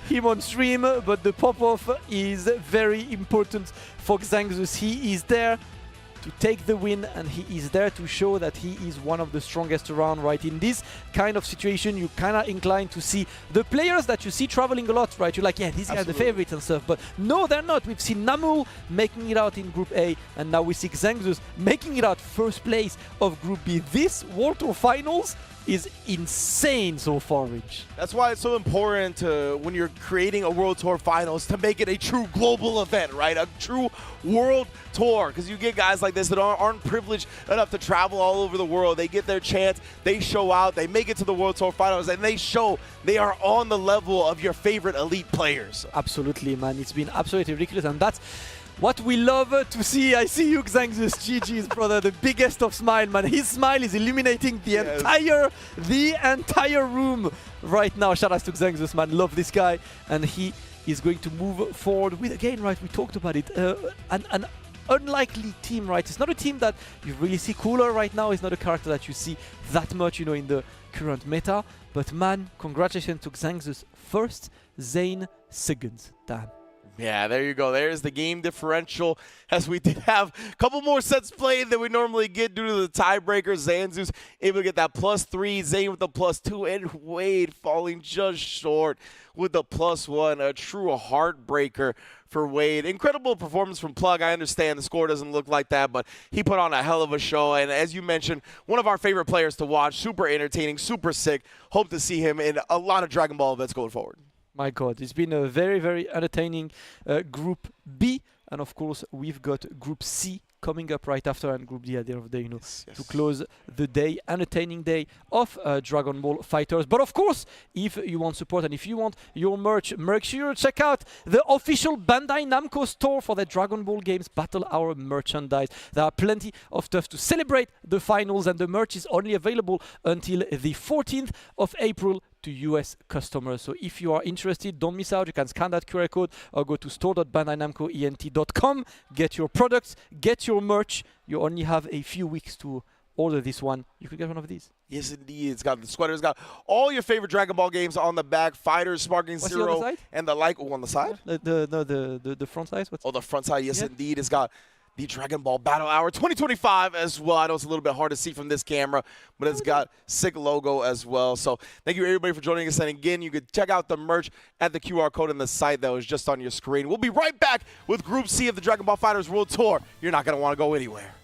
him on stream, but the pop-off is very important for Xanxus. He is there to take the win, and he is there to show that he is one of the strongest around, right? In this kind of situation, you kind of inclined to see the players that you see traveling a lot, right? You're like, yeah, these guys are the favorites and stuff, but no, they're not. We've seen Namul making it out in Group A, and now we see Xanxus making it out first place of Group B. This World Tour Finals is insane so far, Rich. That's why it's so important to, when you're creating a World Tour Finals, to make it a true global event, right? A true World Tour, because you get guys like this that aren't privileged enough to travel all over the world. They get their chance, they show out, they make it to the World Tour Finals, and they show they are on the level of your favorite elite players. Absolutely, man. It's been absolutely ridiculous, and that's what we love to see. I see you, Xanxus. GG's, brother. The biggest of smile, man. His smile is illuminating the entire room right now. Shout out to Xanxus, man. Love this guy. And he is going to move forward with, again, right, we talked about it, an unlikely team, right? It's not a team that you really see. Cooler right now is not a character that you see that much, you know, in the current meta. But, man, congratulations to Xanxus first, Zane second. Damn. Yeah, there you go. There's the game differential, as we did have a couple more sets played than we normally get due to the tiebreaker. Xanxus able to get that +3, Zane with the +2, and Wade falling just short with the +1. A true heartbreaker for Wade. Incredible performance from Plug. I understand the score doesn't look like that, but he put on a hell of a show. And as you mentioned, one of our favorite players to watch. Super entertaining, super sick. Hope to see him in a lot of Dragon Ball events going forward. My God, it's been a very, very entertaining Group B. And of course, we've got Group C coming up right after, and Group D at the end of the day, you know, to close the day, entertaining day of Dragon Ball FighterZ. But of course, if you want support and if you want your merch, make sure to check out the official Bandai Namco store for the Dragon Ball games Battle Hour merchandise. There are plenty of stuff to celebrate the finals, and the merch is only available until the 14th of April to US customers. So if you are interested, don't miss out. You can scan that QR code or go to store.bandainamcoent.com, get your products, get your merch. You only have a few weeks to order this one. You could get one of these. Yes, indeed. It's got the sweater. It's got all your favorite Dragon Ball games on the back. FighterZ, Sparking What's Zero, the other side? and the like. Oh, on the side? The front side? Oh, the front side. Yes, indeed. It's got the Dragon Ball Battle Hour 2025 as well. I know it's a little bit hard to see from this camera, but it's got sick logo as well. So thank you, everybody, for joining us. And again, you could check out the merch at the QR code on the site that was just on your screen. We'll be right back with Group C of the Dragon Ball FighterZ World Tour. You're not going to want to go anywhere.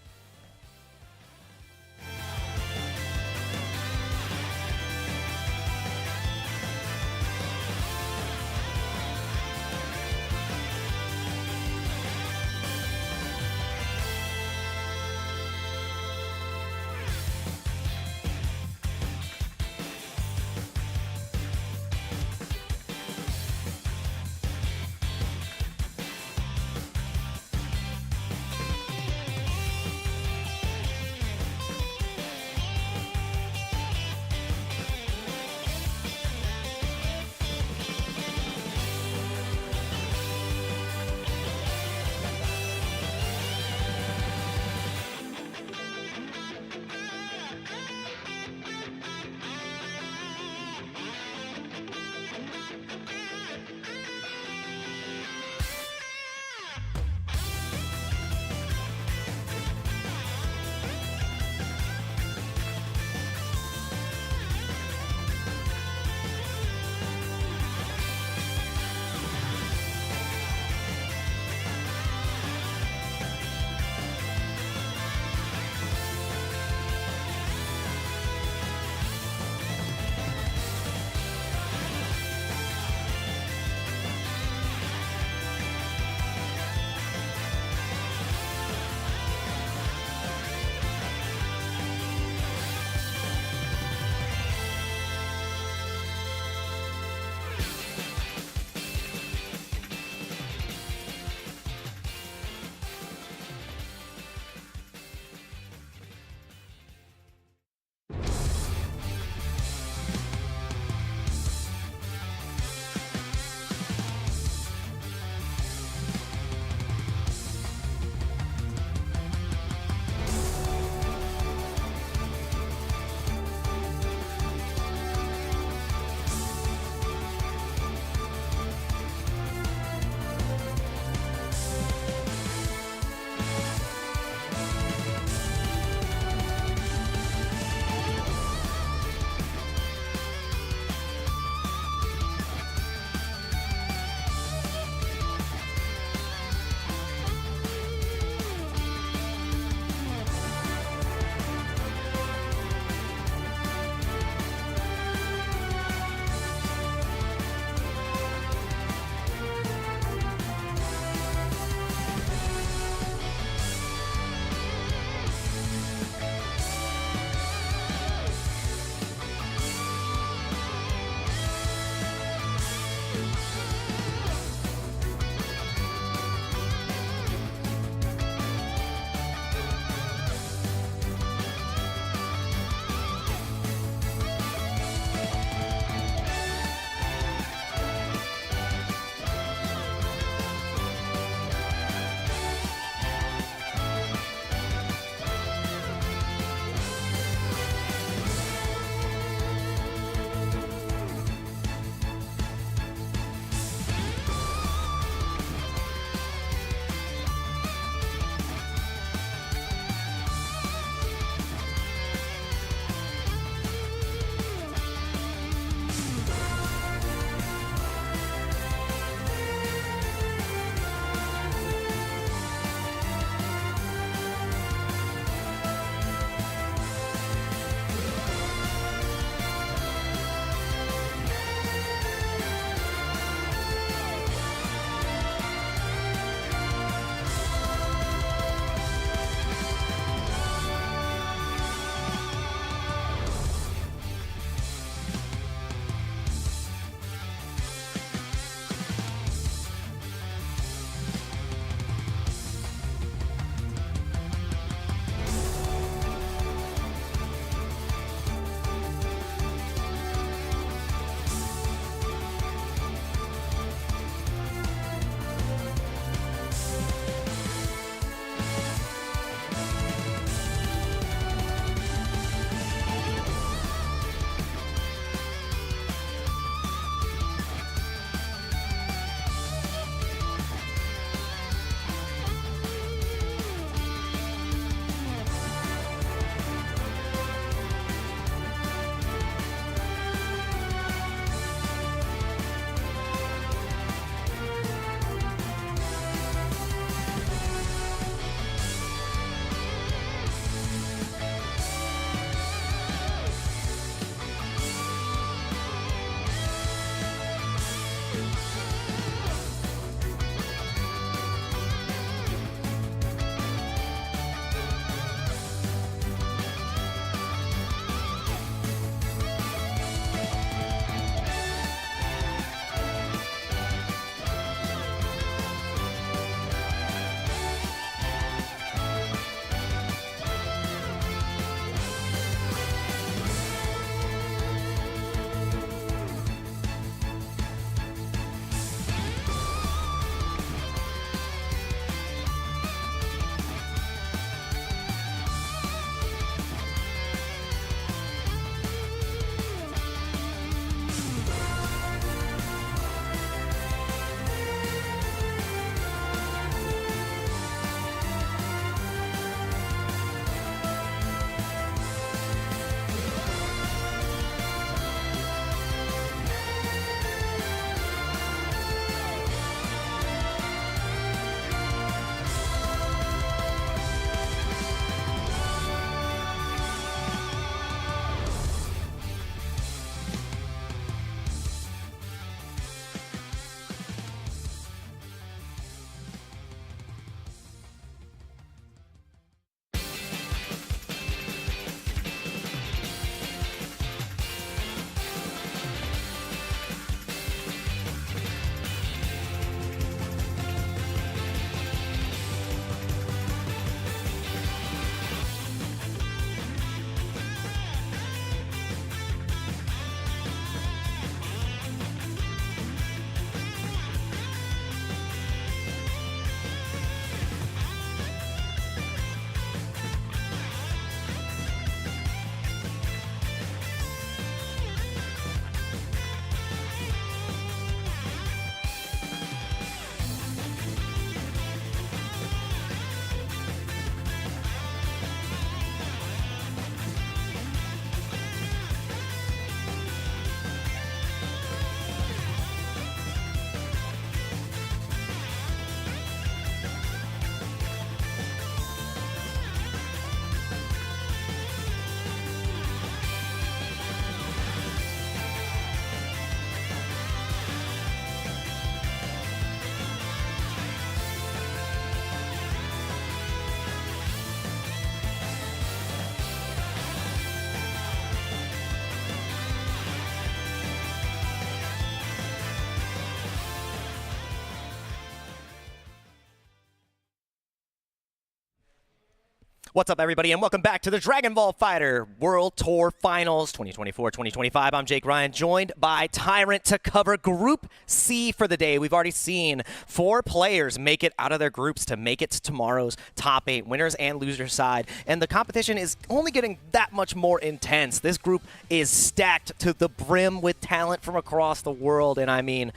What's up, everybody, and welcome back to the Dragon Ball Fighter World Tour Finals 2024-2025. I'm Jake Ryan, joined by Tyrant to cover Group C for the day. We've already seen 4 players make it out of their groups to make it to tomorrow's top 8, winners and losers side, and the competition is only getting that much more intense. This group is stacked to the brim with talent from across the world, and I mean,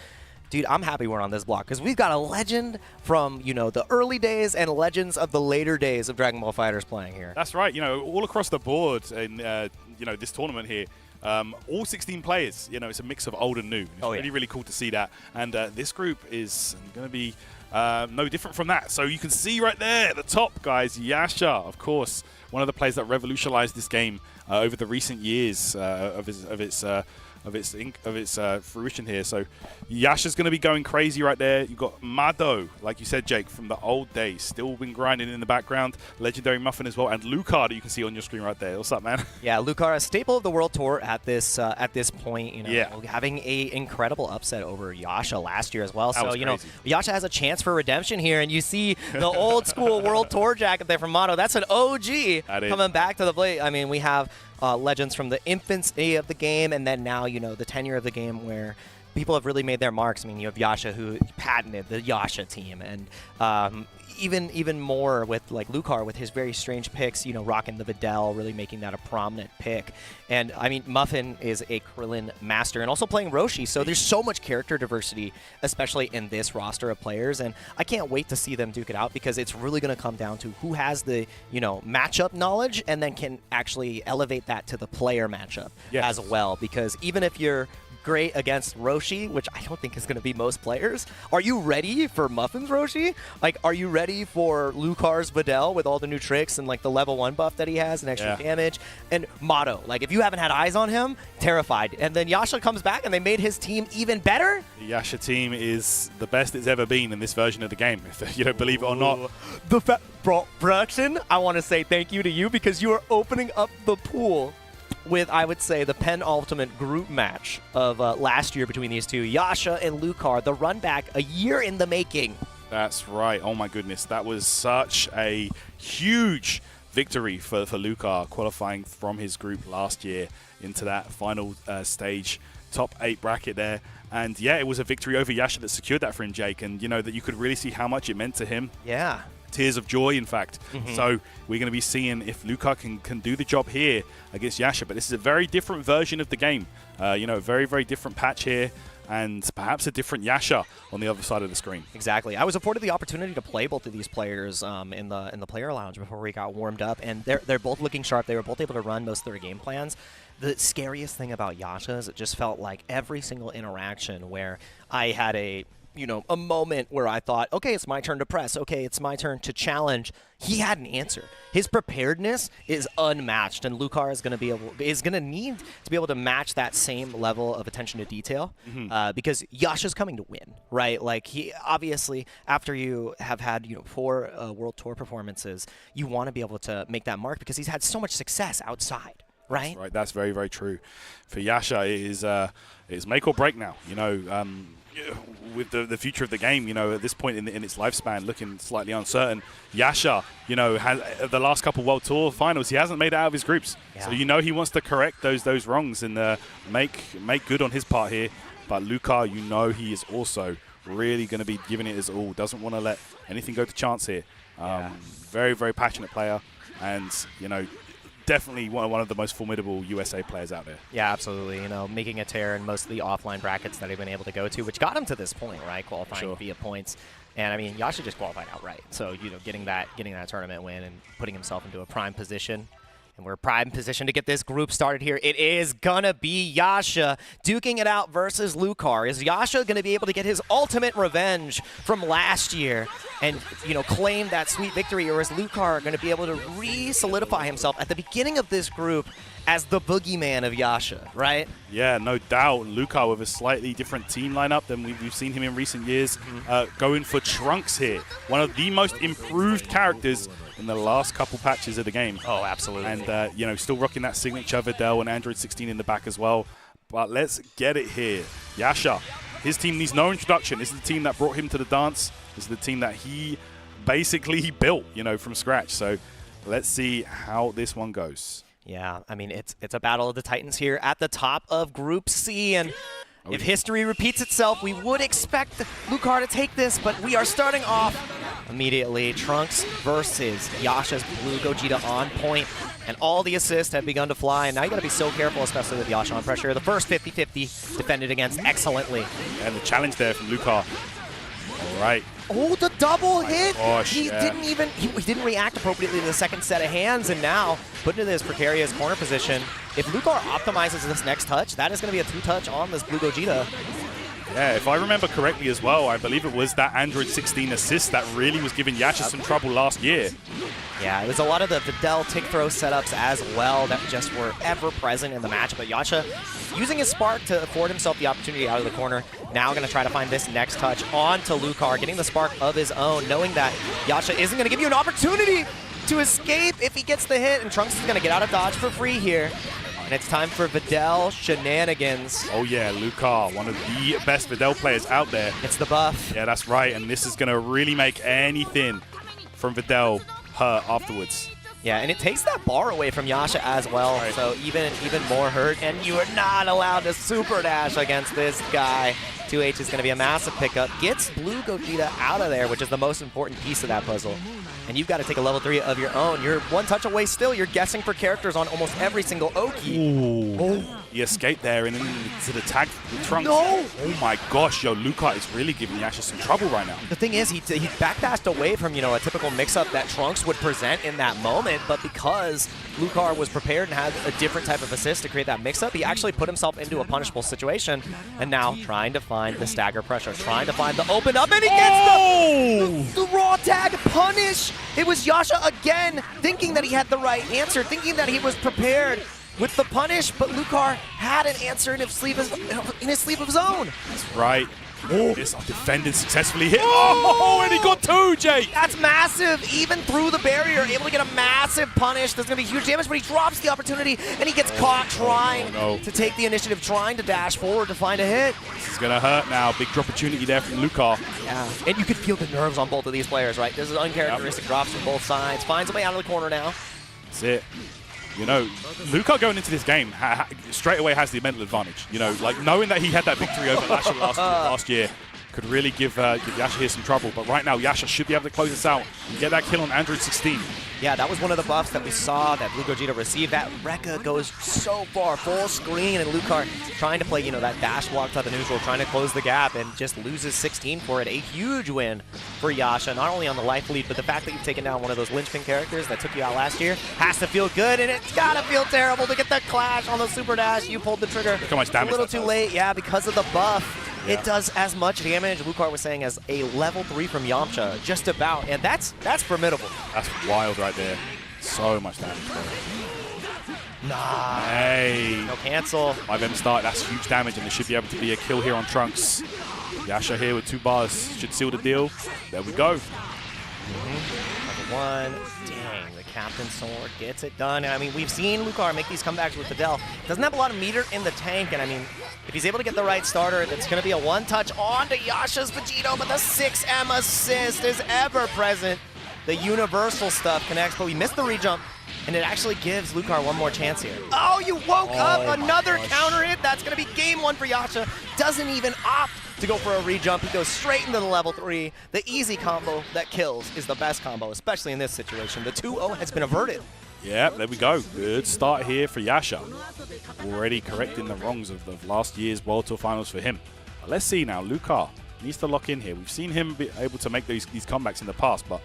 dude, I'm happy we're on this block because we've got a legend from, you know, the early days and legends of the later days of Dragon Ball FighterZ playing here. That's right. You know, all across the board in, you know, this tournament here, all 16 players, you know, it's a mix of old and new. It's really, really cool to see that. And this group is going to be no different from that. So you can see right there at the top, guys, Yasha, of course, one of the players that revolutionized this game over the recent years of its fruition here. So Yasha's going to be going crazy right there. You've got Maddo, like you said, Jake, from the old days, still been grinding in the background. LegendarryMuffin as well, and Lucar that you can see on your screen right there. What's up, man? Yeah, Lucar, a staple of the World Tour at this point. You know, having a incredible upset over Yasha last year as well. So you know, Yasha has a chance for redemption here, and you see the old school World Tour jacket there from Maddo. That's an OG coming back to the plate. I mean, we have legends from the infancy of the game, and then now, you know, the tenure of the game where people have really made their marks. I mean, you have Yasha, who patented the Yasha team, and even more with like Lucar with his very strange picks, you know, rocking the Videl, really making that a prominent pick. And I mean, Muffin is a Krillin master and also playing Roshi, so there's so much character diversity, especially in this roster of players, and I can't wait to see them duke it out because it's really going to come down to who has the, you know, matchup knowledge and then can actually elevate that to the player matchup as well, because even if you're great against Roshi, which I don't think is going to be most players. Are you ready for Muffin's Roshi? Like, are you ready for Lucar's Videl with all the new tricks and like the level 1 buff that he has and extra damage? And Maddo, like if you haven't had eyes on him, terrified. And then Yasha comes back and they made his team even better. The Yasha team is the best it's ever been in this version of the game, if you don't believe it or not. Production, I want to say thank you to you because you are opening up the pool with, I would say, the penultimate group match of last year between these two, Yasha and Lucar, the run back a year in the making. That's right. Oh my goodness, that was such a huge victory for Lucar, qualifying from his group last year into that final stage, top 8 bracket there. And yeah, it was a victory over Yasha that secured that for him, Jake, and you know that you could really see how much it meant to him. Yeah. Tears of joy, in fact. So we're going to be seeing if Lucar can do the job here against Yasha. But this is a very different version of the game. You know, a very, very different patch here, and perhaps a different Yasha on the other side of the screen. Exactly. I was afforded the opportunity to play both of these players in the player lounge before we got warmed up, and they're both looking sharp. They were both able to run most of their game plans. The scariest thing about Yasha is it just felt like every single interaction where I had a moment where I thought, okay, it's my turn to press. Okay, it's my turn to challenge. He had an answer. His preparedness is unmatched, and Lucar is going to need to be able to match that same level of attention to detail because Yasha's coming to win, right? Like, he obviously, after you have had 4 World Tour performances, you want to be able to make that mark because he's had so much success outside. Right? That's right. That's very, very true. For Yasha, it is make or break now. You know, with the future of the game, you know, at this point in its lifespan, looking slightly uncertain. Yasha, you know, has the last couple World Tour finals, he hasn't made it out of his groups. Yeah. So you know he wants to correct those wrongs and make good on his part here. But Lucar, you know, he is also really going to be giving it his all. Doesn't want to let anything go to chance here. Very, very passionate player, and you know, definitely one of the most formidable USA players out there. Yeah, absolutely. You know, making a tear in most of the offline brackets that he's been able to go to, which got him to this point, right? Qualifying via points. And I mean, Yasha just qualified outright. So, you know, getting that tournament win and putting himself into a prime position. And we're prime position to get this group started here. It is gonna be Yasha duking it out versus Lucar. Is Yasha gonna be able to get his ultimate revenge from last year and, you know, claim that sweet victory, or is Lucar gonna be able to re-solidify himself at the beginning of this group as the boogeyman of Yasha, right? Yeah, no doubt. Lucar with a slightly different team lineup than we've seen him in recent years, going for Trunks here. One of the most improved characters in the last couple patches of the game. Oh, absolutely. And, you know, still rocking that signature Videl and Android 16 in the back as well. But let's get it here. Yasha, his team needs no introduction. This is the team that brought him to the dance. This is the team that he basically built, you know, from scratch. So Let's see how this one goes. Yeah, I mean, it's a battle of the Titans here at the top of Group C, and if history repeats itself, we would expect Lucar to take this, but we are starting off immediately. Trunks versus Yasha's Blue Gogeta on point, and all the assists have begun to fly, and now you gotta be so careful, especially with Yasha on pressure. The first 50-50 defended against excellently. And the challenge there from Lucar. All right. Oh, the double hit! Gosh, he didn't react appropriately to the second set of hands, and now put into this precarious corner position. If Lucar optimizes this next touch, that is going to be a 2-touch on this Blue Gogeta. Yeah, if I remember correctly as well, I believe it was that Android 16 assist that really was giving Yasha some trouble last year. Yeah, it was a lot of the Videl tick throw setups as well that just were ever present in the match. But Yasha using his spark to afford himself the opportunity out of the corner. Now going to try to find this next touch onto Lucar, getting the spark of his own, knowing that Yasha isn't going to give you an opportunity to escape if he gets the hit. And Trunks is going to get out of dodge for free here. And it's time for Videl shenanigans. Oh yeah, Lucar, one of the best Videl players out there. It's the buff. Yeah, that's right. And this is going to really make anything from Videl hurt afterwards. Yeah, and it takes that bar away from Yasha as well, right. So even more hurt. And you are not allowed to super dash against this guy. 2H is going to be a massive pickup. Gets Blue Gogeta out of there, which is the most important piece of that puzzle. And you've got to take a level 3 of your own. You're one touch away still. You're guessing for characters on almost every single Oki. Ooh. Oh. He escaped there and into the tag with Trunks. No! Oh my gosh, yo, Lucar is really giving Yasha some trouble right now. The thing is, he backdashed away from, you know, a typical mix-up that Trunks would present in that moment, but because Lucar was prepared and had a different type of assist to create that mix-up, he actually put himself into a punishable situation, and now trying to find the stagger pressure, trying to find the open up, and he gets the raw tag punish! It was Yasha again, thinking that he had the right answer, thinking that he was prepared with the punish, but Lucar had an answer in his sleeve of his own. That's right. Oh, this defended successfully hit. Oh, and he got 2, Jake. That's massive. Even through the barrier, able to get a massive punish. There's going to be huge damage, but he drops the opportunity, and he gets caught trying to take the initiative, trying to dash forward to find a hit. This is going to hurt now. Big opportunity there from Lucar. Yeah, and you can feel the nerves on both of these players, right? This is uncharacteristic drops from both sides. Finds a way out of the corner now. That's it. You know, Lucar going into this game straight away has the mental advantage. You know, like knowing that he had that victory over Yasha last year could really give Yasha here some trouble. But right now, Yasha should be able to close this out and get that kill on Android 16. Yeah, that was one of the buffs that we saw that Blue Gogeta received. That Rekka goes so far, full screen, and Lucar trying to play, you know, that dash walk to the neutral, trying to close the gap, and just loses 16 for it. A huge win for Yasha, not only on the life lead, but the fact that you've taken down one of those linchpin characters that took you out last year has to feel good, and it's gotta feel terrible to get that clash on the super dash. You pulled the trigger Look how much damage a little too late, yeah, because of the buff. Yeah. It does as much damage, Lucar was saying, as a level 3 from Yamcha, just about, and that's formidable. That's wild right there. So much damage, bro. Nah. Hey. No cancel. 5M start, that's huge damage, and there should be able to be a kill here on Trunks. Yasha here with 2 bars should seal the deal. There we go. Number 1. Dang, the Captain's Sword gets it done. And I mean, we've seen Lucar make these comebacks with Videl. Doesn't have a lot of meter in the tank, and I mean, if he's able to get the right starter, it's going to be a 1-touch onto Yasha's Vegito, but the 6M assist is ever present. The universal stuff connects, but we missed the rejump, and it actually gives Lucar one more chance here. Oh, you woke up! Another counter hit! That's going to be game 1 for Yasha. Doesn't even opt to go for a rejump. He goes straight into the level 3. The easy combo that kills is the best combo, especially in this situation. The 2-0 has been averted. Yeah, there we go. Good start here for Yasha. Already correcting the wrongs of last year's World Tour Finals for him. But let's see now. Lucar needs to lock in here. We've seen him be able to make these comebacks in the past, but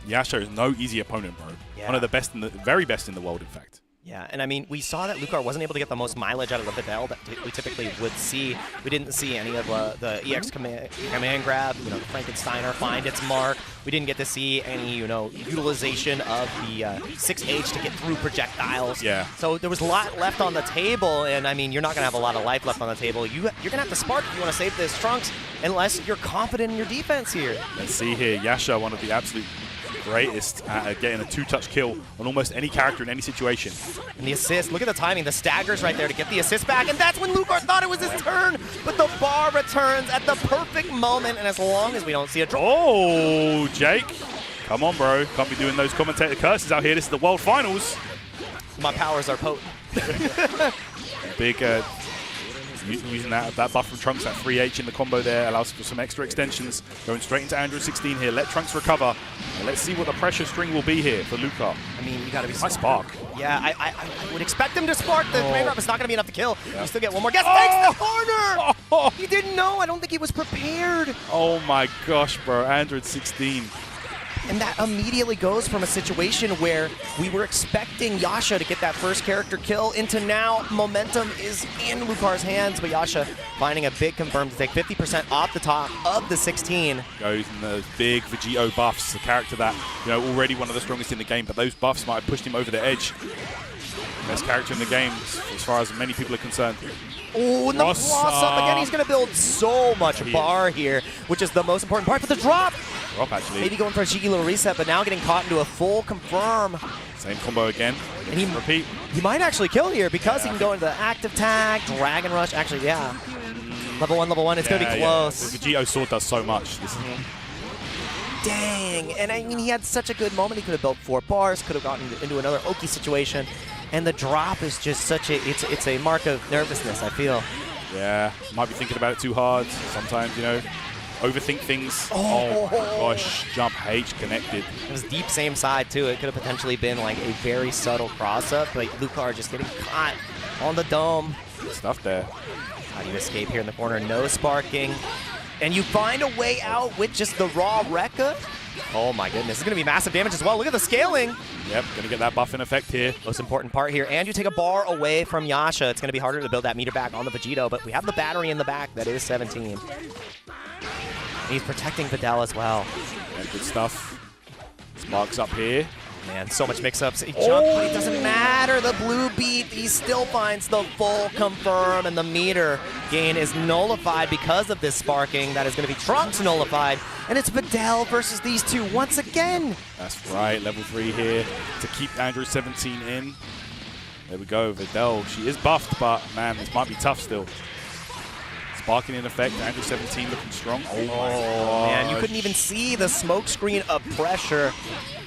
Yasha is no easy opponent, bro. Yeah. One of the best, very best in the world, in fact. Yeah, and I mean, we saw that Lucar wasn't able to get the most mileage out of the Videl that we typically would see. We didn't see any of the EX command grab, you know, the Frankensteiner find its mark. We didn't get to see any, you know, utilization of the 6H to get through projectiles. Yeah. So there was a lot left on the table, and I mean, you're not going to have a lot of life left on the table. You're going to have to spark if you want to save this Trunks, unless you're confident in your defense here. Let's see here. Yasha, one of the absolute greatest at getting a 2-touch kill on almost any character in any situation. And the assist, look at the timing, the staggers right there to get the assist back, and that's when Lucar thought it was his turn, but the bar returns at the perfect moment, and as long as we don't see a drop. Oh, Jake. Come on, bro. Can't be doing those commentator curses out here. This is the World Finals. My powers are potent. Big, using that buff from Trunks, that 3H in the combo there, allows for some extra extensions. Going straight into Andrew 16 here. Let Trunks recover. And let's see what the pressure string will be here for Lucar. I mean, you gotta be nice spark. Yeah, I would expect him to spark. The command grab is not gonna be enough to kill. Yeah. You still get one more guess. Takes the corner! Oh. He didn't know. I don't think he was prepared. Oh my gosh, bro. Andrew 16. And that immediately goes from a situation where we were expecting Yasha to get that first character kill into now momentum is in Lucar's hands, but Yasha finding a big confirm to take 50% off the top of the 16. Goes in those big Vegito buffs, the character that, already one of the strongest in the game, but those buffs might have pushed him over the edge. Best character in the game as far as many people are concerned. Oh, and the cross up again. He's going to build so much bar here, which is the most important part. But the drop, actually. Maybe going for a cheeky little reset, but now getting caught into a full confirm. Same combo again. And he repeat. He might actually kill here because he can go into the active tag, Dragon Rush. Actually, yeah. Level 1. It's going to be close. The Vegito sword does so much. Dang. And I mean, he had such a good moment. He could have built 4 bars, could have gotten into another Oki situation. And the drop is just such a, it's a mark of nervousness, I feel. Yeah, might be thinking about it too hard. Sometimes, overthink things. Oh my gosh, jump H connected. It was deep same side too. It could have potentially been like a very subtle cross-up, but Lucar just getting caught on the dome. Good stuff there. How do you escape here in the corner? No sparking. And you find a way out with just the raw Rekka. Oh my goodness, it's going to be massive damage as well. Look at the scaling. Yep, going to get that buff in effect here. Most important part here, and you take a bar away from Yasha. It's going to be harder to build that meter back on the Vegito, but we have the battery in the back that is 17. He's protecting Vidal as well. Yeah, good stuff. Sparks up here. Man, so much mix-ups. He jumped, but it doesn't matter. The blue beat, he still finds the full confirm, and the meter gain is nullified because of this sparking. That is going to be Trunks nullified, and it's Vidal versus these two once again. That's right, level 3 here to keep Andrew 17 in. There we go, Vidal. She is buffed, but man, this might be tough still. Sparking in effect, Andrew 17 looking strong. Oh man, you couldn't even see the smoke screen of pressure.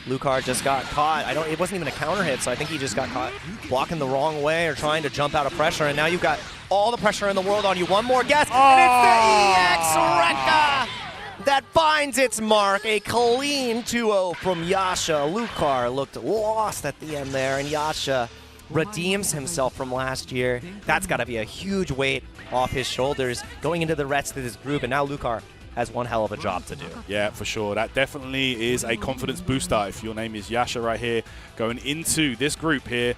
Lucar just got caught. It wasn't even a counter hit, so I think he just got caught blocking the wrong way or trying to jump out of pressure, and now you've got all the pressure in the world on you. One more guess, and it's the EX Rekka that finds its mark. A clean 2-0 from Yasha. Lucar looked lost at the end there, and Yasha redeems himself from last year. That's got to be a huge weight off his shoulders going into the rest of this group, and now Lucar has one hell of a job to do. Yeah, for sure. That definitely is a confidence booster if your name is Yasha right here. Going into this group here,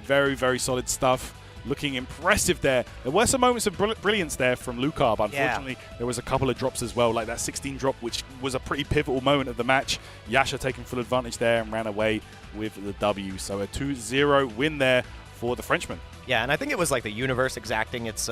very, very solid stuff. Looking impressive there. There were some moments of brilliance there from Lucar, but unfortunately there was a couple of drops as well, like that 16 drop, which was a pretty pivotal moment of the match. Yasha taking full advantage there and ran away with the W. So a 2-0 win there for the Frenchman. Yeah, and I think it was like the universe exacting its,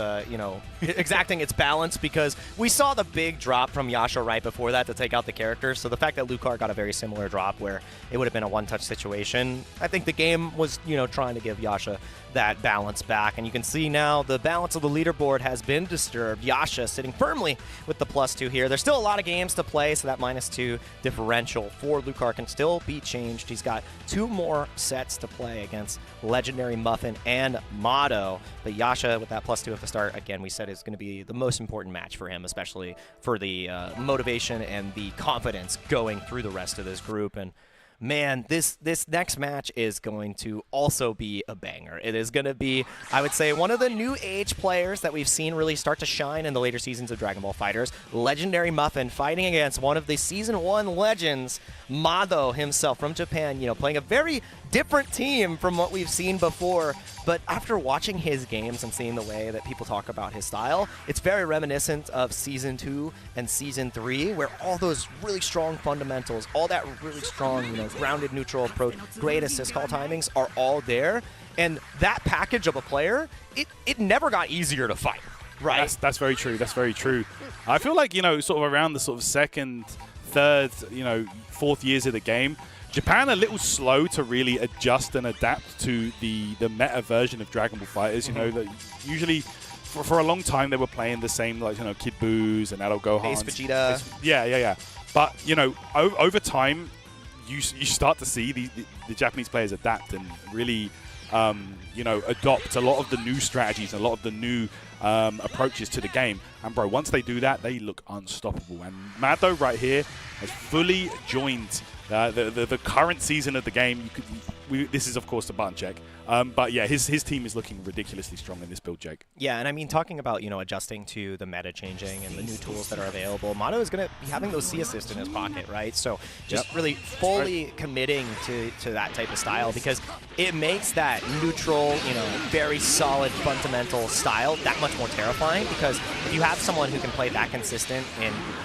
exacting its balance, because we saw the big drop from Yasha right before that to take out the character. So the fact that Lucar got a very similar drop where it would have been a one-touch situation, I think the game was, trying to give Yasha that balance back. And you can see now the balance of the leaderboard has been disturbed. Yasha sitting firmly with the +2 here. There's still a lot of games to play, so that -2 differential for Lucar can still be changed. He's got 2 more sets to play against LegendarryMuffin and Maddo. But Yasha with that +2 at the start, again, we said is going to be the most important match for him, especially for the motivation and the confidence going through the rest of this group. And man, this next match is going to also be a banger. It is going to be, I would say, one of the new age players that we've seen really start to shine in the later seasons of Dragon Ball FighterZ. LegendarryMuffin fighting against one of the Season 1 legends, Maddo himself from Japan, playing a very different team from what we've seen before. But after watching his games and seeing the way that people talk about his style, it's very reminiscent of Season 2 and Season 3, where all those really strong fundamentals, all that really strong, grounded neutral approach, great assist call timings are all there. And that package of a player, it never got easier to fight, right? That's very true. That's very true. I feel like, sort of around the sort of second, third, fourth years of the game, Japan a little slow to really adjust and adapt to the meta version of Dragon Ball FighterZ. That usually for a long time they were playing the same, like, Kid Boos and Adult Gohan. Base Vegeta. Yeah. But, over time, you start to see the Japanese players adapt and really, you know, adopt a lot of the new strategies, a lot of the new approaches to the game. And bro, once they do that, they look unstoppable. And Maddo right here has fully joined the current season of the game. This is, of course, the button check. But yeah, his team is looking ridiculously strong in this build, Jake. Yeah, and I mean, talking about, you know, adjusting to the meta changing and the new tools that are available, Maddo is going to be having those C-assists in his pocket, right? So just really fully committing to that type of style, because it makes that neutral, you know, very solid fundamental style that much more terrifying, because if you have someone who can play that consistent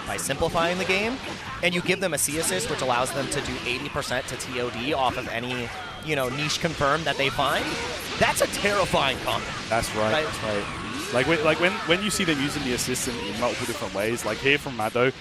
by simplifying the game, and you give them a C-assist, which allows them to do 80% to TOD off of any, you know, niche confirm that they find, that's a terrifying combo. That's right. That's right. Like when you see them using the assist in multiple different ways, like here from Maddo,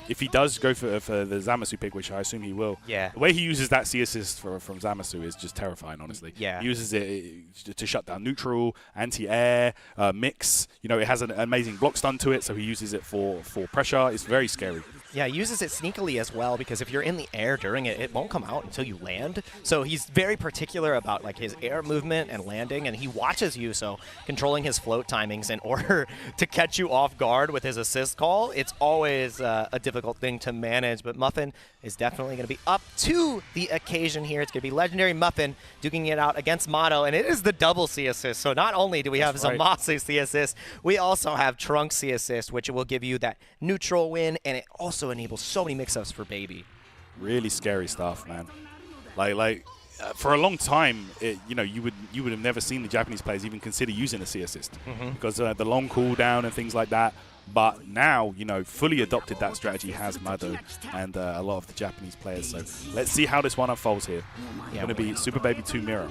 if he does go for the Zamasu pick, which I assume he will, the way he uses that C assist from Zamasu is just terrifying, honestly. Yeah. He uses it to shut down neutral, anti-air, mix. You know, it has an amazing block stun to it, so he uses it for pressure. It's very scary. Yeah, he uses it sneakily as well, because if you're in the air during it, it won't come out until you land. So he's very particular about like his air movement and landing, and he watches you, so controlling his float timings in order to catch you off guard with his assist call, it's always a difficult thing to manage. But Muffin is definitely going to be up to the occasion here. It's going to be LegendarryMuffin duking it out against Maddo, and it is the double C assist. So not only do we have Zamasu C assist, we also have Trunks C assist, which will give you that neutral win, and it also enables so many mix-ups for Baby. Really scary stuff, man. Like for a long time, you know, you would have never seen the Japanese players even consider using a C assist because the long cooldown and things like that. But now, you know, fully adopted that strategy has Maddo and a lot of the Japanese players. So let's see how this one unfolds here. Yeah, going to be Super Baby 2 Mirror.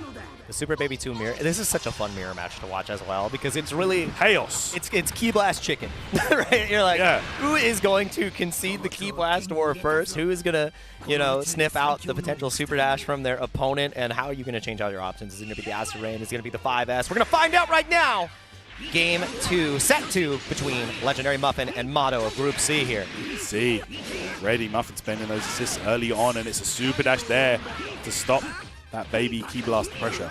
The Super Baby 2 mirror. This is such a fun mirror match to watch as well, because it's really chaos. It's Key Blast chicken, right? You're like, who is going to concede the Key Blast war first? Who is gonna, you know, sniff out the potential Super Dash from their opponent? And how are you gonna change out your options? Is it gonna be the Acid Rain? Is it gonna be the 5S? We're gonna find out right now. Game 2, set 2 between LegendarryMuffin and Maddo of Group C here. C, ready. Muffin spending those assists early on, and it's a Super Dash there to stop that Baby Key Blast pressure.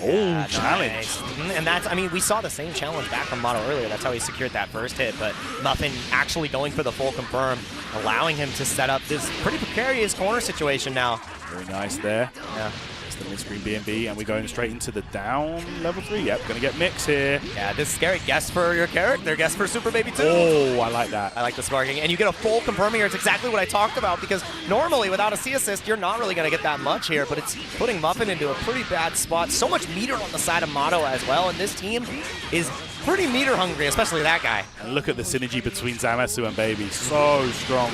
Oh, challenge. Nice. And that's, I mean, we saw the same challenge back from Maddo earlier. That's how he secured that first hit, but Muffin actually going for the full confirm, allowing him to set up this pretty precarious corner situation now. Very nice there. Yeah. The mid-screen BNB, and we're going straight into the down level 3. Yep, gonna get mix here. Yeah, this is scary. Guess for your character. Guess for Super Baby 2. Oh, I like that. I like the sparking. And you get a full confirm here. It's exactly what I talked about, because normally without a C assist, you're not really gonna get that much here, but it's putting Muffin into a pretty bad spot. So much meter on the side of Maddo as well, and this team is pretty meter hungry, especially that guy. And look at the synergy between Zamasu and Baby. So strong.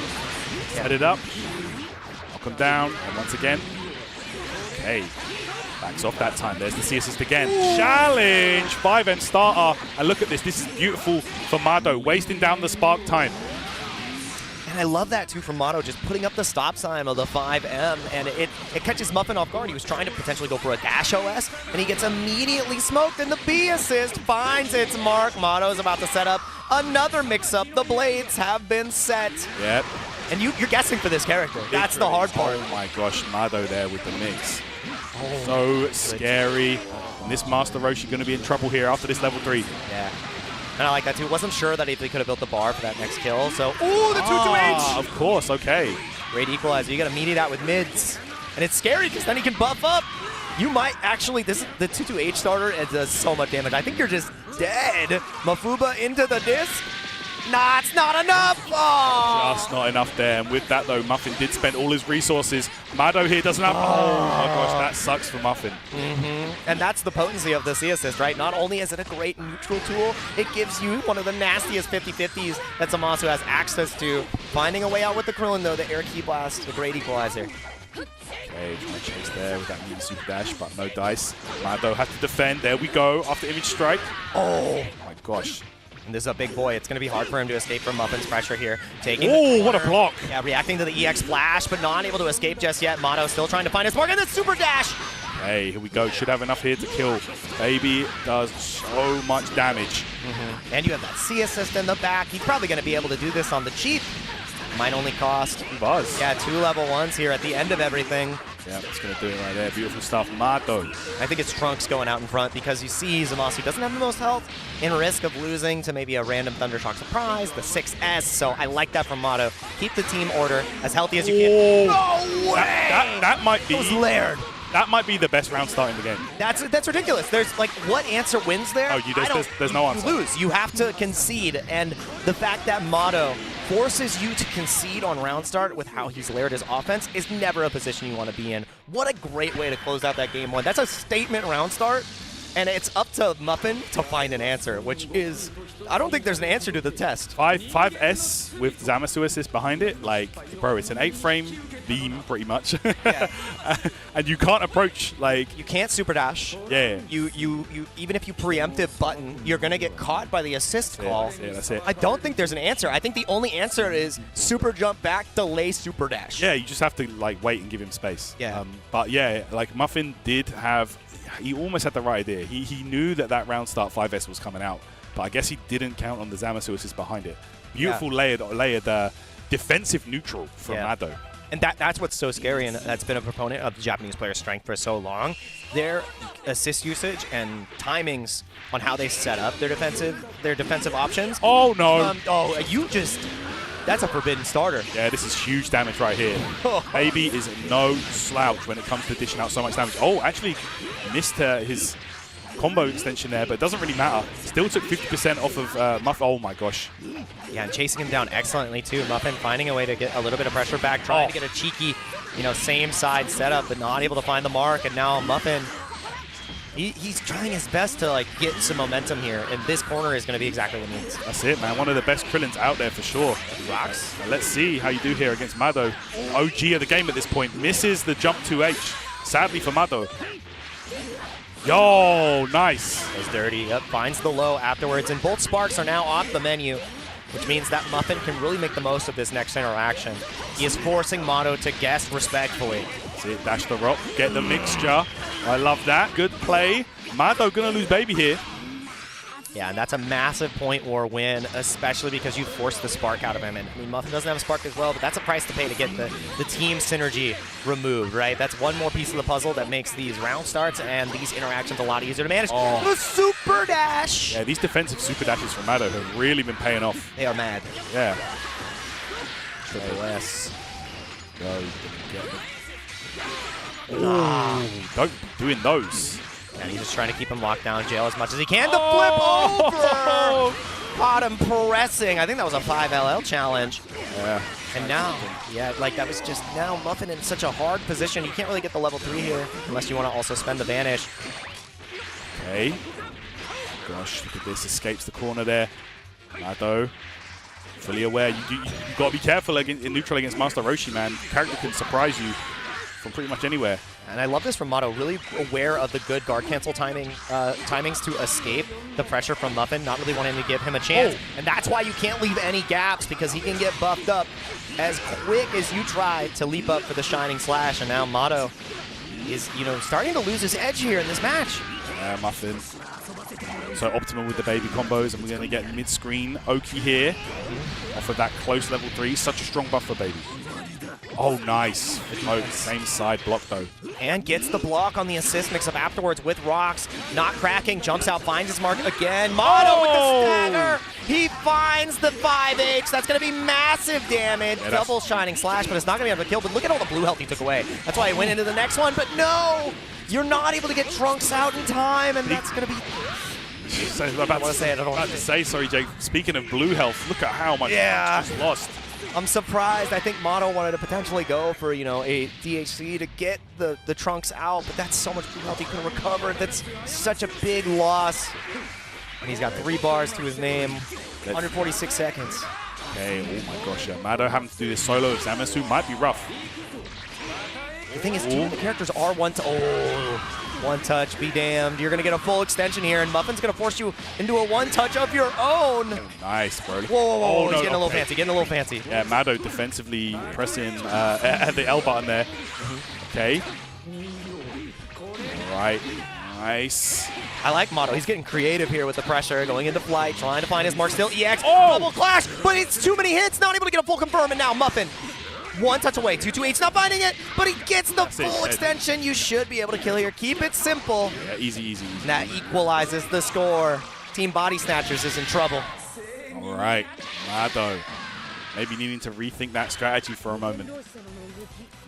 Set it up. Knock him down, and once again, okay, backs off that time. There's the C assist again. Ooh. Challenge! 5M starter. And look at this. This is beautiful for Maddo, wasting down the spark time. And I love that too from Maddo, just putting up the stop sign of the 5M, and it catches Muffin off guard. He was trying to potentially go for a dash OS, and he gets immediately smoked, and the B assist finds its mark. Maddo's about to set up another mix-up. The blades have been set. Yep. And you're guessing for this character. That's the hard part. Oh my gosh, Maddo there with the mix. Oh, so scary. And this Master Roshi going to be in trouble here after this level 3. Yeah. And I like that too. Wasn't sure that if they could have built the bar for that next kill. So, ooh, the 2-2H! Of course, okay. Great equalizer. You got to meaty that with mids. And it's scary because then he can buff up. You might actually, the 2-2H starter, it does so much damage. I think you're just dead. Mafuba into the disc. Nah, it's not enough! Oh. Just not enough there. And with that, though, Muffin did spend all his resources. Maddo here doesn't have... Oh, my gosh, that sucks for Muffin. And that's the potency of the C assist, right? Not only is it a great neutral tool, it gives you one of the nastiest 50-50s that Zamasu has access to. Finding a way out with the Krillin, though, the air key blast, the great equalizer. Okay, trying to chase there with that mini super dash, but no dice. Maddo has to defend. There we go, after image strike. Oh, my gosh. And this is a big boy. It's going to be hard for him to escape from Muffin's pressure here. Oh, what a block. Yeah, reacting to the EX flash, but not able to escape just yet. Maddo still trying to find his mark, and the super dash. Hey, here we go. Should have enough here to kill. Baby does so much damage. And you have that C assist in the back. He's probably going to be able to do this on the cheap. Might only cost. Buzz. Yeah, 2 level 1s here at the end of everything. Yeah, that's going to do it right there. Beautiful stuff. Maddo. I think it's Trunks going out in front because you see Zamasu doesn't have the most health, in risk of losing to maybe a random Thundershock surprise, the 6S. So I like that from Maddo. Keep the team order as healthy as you can. No way! That might be. It was layered. That might be the best round start in the game. That's ridiculous. There's like, what answer wins there? Oh, there's no answer. You lose. You have to concede, and the fact that Maddo forces you to concede on round start with how he's layered his offense is never a position you want to be in. What a great way to close out that game 1. That's a statement round start, and it's up to Muffin to find an answer, which is, I don't think there's an answer to the test. 5S with Zamasu assist behind it, like, bro, it's an 8-frame beam pretty much. Yeah. And you can't approach, like, you can't super dash. Yeah. You even if you preemptive button, you're gonna get caught by the assist call. Yeah, that's it. I don't think there's an answer. I think the only answer is super jump back, delay super dash. Yeah, you just have to like wait and give him space. Yeah. But yeah, like Muffin did have, he almost had the right idea. He knew that round start 5S was coming out, but I guess he didn't count on the Zamasu assist behind it. Beautiful layered defensive neutral from Maddo. And that's what's so scary, and that's been a proponent of the Japanese player's strength for so long. Their assist usage and timings on how they set up their defensive options. Oh no! That's a forbidden starter. Yeah, this is huge damage right here. Baby is no slouch when it comes to dishing out so much damage. Oh, actually missed his combo extension there, but it doesn't really matter. Still took 50% off of Muffin. Oh my gosh. Yeah, and chasing him down excellently too. Muffin finding a way to get a little bit of pressure back, trying to get a cheeky, same side setup, but not able to find the mark. And now Muffin, he's trying his best to like get some momentum here, and this corner is going to be exactly what he needs. That's it, man. One of the best Krillins out there for sure. Rocks. Let's see how you do here against Maddo. OG of the game at this point. Misses the jump 2H. Sadly for Maddo. Yo, nice. Goes dirty. Yep, finds the low afterwards, and both sparks are now off the menu, which means that Muffin can really make the most of this next interaction. He is forcing Maddo to guess respectfully. See it, dash the rock, get the mixture. I love that. Good play. Maddo gonna lose Baby here. Yeah, and that's a massive point war win, especially because you forced the spark out of him. And I mean, Muffin doesn't have a spark as well, but that's a price to pay to get the team synergy removed, right? That's one more piece of the puzzle that makes these round starts and these interactions a lot easier to manage. Oh. The super dash! Yeah, these defensive super dashes from Maddo have really been paying off. They are mad. Yeah. Triple S. Go. Don't be doing those. And he's just trying to keep him locked down, jail as much as he can. The flip over! Caught him pressing. I think that was a 5LL challenge. Yeah. And now, like that was just now Muffin in such a hard position. You can't really get the level 3 here unless you want to also spend the Vanish. Okay. Gosh, look at this. Escapes the corner there. Maddo, fully aware. You got to be careful in neutral against Master Roshi, man. Character can surprise you from pretty much anywhere. And I love this from Maddo, really aware of the good guard cancel timings to escape the pressure from Muffin, not really wanting to give him a chance. Oh. And that's why you can't leave any gaps, because he can get buffed up as quick as you try to leap up for the Shining Slash. And now Maddo is, starting to lose his edge here in this match. Yeah, Muffin. So optimal with the Baby combos, and we're going to get mid-screen Oki here off of that close level 3. Such a strong buff for Baby. Oh, nice. Oh, same side block, though. And gets the block on the assist mix-up afterwards with rocks. Not cracking. Jumps out, finds his mark again. Maddo with the stagger. He finds the 5H. That's going to be massive damage. Yeah, double Shining Slash, but it's not going to be able to kill. But look at all the blue health he took away. That's why he went into the next one. But no! You're not able to get Trunks out in time, and that's going to be... So I don't want to say it. I don't want to say, sorry, Jake. Speaking of blue health, look at how much just lost. I'm surprised. I think Maddo wanted to potentially go for, a DHC to get the Trunks out, but that's so much blue health he couldn't recover. That's such a big loss. And he's got 3 bars to his name, 146 seconds. Okay, oh my gosh, Maddo having to do this solo with Zamasu might be rough. The thing is, too, the characters are one touch, be damned. You're going to get a full extension here, and Muffin's going to force you into a one touch of your own. Nice, bro. Whoa, he's getting a little fancy, getting a little fancy. Yeah, Maddo defensively pressing the L button there. Okay. All right, nice. I like Maddo. He's getting creative here with the pressure, going into flight, trying to find his mark. Still EX, Oh! double clash, but it's too many hits, not able to get a full confirm, and now Muffin. One touch away, 2-2-8's not finding it, but he gets the full extension. You should be able to kill here. Keep it simple. Yeah, easy. And that equalizes the score. Team Body Snatchers is in trouble. All right, Maddo. Maybe needing to rethink that strategy for a moment.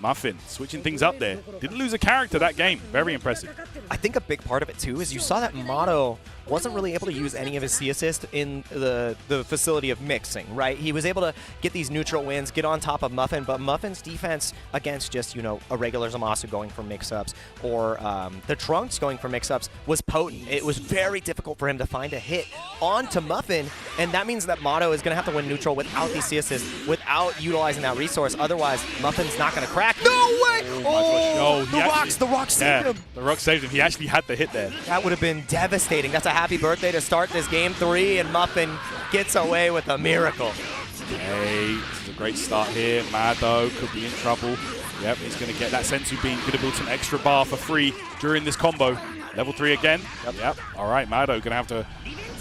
Muffin switching things up there. Didn't lose a character that game. Very impressive. I think a big part of it too is you saw that Maddo wasn't really able to use any of his C assist in the facility of mixing, right? He was able to get these neutral wins, get on top of Muffin, but Muffin's defense against just, you know, a regular Zamasu going for mix-ups or the Trunks going for mix-ups was potent. It was very difficult for him to find a hit onto Muffin, and that means that Maddo is going to have to win neutral without these C assists, without utilizing that resource. Otherwise, Muffin's not going to crack. No way! Oh, the Rock saved him. The Rock saved him. He actually had the hit there. That would have been devastating. That's a happy birthday to start this game 3, and Muffin gets away with a miracle. Hey, this is a great start here. Maddo could be in trouble. Yep, he's going to get that Sensu Bean. Could have built an extra bar for free during this combo. Level 3 again. Yep. All right, Maddo going to have to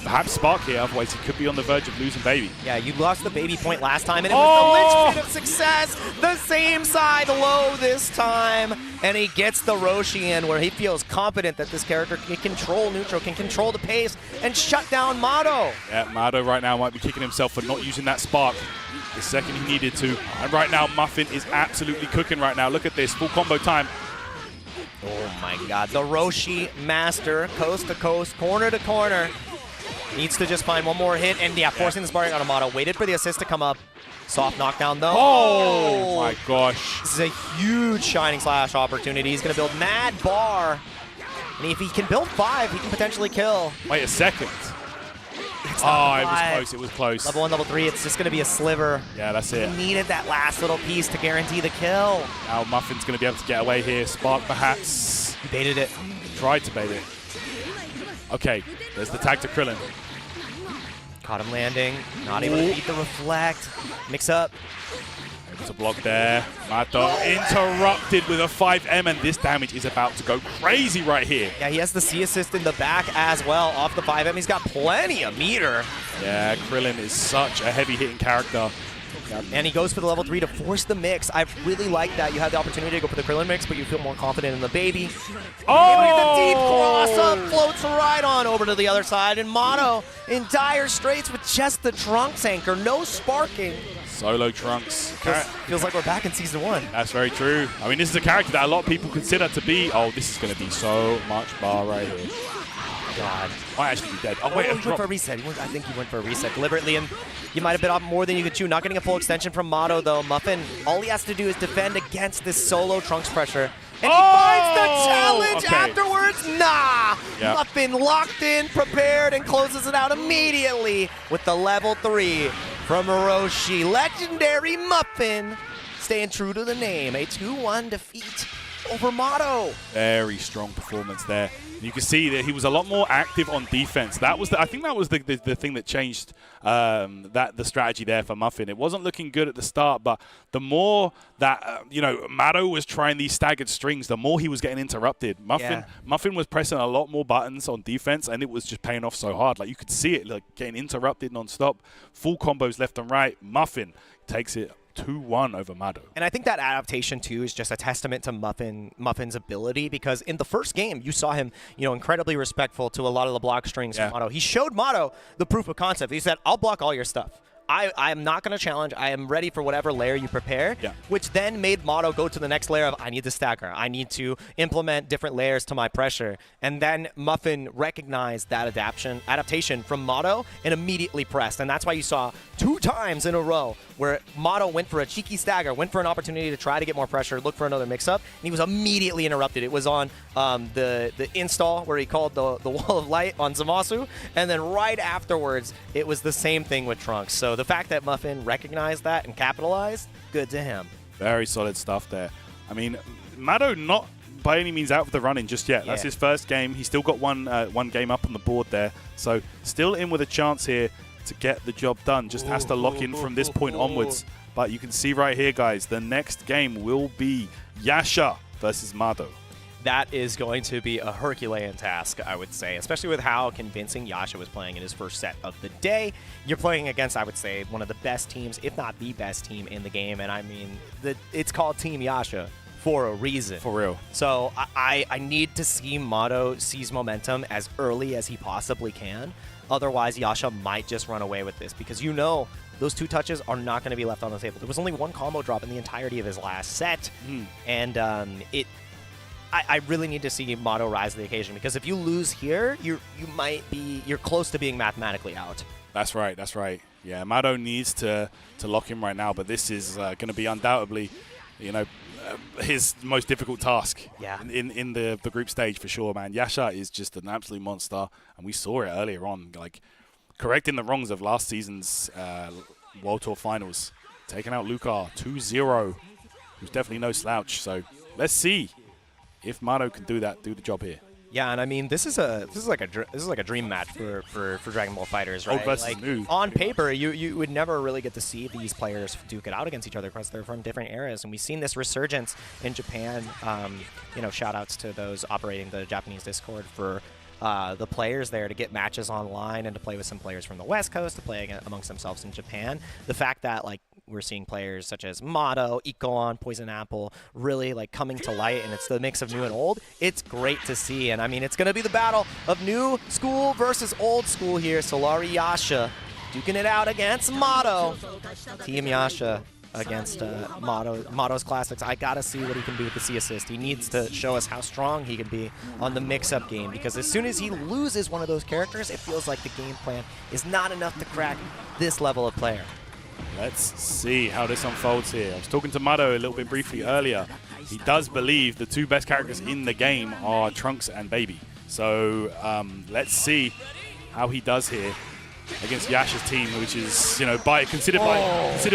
perhaps spark here, otherwise he could be on the verge of losing baby. Yeah, you lost the baby point last time, and it was the linchpin of success. The same side low this time, and he gets the Roshi in where he feels confident that this character can control neutral, can control the pace, and shut down Maddo. Yeah, Maddo right now might be kicking himself for not using that spark the second he needed to. And right now, Muffin is absolutely cooking right now. Look at this, full combo time. Oh my god, the Roshi master, coast to coast, corner to corner. Needs to just find one more hit, and yeah, forcing the sparring on Maddo. Waited for the assist to come up. Soft knockdown though. Oh my gosh. This is a huge Shining Slash opportunity. He's going to build Mad Bar. And if he can build 5, he can potentially kill. Wait a second. It was close. Level 1, level 3, it's just going to be a sliver. Yeah, that's it. He needed that last little piece to guarantee the kill. Now Muffin's going to be able to get away here. Spark perhaps. He baited it. Tried to bait it. Okay, there's the tag to Krillin. Caught him landing. Not able to beat the reflect. Mix up. Able to block there. Maddo interrupted with a 5M, and this damage is about to go crazy right here. Yeah, he has the C assist in the back as well off the 5M. He's got plenty of meter. Yeah, Krillin is such a heavy hitting character. And he goes for the level 3 to force the mix. I really like that. You have the opportunity to go for the Krillin mix, but you feel more confident in the baby. The deep cross-up floats right on over to the other side, and Maddo in dire straits with just the Trunks anchor. No sparking. Solo Trunks. Feels like we're back in Season 1. That's very true. I mean, this is a character that a lot of people consider to be, this is going to be so much bar right here. God. Might actually be dead. Oh, wait, he went for a reset. I think he went for a reset deliberately, and you might have bit off more than you could chew. Not getting a full extension from Maddo, though. Muffin, all he has to do is defend against this solo Trunks pressure. And he finds the challenge afterwards. Nah! Yep. Muffin locked in, prepared, and closes it out immediately with the level 3 from Roshi. LegendarryMuffin staying true to the name. A 2-1 defeat over Maddo. Very strong performance there. You can see that he was a lot more active on defense. That was I think that was the thing that changed the strategy there for Muffin. It wasn't looking good at the start, but the more that Maddo was trying these staggered strings, the more he was getting interrupted. Muffin was pressing a lot more buttons on defense, and it was just paying off so hard. Like you could see it, like getting interrupted non-stop. Full combos left and right. Muffin takes it 2-1 over Maddo. And I think that adaptation, too, is just a testament to Muffin's ability, because in the first game, you saw him, incredibly respectful to a lot of the block strings from Maddo. He showed Maddo the proof of concept. He said, I'll block all your stuff. I am not going to challenge. I am ready for whatever layer you prepare, which then made Maddo go to the next layer of, I need to stagger. I need to implement different layers to my pressure. And then Muffin recognized that adaptation from Maddo and immediately pressed. And that's why you saw 2 times in a row where Maddo went for a cheeky stagger, went for an opportunity to try to get more pressure, look for another mix-up, and he was immediately interrupted. It was on the install where he called the Wall of Light on Zamasu, and then right afterwards, it was the same thing with Trunks. So the fact that Muffin recognized that and capitalized, good to him. Very solid stuff there. I mean, Maddo not by any means out of the running just yet. That's his first game. He's still got one game up on the board there. So still in with a chance here to get the job done. Just has to lock in from this point onwards. But you can see right here, guys, the next game will be Yasha versus Maddo. that is going to be a Herculean task, I would say, especially with how convincing Yasha was playing in his first set of the day. You're playing against, I would say, one of the best teams, if not the best team in the game, and I mean, it's called Team Yasha for a reason. For real. So I need to see Maddo seize momentum as early as he possibly can. Otherwise, Yasha might just run away with this, because you know those 2 touches are not going to be left on the table. There was only 1 combo drop in the entirety of his last set, and I really need to see Maddo rise to the occasion, because if you lose here, you're close to being mathematically out. That's right. That's right. Yeah, Maddo needs to lock him right now, but this is going to be undoubtedly, you know, his most difficult task. Yeah. In the group stage for sure, man. Yasha is just an absolute monster, and we saw it earlier on, like correcting the wrongs of last season's World Tour Finals, taking out Lucar 2-0, who's definitely no slouch. So let's see if Maddo can do the job here. Yeah, and I mean, this is like a dream match for Dragon Ball FighterZ, right? Old versus like, new. On paper, you would never really get to see these players duke it out against each other, because they're from different eras, and we've seen this resurgence in Japan. You know, shout outs to those operating the Japanese Discord for the players there to get matches online and to play with some players from the West Coast to play amongst themselves in Japan. The fact that like we're seeing players such as Maddo, Ikoan, Poison Apple really like coming to light, and it's the mix of new and old. It's great to see, and I mean, it's going to be the battle of new school versus old school here. SLY Yasha duking it out against Maddo. Team Yasha against Maddo's classics. I gotta see what he can do with the C assist. He needs to show us how strong he can be on the mix-up game, because as soon as he loses one of those characters, it feels like the game plan is not enough to crack this level of player. Let's see how this unfolds here. I was talking to Maddo a little bit briefly earlier. He does believe the 2 best characters in the game are Trunks and Baby. So let's see how he does here against Yasha's team, which is, you know, considered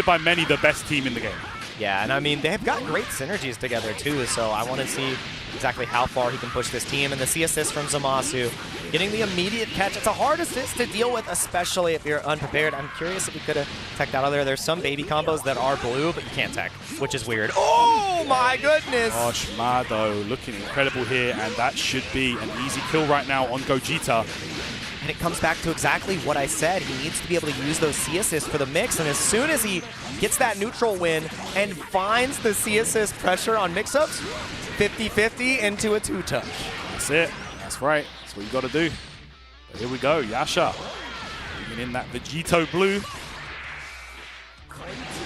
by many the best team in the game. Yeah, and I mean, they've got great synergies together too, so I want to see exactly how far he can push this team. And the C assist from Zamasu, getting the immediate catch. It's a hard assist to deal with, especially if you're unprepared. I'm curious if he could have teched out of there. There's some Baby combos that are blue, but you can't tech, which is weird. Oh my goodness! Gosh, Maddo looking incredible here, and that should be an easy kill right now on Gogeta. And it comes back to exactly what I said. He needs to be able to use those C assists for the mix, and as soon as he gets that neutral win and finds the C assist pressure on mix-ups, 50-50 into a 2-touch. That's it. That's right. That's what you got to do. But here we go. Yasha bringing in that Vegito blue.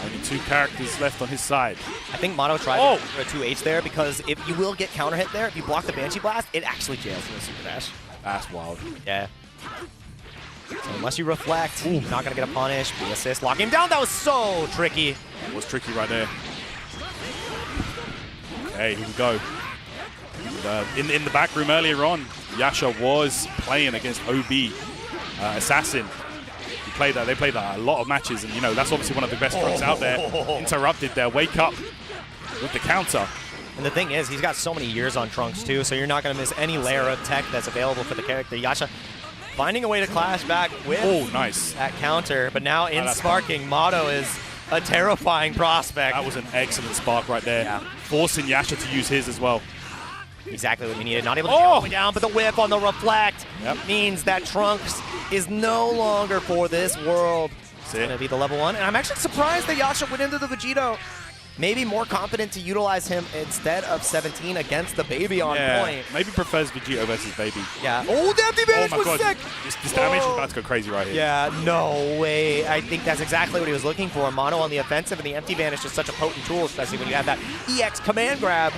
Only 2 characters left on his side. I think Maddo tried for a 2H there, because if you will get counter hit there, if you block the Banshee Blast, it actually jails in the Super Dash. That's wild. Yeah. So unless you reflect, you're not going to get a punish. The assist, lock him down. That was so tricky. It was tricky right there. Okay, here we go. And, in the back room earlier on, Yasha was playing against Obassassin. They played a lot of matches, and you know that's obviously one of the best Trunks out there. Interrupted their wake up with the counter. And the thing is, he's got so many years on Trunks too, so you're not going to miss any layer of tech that's available for the character. Yasha finding a way to clash back with that counter, but now in sparking, Maddo is a terrifying prospect. That was an excellent spark right there. Yeah. Forcing Yasha to use his as well. Exactly what we needed. Not able to get all the way down, but the whip on the reflect means that Trunks is no longer for this world. It's going to be the level 1, and I'm actually surprised that Yasha went into the Vegito. Maybe more confident to utilize him instead of 17 against the Baby on point. Maybe prefers Vegito versus Baby. Yeah. Oh, the empty vanish was sick! This damage is about to go crazy right here. Yeah, no way. I think that's exactly what he was looking for. Maddo on the offensive, and the empty vanish is such a potent tool, especially when you have that EX command grab.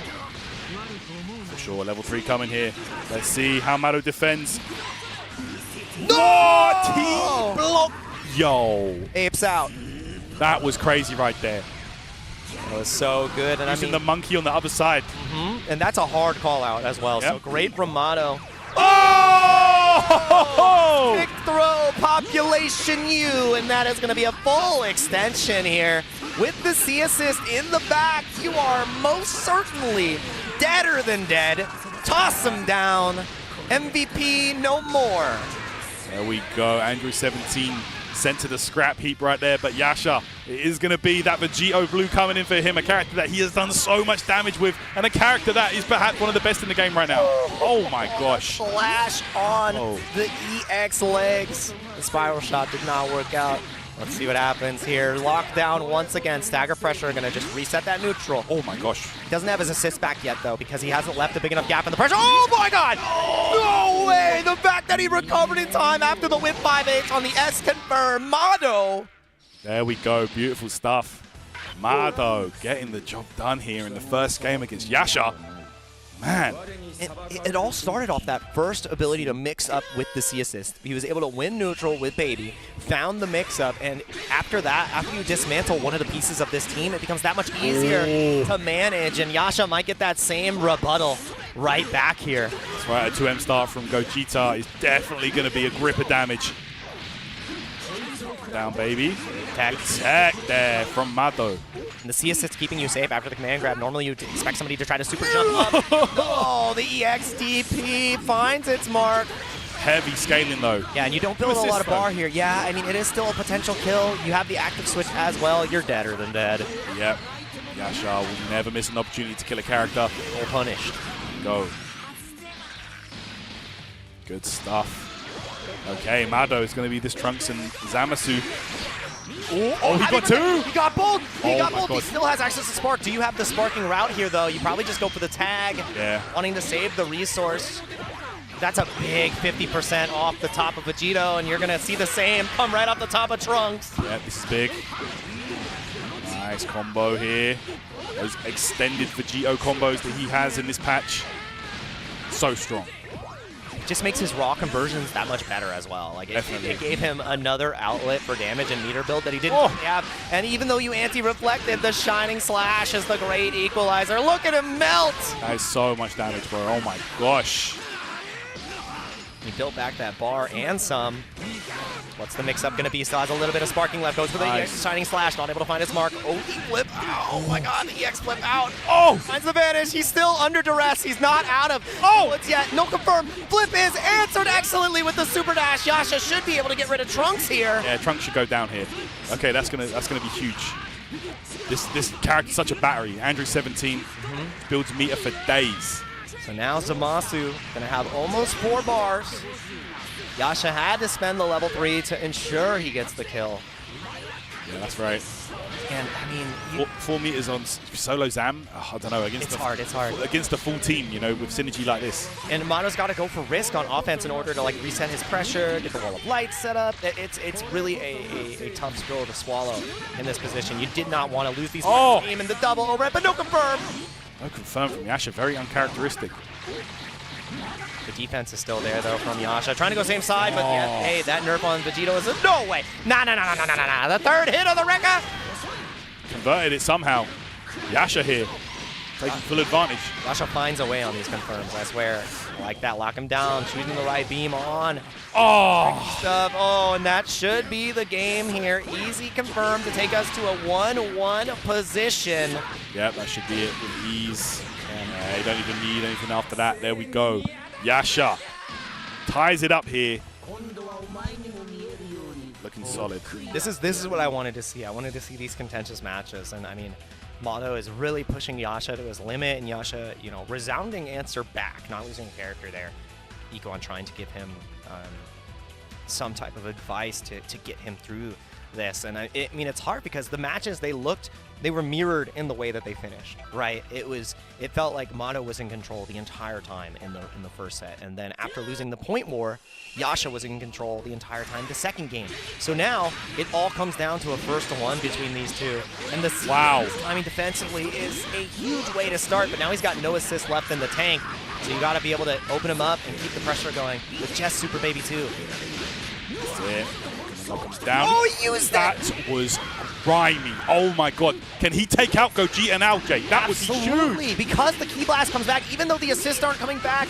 For sure, level 3 coming here. Let's see how Maddo defends. No! Team block! Yo. Apes out. That was crazy right there. That was so good. And using the monkey on the other side. And that's a hard call out as well. So great from Maddo. Oh! Big throw, population U, and that is going to be a full extension here. With the C assist in the back, you are most certainly deader than dead. Toss him down. MVP no more. There we go. Andrew 17 sent to the scrap heap right there. But Yasha, it is going to be that Vegito blue coming in for him, a character that he has done so much damage with, and a character that is perhaps one of the best in the game right now. Oh my gosh. Flash on the EX legs. The spiral shot did not work out. Let's see what happens here. Lockdown once again. Stagger pressure going to just reset that neutral. Oh my gosh. He doesn't have his assist back yet, though, because he hasn't left a big enough gap in the pressure. Oh my god! No way! The fact that he recovered in time after the whip 5H on the S confirm. Maddo! There we go. Beautiful stuff. Maddo getting the job done here in the first game against Yasha. Man. It all started off that first ability to mix up with the C assist. He was able to win neutral with Baby, found the mix up, and after that, after you dismantle one of the pieces of this team, it becomes that much easier to manage, and Yasha might get that same rebuttal right back here. That's right, a 2M start from Gogeta is definitely going to be a grip of damage. Down, Baby. Tech there from Maddo. And the C assist keeping you safe after the command grab. Normally you'd expect somebody to try to super jump up. Oh, the EXDP finds its mark. Heavy scaling though. Yeah, and you don't build a lot of bar here. Yeah, I mean, it is still a potential kill. You have the active switch as well. You're deader than dead. Yep. Yasha will never miss an opportunity to kill a character. All punished. Go. Good stuff. Okay, Maddo is going to be this Trunks and Zamasu. Oh, he got two! He got both! He got both! God. He still has access to Spark. Do you have the sparking route here, though? You probably just go for the tag. Yeah. Wanting to save the resource. That's a big 50% off the top of Vegito, and you're going to see the same come right off the top of Trunks. Yeah, this is big. Nice combo here. Those extended Vegito combos that he has in this patch. So strong. Just makes his raw conversions that much better as well. Like it gave him another outlet for damage and meter build that he didn't have. And even though you anti-reflected, the Shining Slash is the great equalizer. Look at him melt! That is so much damage, bro. Oh my gosh. He built back that bar and some. What's the mix-up going to be? Still has a little bit of sparking left. Goes for the EX Shining Slash. Not able to find his mark. Oh, he flip. Oh my god, the EX flip out. Oh! Finds the vanish. He's still under duress. He's not out of bullets yet. No confirm. Flip is answered excellently with the super dash. Yasha should be able to get rid of Trunks here. Yeah, Trunks should go down here. Okay, that's gonna be huge. This character's such a battery. Andrew 17 builds meter for days. So now Zamasu gonna have almost 4 bars. Yasha had to spend the level 3 to ensure he gets the kill. Yeah, that's right. And I mean, 4 meters on solo Zam. Oh, I don't know. It's hard. Against the full team, you know, with synergy like this. And Maddo's got to go for risk on offense in order to like reset his pressure, get the wall of light set up. It's really a tough skill to swallow in this position. You did not want to lose these game in the double overhead, but no confirm. No confirm from Yasha. Very uncharacteristic. The defense is still there, though, from Yasha. Trying to go same side, but yeah, hey, that nerf on Vegito is a no way. Nah. The third hit of the Rekka. Converted it somehow. Yasha here, taking full advantage. Yasha finds a way on these confirms, I swear. I like that. Lock him down, shooting the right beam on. Oh! Stuff. Oh, and that should be the game here. Easy confirm to take us to a 1-1 position. Yep, that should be it with ease. And you don't even need anything after that. There we go. Yasha ties it up here. Looking solid. This is what I wanted to see. I wanted to see these contentious matches, and I mean, Maddo is really pushing Yasha to his limit, and Yasha, you know, resounding answer back, not losing a character there. Ikoan trying to give him some type of advice to get him through this, and I mean, it's hard because the matches they were mirrored in the way that they finished, right? It felt like Maddo was in control the entire time in the first set, and then after losing the point war, Yasha was in control the entire time the second game. So now it all comes down to a 1-1 between these two, and the timing defensively is a huge way to start. But now he's got no assist left in the tank, so you got to be able to open him up and keep the pressure going with just Super Baby 2. That's it. Down. Oh, he used that! That was grimy. Oh my god. Can he take out Gogeta and LJ? That was huge. Absolutely, because the Key Blast comes back, even though the assists aren't coming back,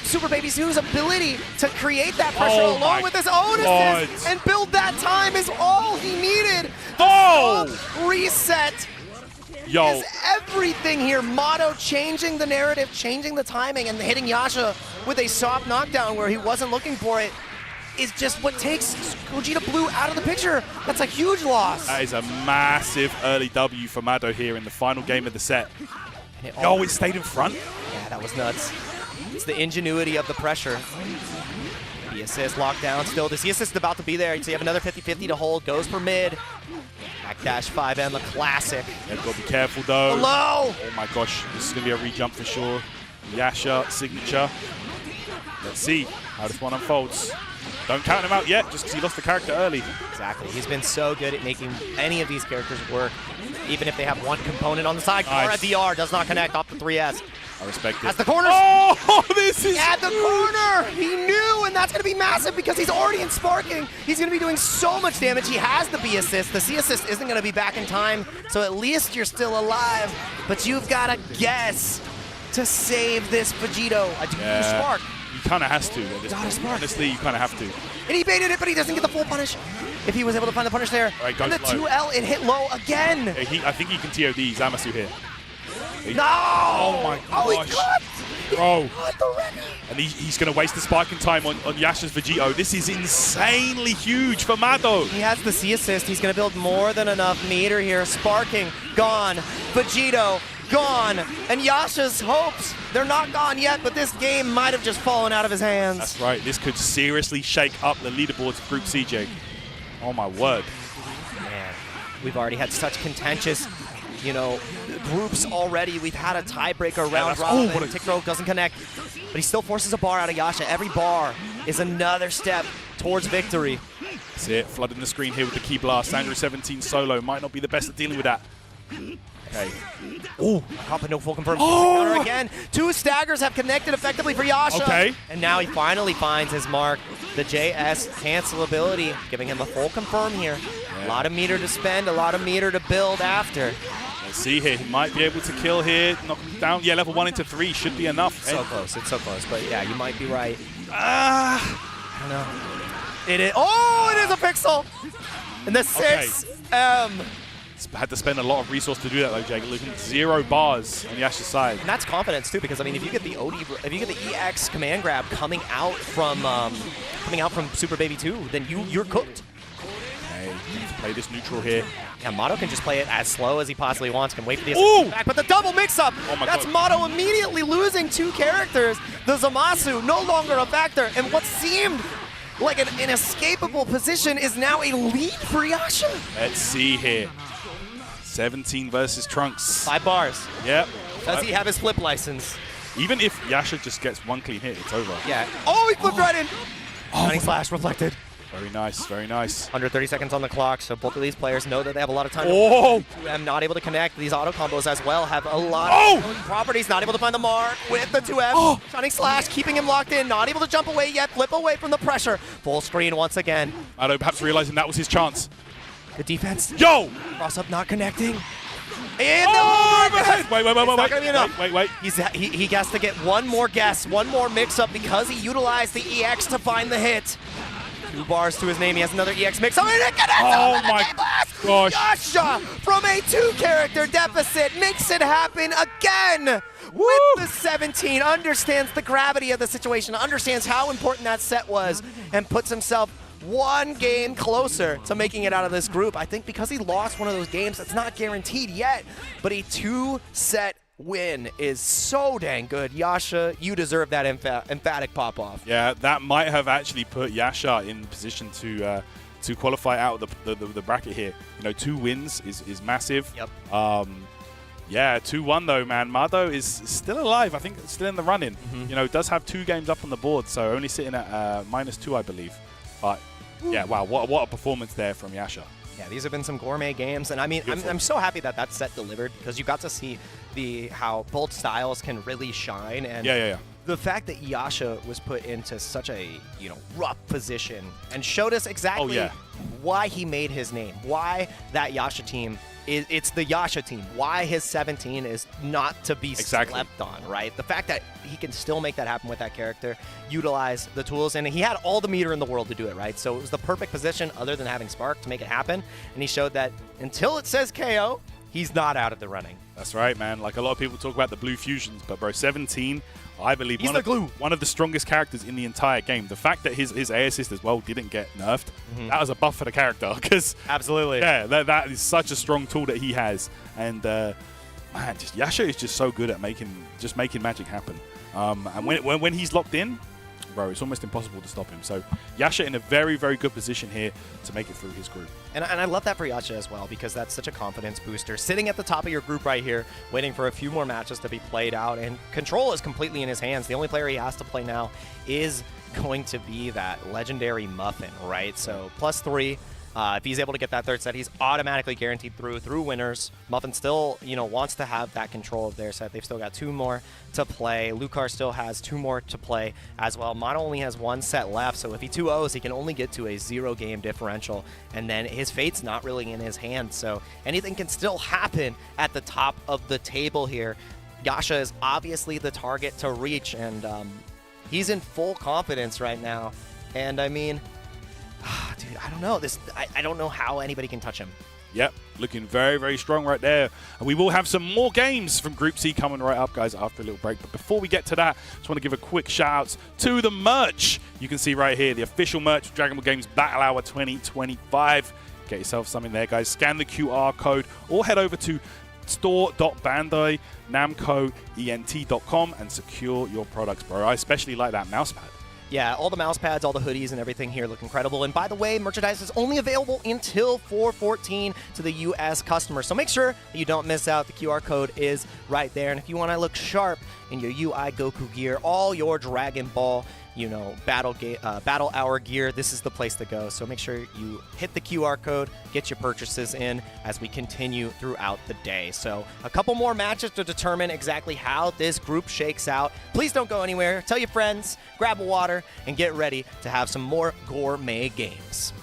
Super Baby 2's ability to create that pressure along with his own assist and build that time is all he needed. Reset is everything here. Maddo changing the narrative, changing the timing, and hitting Yasha with a soft knockdown where he wasn't looking for it. is just what takes Gogeta Blue out of the picture. That's a huge loss. That is a massive early W for Maddo here in the final game of the set. Oh, it stayed in front? Yeah, that was nuts. It's the ingenuity of the pressure. The assist locked down still. The C assist is about to be there. So you have another 50-50 to hold. Goes for mid. Backdash 5M, a classic. They've got to be careful though. Hello! Oh my gosh, this is going to be a re-jump for sure. Yasha, signature. Let's see how this one unfolds. Don't count him out yet, just because he lost the character early. Exactly. He's been so good at making any of these characters work, even if they have one component on the side. Nice. DR does not connect off the 3S. I respect it. As the corner. Oh, this is... At the corner! He knew, and that's going to be massive because he's already in sparking. He's going to be doing so much damage. He has the B assist. The C assist isn't going to be back in time, so at least you're still alive. But you've got to guess to save this Vegito. I do spark. He kind of has to at this point. Honestly, you kind of have to. And he baited it, but he doesn't get the full punish. If he was able to find the punish there. Right, and the 2L, it hit low again. I think he can TOD Zamasu here. No! Oh my gosh. Oh, he caught! Bro. Caught the record. And he's going to waste the sparking time on Yasha's Vegito. This is insanely huge for Maddo. He has the C assist. He's going to build more than enough meter here. Sparking, gone. Vegito, gone. And Yasha's hopes, they're not gone yet, but this game might have just fallen out of his hands. That's right. This could seriously shake up the leaderboards of Group CJ. Oh my word. Man, we've already had such contentious, groups already. We've had a tiebreaker round robin. what a tick throw doesn't connect, but he still forces a bar out of Yasha. Every bar is another step towards victory. That's it. Flooding the screen here with the key blast. Andrew 17 solo might not be the best at dealing with that. Okay. Oh, Compa no full confirm. Counter again. Two staggers have connected effectively for Yasha. Okay. And now he finally finds his mark. The JS cancel ability, giving him a full confirm here. A lot of meter to spend, a lot of meter to build after. Let's see here. He might be able to kill here. Knock him down. Yeah, level 1 into 3 should be enough. So close. It's so close. But yeah, you might be right. Ah. I don't know. It is. Oh, it is a pixel. And the 6M. Had to spend a lot of resource to do that though, Jake. Looking at 0 bars on Yasha's side. And that's confidence too, because I mean, if you get the EX command grab coming out from Super Baby 2, then you're cooked. Okay, you need to play this neutral here. Yeah, Maddo can just play it as slow as he possibly wants. Can wait for the assist back, but the double mix-up. Oh my that's God. Maddo immediately losing 2 characters. The Zamasu no longer a factor, and what seemed like an inescapable position is now a lead for Yasha. Let's see here. 17 versus Trunks. 5 bars. Yep. Does he have his flip license? Even if Yasha just gets 1 clean hit, it's over. Yeah. Oh, he flipped right in. Shining Slash reflected. Very nice, very nice. 130 seconds on the clock, so both of these players know that they have a lot of time. Oh! I'm not able to connect. These auto combos as well have a lot of properties. Not able to find the mark with the 2F. Shining Slash keeping him locked in. Not able to jump away yet. Flip away from the pressure. Full screen once again. Maddo perhaps realizing that was his chance. Good defense. Yo! Cross up not connecting. And overhead! Wait. not gonna be enough. Wait. He has to get one more guess, one more mix-up because he utilized the EX to find the hit. 2 bars to his name. He has another EX mix-up. And it connects. Oh my gosh. Yasha from a 2-character deficit makes it happen again. With the 17, understands the gravity of the situation, understands how important that set was, and puts himself 1 game closer to making it out of this group. I think because he lost one of those games, it's not guaranteed yet, but a 2-set win is so dang good. Yasha, you deserve that emphatic pop-off. Yeah, that might have actually put Yasha in position to qualify out of the bracket here. 2 wins is massive. Yep. Yeah, 2-1 though, man. Maddo is still alive. I think it's still in the running. Does have 2 games up on the board, so only sitting at -2, I believe. But yeah, wow, what a performance there from Yasha. Yeah, these have been some gourmet games, and I mean, I'm so happy that set delivered because you got to see how both styles can really shine. And yeah. The fact that Yasha was put into such a rough position and showed us exactly why he made his name, why that Yasha team. It's the Yasha team. Why his 17 is not to be slept on, right? The fact that he can still make that happen with that character, utilize the tools, and he had all the meter in the world to do it, right? So it was the perfect position other than having Spark to make it happen. And he showed that until it says KO, he's not out of the running. That's right, man. Like a lot of people talk about the blue fusions, but bro, 17, I believe He's one of the strongest characters in the entire game. The fact that his A assist as well didn't get nerfed, that was a buff for the character. Because absolutely, yeah, that is such a strong tool that he has. And man, just Yasha is just so good at making magic happen. And when he's locked in, bro, it's almost impossible to stop him. So Yasha in a very, very good position here to make it through his group. And I love that for Yasha as well, because that's such a confidence booster. Sitting at the top of your group right here, waiting for a few more matches to be played out, and control is completely in his hands. The only player he has to play now is going to be that LegendarryMuffin, right? So +3. If he's able to get that third set, he's automatically guaranteed through winners. Muffin still, wants to have that control of their set. They've still got 2 more to play. Lucar still has 2 more to play as well. Maddo only has 1 set left, so if he 2-0s, he can only get to a 0-game differential, and then his fate's not really in his hands, so anything can still happen at the top of the table here. Yasha is obviously the target to reach, and he's in full confidence right now, and I mean, dude, I don't know. I don't know how anybody can touch him. Yep, looking very, very strong right there. And we will have some more games from Group C coming right up, guys, after a little break. But before we get to that, just want to give a quick shout-out to the merch. You can see right here, the official merch of Dragon Ball Games Battle Hour 2025. Get yourself something there, guys. Scan the QR code or head over to store.bandai.namco.ent.com and secure your products, bro. I especially like that mouse pad. Yeah, all the mouse pads, all the hoodies and everything here look incredible. And by the way, merchandise is only available until 4/14 to the U.S. customers. So make sure that you don't miss out. The QR code is right there. And if you want to look sharp in your UI Goku gear, all your Dragon Ball, Battle Hour gear, this is the place to go. So make sure you hit the QR code, get your purchases in as we continue throughout the day. So a couple more matches to determine exactly how this group shakes out. Please don't go anywhere. Tell your friends, grab a water, and get ready to have some more gourmet games.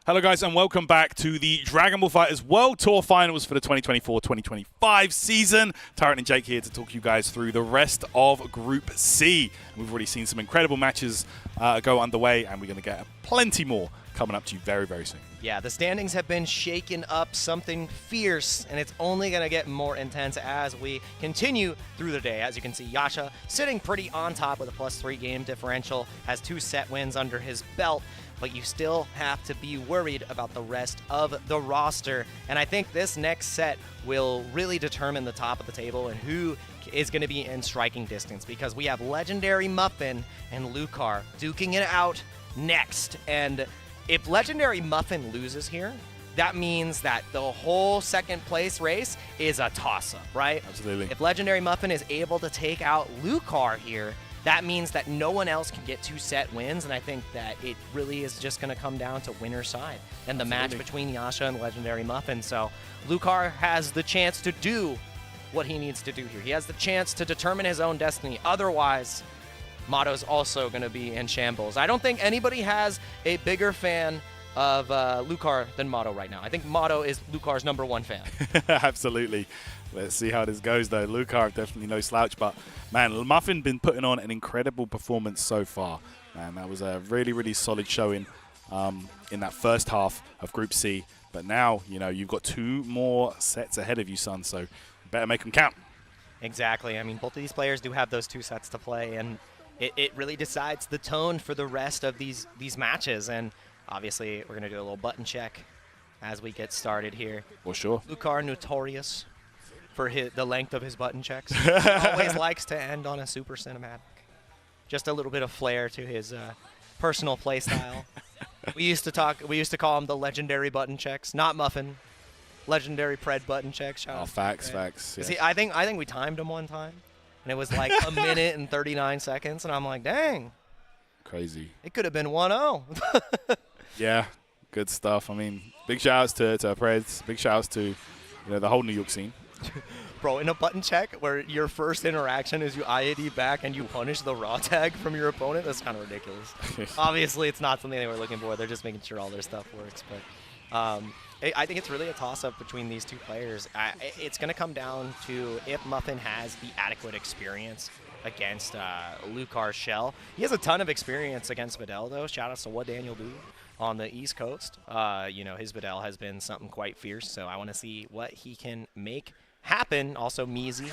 Hello guys and welcome back to the Dragon Ball FighterZ World Tour Finals for the 2024-2025 season. Tyrant and Jake here to talk you guys through the rest of Group C. We've already seen some incredible matches go underway and we're going to get plenty more coming up to you very, very soon. Yeah, the standings have been shaken up something fierce, and it's only going to get more intense as we continue through the day. As you can see, Yasha sitting pretty on top with a +3 game differential, has 2 set wins under his belt, but you still have to be worried about the rest of the roster. And I think this next set will really determine the top of the table and who is going to be in striking distance, because we have LegendarryMuffin and Lucar duking it out next. And if LegendarryMuffin loses here, that means that the whole second place race is a toss-up, right? Absolutely. If LegendarryMuffin is able to take out Lucar here, that means that no one else can get 2 set wins, and I think that it really is just going to come down to winner's side and the match between Yasha and LegendarryMuffin. So Lucar has the chance to do what he needs to do here. He has the chance to determine his own destiny. Otherwise, Maddo's also going to be in shambles. I don't think anybody has a bigger fan of Lucar than Maddo right now. I think Maddo is Lucar's #1 fan. Absolutely. Let's see how this goes, though. Lucar, definitely no slouch, but, man, Muffin been putting on an incredible performance so far. Man, that was a really, really solid showing in that first half of Group C. But now, you know, you've got 2 more sets ahead of you, son, so you better make them count. Exactly. I mean, both of these players do have those 2 sets to play, and it really decides the tone for the rest of these matches. And obviously, we're going to do a little button check as we get started here. For sure. Lucar, notorious for the length of his button checks. He always likes to end on a super cinematic. Just a little bit of flair to his personal play style. We used to call him the legendary button checks, not Muffin. Legendary Pred button checks. Oh, facts. Yeah. See, I think we timed him one time, and it was like 1 minute and 39 seconds, and I'm like, dang. Crazy. It could have been 1-0. Yeah, good stuff. I mean, big shout-outs to Preds. Big shout-outs to the whole New York scene. Bro, in a button check where your first interaction is you IAD back and you punish the raw tag from your opponent, that's kind of ridiculous. Obviously, it's not something they were looking for. They're just making sure all their stuff works. But I think it's really a toss-up between these 2 players. It's going to come down to if Muffin has the adequate experience against Lucar's shell. He has a ton of experience against Videl, though. Shout-outs to what Daniel do on the East Coast. His Videl has been something quite fierce, so I want to see what he can make happen. Also Measy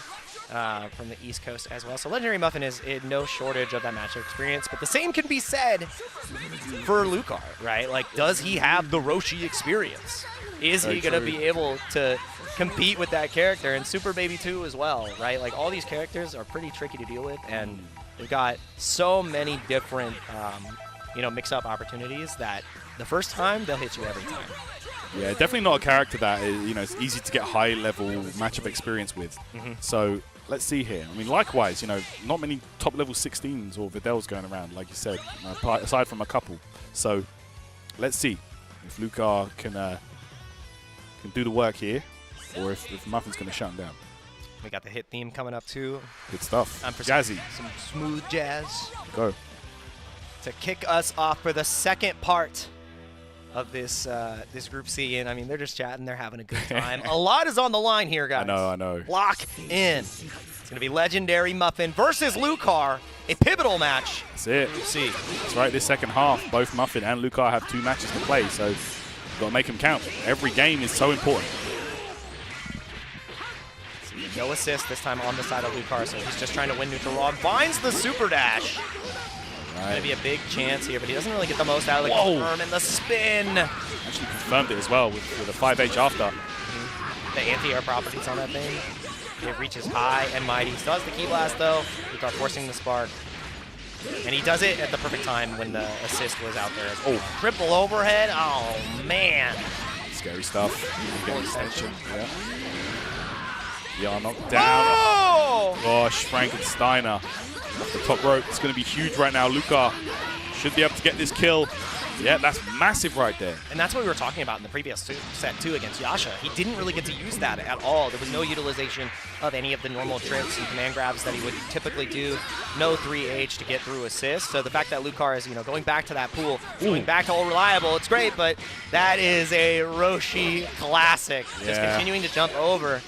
from the East Coast as well. So LegendarryMuffin is in no shortage of that matchup experience, but the same can be said for Lucar, right? Like, does he have the Roshi experience? Is he going to be able to compete with that character? And Super Baby 2 as well, right? Like, all these characters are pretty tricky to deal with, and they've got so many different mix-up opportunities that the first time, they'll hit you every time. Yeah, definitely not a character that is easy to get high-level matchup experience with. So let's see here. I mean, likewise, not many top-level 16s or Videls going around, like you said, aside from a couple. So let's see if Lucar can do the work here, or if Muffin's going to shut him down. We got the hit theme coming up too. Good stuff. For Jazzy. Some smooth jazz. Go. To kick us off for the second part of this Group C, and I mean, they're just chatting, they're having a good time. A lot is on the line here, guys. I know. Lock in. It's going to be LegendarryMuffin versus Lucar, a pivotal match. That's it. Group C. That's right, this second half, both Muffin and Lucar have 2 matches to play, so you've got to make them count. Every game is so important. No assist this time on the side of Lucar, so he's just trying to win neutral log. Finds the super dash. Going to be a big chance here, but he doesn't really get the most out of the confirm and the spin. Actually confirmed it as well with a 5H after. The anti-air properties on that thing. It reaches high and mighty. Still has the key blast though. Lucar forcing the spark. And he does it at the perfect time when the assist was out there. Oh, triple overhead. Oh, man. Scary stuff. Get an extension. Yeah, knocked down. Oh! Gosh, Frankensteiner. Off the top rope. It's going to be huge right now. Lucar should be able to get this kill. Yeah, that's massive right there. And that's what we were talking about in the previous set, too, against Yasha. He didn't really get to use that at all. There was no utilization of any of the normal trips and command grabs that he would typically do. No 3H to get through assist. So the fact that Lucar is, going back to that pool, going back to all reliable, it's great, but that is a Roshi classic. Just continuing to jump over.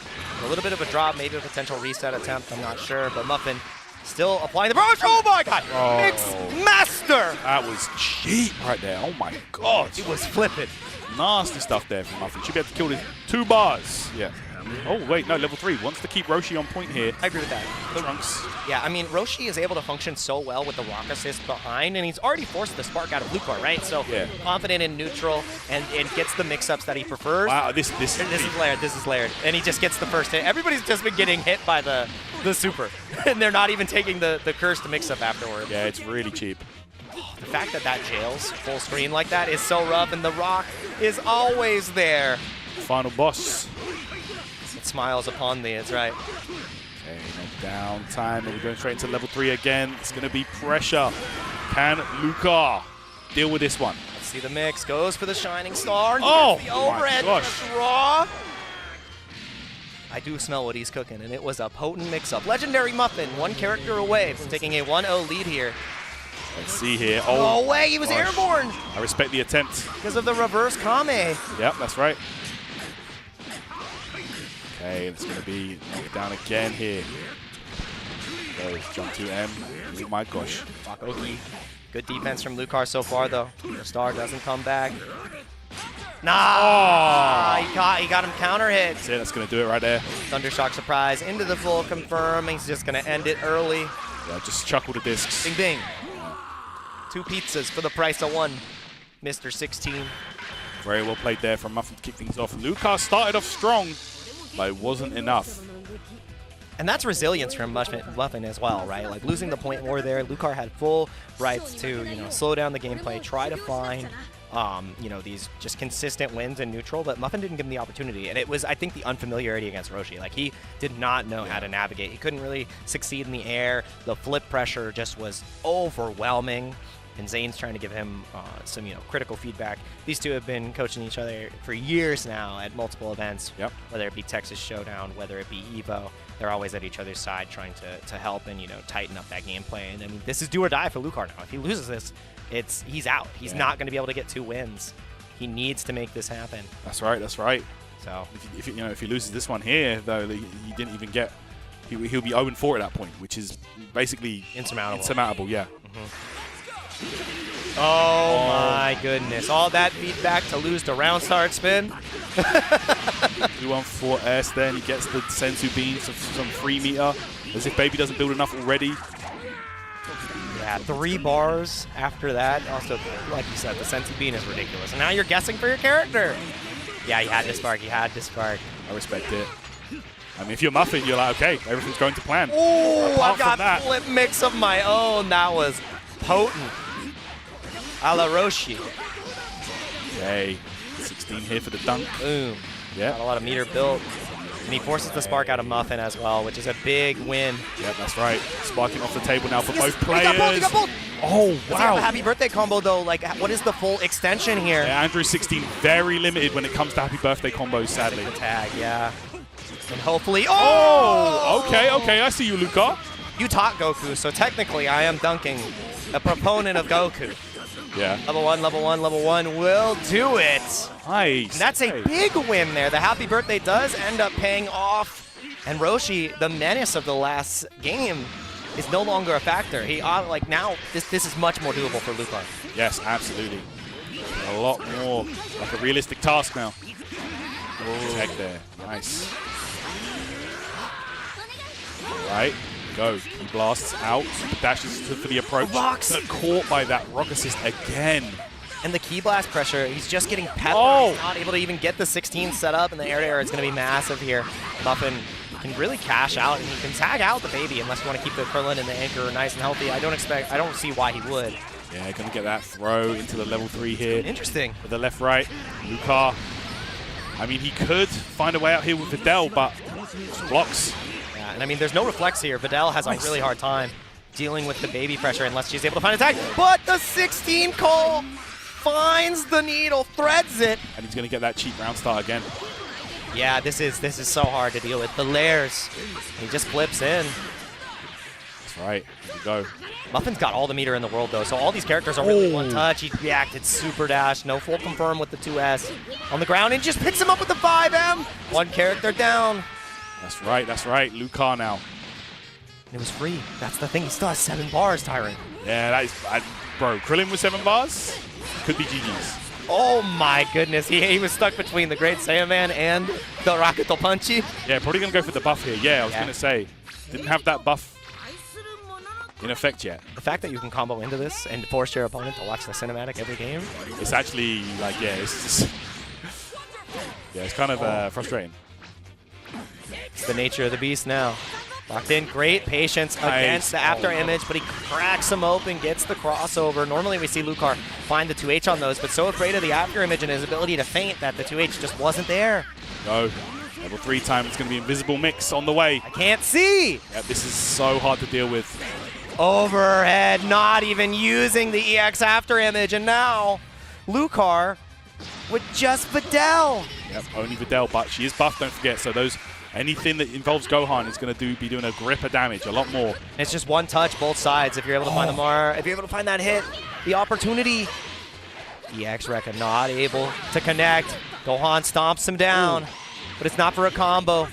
A little bit of a drop, maybe a potential reset attempt, I'm not sure, but Muffin still applying the brush. Oh my god! Mix Master! That was cheap right there. Oh my god. It was flipping. Nasty stuff there from Muffin. Should be able to kill this 2 bars. Yeah. Oh, wait, no, level 3. Wants to keep Roshi on point here. I agree with that. Trunks. Yeah, I mean, Roshi is able to function so well with the rock assist behind, and he's already forced the spark out of Lucar, right? So confident in neutral and gets the mix-ups that he prefers. Wow, this is layered, this is layered. And he just gets the first hit. Everybody's just been getting hit by the super, and they're not even taking the curse to mix-up afterward. Yeah, it's really cheap. The fact that jails full screen like that is so rough, and the rock is always there. Final boss. It smiles upon thee, that's right. Okay, no down time, and we're going straight into level 3 again. It's going to be pressure. Can Lucar deal with this one? Let's see the mix. Goes for the Shining Star. Oh, the overhead my gosh. draw. I do smell what he's cooking, and it was a potent mix-up. LegendarryMuffin, 1 character away from taking a 1-0 lead here. Let's see here. Oh, no way, he was airborne. I respect the attempt. Because of the reverse Kame. Yep, that's right. Okay, it's going to be knocked down again here. Go, jump to M. Oh my gosh. Bakoki. Good defense from Lucar so far, though. The star doesn't come back. Nah! Oh. He got him counter hit. That's it, that's going to do it right there. Thundershock surprise into the full confirm. He's just going to end it early. Yeah, just chuckle the discs. Bing, bing. 2 pizzas for the price of 1, Mr. 16. Very well played there from Muffin to kick things off. Lucar started off strong, but it wasn't enough. And that's resilience from Muffin as well, right? Like losing the point war there, Lucar had full rights to, slow down the gameplay, try to find, these just consistent wins in neutral, but Muffin didn't give him the opportunity. And it was, I think, the unfamiliarity against Roshi. Like, he did not know how to navigate. He couldn't really succeed in the air. The flip pressure just was overwhelming. And Zane's trying to give him some, critical feedback. These two have been coaching each other for years now at multiple events. Yep. Whether it be Texas Showdown, whether it be Evo, they're always at each other's side trying to help and tighten up that gameplay. And I mean, this is do or die for Lucar now. If he loses this, he's out. He's not going to be able to get 2 wins. He needs to make this happen. That's right. That's right. So if he loses this one here, though, he didn't even get. He'll be 0-4 at that point, which is basically insurmountable. Yeah. Oh my goodness. All that feedback to lose to round start spin. 2-1-4 S, then he gets the Sensu beans of some 3 meter, as if Baby doesn't build enough already. Yeah, 3 bars after that. Also, like you said, the Sensu bean is ridiculous. And now you're guessing for your character. Yeah, he had to spark. He had to spark. I respect it. I mean, if you're Muffin, you're like, okay, everything's going to plan. Oh, I got flip mix of my own. That was potent. A la Roshi. Okay, 16 here for the dunk. Boom. Yeah. Got a lot of meter built. And he forces the spark out of Muffin as well, which is a big win. Yeah, that's right. Sparking off the table now for both players. He got both. Oh, wow. A happy birthday combo, though. Like, what is the full extension here? Yeah, Andrew 16, very limited when it comes to happy birthday combos, sadly. The tag, yeah. And hopefully, okay, I see you, Lucar. You taught Goku, so technically I am dunking a proponent of Goku. Yeah. Level 1, level 1, level 1 will do it. Nice. And that's a big win there. The happy birthday does end up paying off. And Roshi, the menace of the last game, is no longer a factor. He now this is much more doable for Lucar. Yes, absolutely. A lot more like a realistic task now. Tech there. Nice. All right. Go. He blasts out. Super dashes for the approach. Rocks. But caught by that rock assist again. And the key blast pressure, he's just getting peppered. He's not able to even get the 16 set up, and the air-to-air is going to be massive here. Muffin can really cash out, and he can tag out the Baby unless you want to keep the Krillin and the Anchor nice and healthy. I don't see why he would. Yeah, going to get that throw into the level 3 here. Interesting. With the left-right. Lucar. I mean, he could find a way out here with Videl, but just blocks. Yeah, and I mean, there's no reflex here. Videl has a really hard time dealing with the Baby pressure unless she's able to find a tag. But the 16 call finds the needle, threads it. And he's going to get that cheap round start again. Yeah, this is so hard to deal with. The layers. He just flips in. That's right. Here we go. Muffin's got all the meter in the world, though, so all these characters are really one touch. He reacted super dash. No full confirm with the 2S. On the ground, and just picks him up with the 5M. One character down. That's right. That's right. Lucar now. And it was free. That's the thing. He still has 7 bars, Tyrant. Yeah, that is... bro, Krillin with 7 bars? Could be GG's. Oh my goodness, he was stuck between the Great Saiyaman and the Rakuto Punchy. Yeah, probably going to go for the buff here. Yeah, I was going to say. Didn't have that buff in effect yet. The fact that you can combo into this and force your opponent to watch the cinematic every game. It's actually, like, yeah, it's just... yeah, it's kind of frustrating. It's the nature of the beast now. Locked in, great patience against the after image, but he cracks him open, gets the crossover. Normally we see Lucar find the 2H on those, but so afraid of the after image and his ability to feint that the 2H just wasn't there. No. Level 3 time, it's going to be invisible mix on the way. I can't see! Yeah, this is so hard to deal with. Overhead, not even using the EX after image, and now Lucar with just Videl. Yep, only Videl, but she is buffed, don't forget, so those... anything that involves Gohan is going to be doing a grip of damage, a lot more. It's just one touch, both sides. If you're able to find the Mar, if you're able to find that hit, the opportunity. EX Rekka not able to connect. Gohan stomps him down, but it's not for a combo.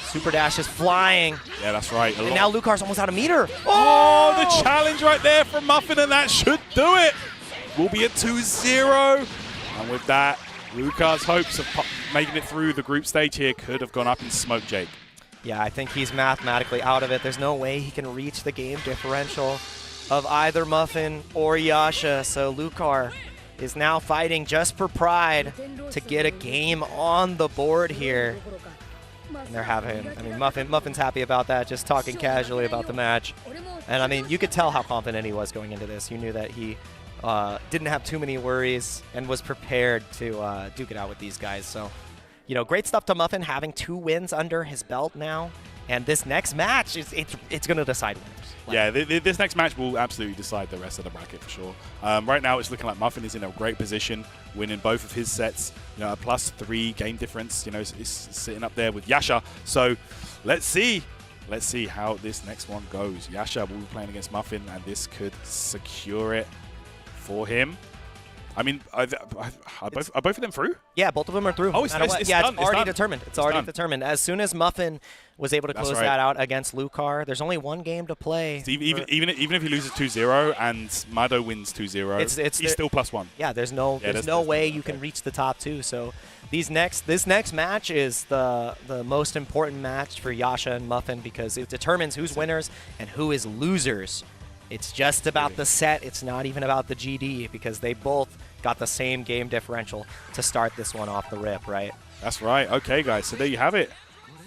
Super Dash is flying. Yeah, that's right. And now Lucar's almost out of meter. Oh, the challenge right there from Muffin, and that should do it. We'll be at 2-0. And with that, Lucar's hopes of making it through the group stage here could have gone up in smoke, Jake. Yeah, I think he's mathematically out of it. There's no way he can reach the game differential of either Muffin or Yasha. So Lucar is now fighting just for pride to get a game on the board here. And they're having, I mean, Muffin's happy about that, just talking casually about the match. And I mean, you could tell how confident he was going into this. You knew that he didn't have too many worries and was prepared to duke it out with these guys. So, you know, great stuff to Muffin, having 2 wins under his belt now. And this next match, it's going to decide winners. Yeah, this next match will absolutely decide the rest of the bracket for sure. Right now, it's looking like Muffin is in a great position, winning both of his sets. You know, a +3 game difference. You know, is sitting up there with Yasha. So, let's see. Let's see how this next one goes. Yasha will be playing against Muffin, and this could secure it for him. I mean, are both of them through? Yeah, both of them are through. Oh, it's done. already determined. It's already determined. As soon as Muffin was able to close that out against Lucar, there's only 1 game to play. So even if he loses 2-0 and Maddo wins 2-0, he's still +1. Yeah, there's no way you can reach the top 2. So this next match is the most important match for Yasha and Muffin because it determines who's winners and who is losers. It's just about the set. It's not even about the GD because they both got the same game differential to start this one off the rip, right? That's right. Okay, guys. So there you have it.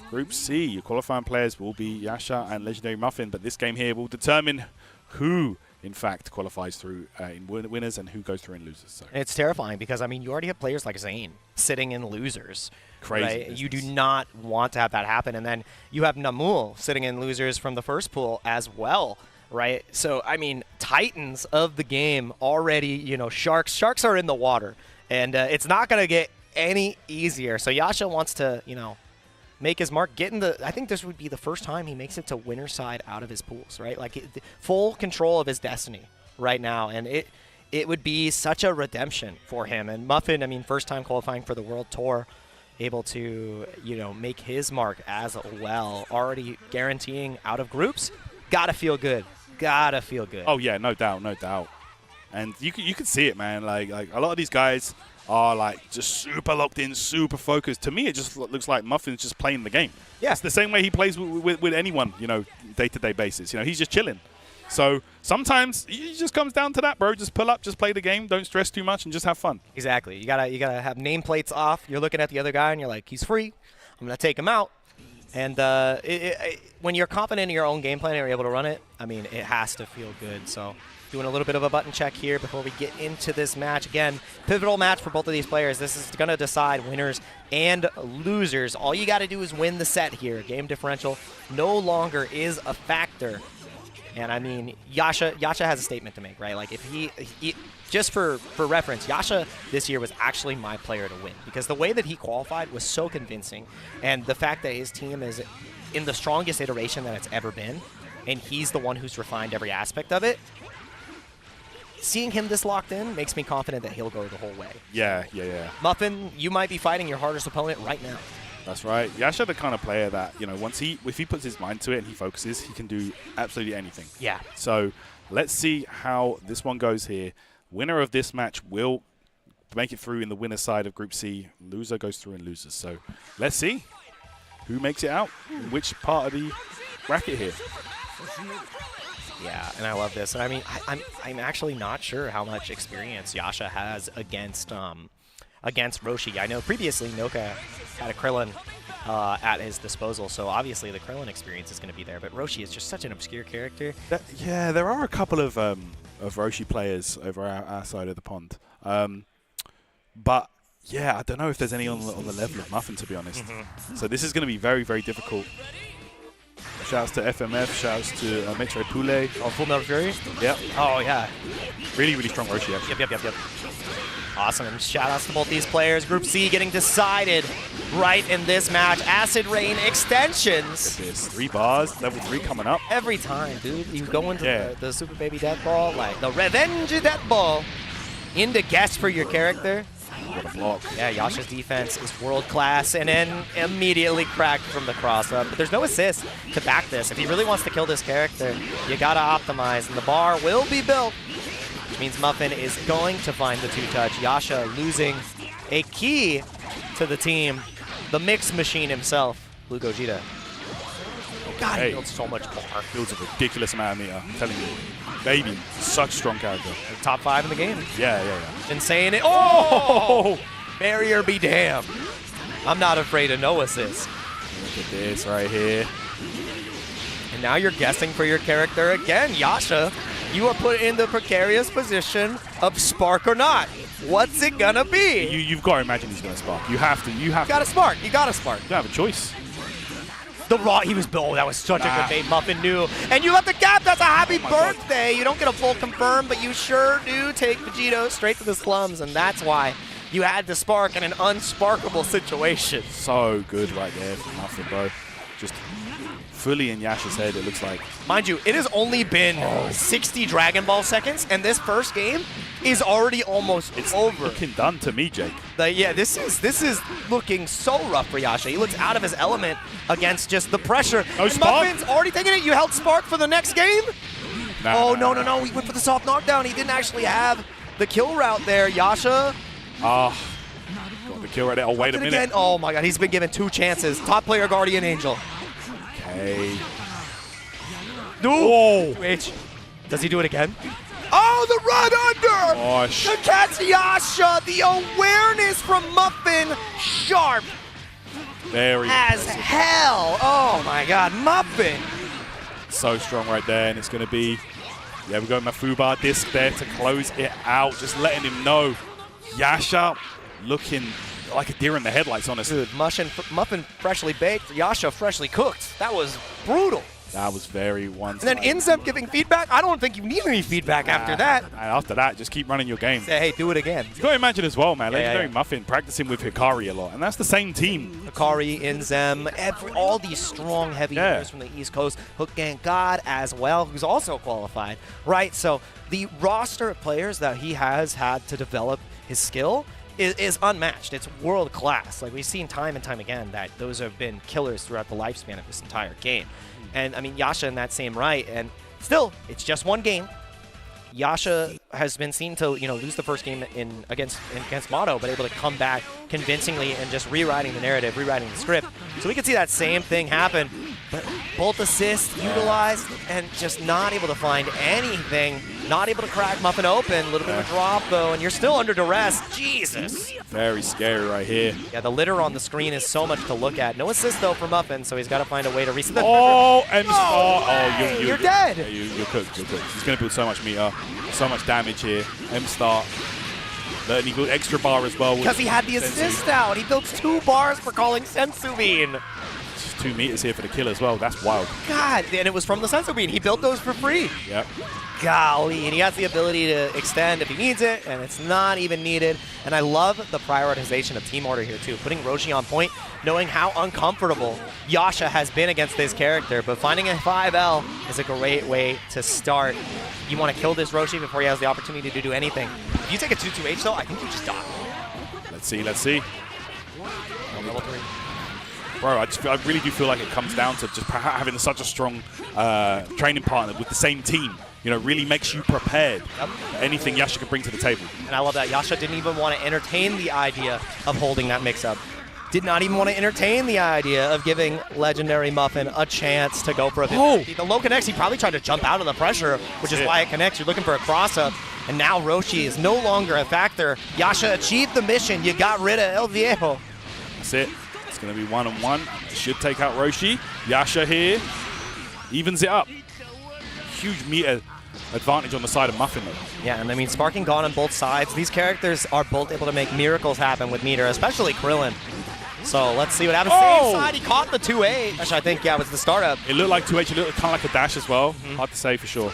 Group C, your qualifying players will be Yasha and LegendarryMuffin, but this game here will determine who, in fact, qualifies through in winners and who goes through in losers. So. It's terrifying because, I mean, you already have players like Zane sitting in losers. Crazy. Right? You do not want to have that happen. And then you have Namul sitting in losers from the first pool as well. Right, so I mean, titans of the game already. You know, sharks are in the water, and it's not gonna get any easier. So Yasha wants to, you know, make his mark, get in the. I think this would be the first time he makes it to winner side out of his pools, right? Like full control of his destiny right now, and it would be such a redemption for him. And Muffin, I mean, first time qualifying for the World Tour, able to, you know, make his mark as well, already guaranteeing out of groups. Gotta feel good. Gotta feel good. Oh yeah, no doubt, no doubt. And you can see it, man. Like a lot of these guys are like just super locked in, super focused. To me, it just looks like Muffin's just playing the game. Yeah, it's the same way he plays with anyone, you know, day-to-day basis. You know, he's just chilling. So sometimes it just comes down to that, bro. Just pull up, just play the game. Don't stress too much, and just have fun. Exactly. You gotta have nameplates off. You're looking at the other guy, and you're like, he's free. I'm gonna take him out. And when you're confident in your own game plan and you're able to run it, I mean, it has to feel good. So doing a little bit of a button check here before we get into this match. Again, pivotal match for both of these players. This is going to decide winners and losers. All you got to do is win the set here. Game differential no longer is a factor. And I mean, Yasha has a statement to make, right? Like if he just for reference, Yasha this year was actually my player to win because the way that he qualified was so convincing, and the fact that his team is in the strongest iteration that it's ever been, and he's the one who's refined every aspect of it. Seeing him this locked in makes me confident that he'll go the whole way. Yeah. Muffin, you might be fighting your hardest opponent right now. That's right. Yasha the kind of player that, you know, if he puts his mind to it and he focuses, he can do absolutely anything. Yeah. So let's see how this one goes here. Winner of this match will make it through in the winner's side of Group C. Loser goes through and loses. So let's see who makes it out, in which part of the bracket here. Yeah, and I love this. And I mean, I'm actually not sure how much experience Yasha has against Roshi. I know previously Noka had a Krillin at his disposal, so obviously the Krillin experience is going to be there. But Roshi is just such an obscure character. Yeah, there are a couple of Roshi players over our side of the pond. But yeah, I don't know if there's any on the level of Muffin, to be honest. So this is going to be very, very difficult. Shouts to FMF, shouts to Metro Poulet. Oh, Full Metal Fury? Yep. Oh, yeah. Really, really strong Roshi, actually. Yep. Awesome. And shout-outs to both these players. Group C getting decided right in this match. Acid Rain extensions. There's 3 bars, level 3 coming up. Every time, dude. You go into the Super Baby Death Ball, like the Revenge Death Ball, into guess for your character. What a block. Yeah, Yasha's defense is world-class, and then immediately cracked from the cross-up. But there's no assist to back this. If he really wants to kill this character, you gotta optimize, and the bar will be built. Which means Muffin is going to find the 2-touch. Yasha losing a key to the team. The mix machine himself, Blue Gogeta. God, he builds so much bar. Builds a ridiculous amount of meter, I'm telling you. Baby, such strong character. Top 5 in the game. Yeah. Insane. Oh! Barrier be damned. I'm not afraid of no assist. Look at this right here. And now you're guessing for your character again. Yasha, you are put in the precarious position of spark or not. What's it gonna be? You've got to imagine he's gonna spark. You have to. You gotta spark. You gotta spark. You don't have a choice. The raw, he was, oh, that was such a good bait. Muffin knew. And you left the gap, that's a happy birthday. You don't get a full confirm, but you sure do take Vegito straight to the slums, and that's why you had to spark in an unsparkable situation. So good right there from Muffin, bro. Just fully in Yasha's head, it looks like. Mind you, it has only been 60 Dragon Ball seconds, and this first game is already almost over. Looking done to me, Jake. Yeah, this is looking so rough for Yasha. He looks out of his element against just the pressure. No and spark. Muffin's already taking it. You held spark for the next game? No. He went for the soft knockdown. He didn't actually have the kill route there. Yasha. Got the kill right there. Oh, wait a minute. Again. Oh my god, he's been given 2 chances. Top player, Guardian Angel. Okay. No. Does he do it again? Oh, the run under! Gosh. The catch Yasha, the awareness from Muffin, sharp Very as impressive. hell. Oh my god, Muffin. So strong right there, and it's going to be, we got Mafuba disc there to close it out, just letting him know. Yasha looking like a deer in the headlights, honestly. Dude, Muffin freshly baked, Yasha freshly cooked. That was brutal. That was very one-sided. And then Inzem giving feedback. I don't think you need any feedback after that. And after that, just keep running your game. Say, hey, do it again. You got to imagine as well, man. Legendary Muffin practicing with Hikari a lot, and that's the same team. Hikari, Inzem, all these strong heavy hitters from the East Coast. HookGangGod as well, who's also qualified, right? So the roster of players that he has had to develop his skill is unmatched. It's world class. Like we've seen time and time again that those have been killers throughout the lifespan of this entire game. And I mean, Yasha in that same right, and still, it's just one game. Yasha has been seen to, lose the first game against Maddo, but able to come back convincingly and just rewriting the narrative, rewriting the script. So we could see that same thing happen, but both assists utilized and just not able to find anything, not able to crack Muffin open. A little bit of a drop though, and you're still under duress. Jesus. Very scary right here. Yeah, the litter on the screen is so much to look at. No assist though for Muffin, so he's got to find a way to reset the you're dead. Yeah, you're cooked. He's going to build so much meter, so much damage here. M-start. And he built extra bar as well. Because he had the assist out. He builds 2 bars for calling Sensu Bean. 2 meters here for the kill as well. That's wild. God, and it was from the sensor beam. He built those for free. Yep. Golly, and he has the ability to extend if he needs it, and it's not even needed. And I love the prioritization of team order here too, putting Roshi on point, knowing how uncomfortable Yasha has been against this character, but finding a 5L is a great way to start. You want to kill this Roshi before he has the opportunity to do anything. If you take a 2-2H though, I think you just die. Let's see, let's see. Oh, level 3. Bro, I really do feel like it comes down to just having such a strong training partner with the same team. You know, really makes you prepared for anything Yasha could bring to the table. And I love that Yasha didn't even want to entertain the idea of holding that mix-up. Did not even want to entertain the idea of giving LegendarryMuffin a chance to go for a 50. The low connects, he probably tried to jump out of the pressure, which is why it connects. You're looking for a cross-up. And now Roshi is no longer a factor. Yasha achieved the mission. You got rid of El Viejo. That's it. It's going to be 1-on-1. Should take out Roshi. Yasha here evens it up. Huge meter advantage on the side of Muffin though. Yeah, and I mean, Sparking gone on both sides. These characters are both able to make miracles happen with meter, especially Krillin. So let's see what happens. Same side, he caught the 2-8, which I think, yeah, was the startup. It looked like 2H, it looked kind of like a dash as well. Hard to say for sure.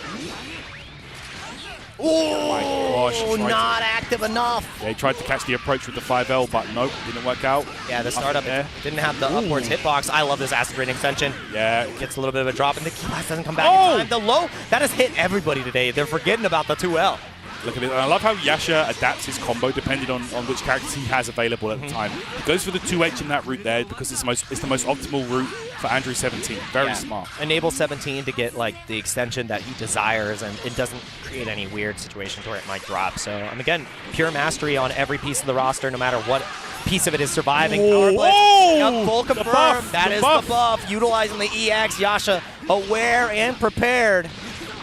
Oh, not active enough. Yeah, he tried to catch the approach with the 5L, but nope, didn't work out. Yeah, the startup didn't have the upwards hitbox. I love this acid rain extension. Yeah. Gets a little bit of a drop, and the key blast doesn't come back in time. The low, that has hit everybody today. They're forgetting about the 2L. Look at it. And I love how Yasha adapts his combo depending on which characters he has available at the time. He goes for the 2H in that route there because it's the most optimal route for Andrew 17. Very smart. Enable 17 to get like the extension that he desires, and it doesn't create any weird situations where it might drop. So, and again, pure mastery on every piece of the roster, no matter what piece of it is surviving. Power Blitz. Yep, full confirm. That is the buff. Utilizing the EX, Yasha aware and prepared.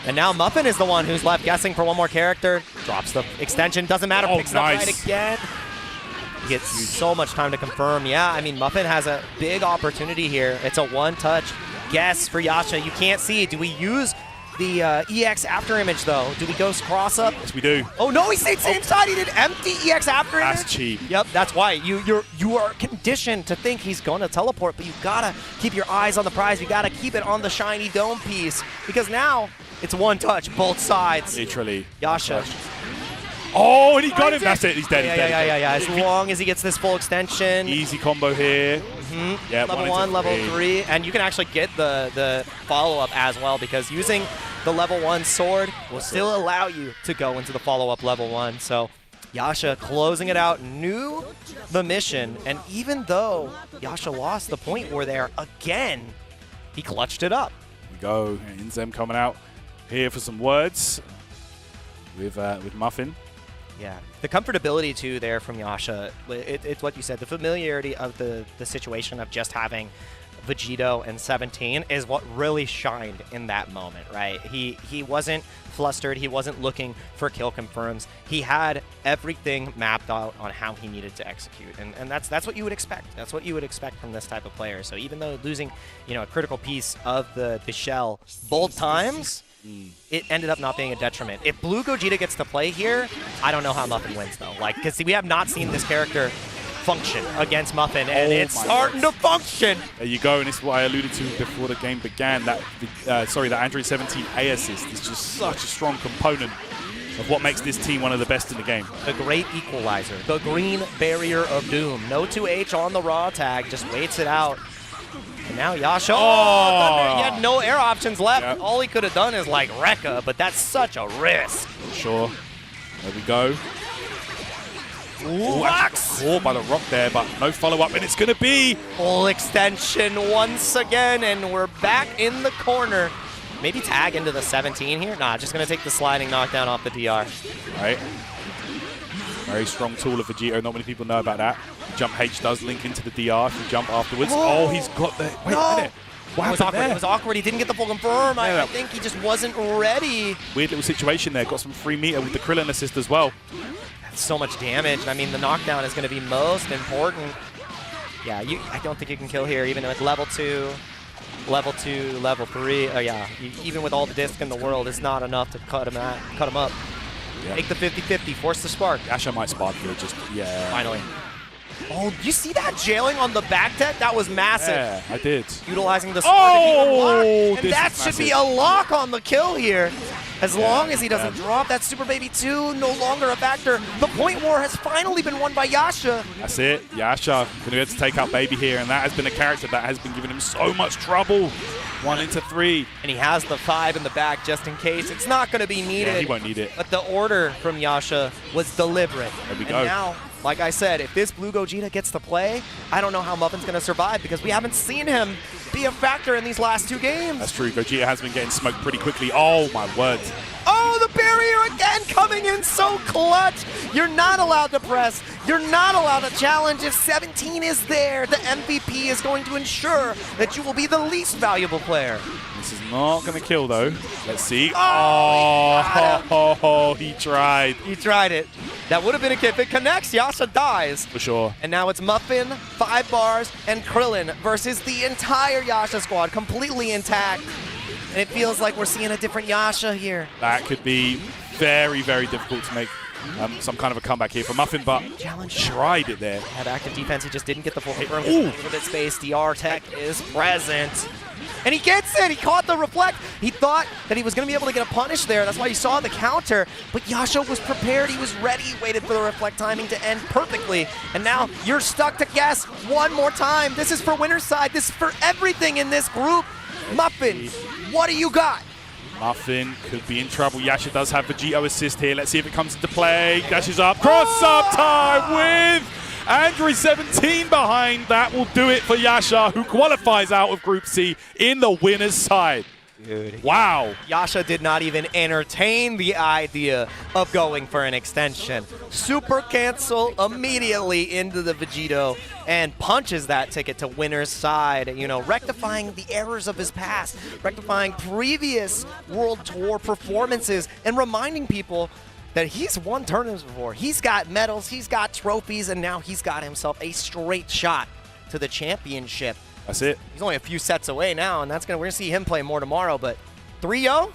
And now Muffin is the one who's left guessing for one more character. Drops the extension. Doesn't matter. Picks it up right again. He gets so much time to confirm. Yeah, I mean, Muffin has a big opportunity here. It's a one-touch guess for Yasha. You can't see. Do we use the EX after image, though? Do we go cross-up? Yes, we do. Oh, no, he stayed same side. He did empty EX after image. That's cheap. Yep, that's why. You are conditioned to think he's going to teleport, but you got to keep your eyes on the prize. You got to keep it on the shiny dome piece, because now it's one touch, both sides. Literally. Yasha. Oh, and he got him. That's it. He's dead. Yeah. As long as he gets this full extension. Easy combo here. Yeah, level 1, level 3. And you can actually get the follow-up as well, because using the level 1 sword will still allow you to go into the follow-up level 1. So Yasha closing it out, knew the mission. And even though Yasha lost the point war there again, he clutched it up. Here we go. Inzem coming out here for some words with Muffin. Yeah, the comfortability too there from Yasha. It's what you said. The familiarity of the situation of just having Vegito and 17 is what really shined in that moment, right? He wasn't flustered. He wasn't looking for kill confirms. He had everything mapped out on how he needed to execute, and that's what you would expect. That's what you would expect from this type of player. So even though losing, a critical piece of the shell both times, it ended up not being a detriment. If Blue Gogeta gets to play here, I don't know how Muffin wins though. Because we have not seen this character function against Muffin, and it's starting to function. There you go, and this is what I alluded to before the game began. That Android 17 A assist is just such a strong component of what makes this team one of the best in the game. The great equalizer, the green barrier of doom. No 2H on the raw tag, just waits it out. And now Yasha, he had no air options left. Yep. All he could have done is like Rekka, but that's such a risk. Sure. There we go. Caught by the rock there, but no follow-up, and it's going to be full extension once again, and we're back in the corner. Maybe tag into the 17 here? Nah, just going to take the sliding knockdown off the DR. All right. Very strong tool of Vegito. Not many people know about that. Jump H does link into the DR if you jump afterwards. Oh, he's got the... Wait a minute. What happened there? It was awkward. He didn't get the full confirm. I think he just wasn't ready. Weird little situation there. Got some free meter with the Krillin assist as well. That's so much damage. I mean, the knockdown is going to be most important. Yeah, I don't think you can kill here, even with level 2, level 3. Oh, yeah. Even with all the disc in the world, it's not enough to cut him up. Yeah. Take the 50-50, force the spark. Yasha might spark here, just, yeah. Finally. Oh, you see that jailing on the back deck? That was massive. Yeah, I did. Utilizing the sword to keep him locked. And this that is should be massive. a lock on the kill here. As long as he doesn't drop that Super Baby 2, no longer a factor. The point war has finally been won by Yasha. That's it. Yasha going to be able to take out Baby here, and that has been a character that has been giving him so much trouble. 1 into 3. And he has the 5 in the back just in case. It's not going to be needed. Yeah, he won't need it. But the order from Yasha was deliberate. There we and go. Now, like I said, if this Blue Gogeta gets to play, I don't know how Muffin's going to survive because we haven't seen him be a factor in these last 2 games. That's true. Gogeta has been getting smoked pretty quickly. Oh, my word. Oh, the barrier again coming in so clutch. You're not allowed to press. You're not allowed to challenge. If 17 is there, the MVP is going to ensure that you will be the least valuable player. This is not going to kill, though. Let's see. Oh, he tried. He tried it. That would have been a kill. If it connects, Yasha dies. For sure. And now it's Muffin, 5 bars, and Krillin versus the entire Yasha squad, completely intact. And it feels like we're seeing a different Yasha here. That could be very, very difficult to make some kind of a comeback here for Muffin, but Challenge. tried it there. Had active defense, he just didn't get the full confirm. Ooh. A little bit space, DR tech is present. And he gets it, he caught the reflect. He thought that he was gonna be able to get a punish there. That's why you saw the counter, but Yasha was prepared, he was ready, waited for the reflect timing to end perfectly. And now you're stuck to guess one more time. This is for winner's side, this is for everything in this group. Muffin, what do you got? Muffin could be in trouble. Yasha does have Vegito assist here. Let's see if it comes into play. Dashes up. Cross-up time with Angry 17 behind. That will do it for Yasha, who qualifies out of Group C in the winner's side. Dude. Wow. Yasha did not even entertain the idea of going for an extension. Super cancel immediately into the Vegito and punches that ticket to winner's side, you know, rectifying the errors of his past, rectifying previous World Tour performances, and reminding people that he's won tournaments before. He's got medals, he's got trophies, and now he's got himself a straight shot to the championship. That's it. He's only a few sets away now, and we're gonna see him play more tomorrow. But 3-0,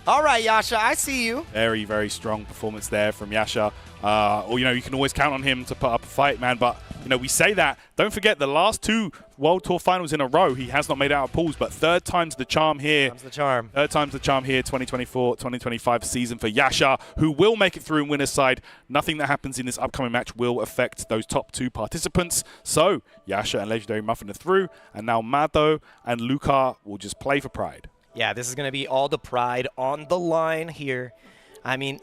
all right, Yasha, I see you. Very, very strong performance there from Yasha. Or you know, you can always count on him to put up a fight, man. But you know, we say that. Don't forget the last 2 World Tour finals in a row, he has not made it out of pools. But third time's the charm here. Comes the charm. Third time's the charm here. 2024-2025 season for Yasha, who will make it through in winner's side. Nothing that happens in this upcoming match will affect those top 2 participants. So Yasha and LegendarryMuffin are through, and now Maddo and Lucar will just play for pride. Yeah, this is going to be all the pride on the line here. I mean,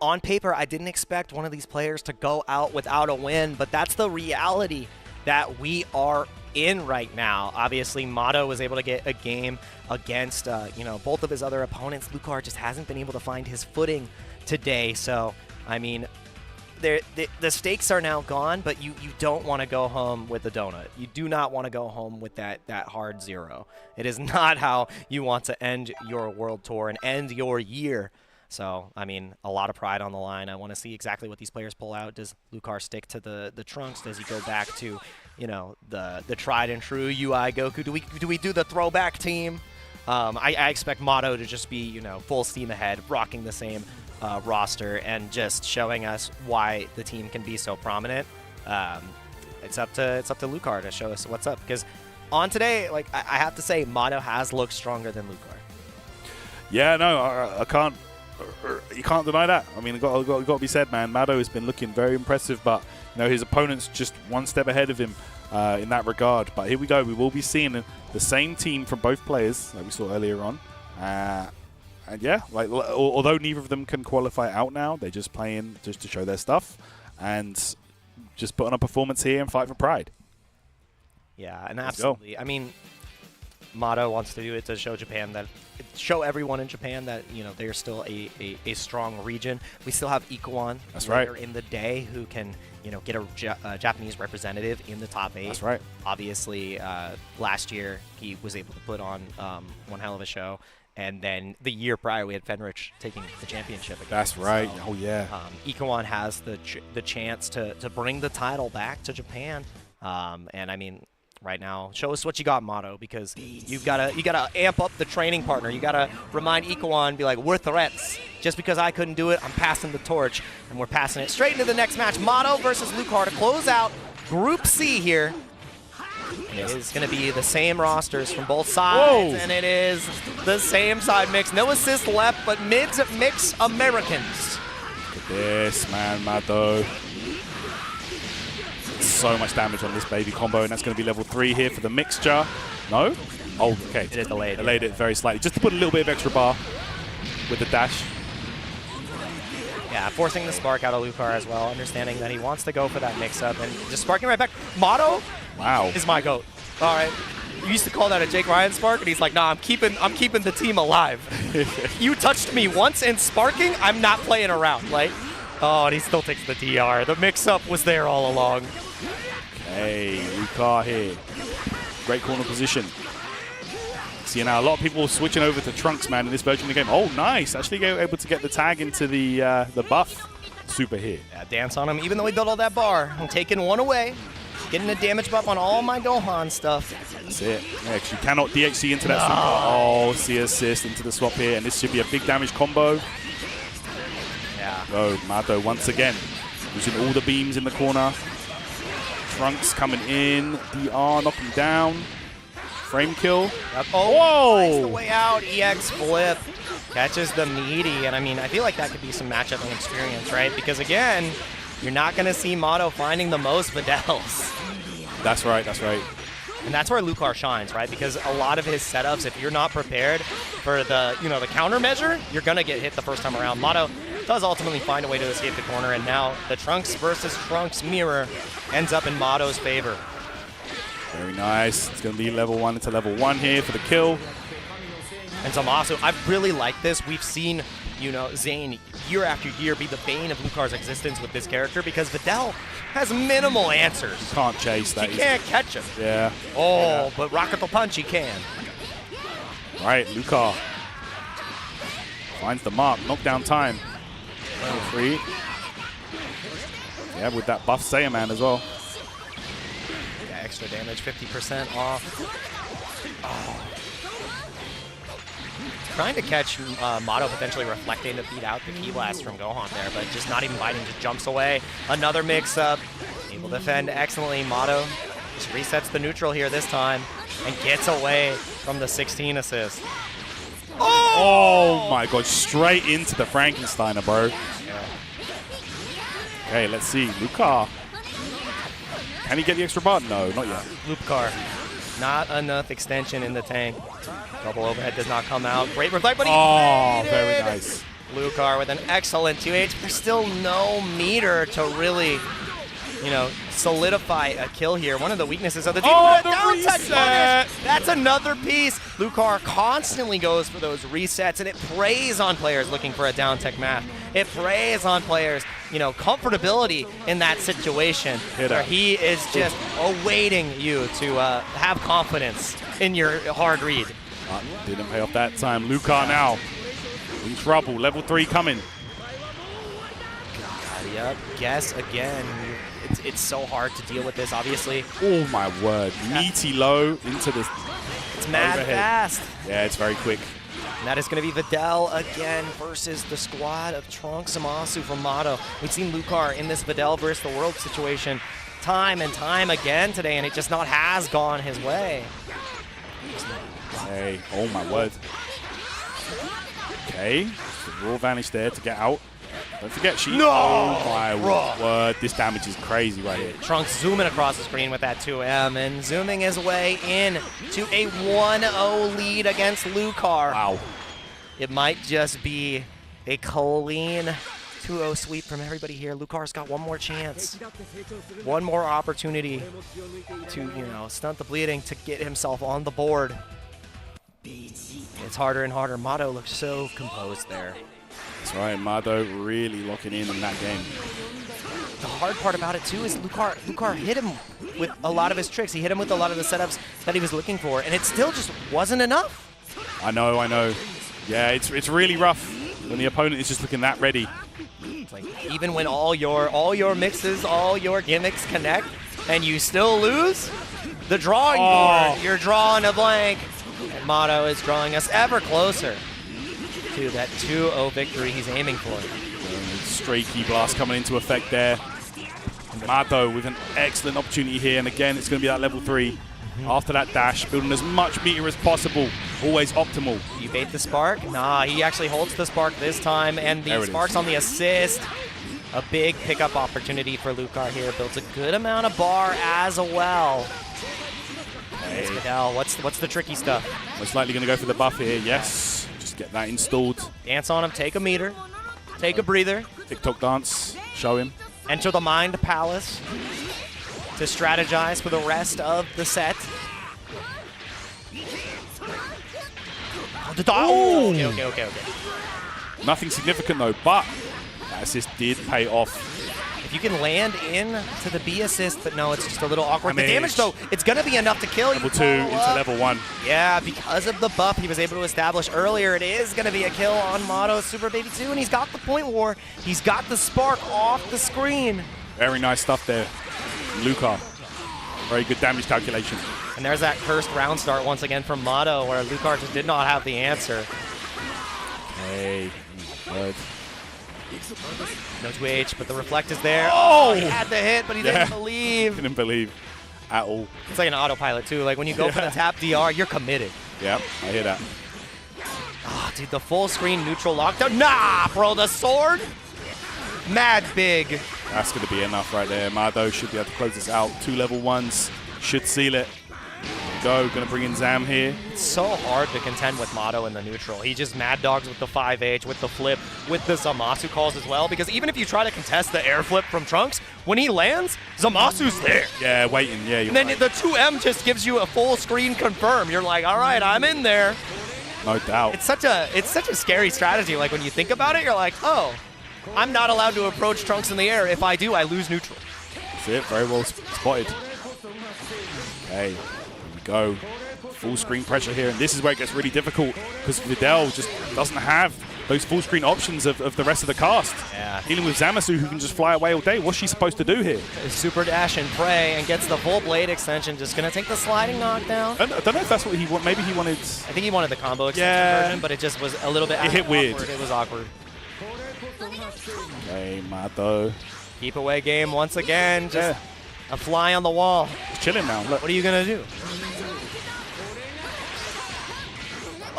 on paper, I didn't expect one of these players to go out without a win, but that's the reality that we are in right now. Obviously, Maddo was able to get a game against, you know, both of his other opponents. Lucar just hasn't been able to find his footing today. So, I mean, the stakes are now gone, but you don't want to go home with a donut. You do not want to go home with that hard 0. It is not how you want to end your World Tour and end your year. So, I mean, a lot of pride on the line. I want to see exactly what these players pull out. Does Lucar stick to the trunks? Does he go back to, you know, the tried and true UI Goku? Do we do the throwback team? I expect Maddo to just be, you know, full steam ahead, rocking the same roster and just showing us why the team can be so prominent. It's up to Lucar to show us what's up, because on today, like, I have to say, Maddo has looked stronger than Lucar. Yeah, no, I can't. You can't deny that. I mean, it got to be said, man. Maddo has been looking very impressive, but you know, his opponent's just one step ahead of him in that regard. But here we go. We will be seeing the same team from both players that we saw earlier on. And yeah, like, although neither of them can qualify out now, they're just playing just to show their stuff and just put on a performance here and fight for pride. Yeah, and absolutely. I mean, Maddo wants to do it to show show everyone in Japan that, you know, they're still a strong region. We still have Ikoan later in the day who can, you know, get a Japanese representative in the top 8. That's right. Obviously, last year he was able to put on one hell of a show. And then the year prior, we had Fenrich taking the championship again. That's right. So, oh, yeah. Ikoan has the chance to bring the title back to Japan. And I mean, right now, show us what you got, Maddo, because you gotta amp up the training partner. You gotta remind Ikoan, be like, we're threats. Just because I couldn't do it, I'm passing the torch, and we're passing it straight into the next match. Maddo versus Lucar to close out Group C here. It is going to be the same rosters from both sides, and it is the same side mix. No assist left, but mids mix Americans. Look at this, man, Maddo. So much damage on this baby combo, and that's going to be level 3 here for the mixture. No? Oh, okay. It is delayed. Delayed it very slightly, just to put a little bit of extra bar with the dash. Yeah, forcing the spark out of Lucar as well, understanding that he wants to go for that mix-up, and just sparking right back. Maddo is my GOAT. All right. You used to call that a Jake Ryan spark, and he's like, nah, I'm keeping the team alive. You touched me once in sparking, I'm not playing around. Like, oh, and he still takes the DR. The mix-up was there all along. Okay, Lucar here. Great corner position. See now, a lot of people switching over to Trunks, man, in this version of the game. Oh, nice. Actually able to get the tag into the buff. Super hit. Yeah, dance on him, even though he built all that bar. I'm taking one away. Getting a damage buff on all my Gohan stuff. That's it. Yeah, you cannot DHC into that super. Oh, see assist into the swap here, and this should be a big damage combo. Yeah. Oh, Maddo once again. Using all the beams in the corner. Trunks coming in. DR knocking down. Frame kill. Yep. Oh, nice the way out. EX flip. Catches the meaty. And I mean, I feel like that could be some matchup and experience, right? Because again, you're not going to see Maddo finding the most Videls. That's right, that's right. And that's where Lucar shines, right? Because a lot of his setups, if you're not prepared for the, the countermeasure, you're going to get hit the first time around. Maddo does ultimately find a way to escape the corner, and now the Trunks versus Trunks mirror ends up in Maddo's favor. Very nice. It's going to be level 1 into level 1 here for the kill. And Zamasu, I really like this. We've seen, Zane year after year be the bane of Lucar's existence with this character because Videl has minimal answers. You can't chase that. He can't catch him. Yeah. Oh, yeah. But Rocket the Punch he can. Right, Lucar finds the mark. Knockdown time. Level 3. Yeah, with that buff Saiyaman as well. Yeah, extra damage, 50% off. Oh. Trying to catch Maddo potentially reflecting to beat out the Ki Blast from Gohan there, but just not even biting, just jumps away. Another mix-up. Able to defend excellently. Maddo just resets the neutral here this time and gets away from the 16 assist. Oh my god, straight into the Frankensteiner, bro. Yeah. Okay, let's see. Lucar. Can he get the extra bar? No, not yet. Lucar. Not enough extension in the tank. Double overhead does not come out. Great reflect, but he very nice. Lucar with an excellent 2H. There's still no meter to really, solidify a kill here. One of the weaknesses of the team. Oh, the down touch reset! punish. That's another piece. Lucar constantly goes for those resets, and it preys on players looking for a down tech math. It preys on players, comfortability in that situation where he is just awaiting you to have confidence in your hard read. Didn't pay off that time. Lucar now in trouble. Level 3 coming. God, yep. Guess again. It's so hard to deal with this, obviously. Oh my word. Meaty low into the It's mad overhead. fast. Yeah, it's very quick. And that is going to be Videl again versus the squad of Trunks Zamasu from Maddo. We've seen Lucar in this Videl versus the world situation time and time again today, and it just not has gone his way. Hey, oh my word. Okay, the raw vanish there to get out. Don't forget she. No! Oh my word, this damage is crazy right here. Trunks zooming across the screen with that 2M and zooming his way in to a 1-0 lead against Lucar. Wow. It might just be a clean 2-0 sweep from everybody here. Lucar's got one more chance. One more opportunity to, stunt the bleeding to get himself on the board. It's harder and harder. Maddo looks so composed there. That's right, Maddo really locking in that game. The hard part about it too is Lucar hit him with a lot of his tricks. He hit him with a lot of the setups that he was looking for, and it still just wasn't enough. I know. Yeah, it's really rough when the opponent is just looking that ready. It's like even when all your mixes, all your gimmicks connect, and you still lose, the drawing board, you're drawing a blank. And Maddo is drawing us ever closer to that 2-0 victory he's aiming for. Stray Ki Blast coming into effect there. Maddo with an excellent opportunity here, and again, it's going to be that level 3. After that dash, building as much meter as possible, always optimal. You bait the spark? Nah, he actually holds the spark this time, and the spark's on the assist. A big pickup opportunity for Lucar here. Builds a good amount of bar as well. Hey. Maddo, what's the tricky stuff? Most likely going to go for the buff here, yes. Just get that installed. Dance on him, take a meter, take a breather. TikTok dance, show him. Enter the Mind Palace to strategize for the rest of the set. Oh, okay. Nothing significant though, but that assist did pay off. If you can land in to the B assist, but no, it's just a little awkward. The damage though, it's gonna be enough to kill. Level 2 into level 1. Yeah, because of the buff he was able to establish earlier, it is gonna be a kill on Maddo's Super Baby 2, and he's got the point war. He's got the spark off the screen. Very nice stuff there, Lucar. Very good damage calculation. And there's that cursed round start once again from Maddo, where Lucar just did not have the answer. Hey, good. No 2H, but the reflect is there. Oh! He had the hit, but he didn't believe. Didn't believe at all. It's like an autopilot too. Like when you go for the tap DR, you're committed. Yep, I hear that. Oh, dude, the full screen neutral lockdown. Nah, bro, the sword. Mad big. That's going to be enough right there. Maddo should be able to close this out. 2 level 1s should seal it. Go, going to bring in Zam here. It's so hard to contend with Maddo in the neutral. He just mad dogs with the 5H, with the flip, with the Zamasu calls as well. Because even if you try to contest the air flip from Trunks, when he lands, Zamasu's there. Yeah, waiting. Yeah, and then the 2M just gives you a full screen confirm. You're like, all right, I'm in there. No doubt. It's such a scary strategy. Like when you think about it, you're like, oh, I'm not allowed to approach Trunks in the air. If I do, I lose neutral. That's it. Very well spotted. Okay. Go. Full screen pressure here, and this is where it gets really difficult because Videl just doesn't have those full screen options of the rest of the cast. Yeah. Dealing with Zamasu, who can just fly away all day. What's she supposed to do here? Super dash and pray and gets the full blade extension. Just going to take the sliding knockdown. I don't know if that's what he wanted. Maybe he wanted... I think he wanted the combo extension version, but it just was a little bit It hit awkward. weird. It was awkward. Okay, Maddo. Keep away game once again. Just a fly on the wall. He's chilling now. Look. What are you going to do?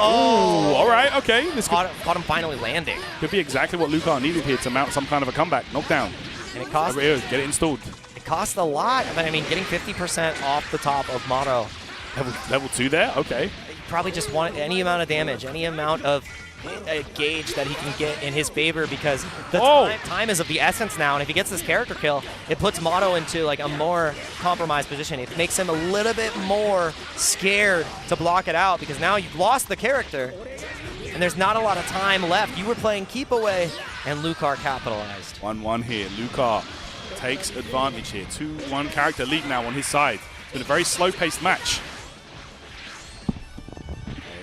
Oh, all right, okay. This caught him finally landing. Could be exactly what Lucar needed here to mount some kind of a comeback. Knockdown. And it cost... Over here, get it installed. It cost a lot. But I mean, getting 50% off the top of Maddo. Level 2 there? Okay. He probably just wanted any amount of damage, any amount of gauge that he can get in his favor, because the time is of the essence now, and if he gets this character kill, it puts Maddo into like a more compromised position. It makes him a little bit more scared to block it out, because now you've lost the character and there's not a lot of time left. You were playing keep away, and Lucar capitalized. 1-1 here. Lucar takes advantage here. 2-1 character lead now on his side. It's been a very slow-paced match.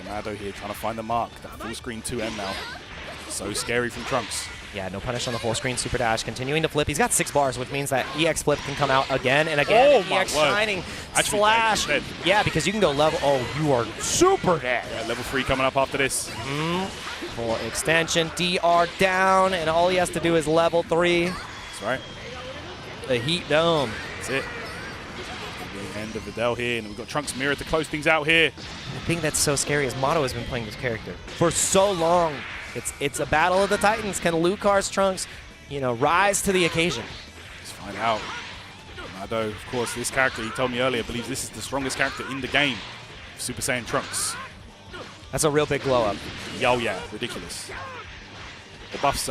Maddo here trying to find the mark. That full screen 2M now. So scary from Trunks. Yeah, no punish on the full screen super dash. Continuing to flip. He's got 6 bars, which means that EX flip can come out again and again. Oh, EX shining slash. Yeah, because you can go level. Oh, you are super dead. Yeah, level 3 coming up after this. Full extension, DR down, and all he has to do is level 3. That's right. The heat dome. That's it. The end of Videl here, and we've got Trunks Mirror to close things out here. The thing that's so scary is Maddo has been playing this character for so long. It's a battle of the titans. Can Lucar's Trunks, rise to the occasion? Let's find out. Maddo, of course, this character, he told me earlier, believes this is the strongest character in the game. Super Saiyan Trunks. That's a real big blow up. Oh yeah, ridiculous. The buffs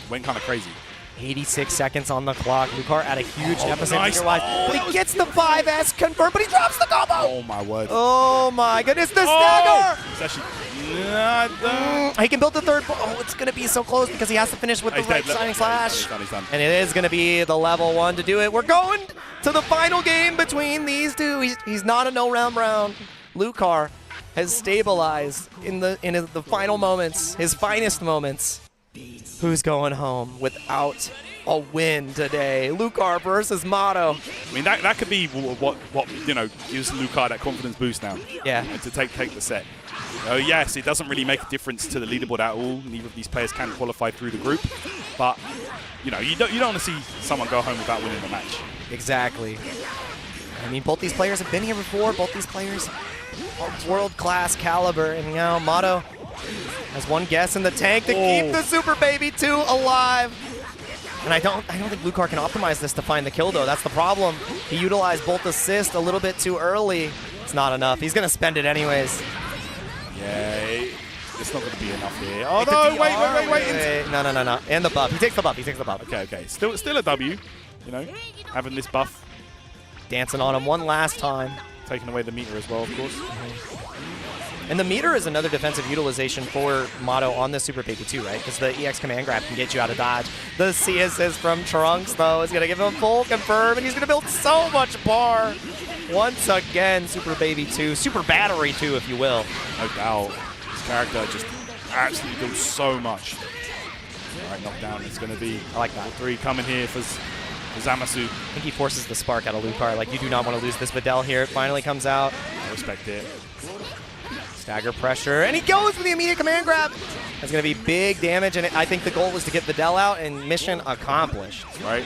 went kind of crazy. 86 seconds on the clock. Lucar at a huge deficit. Nice. But he gets the 5S convert, but he drops the combo. Oh my word. Oh my goodness, the stagger. It's actually he can build the third. Oh, it's going to be so close because he has to finish with the right shining slash. He's done. And it is going to be the level 1 to do it. We're going to the final game between these two. He's not a no-round round. Lucar has stabilized in the final moments, his finest moments. Who's going home without a win today? Lucar versus Maddo. I mean, that could be what gives Lucar that confidence boost now. Yeah. To take the set. Yes, it doesn't really make a difference to the leaderboard at all. Neither of these players can qualify through the group, but you know, you don't want to see someone go home without winning the match. Exactly. I mean, both these players have been here before. Both these players are world-class caliber. And now Maddo has one guess in the tank to keep the Super Baby 2 alive. And I don't think Lucar can optimize this to find the kill, though. That's the problem. He utilized bolt assist a little bit too early. It's not enough. He's going to spend it anyways. Yeah, it's not going to be enough here. Oh, no, wait. No. And the buff. He takes the buff. Okay. Still a W, you know, having this buff. Dancing on him one last time. Taking away the meter as well, of course. And the meter is another defensive utilization for Maddo on the Super Baby too, right? Because the EX command grab can get you out of dodge. The C assist from Trunks, though, is going to give him full confirm, and he's going to build so much bar. Once again, Super Baby 2, Super Battery 2, if you will. No doubt. This character just absolutely does so much. All right, knockdown. It's going to be I like that. 3 coming here for Xanxus. I think he forces the spark out of Lucar. Like, you do not want to lose this Videl here. It finally comes out. I respect it. Stagger pressure, and he goes for the immediate command grab. That's going to be big damage, and I think the goal was to get Videl out, and mission accomplished. Right.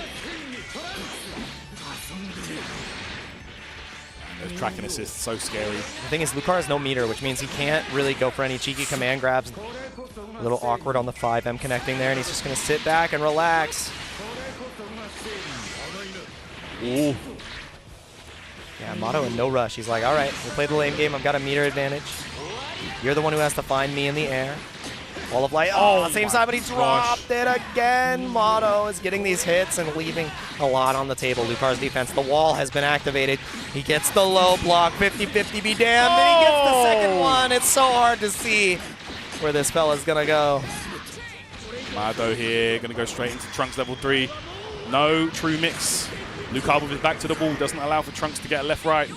And those tracking assists, so scary. The thing is, Lucar has no meter, which means he can't really go for any cheeky command grabs. A little awkward on the 5M connecting there, and he's just going to sit back and relax. Ooh. Yeah, Maddo in no rush. He's like, all right, we'll play the lane game. I've got a meter advantage. You're the one who has to find me in the air. Wall of light. Oh, same side, but he dropped it again. Maddo is getting these hits and leaving a lot on the table. Lucar's defense. The wall has been activated. He gets the low block. 50-50 be damned. And he gets the second one. It's so hard to see where this fella's going to go. Maddo here, going to go straight into Trunks level 3. No true mix. Lucar with his back to the wall doesn't allow for Trunks to get a left-right.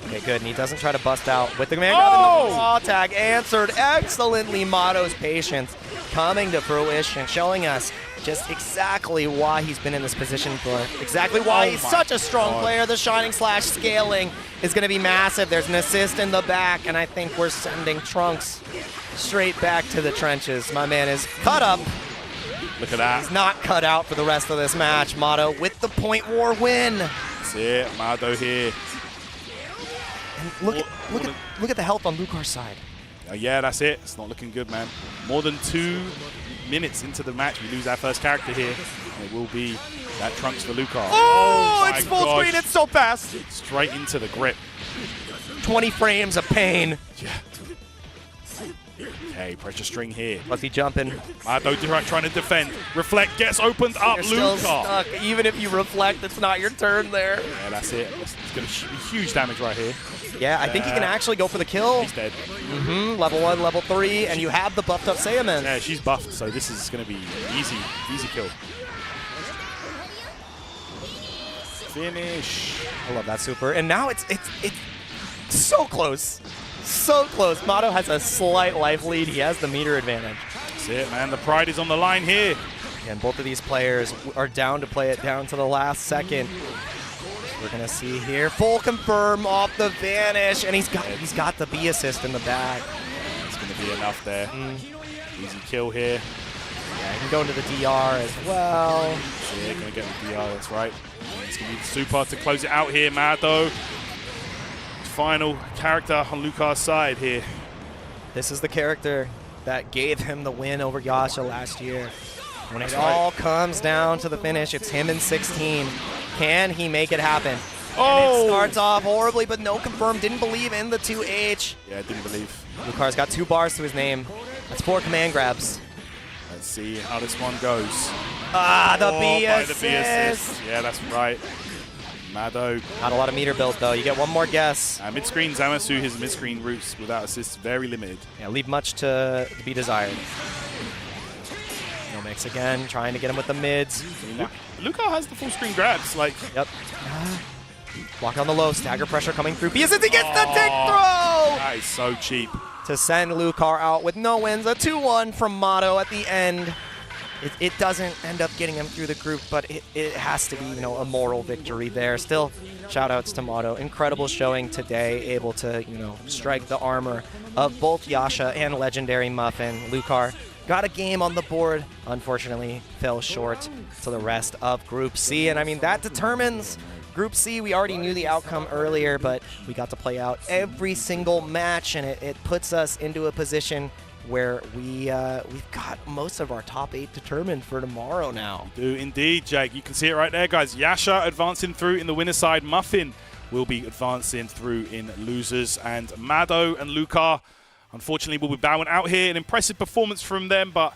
Okay, good, and he doesn't try to bust out with the command grab and the raw tag. Answered excellently. Maddo's patience coming to fruition, showing us just exactly why he's been in this position for, exactly why he's such a strong player. The Shining Slash scaling is going to be massive. There's an assist in the back, and I think we're sending Trunks straight back to the trenches. My man is cut up. Look at that. He's not cut out for the rest of this match. Maddo with the point war win. That's it, Maddo here. And look at the health on Lucar's side. Yeah, that's it. It's not looking good, man. More than 2 minutes into the match, we lose our first character here. And it will be that Trunks for Lucar. Oh, it's full screen. It's so fast. Straight into the grip. 20 frames of pain. Yeah. Okay, pressure string here. What's he jumping? Maddo trying to defend. Reflect gets opened up. You're still Lucar. stuck. Even if you reflect, it's not your turn there. Yeah, that's it. It's going to be huge damage right here. Yeah, I think he can actually go for the kill. He's dead. Level 1, level 3, and you have the buffed up Saiyaman. Yeah, she's buffed, so this is going to be easy kill. Finish. I love that super. And now it's so close. So close. Maddo has a slight life lead. He has the meter advantage. That's it, man. The pride is on the line here. And both of these players are down to play it down to the last second. We're gonna see here full confirm off the vanish, and he's got the B assist in the back. It's gonna be enough there. Easy kill here. Yeah, he can go into the DR as well. Yeah, gonna get the DR. That's right. It's gonna be the super to close it out here. Maddo. Final character on Lucar's side here. This is the character that gave him the win over Yasha last year. When it all comes down to the finish, it's him in 16. Can he make it happen? And it starts off horribly, but no confirm. Didn't believe in the 2H. Yeah, didn't believe. Lucar's got 2 bars to his name. That's 4 command grabs. Let's see how this one goes. The B assist. Yeah, that's right. Maddo. Not a lot of meter build, though. You get one more guess. Mid-screen Xanxus, his mid-screen routes without assists, very limited. Yeah, leave much to be desired. No mix again, trying to get him with the mids. Lucar has the full screen grabs, like. Yep. Block on the low, stagger pressure coming through. Because he gets the tick throw! That is so cheap. To send Lucar out with no wins. A 2-1 from Maddo at the end. It doesn't end up getting him through the group, but it has to be, you know, a moral victory there. Still, shout-outs to Maddo. Incredible showing today, able to, you know, strike the armor of both Yasha and LegendarryMuffin. Lucar got a game on the board. Unfortunately, fell short to the rest of Group C. And I mean, that determines Group C. We already knew the outcome earlier, but we got to play out every single match, and it puts us into a position where we've got most of our top 8 determined for tomorrow now. Do indeed, Jake. You can see it right there, guys. Yasha advancing through in the winner side. Muffin will be advancing through in losers. And Maddo and Lucar, unfortunately, will be bowing out here. An impressive performance from them, but,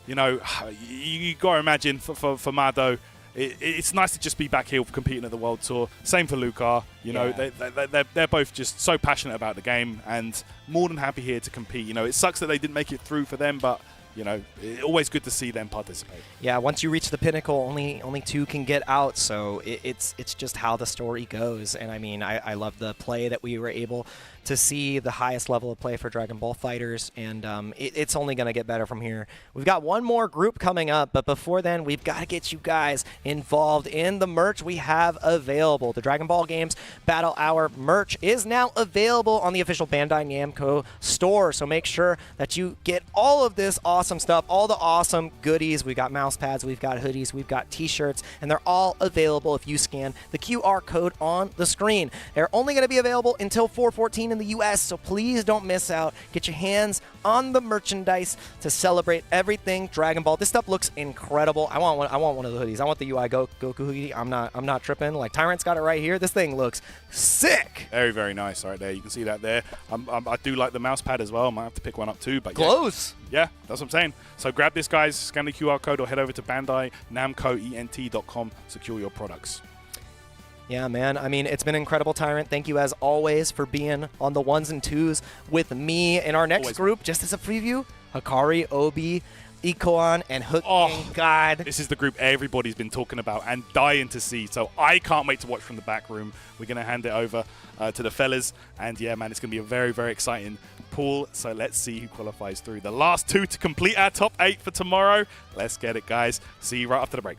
you know, you got to imagine for Maddo, it's nice to just be back here competing at the World Tour. Same for Lucar. You know, they're both just so passionate about the game and more than happy here to compete. You know, it sucks that they didn't make it through for them, but you know, always good to see them participate. Yeah, once you reach the pinnacle, only 2 can get out, so it's just how the story goes. And I mean, I love the play that we were able to see, the highest level of play for Dragon Ball FighterZ, and it's only going to get better from here. We've got one more group coming up, but before then, we've got to get you guys involved in the merch we have available. The Dragon Ball Games Battle Hour merch is now available on the official Bandai Namco store, so make sure that you get all of this awesome stuff, all the awesome goodies. We've got mouse pads, we've got hoodies, we've got t-shirts, and they're all available if you scan the QR code on the screen. They're only going to be available until 4/14 in the US, so please don't miss out. Get your hands on the merchandise to celebrate everything Dragon Ball. This stuff looks incredible. I want one of the hoodies. I want the UI Goku hoodie. I'm not tripping. Like, Tyrant's got it right here. This thing looks sick. Very, very nice right there. You can see that there. I do like the mouse pad as well. I might have to pick one up too. But close. Yeah, that's what I'm saying. So grab this, guys. Scan the QR code or head over to Bandai NamcoENT.com. Secure your products. Yeah, man. I mean, it's been incredible, Tyrant. Thank you, as always, for being on the 1s and 2s with me. In our next group, just as a preview, Hikari, Obi, Ikoan, and HookGangGod. This is the group everybody's been talking about and dying to see, so I can't wait to watch from the back room. We're going to hand it over to the fellas, and yeah, man, it's going to be a very, very exciting pool, so let's see who qualifies through. The last 2 to complete our top 8 for tomorrow. Let's get it, guys. See you right after the break.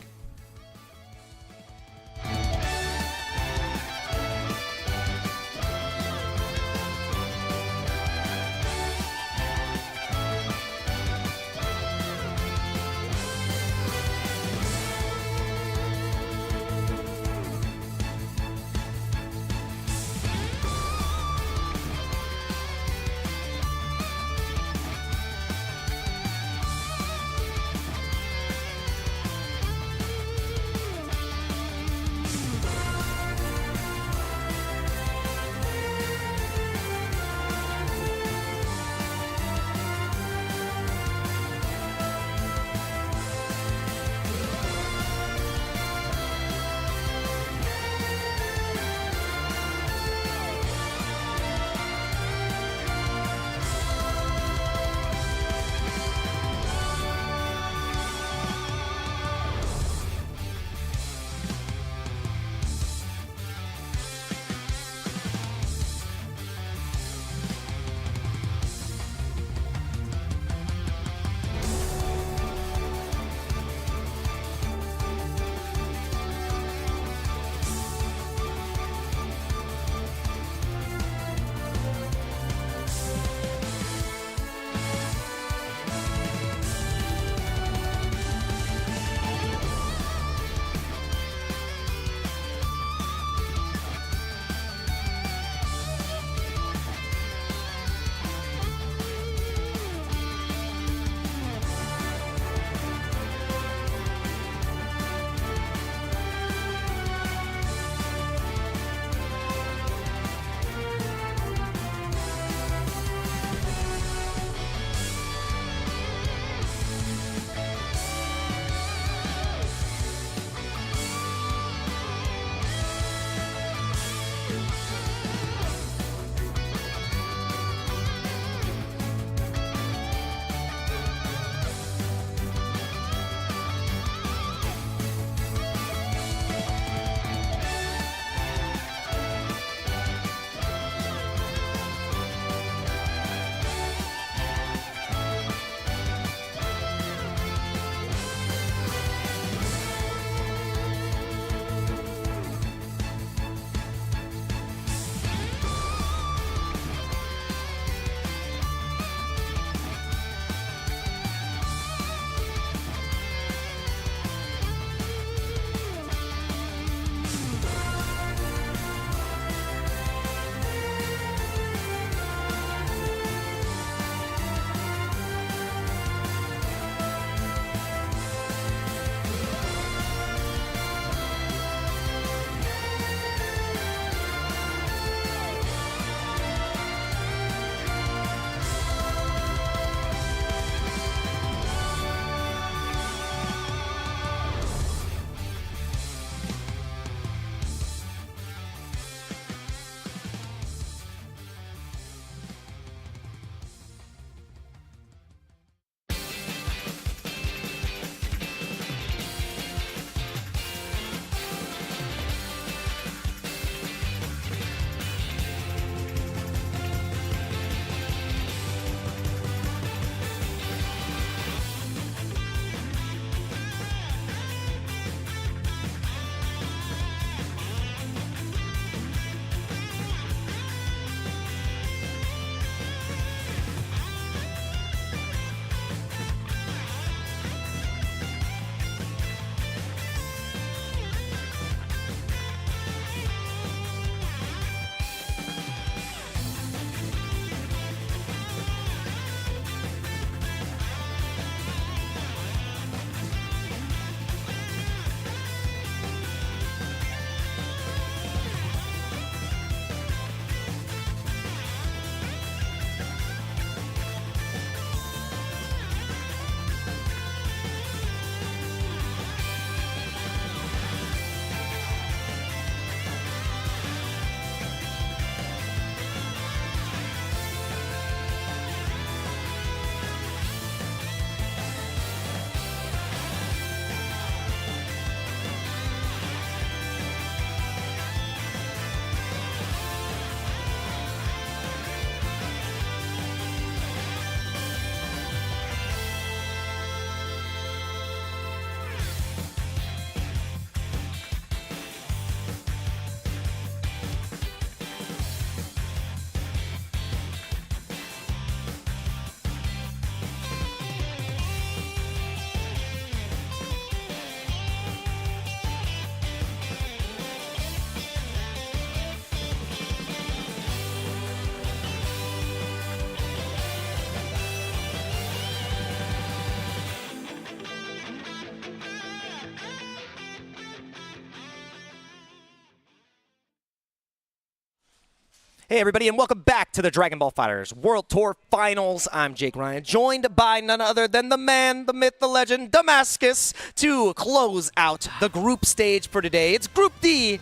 Hey everybody, and welcome back to the Dragon Ball FighterZ World Tour Finals. I'm Jake Ryan, joined by none other than the man, the myth, the legend, Damascus, to close out the group stage for today. It's Group D,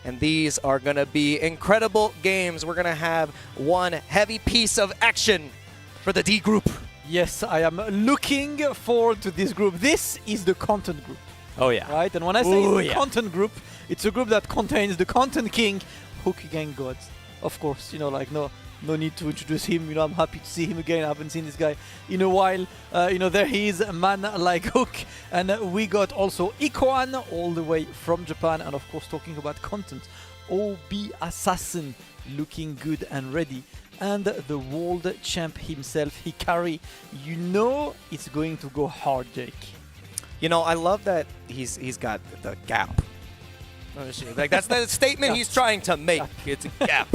and these are going to be incredible games. We're going to have one heavy piece of action for the D group. Yes, I am looking forward to this group. This is the content group. Oh yeah. Right? And when I say it's the content group, it's a group that contains the content king, HookGangGod. Of course, you know, like no need to introduce him. You know, I'm happy to see him again. I haven't seen this guy in a while. You know, there he is, a man like Hook. And we got also Ikoan all the way from Japan. And of course, talking about content, Obassassin looking good and ready. And the world champ himself, Hikari. You know it's going to go hard, Jake. You know, I love that he's got the gap. Like that's the statement he's trying to make. It's a gap.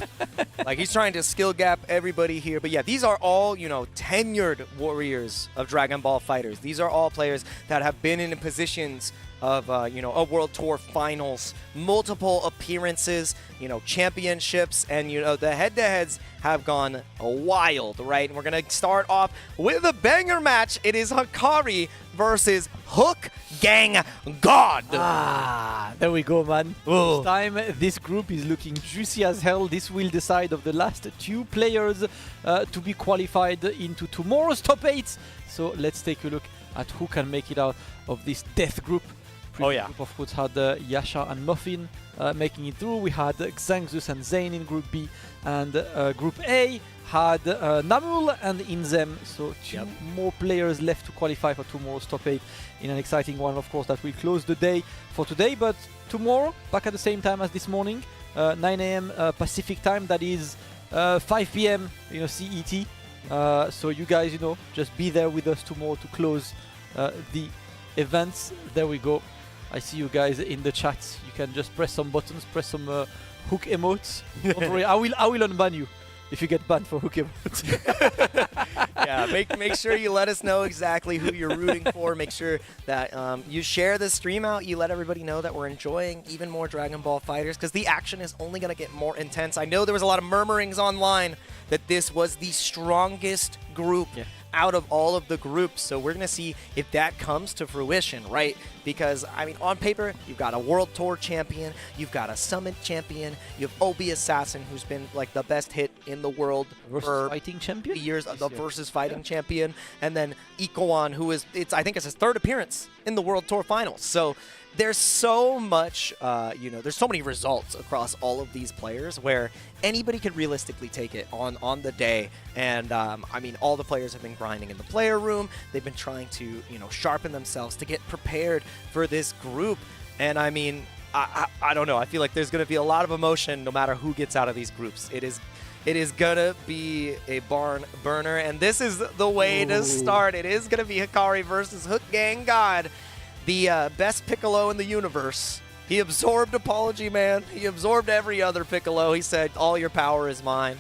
Like he's trying to skill gap everybody here. But yeah, these are all, you know, tenured warriors of Dragon Ball FighterZ. These are all players that have been in positions of, you know, a World Tour Finals, multiple appearances, you know, championships, and, you know, the head-to-heads have gone wild, right? And we're going to start off with a banger match. It is Hikari versus HookGangGod. Ah, there we go, man. Ooh. This time, this group is looking juicy as hell. This will decide of the last two players to be qualified into tomorrow's top 8. So let's take a look at who can make it out of this death group. Yeah. Group, of course, had Yasha and Muffin making it through. We had Xanxus and Zane in Group B, and Group A had Namul and Inzem. So two more players left to qualify for tomorrow's top 8 in an exciting one, of course, that will close the day for today. But tomorrow, back at the same time as this morning, 9 AM Pacific time. That is 5 PM, you know, CET. So you guys, you know, just be there with us tomorrow to close the events. There we go. I see you guys in the chat. You can just press some buttons, press some hook emotes. Don't worry, I will unban you if you get banned for hook emotes. Yeah, make sure you let us know exactly who you're rooting for. Make sure that you share the stream out. You let everybody know that we're enjoying even more Dragon Ball FighterZ, because the action is only going to get more intense. I know there was a lot of murmurings online that this was the strongest group out of all of the groups. So we're going to see if that comes to fruition, right? Because, I mean, on paper, you've got a World Tour champion, you've got a Summit champion, you have Obassassin, who's been like the best hit in the world for fighting champion years, the versus fighting champion, and then Ikoan, who is, I think it's his 3rd appearance in the World Tour Finals. So there's so much, you know, there's so many results across all of these players where anybody could realistically take it on the day. And I mean, all the players have been grinding in the player room. They've been trying to, you know, sharpen themselves to get prepared for this group. And I mean, I don't know. I feel like there's going to be a lot of emotion no matter who gets out of these groups. It is going to be a barn burner. And this is the way to start. It is going to be Hikari versus HookGangGod. The best Piccolo in the universe. He absorbed Apology Man. He absorbed every other Piccolo. He said, all your power is mine.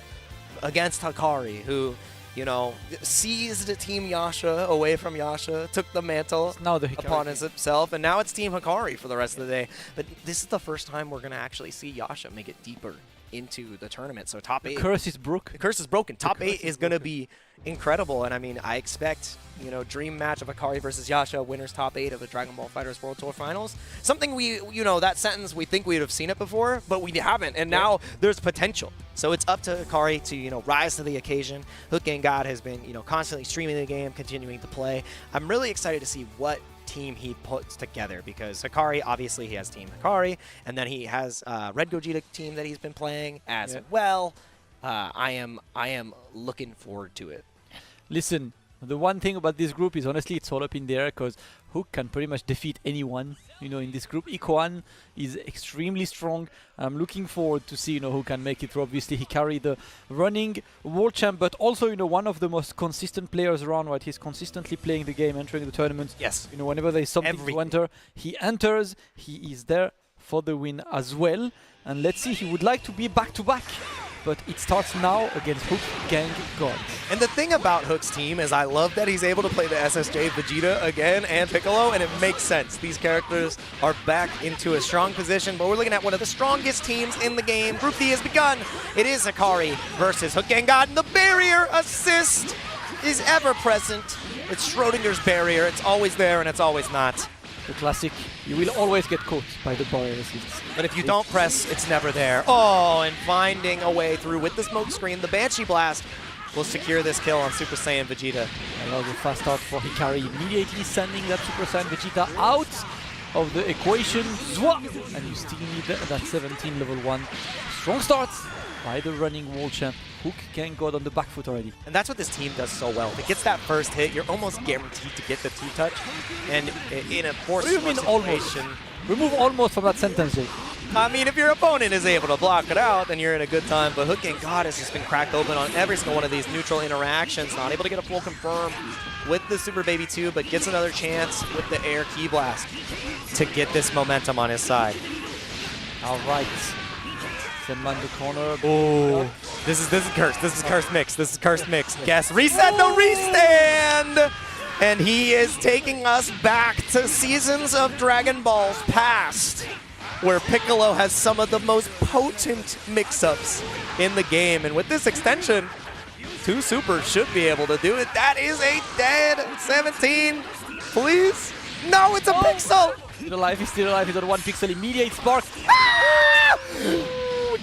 Against Hikari, who, you know, seized Team Yasha away from Yasha, took the mantle upon himself, and now it's Team Hikari for the rest of the day. But this is the first time we're going to actually see Yasha make it deeper into the tournament. So top 8. The curse is broken. The curse is broken. Top 8 is going to be incredible. And I mean, I expect, you know, dream match of Hikari versus Yasha, winners top 8 of the Dragon Ball FighterZ World Tour Finals. Something we, you know, that sentence, we think we'd have seen it before, but we haven't. And now there's potential. So it's up to Hikari to, you know, rise to the occasion. HookGangGod has been, you know, constantly streaming the game, continuing to play. I'm really excited to see what team he puts together, because Hikari, obviously he has Team Hikari, and then he has Red Gogeta team that he's been playing as well. I am looking forward to it. Listen, the one thing about this group is honestly it's all up in the air, because Hook can pretty much defeat anyone, you know, in this group. Ikoan is extremely strong. I'm looking forward to see, you know, who can make it through. Obviously, Hikari, the running world champ, but also, you know, one of the most consistent players around, right? He's consistently playing the game, entering the tournament. Yes. You know, whenever there's something to enter, he enters. He is there for the win as well. And let's see, he would like to be back-to-back but it starts now against HookGangGod. And the thing about Hook's team is I love that he's able to play the SSJ Vegeta again and Piccolo, and it makes sense. These characters are back into a strong position, but we're looking at one of the strongest teams in the game. Group D has begun. It is Hikari versus HookGangGod, and the barrier assist is ever present. It's Schrodinger's barrier. It's always there and it's always not. The classic, you will always get caught by the barrier assists. But if you don't press, it's never there. Oh, and finding a way through with the smoke screen, the Banshee Blast will secure this kill on Super Saiyan Vegeta. I love the fast start for Hikari, immediately sending that Super Saiyan Vegeta out of the equation. Zwa! And you still need that 17 level 1. Strong start by the running world champ. HookGangGod on the back foot already. And that's what this team does so well. If it gets that first hit, you're almost guaranteed to get the two-touch. And in a force situation... Remove almost from that sentence, Jake. I mean, if your opponent is able to block it out, then you're in a good time. But HookGangGod has just been cracked open on every single one of these neutral interactions. Not able to get a full confirm with the Super Baby 2, but gets another chance with the Air Key Blast to get this momentum on his side. All right. Send man the corner. Oh, this is cursed. This is cursed mix. This is cursed mix. Guess reset the restand, and he is taking us back to seasons of Dragon Balls past, where Piccolo has some of the most potent mix-ups in the game, and with this extension, 2 supers should be able to do it. That is a dead 17. Please, no, it's a pixel. Still alive. He's still alive. He's on 1 pixel. Immediate spark. Ah!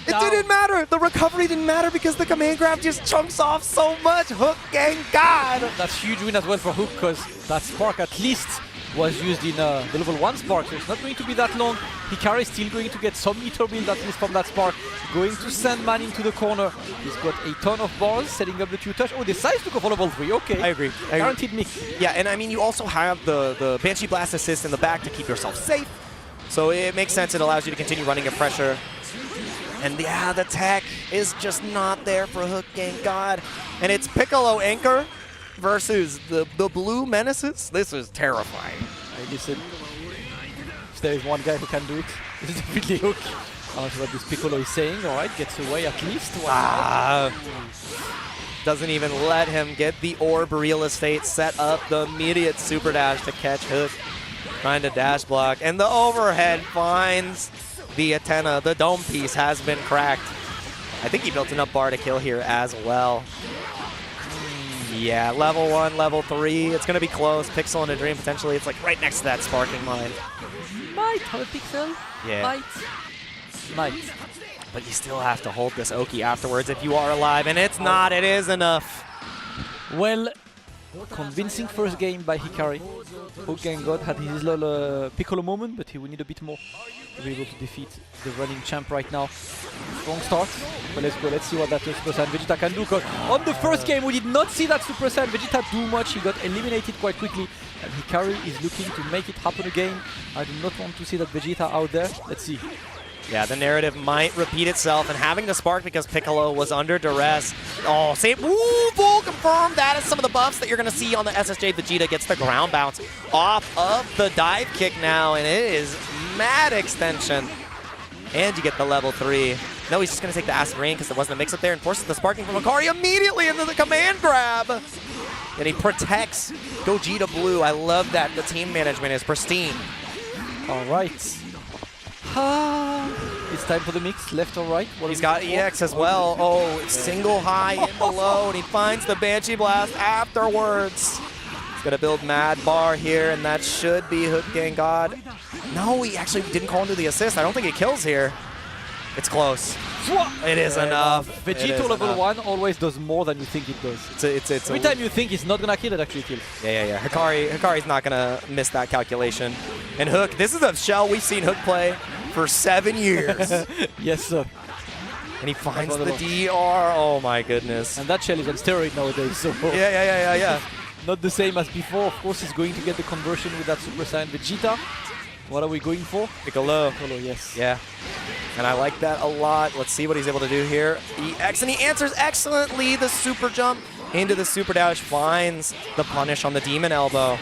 It didn't matter. The recovery didn't matter because the command grab just chunks off so much. HookGangGod. That's huge win as well for Hook, because that spark at least was used in the level 1 spark, so it's not going to be that long. Hikari is still going to get some meter build at least from that spark. Going to send man into the corner. He's got a ton of balls, setting up the 2-touch. Oh, decides to go for level 3. Okay. I agree. Guaranteed mix. Yeah, and I mean, you also have the Banshee Blast assist in the back to keep yourself safe. So it makes sense. It allows you to continue running your pressure. And yeah, the tech is just not there for HookGangGod. And it's Piccolo Anchor versus the Blue Menaces. This is terrifying. Hey, listen, if there is one guy who can do it, it's definitely Hook. That's what this Piccolo is saying. All right, gets away at least. Doesn't even let him get the orb real estate, set up the immediate super dash to catch Hook. Trying to dash block, and the overhead finds the antenna. The dome piece has been cracked. I think he built enough bar to kill here as well. Yeah, level 1, level 3. It's going to be close. Pixel in a dream, potentially. It's like right next to that sparking line. Might have a pixel. Yeah. Might. But you still have to hold this Oki afterwards if you are alive, and it's not. It is enough. Well, convincing first game by Hikari. HookGangGod had his little Piccolo moment, but he will need a bit more to be able to defeat the running champ right now. Strong start, but let's go. Let's see what that Super Saiyan Vegeta can do. Because on the first game, we did not see that Super Saiyan Vegeta do much. He got eliminated quite quickly, and Hikari is looking to make it happen again. I do not want to see that Vegeta out there. Let's see. Yeah, the narrative might repeat itself, and having the spark because Piccolo was under duress. Oh, save. Ooh, full confirmed. That is some of the buffs that you're going to see on the SSJ. Vegeta gets the ground bounce off of the dive kick now, and it is mad extension. And you get the level 3. No, he's just going to take the acid rain because there wasn't a mix up there, and forces the sparking from Hikari immediately into the command grab. And he protects Gogeta Blue. I love that the team management is pristine. All right. It's time for the mix, left or right? He's got EX as well. Oh, it's single high in below, and he finds the Banshee Blast afterwards. He's going to build Mad Bar here, and that should be HookGangGod. No, he actually didn't call into the assist. I don't think it kills here. It's close. It is enough. Vegito level 1 always does more than you think it does. Every time you think it's not going to kill, it actually kills. Yeah. Hikari's not going to miss that calculation. And Hook, this is a shell we've seen Hook play for 7 years. Yes, sir. And he finds the DR. Oh my goodness. And that shell is on steroid nowadays, so yeah. Not the same as before. Of course, he's going to get the conversion with that Super Saiyan Vegeta. What are we going for? Piccolo. Piccolo, yes. Yeah. And I like that a lot. Let's see what he's able to do here. EX, and he answers excellently the super jump into the super dash. Finds the punish on the demon elbow.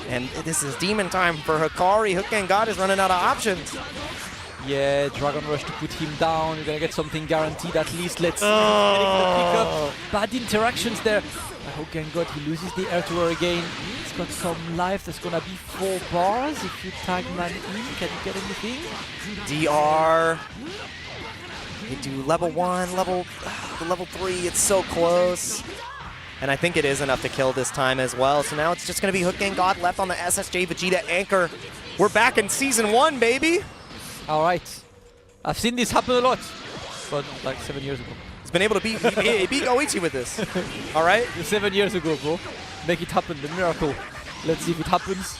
And this is demon time for Hikari. HookGangGod is running out of options. Yeah, Dragon Rush to put him down. You're gonna get something guaranteed at least. Let's see. Getting the pickup. Bad interactions there. HookGangGod, he loses the air to her again. He's got some life. There's gonna be 4 bars if you tag man in. Can you get anything? DR. You do level 1, level 3. It's so close. And I think it is enough to kill this time as well. So now it's just going to be HookGangGod left on the SSJ Vegeta anchor. We're back in Season 1, baby. All right. I've seen this happen a lot, but like 7 years ago. He's been able to beat Goichi with this. All right. 7 years ago, bro. Make it happen, the miracle. Let's see if it happens.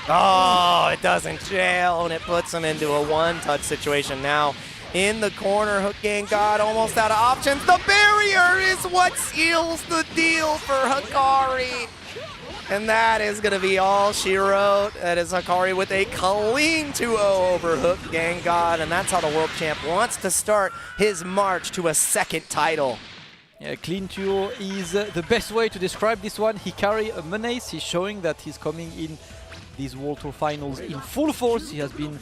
Oh, it doesn't jail, and it puts him into a one-touch situation now. In the corner, HookGangGod almost out of options. The barrier is what seals the deal for Hikari. And that is going to be all she wrote. That is Hikari with a clean 2-0 over HookGangGod. And that's how the world champ wants to start his march to a second title. Yeah, clean 2-0 is the best way to describe this one. Hikari, a menace. He's showing that he's coming in these World Tour finals in full force. He has been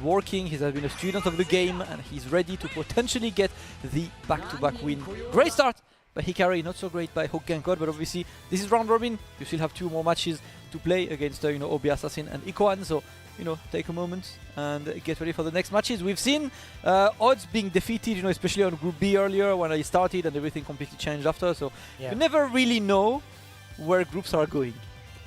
working, he has been a student of the game, and he's ready to potentially get the back-to-back win. Great start by Hikari, not so great by HookGangGod, but obviously this is round robin. You still have 2 more matches to play against Obassassin and Ikoan, so take a moment and get ready for the next matches. We've seen odds being defeated, especially on Group B earlier when I started, and everything completely changed after, so you never really know where groups are going.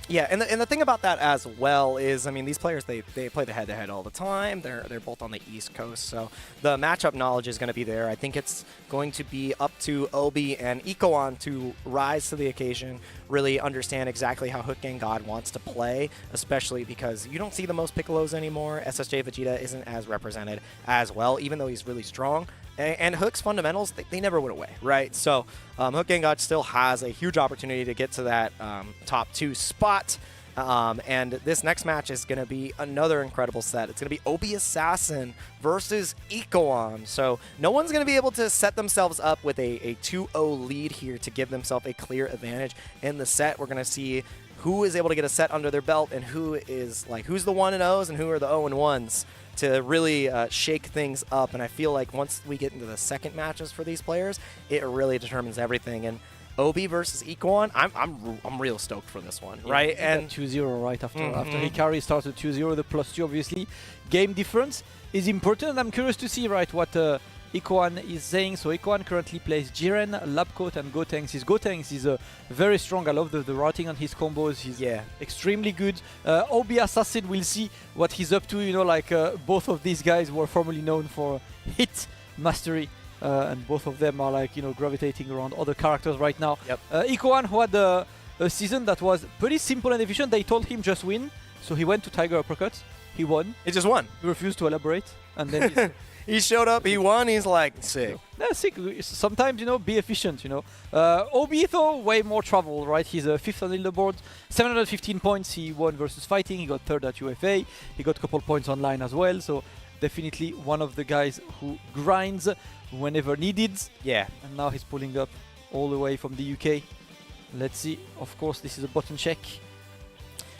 Yeah, and the thing about that as well is, I mean, these players, they play the head-to-head all the time. They're both on the East Coast, so the matchup knowledge is going to be there. I think it's going to be up to Obi and Ikoan to rise to the occasion, really understand exactly how HookGangGod wants to play, especially because you don't see the most Piccolos anymore. SSJ Vegeta isn't as represented as well, even though he's really strong. And Hook's fundamentals, they never went away, right? So HookGangGod still has a huge opportunity to get to that top 2 spot. And this next match is going to be another incredible set. It's going to be Obassassin versus Ikoan. So no one's going to be able to set themselves up with a 2-0 lead here to give themselves a clear advantage in the set. We're going to see who is able to get a set under their belt and who is who's the 1-0s and who are the 0-1s. To really shake things up, and I feel like once we get into the second matches for these players, it really determines everything. And Obi versus Ikoan, I'm real stoked for this one, right? And 2-0 right after Hikari started 2-0, the +2 obviously. Game difference is important. I'm curious to see what Ikoan is saying. So Ikoan currently plays Jiren, Labcoat, and Gotenks. His Gotenks is very strong. I love the routing on his combos. He's extremely good. Obassassin, we'll see what he's up to. Both of these guys were formerly known for hit mastery. And both of them are gravitating around other characters right now. Yep. Ikoan, who had a season that was pretty simple and efficient. They told him just win. So he went to Tiger Uppercut. He won. He just won. He refused to elaborate. And then he showed up, he won, he's like, sick. Yeah, sick. Sometimes, be efficient, Obi, though, way more travel, right? He's 5th on the leaderboard, 715 points. He won versus Fighting. He got 3rd at UFA. He got a couple points online as well. So definitely one of the guys who grinds whenever needed. Yeah. And now he's pulling up all the way from the UK. Let's see. Of course, this is a button check.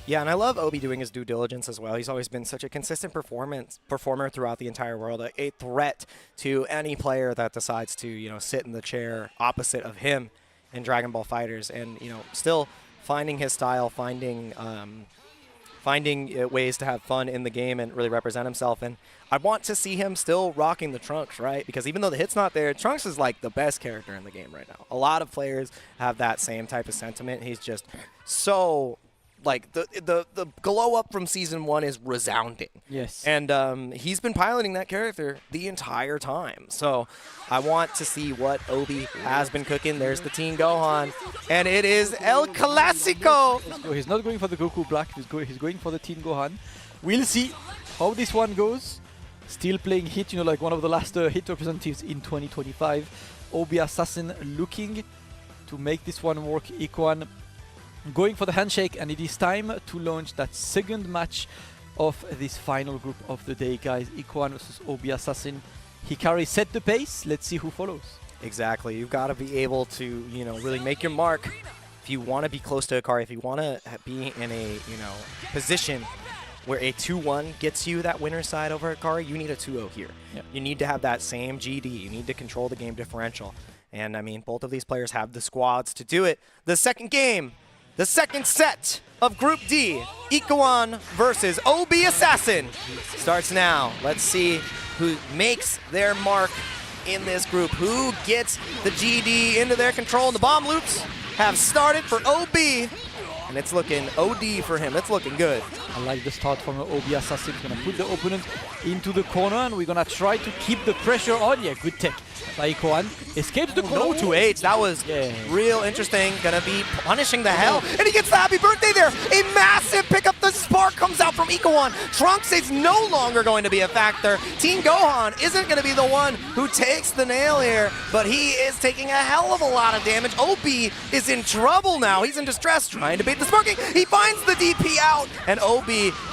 Yeah, and I love Obi doing his due diligence as well. He's always been such a consistent performer throughout the entire world, a threat to any player that decides to, sit in the chair opposite of him in Dragon Ball FighterZ, and still finding his style, finding ways to have fun in the game and really represent himself. And I want to see him still rocking the Trunks, right? Because even though the hit's not there, Trunks is like the best character in the game right now. A lot of players have that same type of sentiment. He's just so the glow up from Season 1 is resounding. Yes. And he's been piloting that character the entire time. So I want to see what Obi has been cooking. There's the Teen Gohan, and it is El Clásico. He's not going for the Goku Black. He's going for the Teen Gohan. We'll see how this one goes. Still playing hit, one of the last hit representatives in 2025. Obassassin looking to make this one work. Ikoan going for the handshake, and it is time to launch that second match of this final group of the day, guys. Ikoan versus Obassassin. Hikari set the pace. Let's see who follows. Exactly. You've got to be able to, really make your mark. If you want to be close to Hikari, if you want to be in a, position where a 2-1 gets you that winner's side over Hikari, you need a 2-0 here. Yep. You need to have that same GD. You need to control the game differential. And, I mean, both of these players have the squads to do it. The second game, the second set of Group D, Ikoan versus Obassassin, starts now. Let's see who makes their mark in this group. Who gets the GD into their control? And the bomb loops have started for OB. And it's looking OD for him. It's looking good. I like the start from Obassassin. He's going to put the opponent into the corner, and we're going to try to keep the pressure on. Yeah, good tech by Ikoan. Escapes the corner. No 2H. That was real interesting. Going to be punishing the hell. And he gets the happy birthday there. A massive pickup. The spark comes out from Ikoan. Trunks is no longer going to be a factor. Team Gohan isn't going to be the one who takes the nail here, but he is taking a hell of a lot of damage. OB is in trouble now. He's in distress, trying to bait the sparking. He finds the DP out, and OB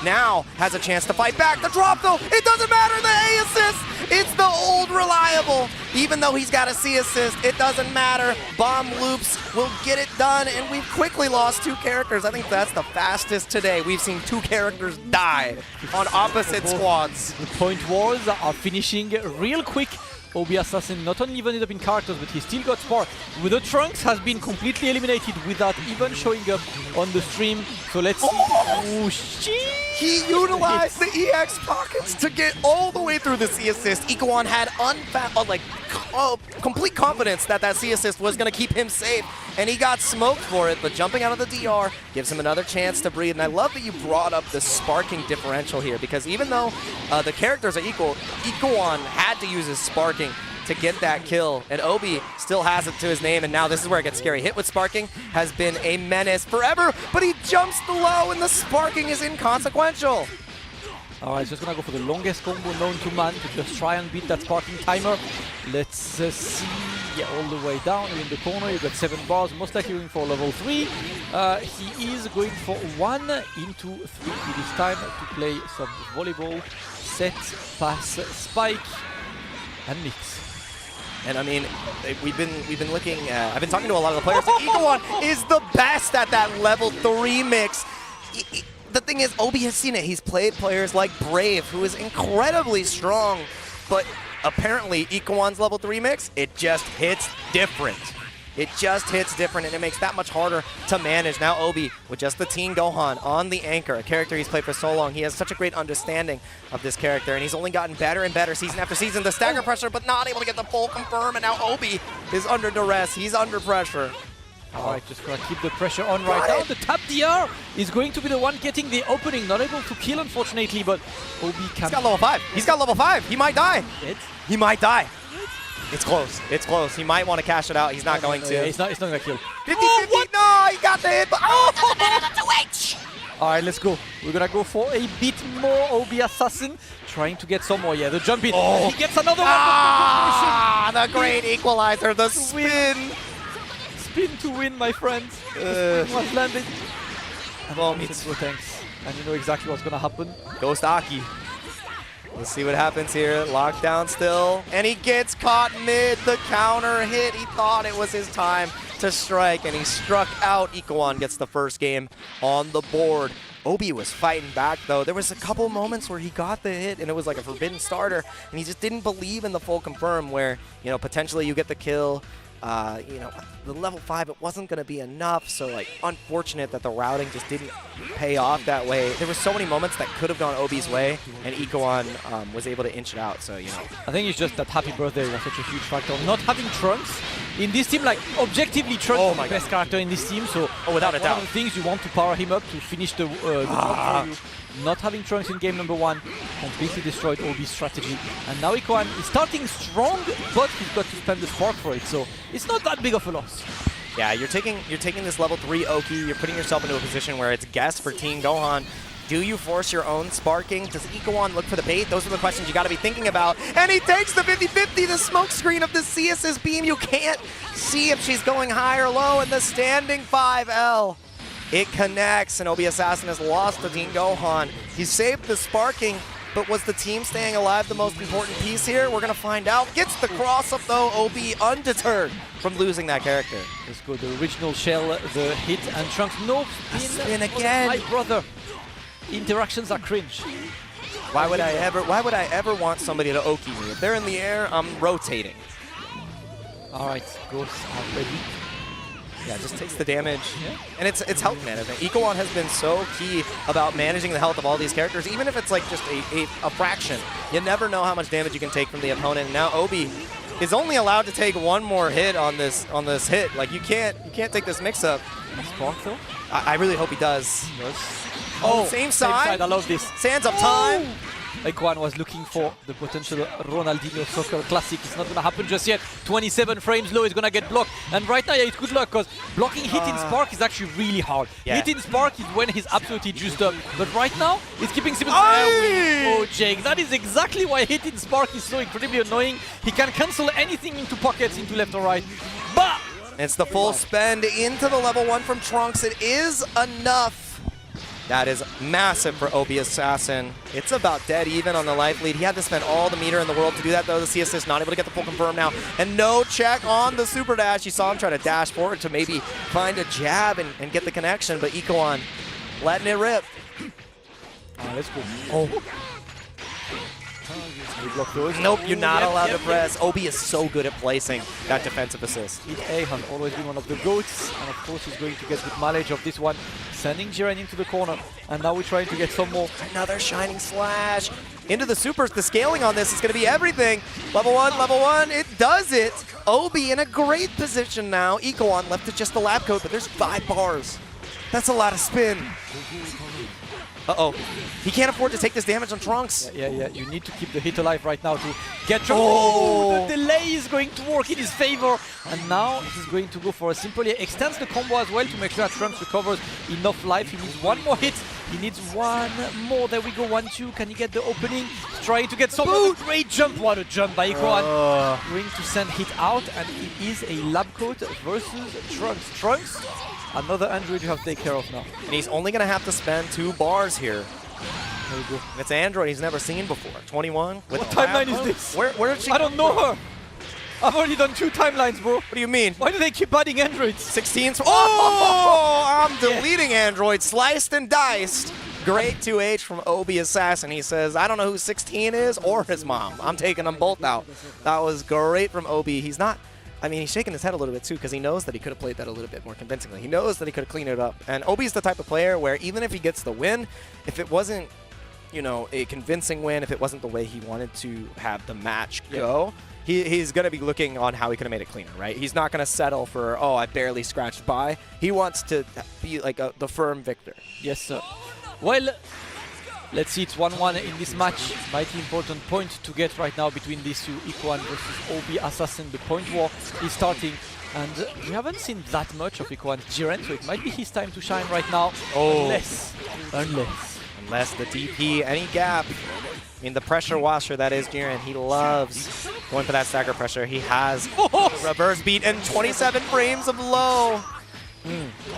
now has a chance to fight back. The drop, though, it doesn't matter. The A assist, it's the old reliable. Even though he's got a C assist, it doesn't matter. Bomb loops will get it done, and we've quickly lost 2 characters. I think that's the fastest today. We've seen 2 characters die on opposite squads. The point wars are finishing real quick. Obassassin not only even ended up in characters, but he still got spark. With the Trunks has been completely eliminated without even showing up on the stream. So let's see. Oh, shit! He utilized the EX pockets to get all the way through the C assist. Ikoan had complete confidence that that C assist was going to keep him safe, and he got smoked for it, but jumping out of the DR gives him another chance to breathe. And I love that you brought up the sparking differential here, because even though the characters are equal, Ikoan had to use his sparking to get that kill, and Obi still has it to his name, and now this is where it gets scary. Hit with sparking has been a menace forever, but he jumps the low, and the sparking is inconsequential. Alright, just gonna go for the longest combo known to man to just try and beat that sparking timer. Let's see. Yeah, all the way down in the corner. You got 7 bars, most likely going for level 3. He is going for 1 into 3 this time to play some volleyball, set, pass, spike, and mix. And I mean, we've been looking. I've been talking to a lot of the players. Ikoan is the best at that level 3 mix. The thing is, Obi has seen it. He's played players like Brave, who is incredibly strong, but apparently Ikoan's level 3 mix, it just hits different. It just hits different, and it makes that much harder to manage. Now Obi, with just the Teen Gohan on the anchor, a character he's played for so long. He has such a great understanding of this character, and he's only gotten better and better season after season. The stagger pressure, but not able to get the full confirm, and now Obi is under duress. He's under pressure. Alright, just gonna keep the pressure on right now. The tap DR is going to be the one getting the opening. Not able to kill, unfortunately, but Obi can... He's got level 5. He's got level 5. He might die. He might die. It's close. It's close. He might want to cash it out. He's not going to. Yeah, he's not gonna kill. 50-50. No, he got the hit. But oh, 2H. Alright, let's go. We're gonna go for a bit more Obassassin. Trying to get some more. Yeah, the jump in. Oh. He gets another one. The great equalizer. The spin. Spin to win, my friends. Was landed. Well, it's thanks. And you know exactly what's gonna happen. Ghost Aki. Let's see what happens here. Lockdown still. And he gets caught mid. The counter hit. He thought it was his time to strike, and he struck out. Ikoan gets the first game on the board. Obi was fighting back, though. There was a couple moments where he got the hit, and it was like a forbidden starter, and he just didn't believe in the full confirm where, you know, potentially you get the kill. You know, the level 5, it wasn't going to be enough, so like unfortunate that the routing just didn't pay off that way. There were so many moments that could have gone Obi's way, and Ikoan was able to inch it out, so, you know. I think it's just that happy birthday was such a huge factor. Not having Trunks in this team, like objectively Trunks is the best character in this team, so without a doubt. One of the things you want to power him up to finish the job for you. Not having Trunks in game number 1 completely destroyed Obi's strategy. And now Ikoan is starting strong, but he's got to spend the spark for it, so it's not that big of a loss. Yeah, you're taking this level 3 Oki, you're putting yourself into a position where it's guess for Team Gohan. Do you force your own sparking? Does Ikoan look for the bait? Those are the questions you got to be thinking about. And he takes the 50-50, the smoke screen of the CS's beam. You can't see if she's going high or low, and the standing 5L. It connects, and Obassassin has lost to Team Gohan. He saved the sparking, but was the team staying alive the most important piece here? We're going to find out. Gets the cross up, though. Obi undeterred from losing that character. Let's go the original shell, the hit, and Trunks. No spin again. My brother. interactions are cringe. Why would I ever want somebody to Oki me? If they're in the air, I'm rotating. Alright, ghosts are ready. Yeah, just takes the damage. Yeah. And it's health management. Ikoan has been so key about managing the health of all these characters, even if it's like just a fraction. You never know how much damage you can take from the opponent. And now Obi is only allowed to take one more hit on this hit. Like you can't take this mix-up. Spark though? I really hope he does. Yes. Oh, same side. I love this. Sands up time. Ikoan was looking for the potential Ronaldinho soccer classic. It's not going to happen just yet. 27 frames low is going to get blocked. And right now, yeah, it's good luck because blocking hit in Spark is actually really hard. Yeah. Hit in Spark is when he's absolutely juiced up. But right now, it's keeping Simmons there. Oh, Jake, that is exactly why hit in Spark is so incredibly annoying. He can cancel anything into pockets, into left or right. But it's the full spend into the level 1 from Trunks. It is enough. That is massive for Obassassin. It's about dead even on the life lead. He had to spend all the meter in the world to do that, though. The C assist not able to get the full confirm now. And no check on the super dash. You saw him try to dash forward to maybe find a jab and get the connection, but Ikoan letting it rip. Let's go. Oh. Block those. Nope, you're not allowed to press. Obi is so good at placing that defensive assist. Hit A has always been one of the goats, and of course he's going to get good mileage of this one. Sending Jiren into the corner, and now we're trying to get some more. Another shining slash. Into the supers, the scaling on this is going to be everything. Level 1, it does it. Obi in a great position now. Ikoan left to just the lab coat, but there's 5 bars. That's a lot of spin. Uh-oh. He can't afford to take this damage on Trunks. Yeah. You need to keep the hit alive right now to get Trunks. Oh, the delay is going to work in his favor. And now he's going to go for a simple, he extends the combo as well to make sure that Trunks recovers enough life. He needs one more hit. He needs one more. There we go, 1-2. Can he get the opening? He's trying to get some great jump. What a jump by Ikoan. Going to send hit out, and it is a lab coat versus Trunks. Trunks, another android you have to take care of now. And he's only going to have to spend 2 bars here. There we go. It's an android he's never seen before. 21. What timeline is this? Where did she I don't know her. I've already done 2 timelines, bro. What do you mean? Why do they keep adding androids? 16. Oh! I'm deleting androids. Sliced and diced. Great 2H from Obassassin. He says, I don't know who 16 is or his mom. I'm taking them both out. That was great from Obi. He's not... I mean, he's shaking his head a little bit, too, because he knows that he could have played that a little bit more convincingly. He knows that he could have cleaned it up. And Obi's the type of player where even if he gets the win, if it wasn't, you know, a convincing win, if it wasn't the way he wanted to have the match go, he's going to be looking on how he could have made it cleaner, right? He's not going to settle for, oh, I barely scratched by. He wants to be like the firm victor. Yes, sir. Well, let's see, it's 1-1 in this match. Mighty important point to get right now between these two. Ikoan versus Obassassin. The point war is starting. And we haven't seen that much of Ikoan's Jiren, so it might be his time to shine right now. Unless the DP, any gap. I mean, the pressure washer that is Jiren, he loves going for that stagger pressure. He has reverse beat and 27 frames of low.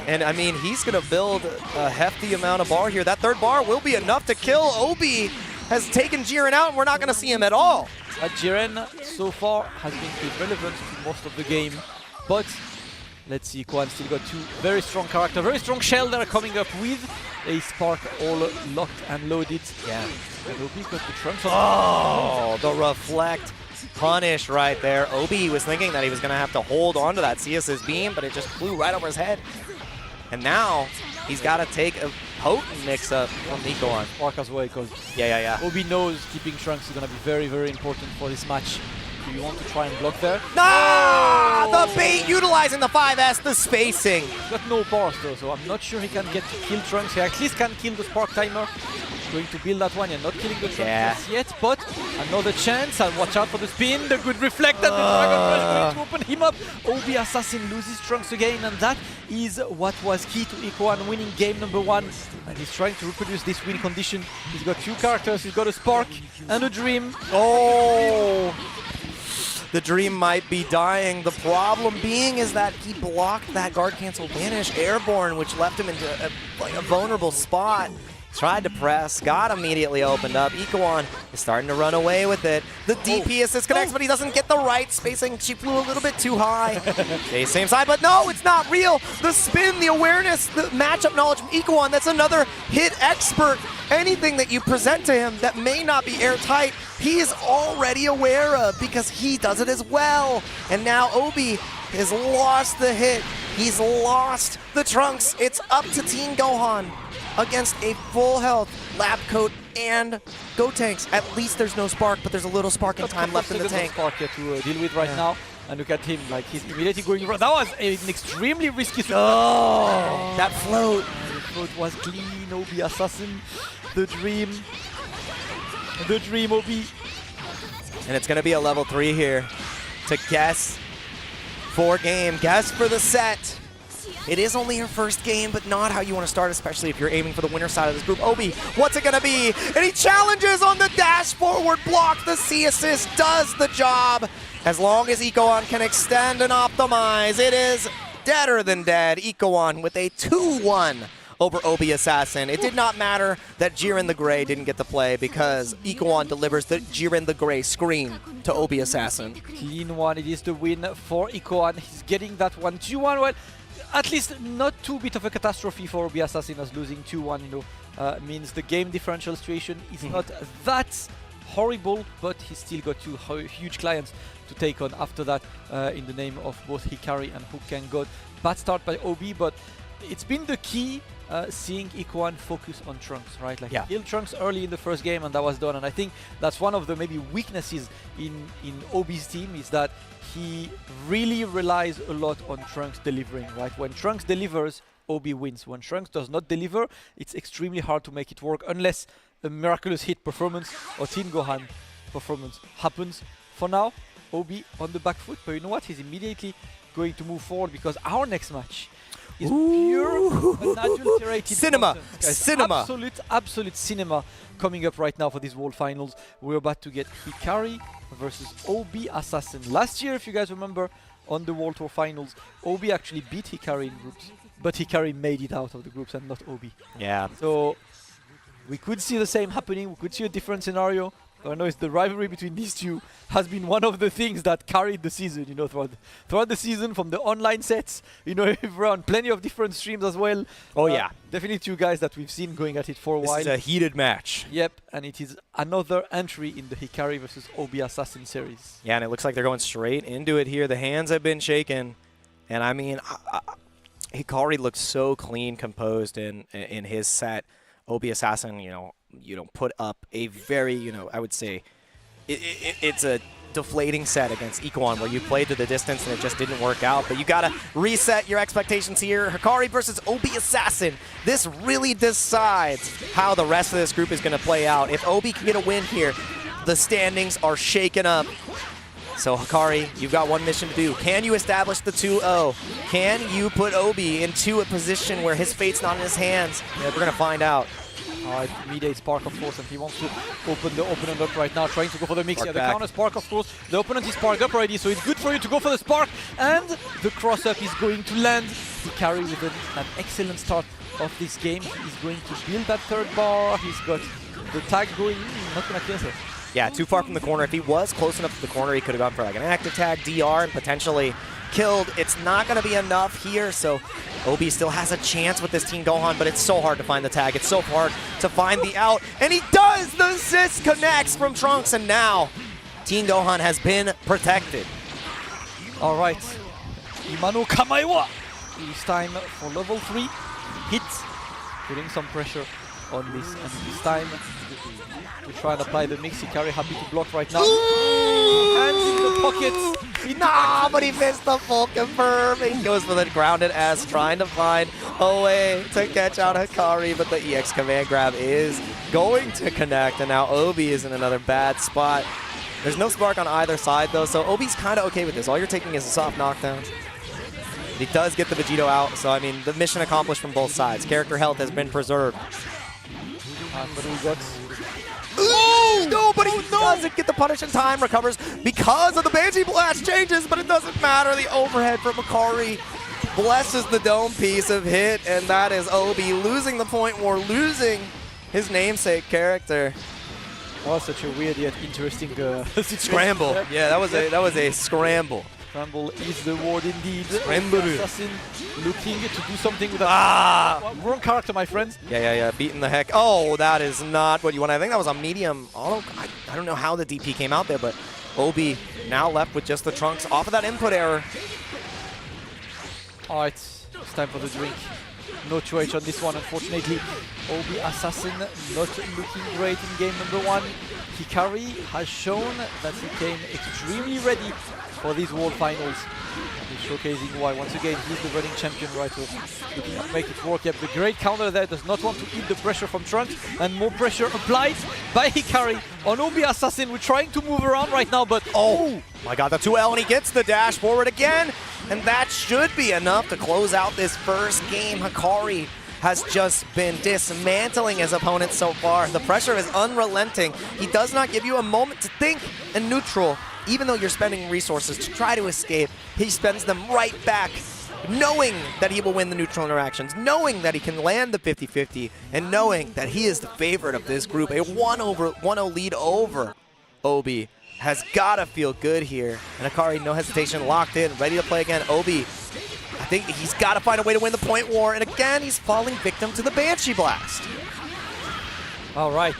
And I mean, he's going to build a hefty amount of bar here. That 3rd bar will be enough to kill. Obi has taken Jiren out, and we're not going to see him at all. Jiren so far has been irrelevant to most of the game, but let's see, Ikoan still got 2 very strong characters, very strong shell that are coming up with a Spark all locked and loaded. Yeah. And Obi got the Trunks on. Oh, the reflect punish right there. Obi was thinking that he was going to have to hold on to that CS's beam, but it just flew right over his head. And now he's got to take a potent mix-up from Ikoan. Spark as well, because Obi knows keeping Trunks is going to be very, very important for this match. Do you want to try and block there? The bait utilizing the 5S, the spacing. He's got no bars though, so I'm not sure he can get to kill Trunks. He at least can kill the Spark timer. Going to build that one and not killing the Trunks yet, but another chance, and watch out for the spin, the good reflect, and the Dragon Rush going to open him up. Obassassin loses Trunks again, and that is what was key to Ikoan winning game number 1. And he's trying to reproduce this win condition. He's got 2 characters, he's got a Spark and a Dream. Oh! The Dream might be dying. The problem being is that he blocked that guard cancel vanish airborne, which left him into a vulnerable spot. tried to press, got immediately opened up. Ikoan is starting to run away with it. The DP assist connects, but he doesn't get the right spacing. She flew a little bit too high. Okay, same side, but no, it's not real. The spin, the awareness, the matchup knowledge from Ikoan, that's another hit expert. Anything that you present to him that may not be airtight, he is already aware of because he does it as well. And now Obi has lost the hit. He's lost the trunks. It's up to Team Gohan against a full health Lab Coat and Go Tanks. At least there's no spark, but there's a little sparking time left in the tank. Spark here to deal with right now. And look at him, like he's immediately going. That was an extremely risky. Oh, that float. The float was clean. Obassassin, the dream. The dream, Obi. And it's going to be a level 3 here to guess for game. Guess for the set. It is only your first game, but not how you want to start, especially if you're aiming for the winner side of this group. Obi, what's it going to be? And he challenges on the dash forward block. The C assist does the job. As long as Ikoan can extend and optimize, it is deader than dead. Ikoan with a 2-1 over Obassassin. It did not matter that Jiren the Grey didn't get to play because Ikoan delivers the Jiren the Grey screen to Obassassin. Clean one, it is the win for Ikoan. He's getting that one 2-1. Well, at least not too bit of a catastrophe for Obassassin, as losing 2-1, means the game differential situation is not that horrible, but he's still got two huge clients to take on after that in the name of both Hikari and HookGangGod. Bad start by Obi, but it's been the key seeing Ikoan focus on Trunks, right? Like he killed Trunks early in the first game and that was done. And I think that's one of the maybe weaknesses in Obi's team is that he really relies a lot on Trunks delivering, right? When Trunks delivers, Obi wins. When Trunks does not deliver, it's extremely hard to make it work unless a miraculous hit performance or Team Gohan performance happens. For now, Obi on the back foot, but you know what? He's immediately going to move forward because our next match is pure, unadulterated cinema. content, guys. Cinema. Absolute cinema coming up right now for these World Finals. We're about to get Hikari versus Obassassin. Last year, if you guys remember, on the World Tour Finals, Obi actually beat Hikari in groups, but Hikari made it out of the groups and not Obi. Yeah. So we could see the same happening. We could see a different scenario. I know it's the rivalry between these two has been one of the things that carried the season, throughout the season from the online sets, we've run plenty of different streams as well. Oh yeah. Definitely two guys that we've seen going at it for a while. This is a heated match. Yep, and it is another entry in the Hikari versus Obassassin series. Yeah, and it looks like they're going straight into it here. The hands have been shaken. And I mean, Hikari looks so clean, composed in his set. Obassassin, put up a very, I would say, it's a deflating set against Ikoan where you played to the distance and it just didn't work out. But you got to reset your expectations here. Hikari versus Obassassin. This really decides how the rest of this group is going to play out. If Obi can get a win here, the standings are shaken up. So Hikari, you've got one mission to do. Can you establish the 2-0? Can you put Obi into a position where his fate's not in his hands? Yeah, we're going to find out. Alright, mid-8 Spark, of course, and he wants to open the opponent up right now, trying to go for the mix. The counter Spark, of course. The opponent is sparked up already, so it's good for you to go for the Spark. And the cross-up is going to land. Hikari with an excellent start of this game. He's going to build that third bar. He's got the tag going. Not going to kill her. Yeah, too far from the corner. If he was close enough to the corner, he could have gone for like an active tag, DR, and potentially killed. It's not going to be enough here, so Obi still has a chance with this Team Gohan, but it's so hard to find the tag. It's so hard to find the out, and he does! The assist connects from Trunks, and now Team Gohan has been protected. All right, Imano Kamaiwa. It's time for level 3. Hit, putting some pressure on this, and this time to try and apply the mix. Hikari happy to block right now. Hands in the pockets. Nah, but he missed the full confirm. He goes for the grounded S, trying to find a way to catch out Hikari, but the EX command grab is going to connect, and now Obi is in another bad spot. There's no spark on either side, though, so Obi's kind of okay with this. All you're taking is a soft knockdown. He does get the Vegito out, so I mean, the mission accomplished from both sides. Character health has been preserved. But we got... Ooh, no, but he doesn't get the punish in time. Recovers because of the Banshee Blast changes, but it doesn't matter. The overhead from Hikari blesses the dome piece of hit, and that is Obi losing the point war, losing his namesake character. Oh, such a weird yet interesting Scramble. Yeah, that was a scramble. Scramble is the word indeed. Scramble. Assassin looking to do something with a wrong character, my friends. Yeah, beating the heck. Oh, that is not what you want. I think that was a medium auto. I don't know how the DP came out there, but Obi now left with just the trunks off of that input error. All right, it's time for the drink. No 2H on this one, unfortunately. Obassassin not looking great in game number 1. Hikari has shown that he came extremely ready for these World Finals. And he's showcasing why. Once again, he's the running champion, right? So looking to make it work. Yep, the great counter there does not want to eat the pressure from Trunks, and more pressure applied by Hikari on Obassassin. We're trying to move around right now, but oh my god, the 2L, and he gets the dash forward again. And that should be enough to close out this first game. Hikari has just been dismantling his opponents so far. The pressure is unrelenting. He does not give you a moment to think in neutral. Even though you're spending resources to try to escape, he spends them right back, knowing that he will win the neutral interactions, knowing that he can land the 50-50, and knowing that he is the favorite of this group. A 1-0 lead over Obi has got to feel good here. And Hikari, no hesitation, locked in, ready to play again. Obi, I think he's got to find a way to win the point war. And again, he's falling victim to the Banshee Blast. all right.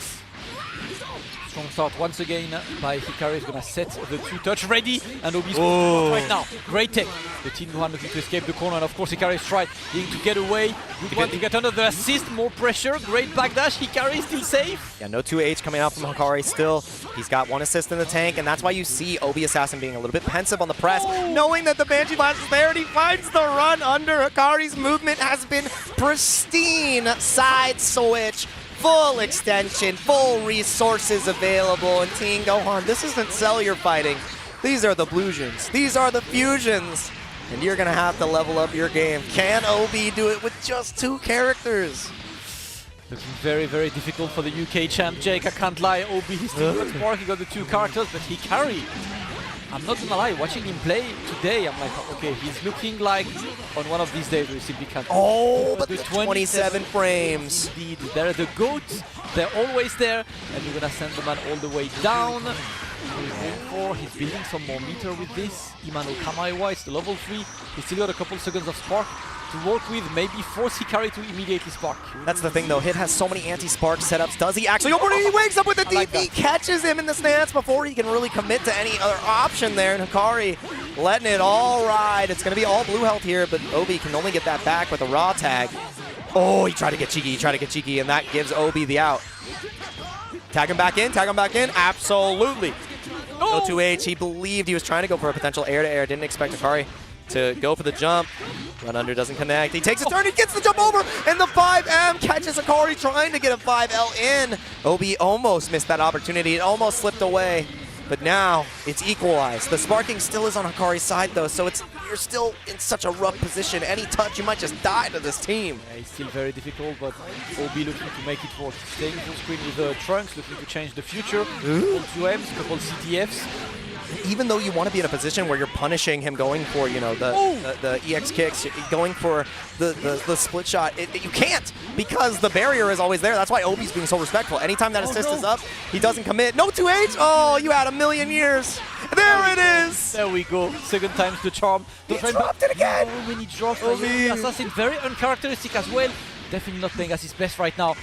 Strong start once again by Hikari. Is going to set the 2-touch ready, and Obi's right now. Great tech. The team one looking to escape the corner, and of course Hikari is trying to get away. Good one to get under the assist, more pressure. Great backdash. Hikari is still safe. Yeah, no 2H coming out from Hikari still. He's got 1 assist in the tank, and that's why you see Obassassin being a little bit pensive on the press, knowing that the Banshee Blast is there, and he finds the run under. Hikari's movement has been pristine. Side switch. Full extension, full resources available, and Team Gohan, this isn't Cell you're fighting. These are the Blusions. These are the Fusions. And you're gonna have to level up your game. Can Obi do it with just 2 characters? Looking very, very difficult for the UK champ, Jake. I can't lie. Obi, he's still got Spark, he got the 2 characters, but Hikari, I'm not gonna lie, watching him play today, I'm like, okay, he's looking like on one of these days we simply can't. Oh, but the 27 frames. Indeed, they're the GOATs, they're always there, and you're gonna send the man all the way down. He's building some more meter with this. Imano Kamaiwa, it's the level 3. He's still got a couple seconds of Spark to work with, maybe force Hikari to immediately Spark. That's the thing though, Hit has so many anti-Spark setups. Does he actually? Oh, he wakes up with the DP, catches him in the stance before he can really commit to any other option there. And Hikari letting it all ride. It's going to be all blue health here, but Obi can only get that back with a raw tag. Oh, he tried to get cheeky, and that gives Obi the out. Tag him back in, absolutely. No 2H, he believed he was trying to go for a potential air-to-air, didn't expect Hikari to go for the jump. Run under doesn't connect. He takes a turn, he gets the jump over, and the 5M catches Hikari trying to get a 5L in. Obi almost missed that opportunity. It almost slipped away. But now it's equalized. The sparking still is on Hikari's side though, so you're still in such a rough position. Any touch, you might just die to this team. Yeah, it's still very difficult, but Obi looking to make it work. Staying full screen with the Trunks, looking to change the future. Couple 2Ms, couple CTFs. Even though you want to be in a position where you're punishing him going for, you know, the EX kicks, going for the split shot, you can't, because the barrier is always there. That's why Obi's being so respectful. Anytime that assist is up, he doesn't commit. No 2H! Oh, you had a million years. There it is! There we go. Second time's the charm. He dropped it again! Oh, many drops. Assassin, very uncharacteristic as well. Definitely not playing at his best right now.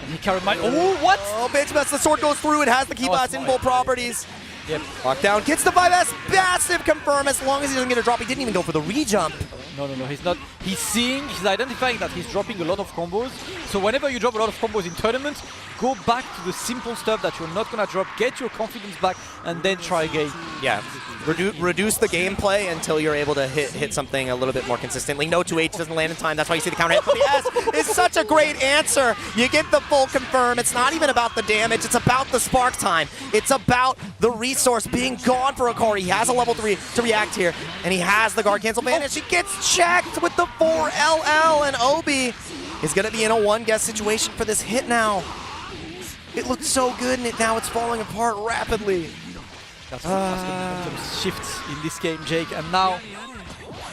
And Hikari might. Oh, what? Oh, bitch, the sword goes through. It has the key blast invul properties. Yep. Lockdown gets the 5S, massive confirm as long as he doesn't get a drop. He didn't even go for the re-jump. No, he's not. He's seeing, he's identifying that he's dropping a lot of combos. So whenever you drop a lot of combos in tournaments, go back to the simple stuff that you're not gonna drop, get your confidence back, and then try again. Yeah, reduce the gameplay until you're able to hit something a little bit more consistently. No 2H doesn't land in time, that's why you see the counter hit. But the S is such a great answer. You get the full confirm. It's not even about the damage, it's about the spark time. It's about the resource being gone for Hikari. He has a level 3 to react here, and he has the guard cancel banish. He gets checked with the 4 LL, and Obi is going to be in a one-guess situation for this hit now. It looked so good, and now it's falling apart rapidly. That's some shifts in this game, Jake, and now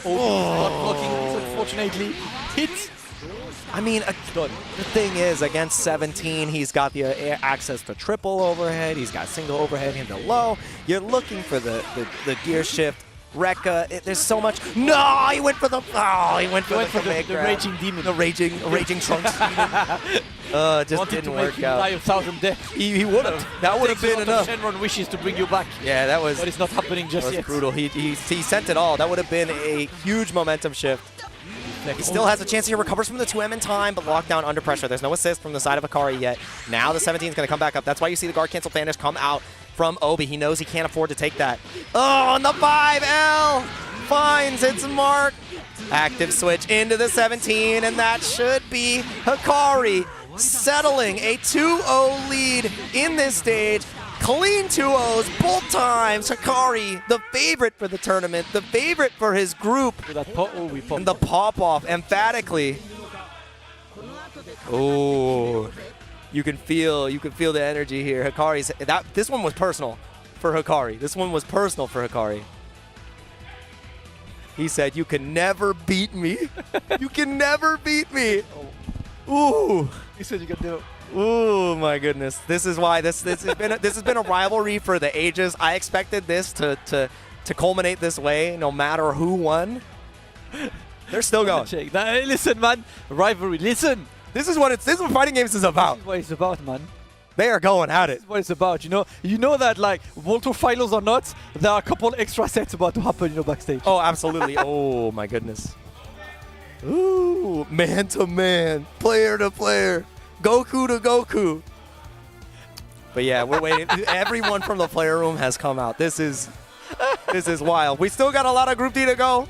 Obi is not blocking this, unfortunately. Hit I mean, the thing is, against 17, he's got the access to triple overhead. He's got single overhead into low. You're looking for the gear shift. Rekka, there's so much. No, he went for the. Oh, he went for the raging demon. The raging Trunks demon. Just didn't work out. Die 1,000 deaths. He would have. That would have been enough. Shenron wishes to bring you back. Yeah, that was. But it's not happening just yet. That was brutal. He sent it all. That would have been a huge momentum shift. He still has a chance. He recovers from the 2M in time, but locked down under pressure. There's no assist from the side of Hikari yet. Now the 17 is going to come back up. That's why you see the guard cancel banish come out from Obi. He knows he can't afford to take that. Oh, and the 5L finds its mark. Active switch into the 17, and that should be Hikari settling a 2-0 lead in this stage. Clean 2-0s both times. Hikari, the favorite for the tournament, the favorite for his group. And the pop-off, emphatically. Oh, you can feel the energy here. Hikari's this one was personal for Hikari. This one was personal for Hikari. He said, "You can never beat me. You can never beat me." Ooh. He said you can do it. Oh my goodness! This is why this has been a rivalry for the ages. I expected this to culminate this way, no matter who won. They're still going. Listen, man, rivalry. Listen. This is what fighting games is about. This is what it's about, man. They are going at it. This is what it's about. You know that, like, Volto finals or not, there are a couple extra sets about to happen, backstage. Oh, absolutely. Oh my goodness. Ooh, man to man, player to player. Goku to Goku. But yeah, we're waiting. Everyone from the player room has come out. This is wild. We still got a lot of Group D to go.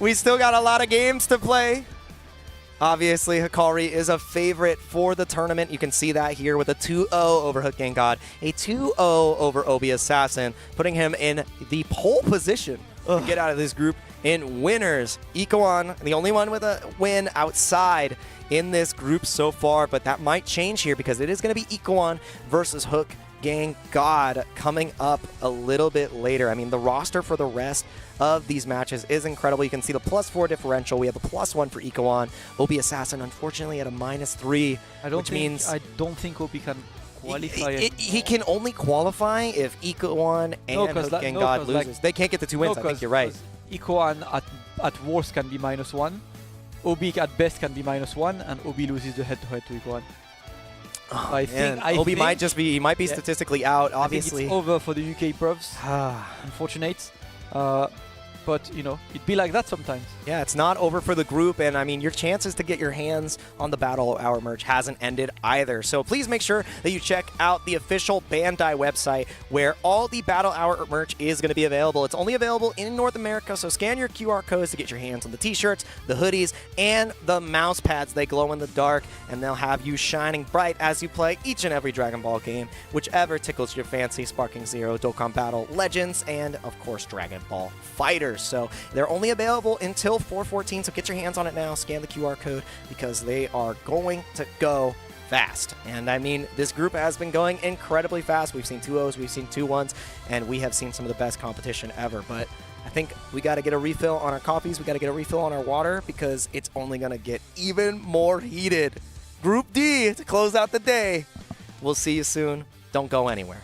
We still got a lot of games to play. Obviously, Hikari is a favorite for the tournament. You can see that here with a 2-0 over HookGangGod, a 2-0 over Obassassin, putting him in the pole position to get out of this group in winners. Ikoan, the only one with a win outside in this group so far, but that might change here because it is going to be Ikoan versus HookGangGod coming up a little bit later. I mean, the roster for the rest of these matches is incredible. You can see the +4 differential. We have a +1 for Ikoan. Obassassin, unfortunately, at a -3, which means I don't think Obi can qualify. He can only qualify if Ikoan and HookGangGod loses. Like, they can't get the 2 wins. I think you're right. Ikoan at worst can be -1. Obi at best can be -1, and Obi loses the head-to-head to Ikoan. Oh, I think Obi might be statistically out. Obviously, it's over for the UK profs. Unfortunate. But, it'd be like that sometimes. Yeah, it's not over for the group, and I mean, your chances to get your hands on the Battle Hour merch hasn't ended either. So please make sure that you check out the official Bandai website where all the Battle Hour merch is going to be available. It's only available in North America, so scan your QR codes to get your hands on the t-shirts, the hoodies, and the mouse pads. They glow in the dark, and they'll have you shining bright as you play each and every Dragon Ball game, whichever tickles your fancy, Sparking Zero, Dokkan Battle, Legends, and of course Dragon Ball FighterZ. So they're only available until 4/14, so get your hands on it now. Scan the QR code because they are going to go fast. And I mean, this group has been going incredibly fast. We've seen 2-0s, we've seen 2-1s, and we have seen some of the best competition ever. But I think we got to get a refill on our coffees. We got to get a refill on our water because it's only going to get even more heated. Group D to close out the day. We'll see you soon. Don't go anywhere.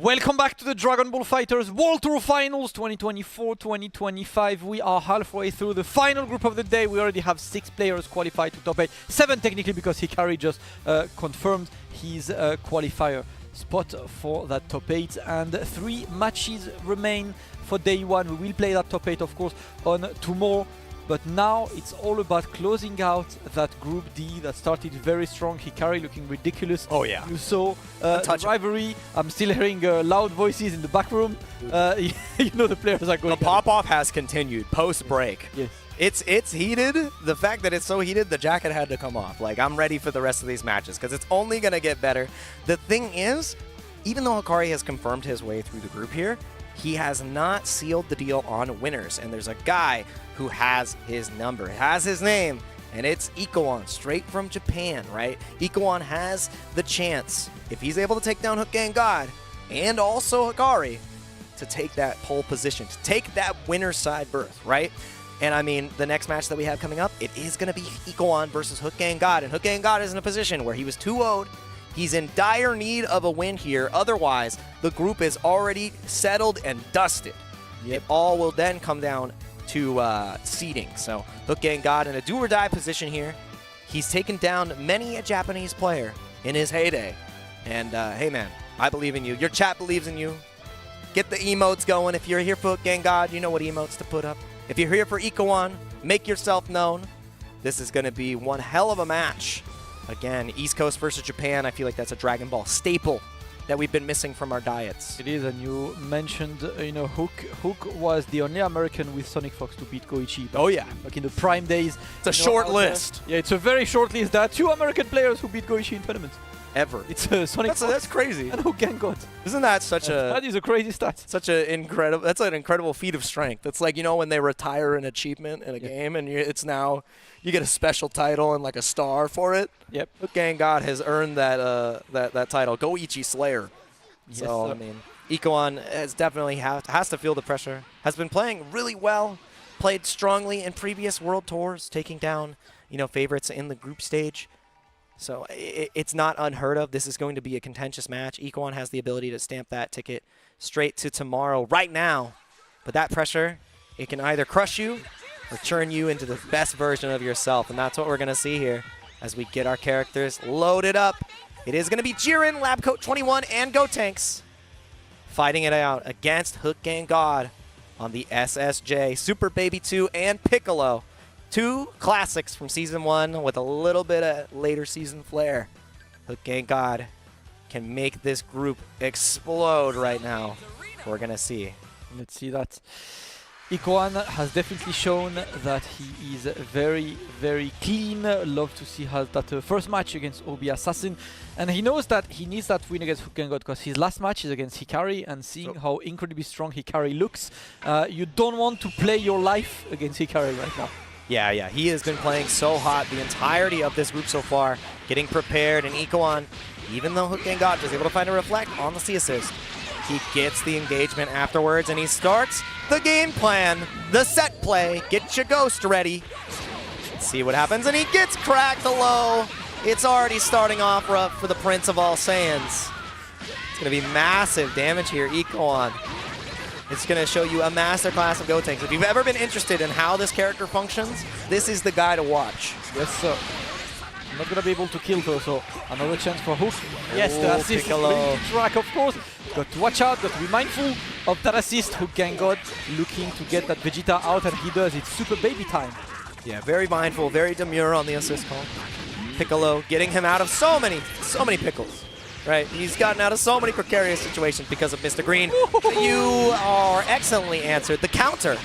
Welcome back to the Dragon Ball FighterZ World Tour Finals 2024-2025. We are halfway through the final group of the day. We already have 6 players qualified to top 8. 7 technically, because Hikari just confirmed his qualifier spot for that top 8. And 3 matches remain for day 1. We will play that top 8, of course, on tomorrow. But now it's all about closing out that Group D that started very strong. Hikari looking ridiculous. Oh yeah. You saw the rivalry. I'm still hearing loud voices in the back room. You know the players are going. The pop-off has continued post-break. Yes. It's heated. The fact that it's so heated, the jacket had to come off. Like, I'm ready for the rest of these matches because it's only going to get better. The thing is, even though Hikari has confirmed his way through the group here, he has not sealed the deal on winners. And there's a guy who has his number, has his name, and it's Ikoan, straight from Japan, right? Ikoan has the chance, if he's able to take down HookGangGod and also Hikari, to take that pole position, to take that winner's side berth, right? And I mean, the next match that we have coming up, it is going to be Ikoan versus HookGangGod, and HookGangGod is in a position where he was 2-0'd. He's in dire need of a win here. Otherwise, the group is already settled and dusted. Yep. It all will then come down to seeding. So HookGangGod in a do-or-die position here. He's taken down many a Japanese player in his heyday. And hey man, I believe in you. Your chat believes in you. Get the emotes going. If you're here for HookGangGod, you know what emotes to put up. If you're here for Ikoan, make yourself known. This is going to be one hell of a match. Again, East Coast versus Japan. I feel like that's a Dragon Ball staple that we've been missing from our diets. It is, and you mentioned, you know, Hook was the only American with Sonic Fox to beat Goichi. Oh yeah, like in the prime days. It's a short list. Yeah, it's a very short list. There are 2 American players who beat Goichi in tournaments. Ever. It's Sonic Fox. That's crazy. And HookGangGod. Isn't that such a... That is a crazy stat. Such an incredible... That's an incredible feat of strength. It's like, you know, when they retire an achievement in a game and it's now... You get a special title and like a star for it. Yep. HookGangGod has earned that that title. Goichi Slayer. Yes, so, sir. I mean, Ikoan has definitely has to feel the pressure. Has been playing really well. Played strongly in previous World Tours, taking down, you know, favorites in the group stage. So it's not unheard of. This is going to be a contentious match. Ikoan has the ability to stamp that ticket straight to tomorrow, right now. But that pressure, it can either crush you or turn you into the best version of yourself. And that's what we're going to see here as we get our characters loaded up. It is going to be Jiren, Labcoat 21, and Gotenks fighting it out against HookGangGod on the SSJ, Super Baby 2, and Piccolo. 2 classics from Season 1 with a little bit of later season flair. HookGangGod can make this group explode right now. We're going to see. Let's see that. Ikoan has definitely shown that he is very, very clean. Love to see how that first match against Obassassin. And he knows that he needs that win against HookGangGod because his last match is against Hikari, and seeing how incredibly strong Hikari looks, you don't want to play your life against Hikari right now. Yeah, he has been playing so hot the entirety of this group so far, getting prepared, and Ikoan, even though HookGangGod was able to find a reflect on the C assist, he gets the engagement afterwards, and he starts the game plan, the set play. Get your ghost ready. Let's see what happens, and he gets cracked low. It's already starting off rough for the Prince of All Saiyans. It's going to be massive damage here, Ikoan. It's going to show you a masterclass of Gotenks. If you've ever been interested in how this character functions, this is the guy to watch. Yes, sir. I'm not going to be able to kill though, so another chance for Hook. Yes, the assist is going to track, of course. Got to watch out, got to be mindful of that assist. HookGangGod looking to get that Vegeta out, and he does. It's Super Baby time. Yeah, very mindful, very demure on the assist call. Piccolo getting him out of so many pickles. Right, he's gotten out of so many precarious situations because of Mr. Green. You are excellently answered. The counter,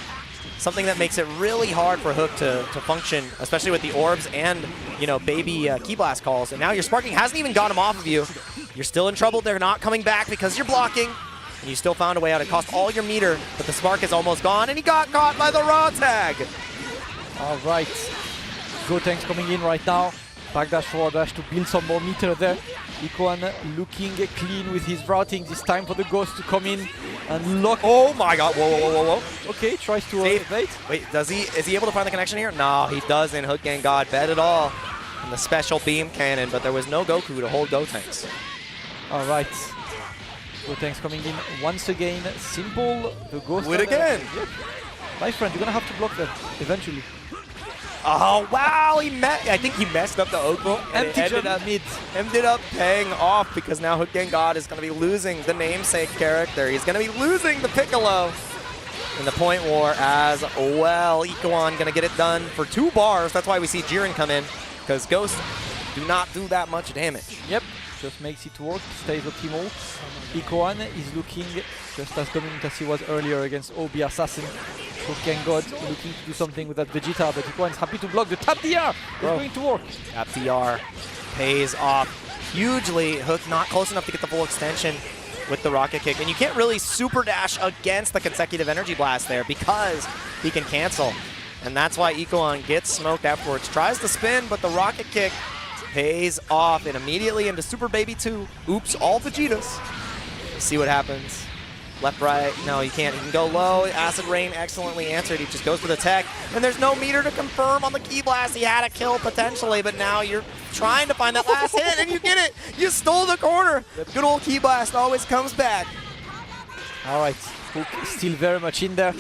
something that makes it really hard for Hook to function, especially with the orbs and, you know, baby Key Blast calls. And now your sparking hasn't even got him off of you. You're still in trouble. They're not coming back because you're blocking. And you still found a way out. It cost all your meter, but the spark is almost gone, and he got caught by the raw tag. All right, Gotenks coming in right now. Backdash, forward dash to build some more meter there. Ikoan looking clean with his routing. It's time for the Ghost to come in and lock. Oh my god, whoa. Okay, tries to evade. Wait, is he able to find the connection here? No, he doesn't. HookGangGod bet it all on the special beam cannon, but there was no Goku to hold Gotenks. All right. Gotenks coming in once again. Simple. The ghost. Win again. Yep. My friend, you're gonna have to block that eventually. Oh wow! I think he messed up the Oakville, and it ended up paying off because now HookGangGod is going to be losing the namesake character. He's going to be losing the Piccolo in the point war as well. Ikoan going to get it done for 2 bars. That's why we see Jiren come in, because Ghosts do not do that much damage. Yep, just makes it work, stays optimal. Ikoan is looking just as dominant as he was earlier against Obassassin. HookGangGod looking to do something with that Vegeta, but Ikoan is happy to block the tap DR. It's going to work. Tap DR pays off hugely. Hook not close enough to get the full extension with the rocket kick, and you can't really super dash against the consecutive energy blast there because he can cancel, and that's why Ikoan gets smoked afterwards. Tries to spin, but the rocket kick pays off, and immediately into Super Baby 2. Oops, all Vegetas. See what happens. Left, right, no, you can't. He can go low. Acid Rain excellently answered. He just goes for the tech, and there's no meter to confirm on the Ki Blast. He had a kill potentially, but now you're trying to find that last hit, and you get it. You stole the corner. Good old Ki Blast always comes back. All right, Hook is still very much in there.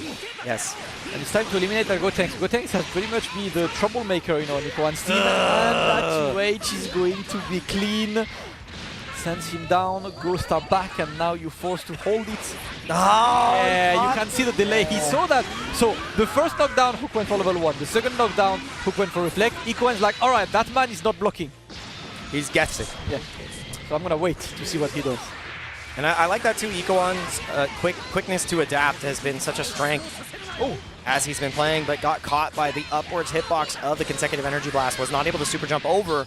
Yes. And it's time to eliminate that Gotenks. Gotenks has pretty much been the troublemaker, you know, on Ikoan's team, and that UH is going to be clean. Sends him down, Ghosts are back, and now you're forced to hold it. Oh, yeah, you can see the delay. He saw that. So the first knockdown, Hook went for level 1. The second knockdown, Hook went for reflect. Ikoan's like, all right, that man is not blocking. He's guessing. Yeah. So I'm gonna wait to see what he does. And I like that too. Ikoan's quickness to adapt has been such a strength. Oh. As he's been playing, but got caught by the upwards hitbox of the consecutive energy blast, was not able to super jump over.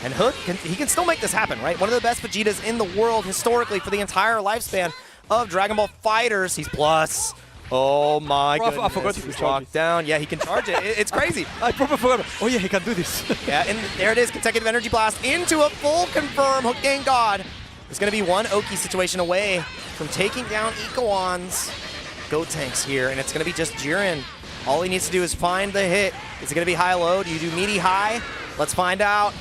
And Hook, he can still make this happen, right? One of the best Vegetas in the world historically for the entire lifespan of Dragon Ball FighterZ. He's plus. Oh my goodness. I forgot he was locked down. Yeah, he can charge it. It's crazy. I probably forgot. Oh yeah, he can do this. Yeah, and there it is. Consecutive energy blast into a full confirm. HookGangGod is going to be one Oki situation away from taking down Ikoan's Gotenks here, and it's going to be just Jiren. All he needs to do is find the hit. Is it going to be high-low? Do you do meaty high? Let's find out.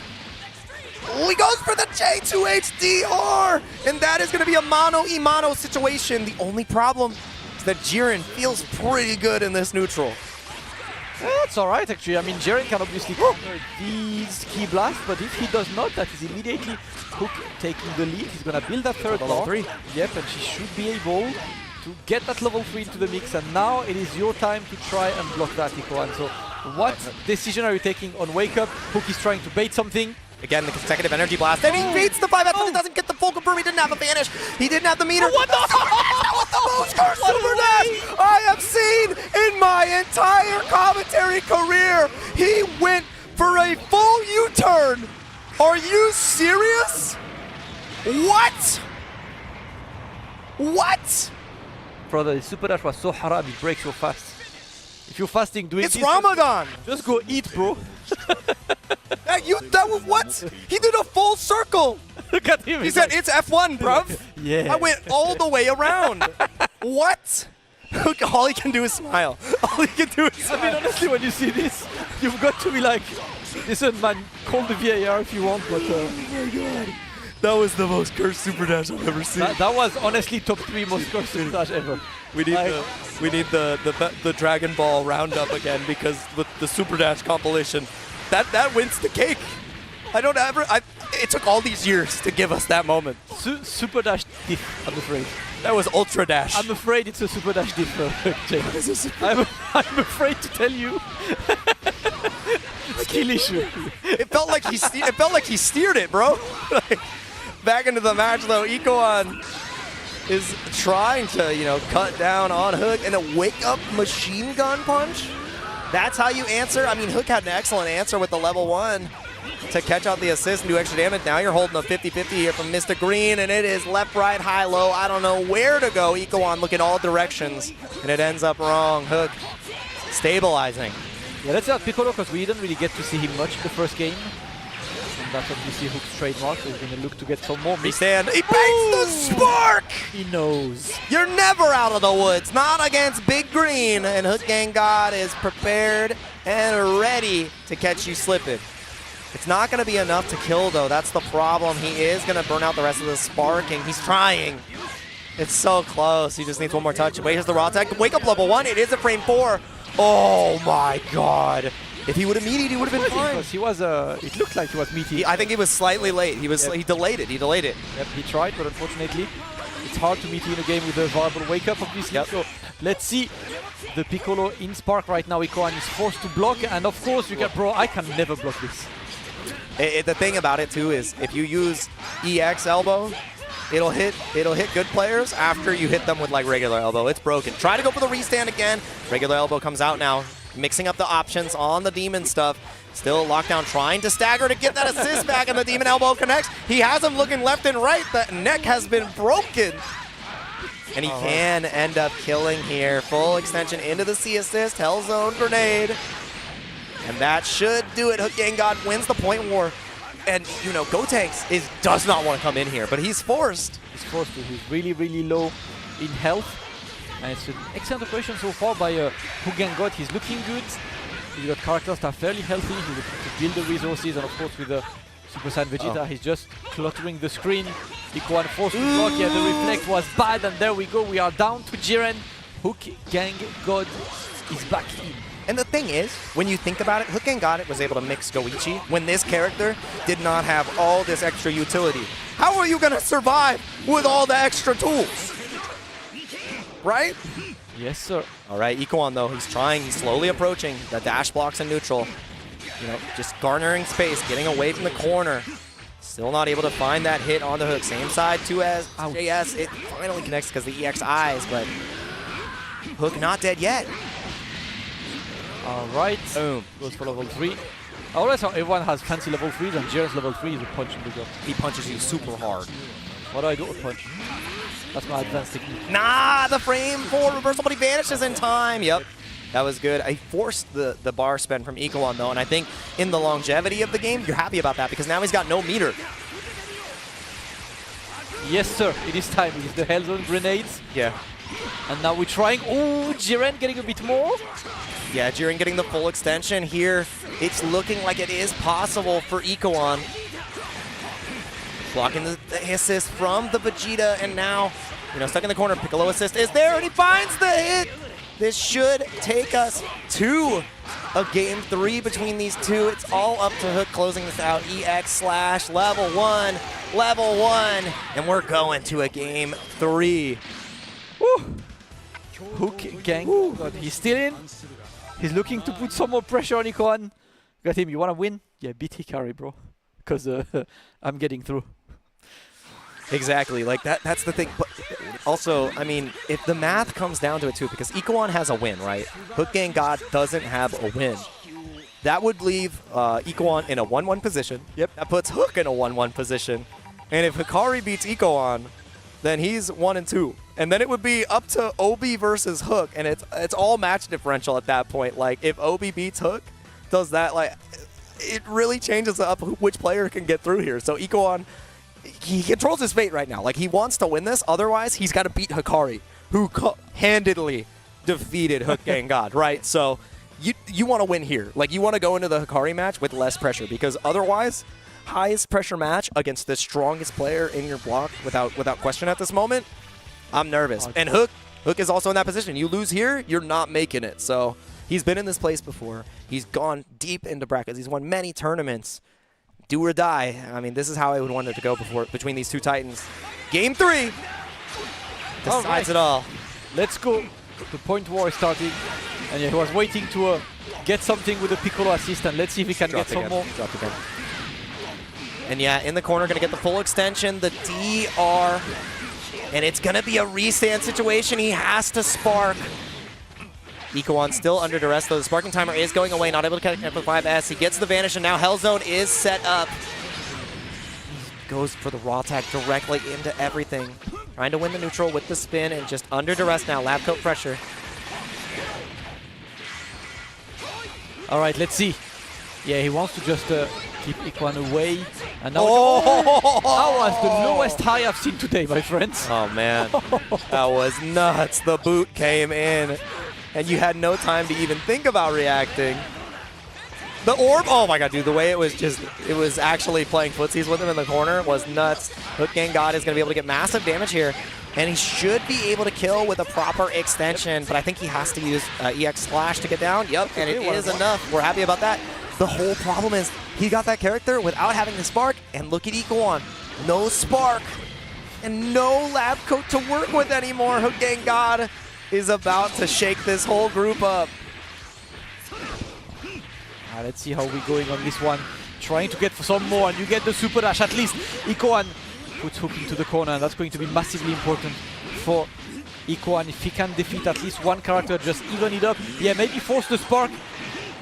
Oh, he goes for the J2HDR, and that is going to be a mano-a-mano situation. The only problem is that Jiren feels pretty good in this neutral. That's alright actually. I mean, Jiren can obviously counter these Ki Blasts, but if he does not, that is immediately Hook taking the lead. He's going to build that third block. Yep, and she should be able to get that level 3 into the mix, and now it is your time to try and block that, Ikoan. So what decision are you taking on Wake Up? Hook is trying to bait something. Again, the consecutive energy blast, and he beats the 5F, but he doesn't get the full confirm. He didn't have a vanish. He didn't have the meter. What the That was the most cursed super dash I have seen in my entire commentary career. He went for a full U-turn. Are you serious? What? What? Brother, the super dash was so haram, it breaks so fast. If you're fasting, doing it's this, Ramadan. Just go eat, bro. That was what? He did a full circle. Look at him. He said, it's F1, bruv. Yeah. I went all the way around. What? All he can do is smile. All he can do is smile. I mean, honestly, when you see this, you've got to be like, listen, man, call the VAR if you want, but... oh my god. That was the most cursed super dash I've ever seen. That was honestly top 3 most cursed super dash ever. We need the Dragon Ball roundup again, because the super dash compilation, that wins the cake. It took all these years to give us that moment. Super dash diff, I'm afraid. That was ultra dash. I'm afraid it's a super dash diff, James. I'm afraid to tell you. Skill issue. It felt like he steered it, bro. Back into the match though, Ikoan is trying to, cut down on Hook, and a wake-up machine gun punch. That's how you answer. I mean, Hook had an excellent answer with the level 1 to catch out the assist and do extra damage. Now you're holding a 50-50 here from Mr. Green, and it is left, right, high, low. I don't know where to go. Ikoan looking all directions, and it ends up wrong. Hook stabilizing. Yeah, let's add Piccolo, because we didn't really get to see him much in the first game. And that's obviously Hook's trademark, so he's going to look to get some more mix. He banks the spark! He knows. You're never out of the woods, not against Big Green, and HookGangGod is prepared and ready to catch you slipping. It's not going to be enough to kill, though. That's the problem. He is going to burn out the rest of the spark, and he's trying. It's so close. He just needs one more touch. Wait, here's the raw tech. Wake up level 1. It is a frame 4. Oh my god. If he would have meated, he would have been fine. He was, it looked like he was meaty. I think he was slightly late. He was. He delayed it. He delayed it. Yep, he tried, but unfortunately, it's hard to meet in a game with a variable wake up, obviously. Yep. So let's see the Piccolo in Spark right now. Ikoan is forced to block, and of course, you get, bro, I can never block this. The thing about it too is if you use EX elbow, it'll hit good players after you hit them with like regular elbow. It's broken. Try to go for the restand again. Regular elbow comes out now, mixing up the options on the demon stuff. Still lockdown, trying to stagger to get that assist back, and the demon elbow connects. He has him looking left and right. The neck has been broken. And he can end up killing here. Full extension into the C assist, Hell Zone grenade. And that should do it. HookGangGod wins the point war. And, you know, Gotenks does not want to come in here, but he's forced. He's forced to. He's really, really low in health. And it's an excellent operation so far by HookGangGod. He's looking good. He's got characters that are fairly healthy. He's looking to build the resources. And, of course, with the Super Saiyan Vegeta, he's just cluttering the screen. Ikoan forced to block. Yeah, the reflect was bad. And there we go. We are down to Jiren. HookGangGod is back in. And the thing is, when you think about it, HookGangGod was able to mix Goichi when this character did not have all this extra utility. How are you going to survive with all the extra tools? Right? Yes, sir. All right, Ikoan, though, he's trying, he's slowly approaching the dash blocks in neutral. You know, just garnering space, getting away from the corner. Still not able to find that hit on the hook. Same side, 2S, JS. It finally connects because the EX eyes, but Hook not dead yet. Alright, boom. Goes for level 3. I always how everyone has fancy level 3s, and Jiren's level 3 is a punch in the gut. He punches you super hard. What do I do? A punch. That's my advanced technique. Nah, the frame 4 reversal, but he vanishes in time. Yep, that was good. I forced the bar spend from Ikoan, though, and I think in the longevity of the game, you're happy about that, because now he's got no meter. Yes, sir. It is time. It is the Hell Zone grenades. Yeah. And now we're trying. Oh, Jiren getting a bit more. Yeah, Jiren getting the full extension here. It's looking like it is possible for Ikoan. Blocking the assist from the Vegeta, and now, you know, stuck in the corner. Piccolo assist is there, and he finds the hit. This should take us to a game 3 between these two. It's all up to Hook closing this out. EX/ level 1, and we're going to a game 3. Woo. HookGangGod, he's still in. He's looking to put some more pressure on Ikoan. Got him. You want to win? Yeah, beat Hikari, bro. Because I'm getting through. Exactly. Like, that's the thing. But also, I mean, if the math comes down to it, too, because Ikoan has a win, right? HookGangGod doesn't have a win. That would leave Ikoan in a 1-1 position. Yep. That puts Hook in a 1-1 position. And if Hikari beats Ikoan, then he's 1-2. And then it would be up to Obi versus Hook, and it's all match differential at that point. Like, if Obi beats Hook, does that, like, it really changes up which player can get through here. So Ikoan, he controls his fate right now. Like, he wants to win this. Otherwise, he's got to beat Hikari, who handedly defeated HookGangGod, right? So you want to win here. Like, you want to go into the Hikari match with less pressure, because otherwise, highest pressure match against the strongest player in your block without question at this moment, I'm nervous. And Hook is also in that position. You lose here, you're not making it. So he's been in this place before. He's gone deep into brackets. He's won many tournaments. Do or die. I mean, this is how I would want it to go between these two Titans. Game 3 decides it all. Let's go. The point war is starting. And yeah, he was waiting to get something with the Piccolo assist, and let's see if he can get some more. Dropped again. And yeah, in the corner, going to get the full extension, the DR. And it's going to be a restand situation. He has to spark. Ikoan still under duress, though. The sparking timer is going away. Not able to connect with 5S. He gets the vanish, and now Hell Zone is set up. He goes for the raw attack directly into everything. Trying to win the neutral with the spin, and just under duress now. Lab coat pressure. All right, let's see. Yeah, he wants to just keep Ikoan away. And now that was the lowest high I've seen today, my friends. Oh, man. That was nuts. The boot came in, and you had no time to even think about reacting. The orb, oh my god, dude, the way it was actually playing footsies with him in the corner was nuts. HookGangGod is going to be able to get massive damage here, and he should be able to kill with a proper extension, but I think he has to use EX Slash to get down. Yep, and it is enough. We're happy about that. The whole problem is he got that character without having the spark, and look at Ikoan. No spark, and no lab coat to work with anymore. HookGangGod is about to shake this whole group up. Let's see how we're going on this one. Trying to get some more, and you get the super dash. At least Ikoan puts Hook into the corner, and that's going to be massively important for Ikoan. If he can defeat at least one character, just even it up. Yeah, maybe force the spark.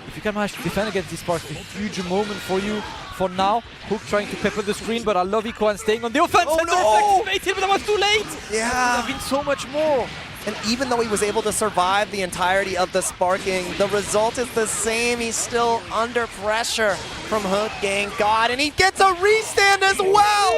If you can manage to defend against this spark, it's a huge moment for you. For now, Hook trying to pepper the screen, but I love Ikoan staying on the offense. Oh, and no! The reflex, but that was too late. Yeah. There would have been so much more. And even though he was able to survive the entirety of the sparking, the result is the same. He's still under pressure from HookGangGod, and he gets a restand as well!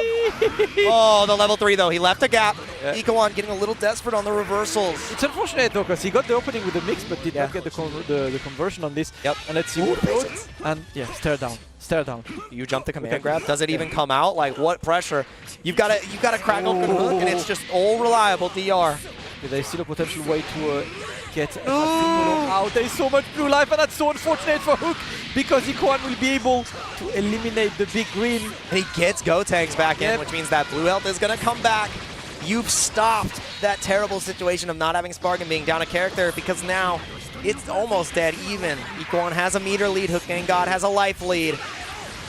Oh, the level 3 though, he left a gap. Yeah. Ikoan getting a little desperate on the reversals. It's unfortunate though, because he got the opening with the mix, but did not get the conversion on this. Yep. And let's see what goes. And yeah, stare down. Stare down. You jump the command grab. Does it even come out? Like, what pressure? You've got to crack open Hook, and it's just all reliable DR. There's still a potential way to get people out. There's so much blue life, and that's so unfortunate for Hook, because Ikoan will be able to eliminate the big green. And he gets Gotenks back in, which means that blue health is going to come back. You've stopped that terrible situation of not having Spark and being down a character, because now it's almost dead even. Ikoan has a meter lead, HookGangGod has a life lead.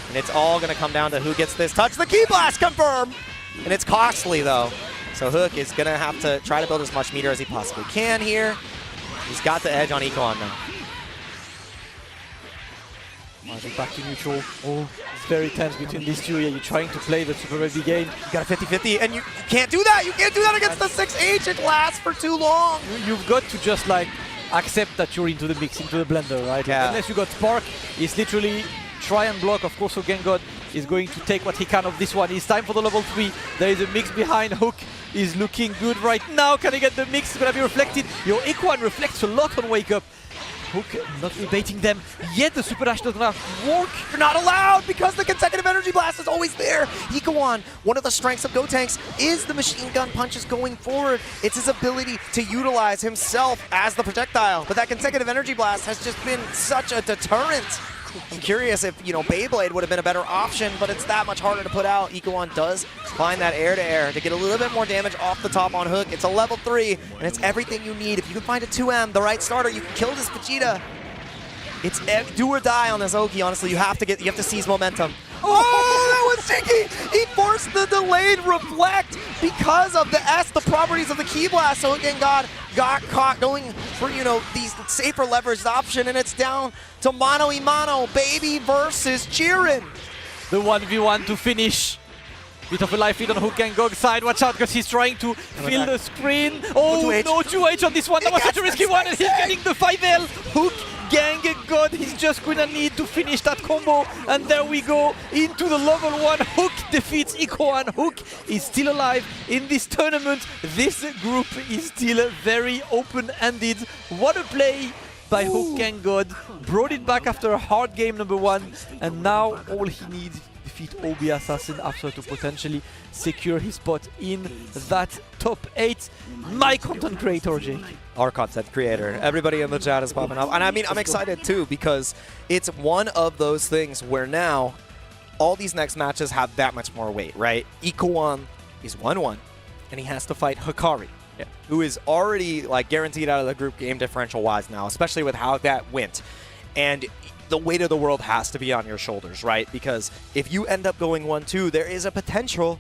And it's all going to come down to who gets this touch. The Key Blast confirm! And it's costly though. So Hook is going to have to try to build as much meter as he possibly can here. He's got the edge on Ikoan now. Back to neutral. Oh, it's very tense between these two. Yeah, you're trying to play the super rugby game. You got a 50-50, and you can't do that! You can't do that against the 6H! It lasts for too long! You've got to just like accept that you're into the mix, into the blender, right? Yeah. Unless you got Spark, it's literally try and block. Of course, HookGangGod is going to take what he can of this one. It's time for the level 3. There is a mix behind. Hook is looking good right now. Can he get the mix? It's going to be reflected. Your Ikoan reflects a lot on Wake Up. Hook not rebating them, yet the super dash does not work. You're not allowed because the consecutive energy blast is always there. Ikoan, one of the strengths of Gotenks is the machine gun punches going forward. It's his ability to utilize himself as the projectile, but that consecutive energy blast has just been such a deterrent. I'm curious if, Beyblade would have been a better option, but it's that much harder to put out. Ikoan does find that air-to-air to get a little bit more damage off the top on Hook. It's a level 3, and it's everything you need. If you can find a 2M, the right starter, you can kill this Vegeta. It's do or die on this Oki, honestly. You have to seize momentum. Oh, that was cheeky! He forced the delayed reflect because of the properties of the Key Blast. So HookGangGod got caught going for, these safer leveraged option, and it's down to mano y mano, baby versus Jiren. The 1v1 to finish. Bit of a life lead on HookGangGod's side. Watch out, because he's trying to fill the screen. Oh, no 2H on this one. That was such a risky one, and he's getting the 5L. HookGangGod, he's just gonna need to finish that combo. And there we go, into the level 1. Hook defeats Ikoan. Hook is still alive in this tournament. This group is still very open-ended. What a play by HookGangGod. Brought it back after a hard game number 1. And now all he needs defeat Obassassin after to potentially secure his spot in that top 8. My content creator, Jake. Our content creator. Everybody in the chat is popping up. And I mean, I'm excited too, because it's one of those things where now all these next matches have that much more weight, right? Ikoan is 1-1, and he has to fight Hikari, who is already guaranteed out of the group game differential-wise now, especially with how that went. And the weight of the world has to be on your shoulders, right? Because if you end up going 1-2, there is a potential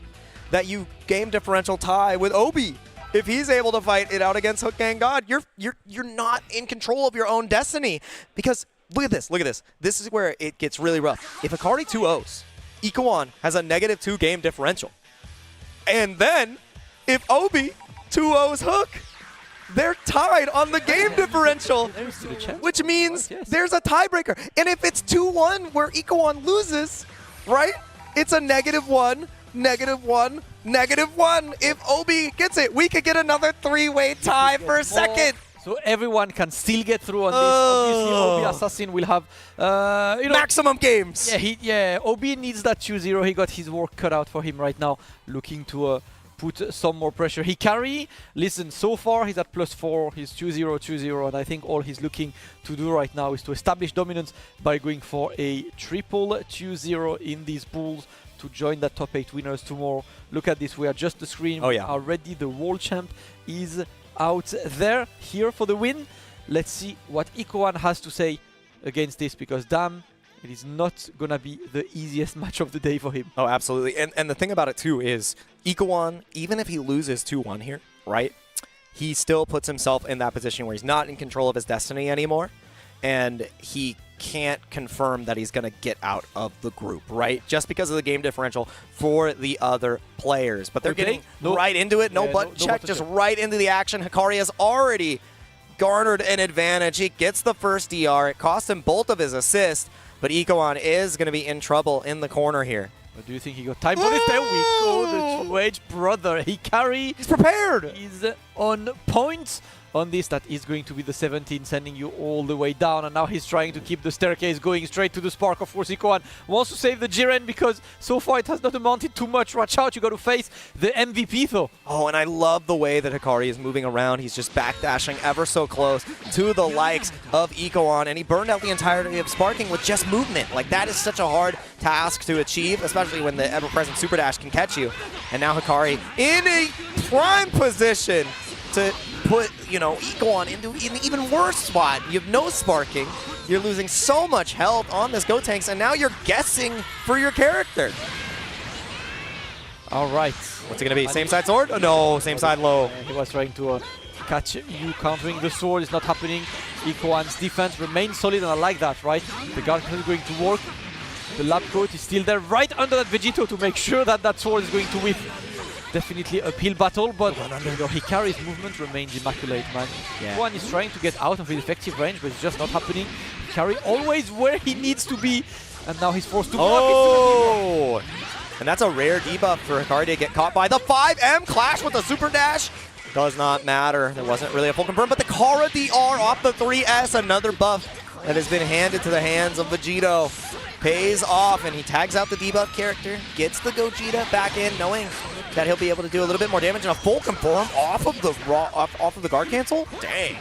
that you game differential tie with Obi. If he's able to fight it out against HookGangGod, you're not in control of your own destiny. Because look at this, look at this. This is where it gets really rough. If Hikari 2-0s, Ikoan has a -2 game differential. And then if Obi 2-0s Hook, they're tied on the game differential, which means there's a tiebreaker. And if it's 2-1 where Ikoan loses, right, it's a -1, -1, -1. If Obi gets it, we could get another 3-way tie for a second. So everyone can still get through on this. Obviously, Obassassin will have maximum games. Yeah, Obi needs that 2-0. He got his work cut out for him right now, looking to put some more pressure. Hikari, listen, so far he's at +4. He's 2-0, 2-0, and I think all he's looking to do right now is to establish dominance by going for a triple 2-0 in these pools to join the top 8 winners tomorrow. Look at this, we adjust the screen. Oh yeah. Already the world champ is out there, here for the win. Let's see what Ikoan has to say against this, because damn, it is not gonna be the easiest match of the day for him. Oh, absolutely. And the thing about it too is Ikoan, even if he loses 2-1 here, right, he still puts himself in that position where he's not in control of his destiny anymore, and he can't confirm that he's going to get out of the group, right? Just because of the game differential for the other players. But they're getting right into it. No button check, just right into the action. Hikari has already garnered an advantage. He gets the first DR. It cost him both of his assists, but Ikoan is going to be in trouble in the corner here. But do you think he got time for this? There we go, the 2H brother. Hikari. He's prepared. He's on point on this. That is going to be the 17, sending you all the way down. And now he's trying to keep the staircase going straight to the spark. Of course, Ikoan wants to save the Jiren because so far it has not amounted too much. Watch out, you got to face the MVP though. Oh, and I love the way that Hikari is moving around. He's just backdashing ever so close to the likes of Ikoan, and he burned out the entirety of sparking with just movement. Like, that is such a hard task to achieve, especially when the ever-present super dash can catch you. And now Hikari in a prime position to put, you know, Ikoan into an even worse spot. You have no sparking. You're losing so much health on this Gotenks, and now you're guessing for your character. All right. What's it going to be? Same side sword? Oh, no, same side low. He was trying to catch you countering the sword. It's not happening. Ikoan's defense remains solid, and I like that, right? The guard is going to work. The lab coat is still there right under that Vegito to make sure that that sword is going to whiff. Definitely uphill battle, but Hikari's movement remains immaculate, man. Yeah. Ikoan is trying to get out of his effective range, but it's just not happening. Hikari always where he needs to be, and now he's forced to block. Oh! And that's a rare debuff for Hikari to get caught by. The 5M clash with the super dash does not matter. There wasn't really a full confirm, but the Kara DR off the 3S, another buff that has been handed to the hands of Vegito. Pays off, and he tags out the debuff character, gets the Gogeta back in, knowing that he'll be able to do a little bit more damage, and a full confirm off of the off of the guard cancel. Dang.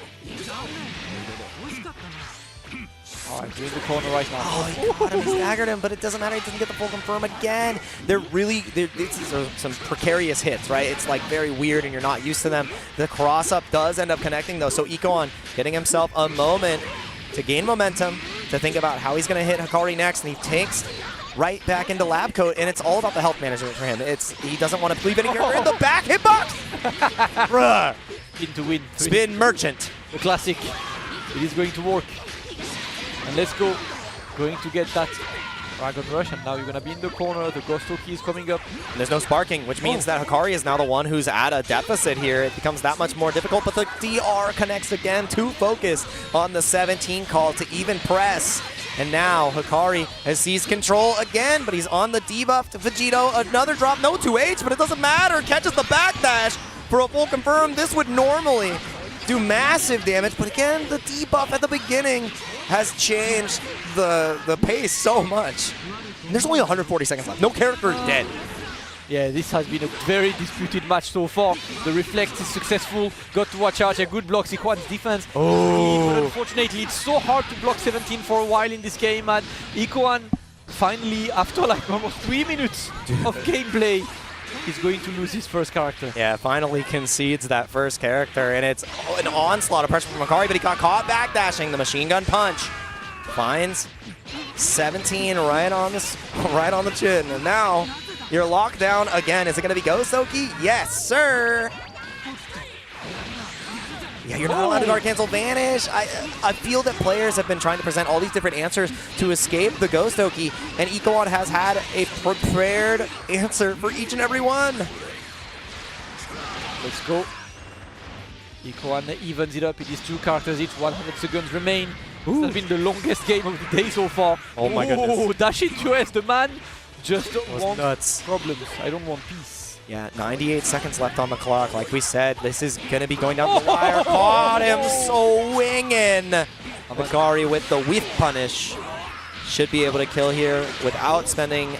Alright, in the corner right now. Oh, he got him, he staggered him, but it doesn't matter, he doesn't get the full confirm again. These are some precarious hits, right? It's like very weird and you're not used to them. The cross-up does end up connecting though, so Ikoan getting himself a moment to gain momentum, to think about how he's going to hit Hikari next, and he takes right back into lab coat, and it's all about the health management for him. He doesn't want to leave any character in the back hitbox. Bruh. Into win. Spin merchant. The classic. It is going to work. And let's go. Going to get that Dragon Rush, and now you're going to be in the corner. The Ghost Toki is coming up. And there's no sparking, which means that Hikari is now the one who's at a deficit here. It becomes that much more difficult, but the DR connects again to focus on the 17 call to even press. And now Hikari has seized control again, but he's on the debuff to Vegito. Another drop, no 2H, but it doesn't matter. Catches the backdash for a full confirm. This would normally do massive damage, but again, the debuff at the beginning has changed the pace so much. And there's only 140 seconds left. No character is dead. Yeah, this has been a very disputed match so far. The reflect is successful. Got to watch out. Good blocks. Ikoan's defense. Oh. But unfortunately, it's so hard to block 17 for a while in this game, and Ikoan finally, after like almost 3 minutes of gameplay, is going to lose his first character. Yeah, finally concedes that first character, and it's an onslaught of pressure from Hikari, but he got caught backdashing. The machine gun punch finds 17 right on the chin, and now you're locked down again. Is it going to be Gostoki? Yes, sir. Yeah, you're not allowed to guard cancel vanish. I feel that players have been trying to present all these different answers to escape the Gostoki, and Ikoan has had a prepared answer for each and every one. Let's go. Ikoan evens it up. It is 2 characters each. 100 seconds remain. This has been the longest game of the day so far. Oh my goodness. Dash into S. The man just wants nuts. problems. I don't want peace. Yeah, 98 seconds left on the clock. Like we said, this is going to be going down the wire. Caught him swinging. Hikari with the whiff punish. Should be able to kill here without spending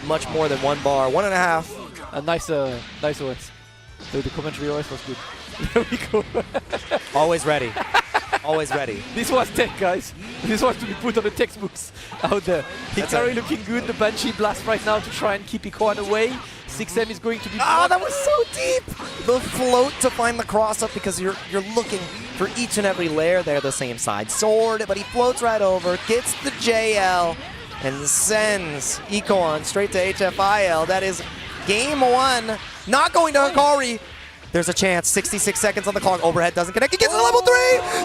much more than 1 bar. 1.5. A nice words. The commentary always was good. There we go. Always ready. Always ready. This was tech, guys. This was to be put on the textbooks out there. Hikari looking good. The Banshee blast right now to try and keep Ikoan away. 6M is going to be... Oh, that was so deep! The float to find the cross-up because you're looking for each and every layer there, the same side sword, but he floats right over, gets the JL, and sends Ikoan straight to HFIL. That is game 1. Not going to Hikari. There's a chance. 66 seconds on the clock. Overhead doesn't connect. He gets to level 3!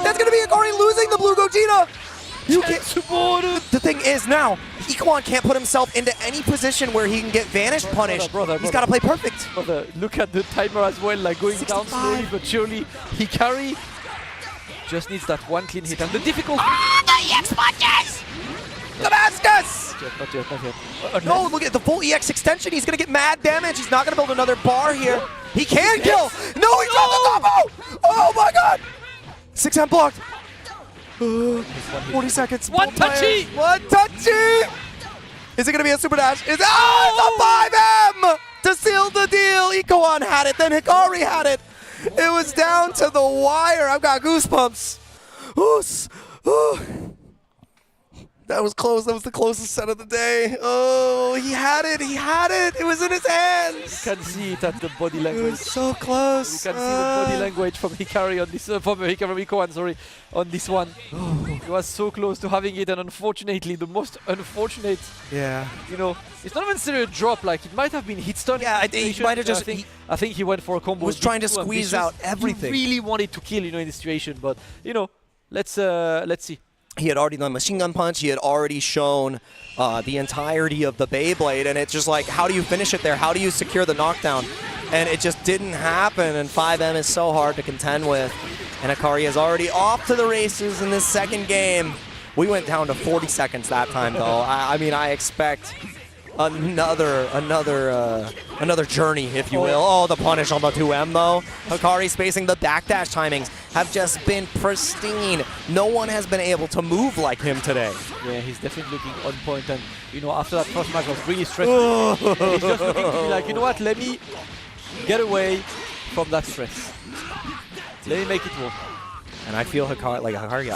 That's going to be Hikari losing the blue Gogeta! You can't support it. The thing is now, Ikoan can't put himself into any position where he can get vanish punished. He's got to play perfect. Look at the timer as well, like going 65. Down slowly but surely. Hikari just needs that one clean hit. And the difficult... the EX punches! Damascus! Not yet. No, look at the full EX extension. He's going to get mad damage. He's not going to build another bar here. He can kill. No, he dropped the combo! Oh my god! 6M blocked. 40 seconds. One touchy! One touchy! Is it going to be a super dash? It's a 5M to seal the deal. Ikoan had it, then Hikari had it. It was down to the wire. I've got goosebumps. That was close. That was the closest set of the day. Oh, he had it. He had it. It was in his hands. You can see it at the body language. It was so close. You can see the body language from Hikari on this, from Ikoan, sorry, on this one. He was so close to having it, and unfortunately, the most unfortunate. Yeah. You know, it's not necessarily a drop. Like it might have been hit stun. Yeah, he might have just. I think he went for a combo. He was trying to squeeze out everything. He really wanted to kill, you know, in this situation. But you know, let's see. He had already done Machine Gun Punch. He had already shown the entirety of the Beyblade, and it's just like, how do you finish it there? How do you secure the knockdown? And it just didn't happen, and 5M is so hard to contend with. And Hikari is already off to the races in this second game. We went down to 40 seconds that time, though. I mean, I expect another journey, if you will. Oh, the punish on the 2M, though. Hikari spacing the backdash timings have just been pristine. No one has been able to move like him today. Yeah, he's definitely looking on point, and you know, after that first match was really stressful. He's just looking to be like, you know what, let me get away from that stress. Let me make it work. And I feel Hikari,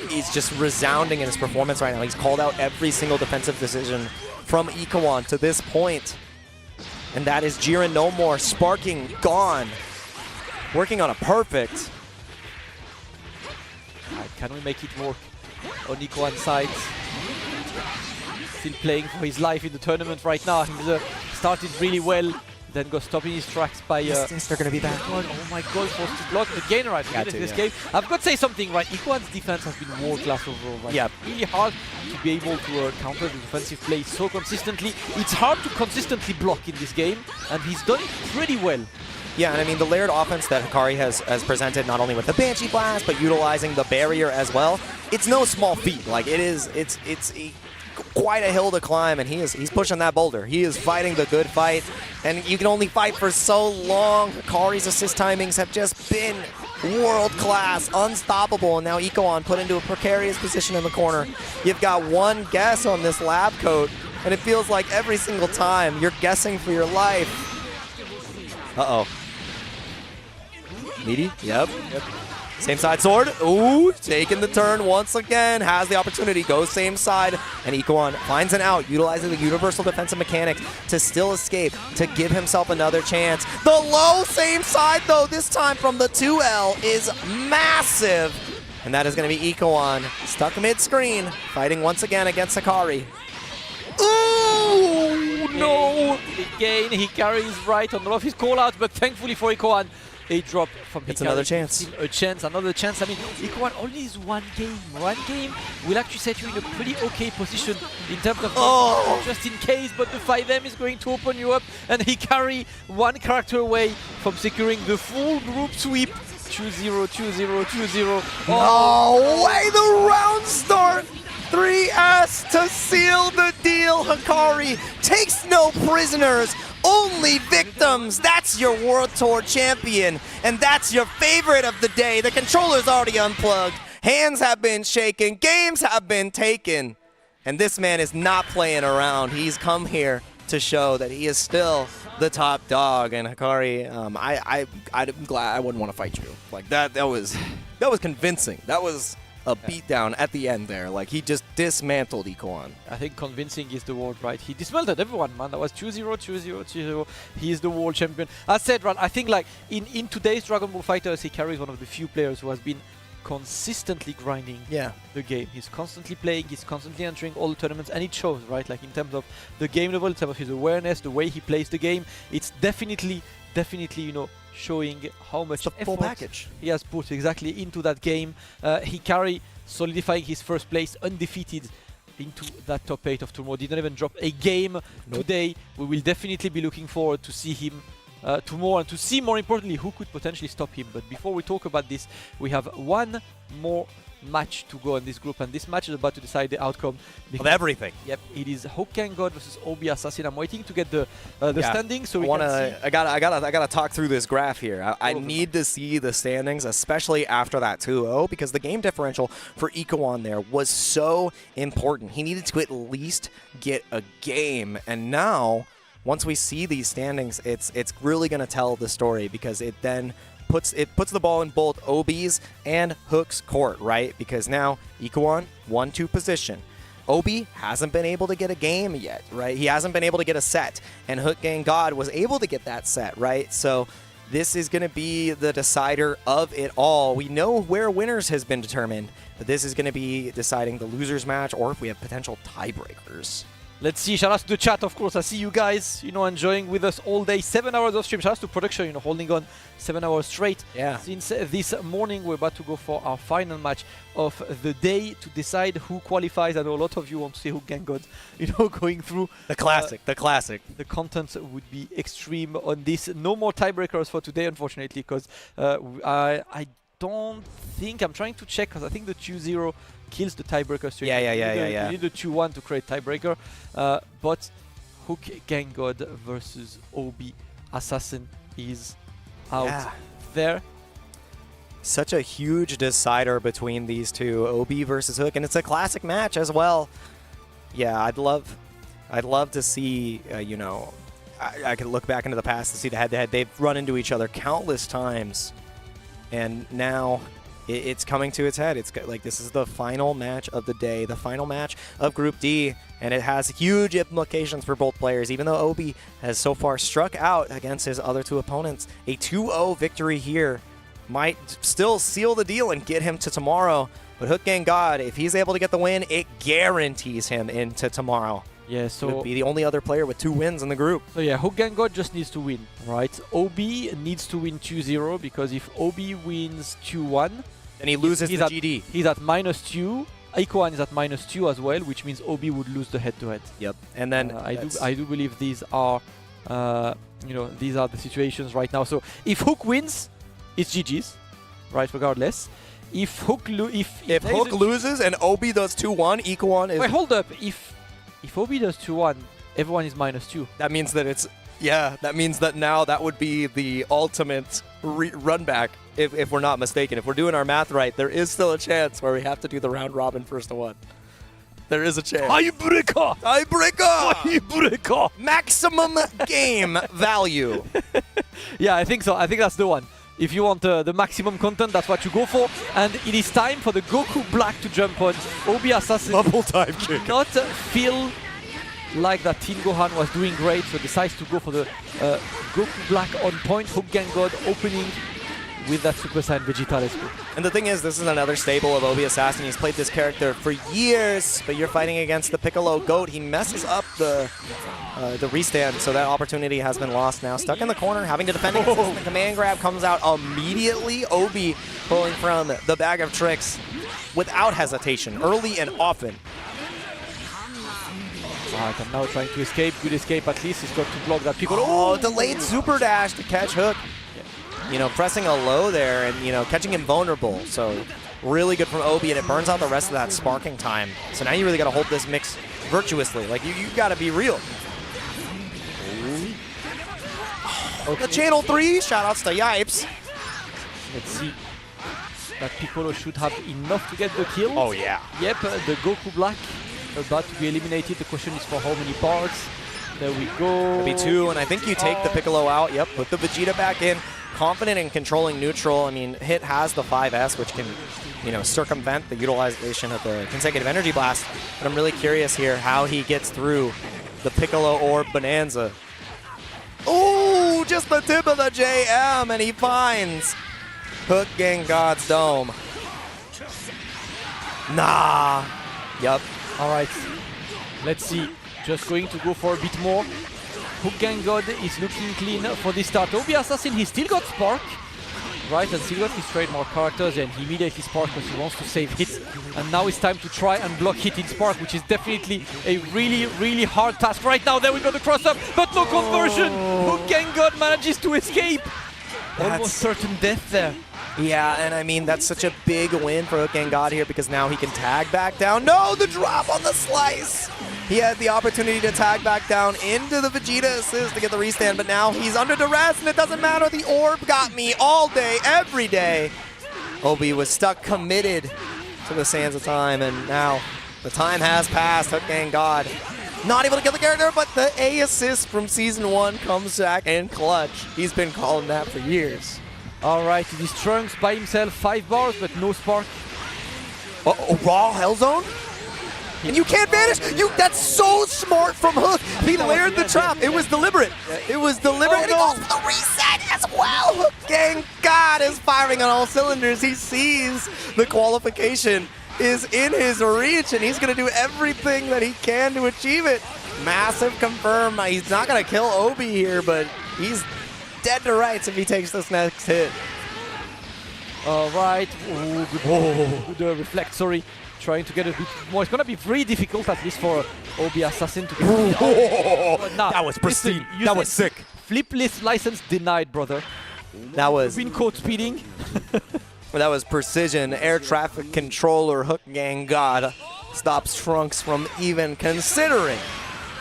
he's just resounding in his performance right now. He's called out every single defensive decision from Ikoan to this point. And that is Jiren no more, sparking gone. Working on a perfect. Right, can we make it work on Ikoan's side? Still playing for his life in the tournament right now. He's started really well, then got stopped in his tracks by... Yes, they're going to be back. Oh my god, forced to block again right in this game. I've got to say something, right? Ikoan's defense has been world-class overall, right? Yeah. Really hard to be able to counter the defensive play so consistently. It's hard to consistently block in this game, and he's done it pretty well. Yeah, and I mean, the layered offense that Hikari has presented, not only with the Banshee Blast, but utilizing the barrier as well, it's no small feat. Like, it's quite a hill to climb, and he's pushing that boulder. He is fighting the good fight, and you can only fight for so long. Hikari's assist timings have just been world-class, unstoppable, and now Ikoan put into a precarious position in the corner. You've got one guess on this lab coat, and it feels like every single time you're guessing for your life. Uh-oh. Meaty? Yep. Same side sword. Ooh, taking the turn once again. Has the opportunity. Goes same side. And Ikoan finds an out, utilizing the universal defensive mechanics to still escape, to give himself another chance. The low same side, though, this time from the 2L is massive. And that is going to be Ikoan, stuck mid-screen, fighting once again against Hikari. Ooh, no! Again, Hikari is right on all of his call-outs, but thankfully for Ikoan, a drop from Hikari. It's another chance. Another chance. I mean, Ikoan only is one game. One game will actually set you in a pretty okay position in terms of just in case, but the 5M is going to open you up, and Hikari one character away from securing the full group sweep. 2-0, 2-0, 2-0. No way, the round start! 3S to seal the deal. Hikari takes no prisoners, only victims. That's your World Tour champion, and that's your favorite of the day. The controller's already unplugged. Hands have been shaken. Games have been taken. And this man is not playing around. He's come here to show that he is still the top dog. And Hikari, I'm glad I wouldn't want to fight you. Like that was convincing. That was a beatdown at the end there. Like he just dismantled Ikoan. I think convincing is the word, right? He dismantled everyone, man. That was 2-0, 2-0, 2-0. He is the world champion. As said, right, I think like in today's Dragon Ball FighterZ, Hikari is one of the few players who has been consistently grinding the game. He's constantly playing, he's constantly entering all the tournaments, and it shows, right? Like in terms of the game level, in terms of his awareness, the way he plays the game, it's definitely, you know, showing how much full package he has put exactly into that game. Hikari solidifying his first place, undefeated into that top 8 of tomorrow. Didn't even drop a game today. We will definitely be looking forward to see him tomorrow, and to see, more importantly, who could potentially stop him. But before we talk about this, we have one more match to go in this group, and this match is about to decide the outcome of everything. Yep, it is HookGangGod versus Obassassin. I'm waiting to get the standings, so I gotta talk through this graph here. I need to see the standings, especially after that 2-0, because the game differential for Ikoan there was so important. He needed to at least get a game, and now once we see these standings, it's really going to tell the story, because it then puts the ball in both Obi's and Hook's court, right? Because now Ikoan 1-2 position. Obi hasn't been able to get a game yet, right? He hasn't been able to get a set, and HookGangGod was able to get that set, right? So this is going to be the decider of it all. We know where winners has been determined, but this is going to be deciding the losers match, or if we have potential tiebreakers. Let's see. Shout out to the chat, of course. I see you guys, you know, enjoying with us all day. 7 hours of stream. Shout out to production, you know, holding on 7 hours straight. Yeah. Since this morning, we're about to go for our final match of the day to decide who qualifies. I know a lot of you want to see HookGangGod, you know, going through. The classic, the classic. The content would be extreme on this. No more tiebreakers for today, unfortunately, because I don't think, I'm trying to check, because I think the 2-0 kills the tiebreaker. So you need the 2-1 to create tiebreaker. But HookGangGod versus Obassassin is out there. Such a huge decider between these two, Obi versus Hook, and it's a classic match as well. Yeah, I'd love to see, you know, I could look back into the past to see the head-to-head. They've run into each other countless times, and now it's coming to its head. It's like this is the final match of the day, the final match of Group D, and it has huge implications for both players. Even though Obi has so far struck out against his other two opponents, a 2-0 victory here might still seal the deal and get him to tomorrow. But HookGangGod, if he's able to get the win, it guarantees him into tomorrow. Yeah, so he'll be the only other player with 2 wins in the group. So yeah, HookGangGod just needs to win, right? Obi needs to win 2-0, because if Obi wins 2-1, then he loses the GD. He's at -2. Ikoan is at -2 as well, which means Obi would lose the head-to-head. Yep. And then I do believe these are, you know, these are the situations right now. So if Hook wins, it's GG's, right? Regardless. If Hook loses and Obi does 2-1, Ikoan is. Wait, hold up. If Obi does 2-1, everyone is -2. That means that it's that means that now that would be the ultimate run back. If we're not mistaken, if we're doing our math right, there is still a chance where we have to do the round robin first to one. There is a chance. Tiebreaker! Tiebreaker! Maximum game value. Yeah, I think so. I think that's the one. If you want the maximum content, that's what you go for. And it is time for the Goku Black to jump on. Obassassin double time kick. Not feel like that Team Gohan was doing great, so decides to go for the Goku Black on point. HookGangGod opening with that Super Saiyan Vegeta. Let's go. And the thing is, this is another staple of Obassassin. He's played this character for years, but you're fighting against the Piccolo Goat. He messes up the restand, so that opportunity has been lost now. Stuck in the corner, having to defend against this. The command grab comes out immediately. Obi pulling from the bag of tricks without hesitation, early and often. Alright, I'm now trying to escape. Good escape at least. He's got to block that Piccolo. Oh, delayed super dash to catch Hook. You know, pressing a low there and, you know, catching him vulnerable. So really good from Obi, and it burns out the rest of that sparking time. So now you really got to hold this mix virtuously. Like, you got to be real. The Channel 3, shoutouts to Yipes. Let's see. That Piccolo should have enough to get the kill. Oh yeah. Yep, the Goku Black about to be eliminated. The question is for how many parts. There we go. Maybe 2, and I think you take the Piccolo out. Yep, put the Vegeta back in. Confident in controlling neutral. I mean, Hit has the 5S, which can, you know, circumvent the utilization of the consecutive energy blast. But I'm really curious here how he gets through the Piccolo Orb Bonanza. Ooh, just the tip of the JM, and he finds HookGangGod's dome. Nah. Yup. All right. Let's see. Just going to go for a bit more. HookGangGod is looking clean for this start. Obassassin, he still got Spark, right? And still got his trademark characters, and he immediately Spark because he wants to save Hit. And now it's time to try and block Hit in Spark, which is definitely a really, really hard task right now. There we go, the cross-up, but no conversion. HookGangGod manages to escape. Almost certain death there. Yeah, and I mean, that's such a big win for HookGangGod here because now he can tag back down. No, the drop on the slice! He had the opportunity to tag back down into the Vegeta assist to get the restand, but now he's under duress, and it doesn't matter. The orb got me all day, every day. Obi was stuck committed to the sands of time, and now the time has passed. HookGangGod not able to kill the character, but the A assist from Season 1 comes back in clutch. He's been calling that for years. Alright, this Trunks by himself, 5 bars, but no Spark. Raw Hellzone? And you can't vanish! That's so smart from Hook! He layered the trap. It was deliberate. It was deliberate. And he goes for the reset as well! HookGangGod is firing on all cylinders. He sees the qualification is in his reach, and he's going to do everything that he can to achieve it. Massive confirm. He's not going to kill Obi here, but he's dead to rights if he takes this next hit. Alright. Good reflect, sorry. Trying to get a bit more. It's going to be very difficult, at least for Obassassin to get That was pristine. That was sick. Flip list license denied, brother. That was... Been caught speeding. That was precision. Air traffic controller HookGangGod stops Trunks from even considering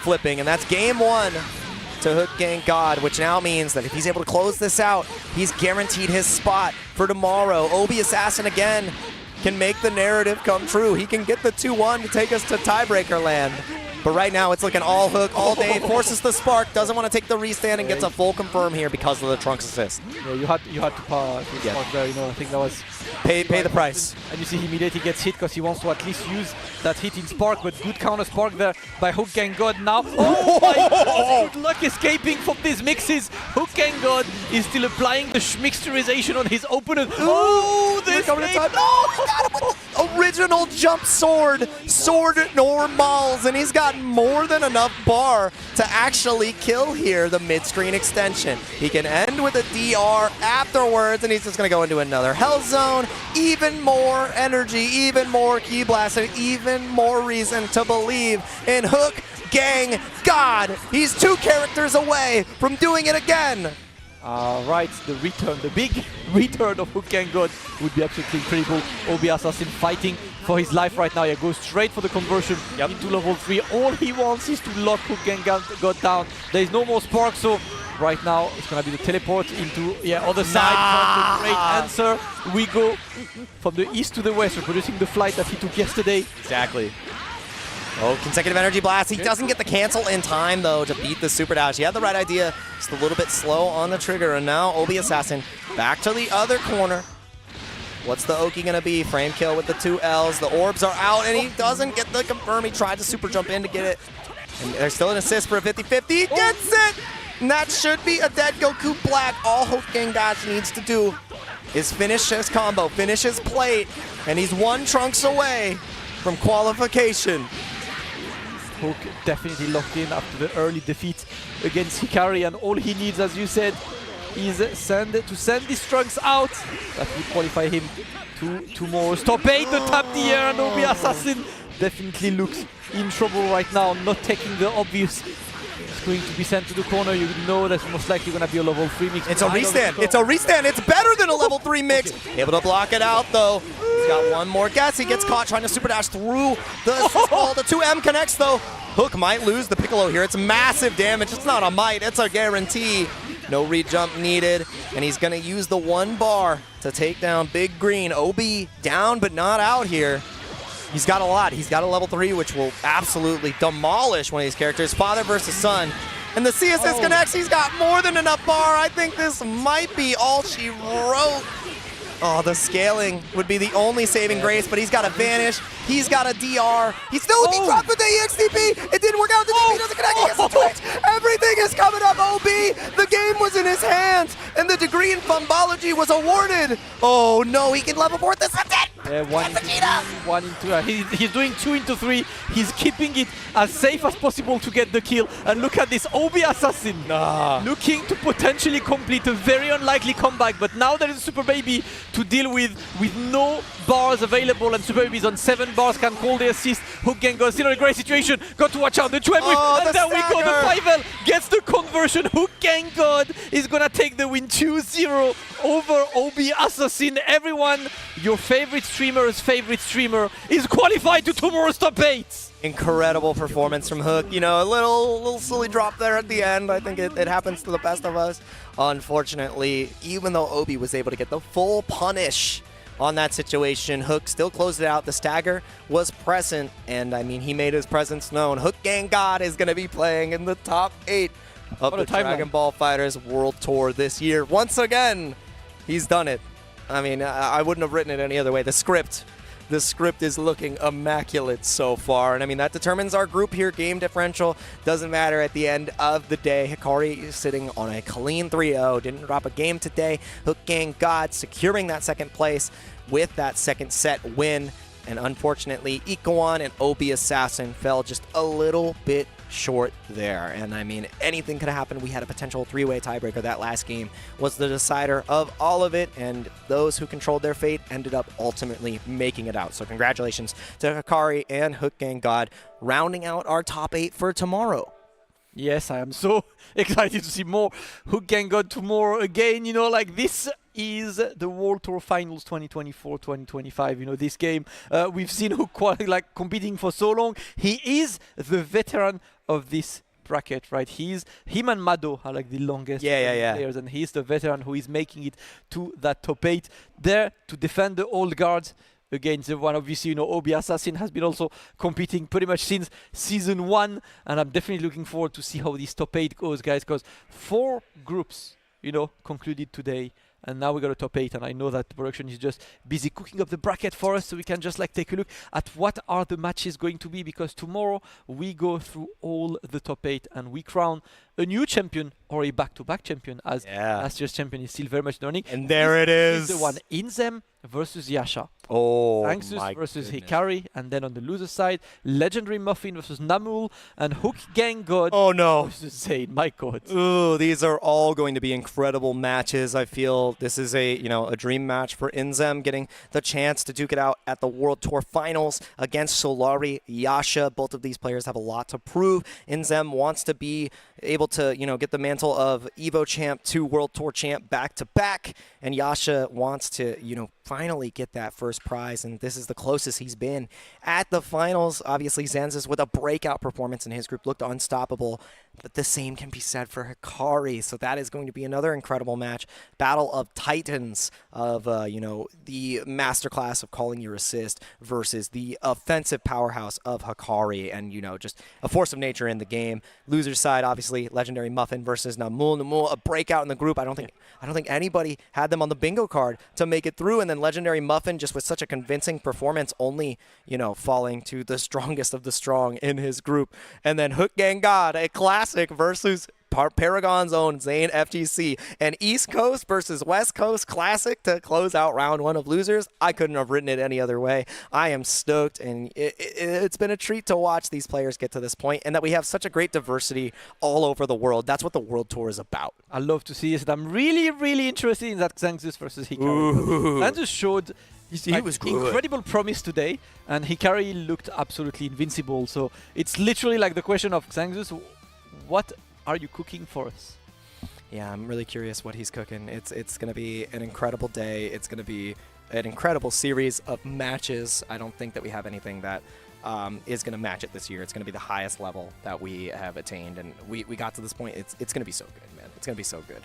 flipping. And that's game 1 to HookGangGod, which now means that if he's able to close this out, he's guaranteed his spot for tomorrow. Obassassin again can make the narrative come true. He can get the 2-1 to take us to tiebreaker land. But right now it's looking all Hook all day. Forces the Spark, doesn't want to take the restand, and gets a full confirm here because of the Trunks assist. Yeah, you had to Spark there, you know. I think that was pay the price. And you see he immediately gets hit because he wants to at least use that hit in Spark, but good counter Spark there by HookGangGod now. Oh my God, good luck escaping from these mixes. HookGangGod is still applying the mixturization on his opponent. Oh, this Oh, he got him with the original jump sword normals, and he's got more than enough bar to actually kill here the mid-screen extension. He can end with a DR afterwards, and he's just going to go into another Hell Zone. Even more energy, even more Ki Blast, and even more reason to believe in HookGangGod. He's 2 characters away from doing it again. Right, the return, the big return of HookGangGod would be absolutely incredible. Obassassin fighting for his life right now. He goes straight for the conversion into level 3. All he wants is to lock HookGangGod down. There is no more Spark, so right now it's going to be the teleport into other side. Great answer. We go from the east to the west, reproducing the flight that he took yesterday. Exactly. Oh, consecutive energy blast. He doesn't get the cancel in time, though, to beat the super dash. He had the right idea, just a little bit slow on the trigger. And now Obassassin back to the other corner. What's the Oki going to be? Frame kill with the 2 Ls. The orbs are out, and he doesn't get the confirm. He tried to super jump in to get it. And there's still an assist for a 50-50. He gets it! And that should be a dead Goku Black. All HookGangGod needs to do is finish his combo, finish his plate, and he's 1 Trunks away from qualification. Hook definitely locked in after the early defeat against Hikari, and all he needs, as you said, is to send these Trunks out. That would qualify him to tomorrow's top 8. The tap the air, and Obassassin definitely looks in trouble right now, not taking the obvious. It's going to be sent to the corner. You know that's most likely going to be a level 3 mix. It's a restand. It's a restand. It's better than a level 3 mix. Able to block it out, though. He's got one more guess. He gets caught trying to super dash through the ball. The 2M connects, though. Hook might lose the Piccolo here. It's massive damage. It's not a might. It's a guarantee. No re-jump needed, and he's going to use the 1 bar to take down Big Green. Obi down but not out here. He's got a lot. He's got a level 3, which will absolutely demolish one of these characters. Father versus son. And the CSS connects. He's got more than enough bar. I think this might be all she wrote. Oh, the scaling would be the only saving grace, but he's got a vanish. He's got a DR. He still would be dropped with the EXTP. It didn't work out. The DP doesn't connect. He gets the Twitch. Everything is coming up, OB. The game was in his hands, and the degree in Fumbology was awarded. Oh, no. He can level 4 this. That's it. Yeah, one into he's doing 2 into 3. He's keeping it as safe as possible to get the kill. And look at this Obassassin looking to potentially complete a very unlikely comeback. But now there is Super Baby to deal with no bars available, and Super Baby is on 7 bars, can call the assist. HookGangGod still in a great situation. Got to watch out the trap whip, and there we go. The 5L gets the conversion. HookGangGod is gonna take the win 2-0 over Obassassin. Everyone, your favorite streamer's favorite streamer is qualified to tomorrow's top 8. Incredible performance from Hook. You know, a little silly drop there at the end. I think it happens to the best of us. Unfortunately, even though Obi was able to get the full punish on that situation, Hook still closed it out. The stagger was present, and I mean, he made his presence known. HookGangGod is going to be playing in the top 8 of the Dragon Ball FighterZ World Tour this year. Once again, he's done it. I mean, I wouldn't have written it any other way. The script is looking immaculate so far. And I mean, that determines our group here. Game differential doesn't matter at the end of the day. Hikari is sitting on a clean 3-0. Didn't drop a game today. HookGangGod securing that 2nd place with that 2nd set win. And unfortunately, Ikoan and Obassassin fell just a little bit short there. And I mean, anything could have happened. We had a potential 3-way tiebreaker. That last game was the decider of all of it, and those who controlled their fate ended up ultimately making it out. So congratulations to Hikari and HookGangGod, rounding out our top 8 for tomorrow. Yes, I am so excited to see more HookGangGod tomorrow again. You know, like, this is the World Tour Finals 2024-2025. You know, this game, we've seen Hook like competing for so long. He is the veteran of this bracket, right? Him and Maddo are like the longest players, and he's the veteran who is making it to that top 8 there to defend the old guards against the one. Obviously, you know, Obassassin has been also competing pretty much since season 1, and I'm definitely looking forward to see how this top 8 goes, guys, because 4 groups, you know, concluded today. And now we got a top 8, and I know that the production is just busy cooking up the bracket for us, so we can just like take a look at what are the matches going to be, because tomorrow we go through all the top 8 and we crown a new champion or a back-to-back champion, as last year's champion is still very much learning. And there it is. The one, Inzem versus Yasha. Oh, Xanxus versus Hikari, and then on the loser side, LegendarryMuffin versus Namul, and HookGangGod versus Zane. My God. Ooh, these are all going to be incredible matches. I feel this is a dream match for Inzem, getting the chance to duke it out at the World Tour Finals against SLY Yasha. Both of these players have a lot to prove. Inzem wants to be able to, get the mantle of Evo champ to World Tour champ back to back, and Yasha wants to, finally get that first prize, and this is the closest he's been at the finals. Obviously, Xanxus with a breakout performance in his group looked unstoppable, but the same can be said for Hikari, so that is going to be another incredible match. Battle of Titans of, the masterclass of calling your assist versus the offensive powerhouse of Hikari, and, just a force of nature in the game. Loser side, obviously, LegendarryMuffin versus Namul. Namul, a breakout in the group. I don't think anybody had them on the bingo card to make it through, and then LegendarryMuffin just with such a convincing performance, only, falling to the strongest of the strong in his group. And then HookGangGod, a classic versus Paragon's own ZaneFGC, an East Coast versus West Coast classic to close out round 1 of losers. I couldn't have written it any other way. I am stoked, and it's been a treat to watch these players get to this point, and that we have such a great diversity all over the world. That's what the World Tour is about. I love to see this. I'm really, really interested in that Xanxus versus Hikari. Xanxus showed he was incredible promise today, and Hikari looked absolutely invincible. So it's literally like the question of Xanxus, what are you cooking for us? Yeah, I'm really curious what he's cooking. It's going to be an incredible day. It's going to be an incredible series of matches. I don't think that we have anything that is going to match it this year. It's going to be the highest level that we have attained, and we got to this point. It's going to be so good, man. It's going to be so good.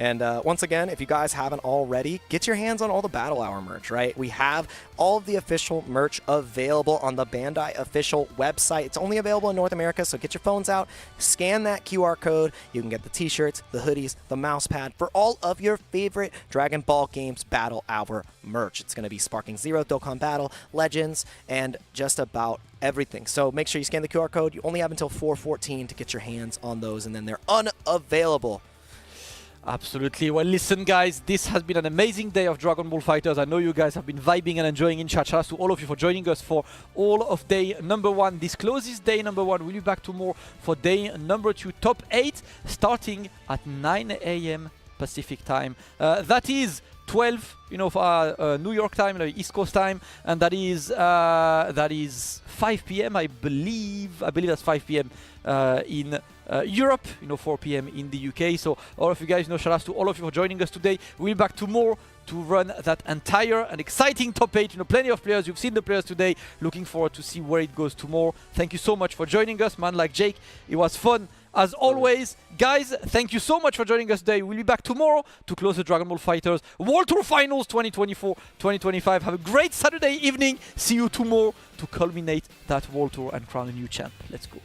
And once again, if you guys haven't already, get your hands on all the Battle Hour merch, right? We have all of the official merch available on the Bandai official website. It's only available in North America, so get your phones out, scan that QR code. You can get the t-shirts, the hoodies, the mouse pad for all of your favorite Dragon Ball Games Battle Hour merch. It's going to be Sparking Zero, Dokkan Battle, Legends, and just about everything. So make sure you scan the QR code. You only have until 4/14 to get your hands on those, and then they're unavailable. Absolutely. Well, listen, guys, this has been an amazing day of Dragon Ball FighterZ. I know you guys have been vibing and enjoying in chat. Shout out to all of you for joining us for all of day number 1. This closes day number 1. We'll be back tomorrow for day number 2, top 8, starting at 9 AM Pacific time. That is 12, for New York time, East Coast time, and that is 5 PM, I believe that's 5 PM in Europe, 4 PM in the UK. So all of you guys, shout out to all of you for joining us today. We'll be back tomorrow to run that entire and exciting top 8. Plenty of players. You've seen the players today. Looking forward to see where it goes tomorrow. Thank you so much for joining us, man. Like Jake, it was fun as always. Guys, thank you so much for joining us today. We'll be back tomorrow to close the Dragon Ball FighterZ World Tour Finals 2024-2025. Have a great Saturday evening. See you tomorrow to culminate that World Tour and crown a new champ. Let's go.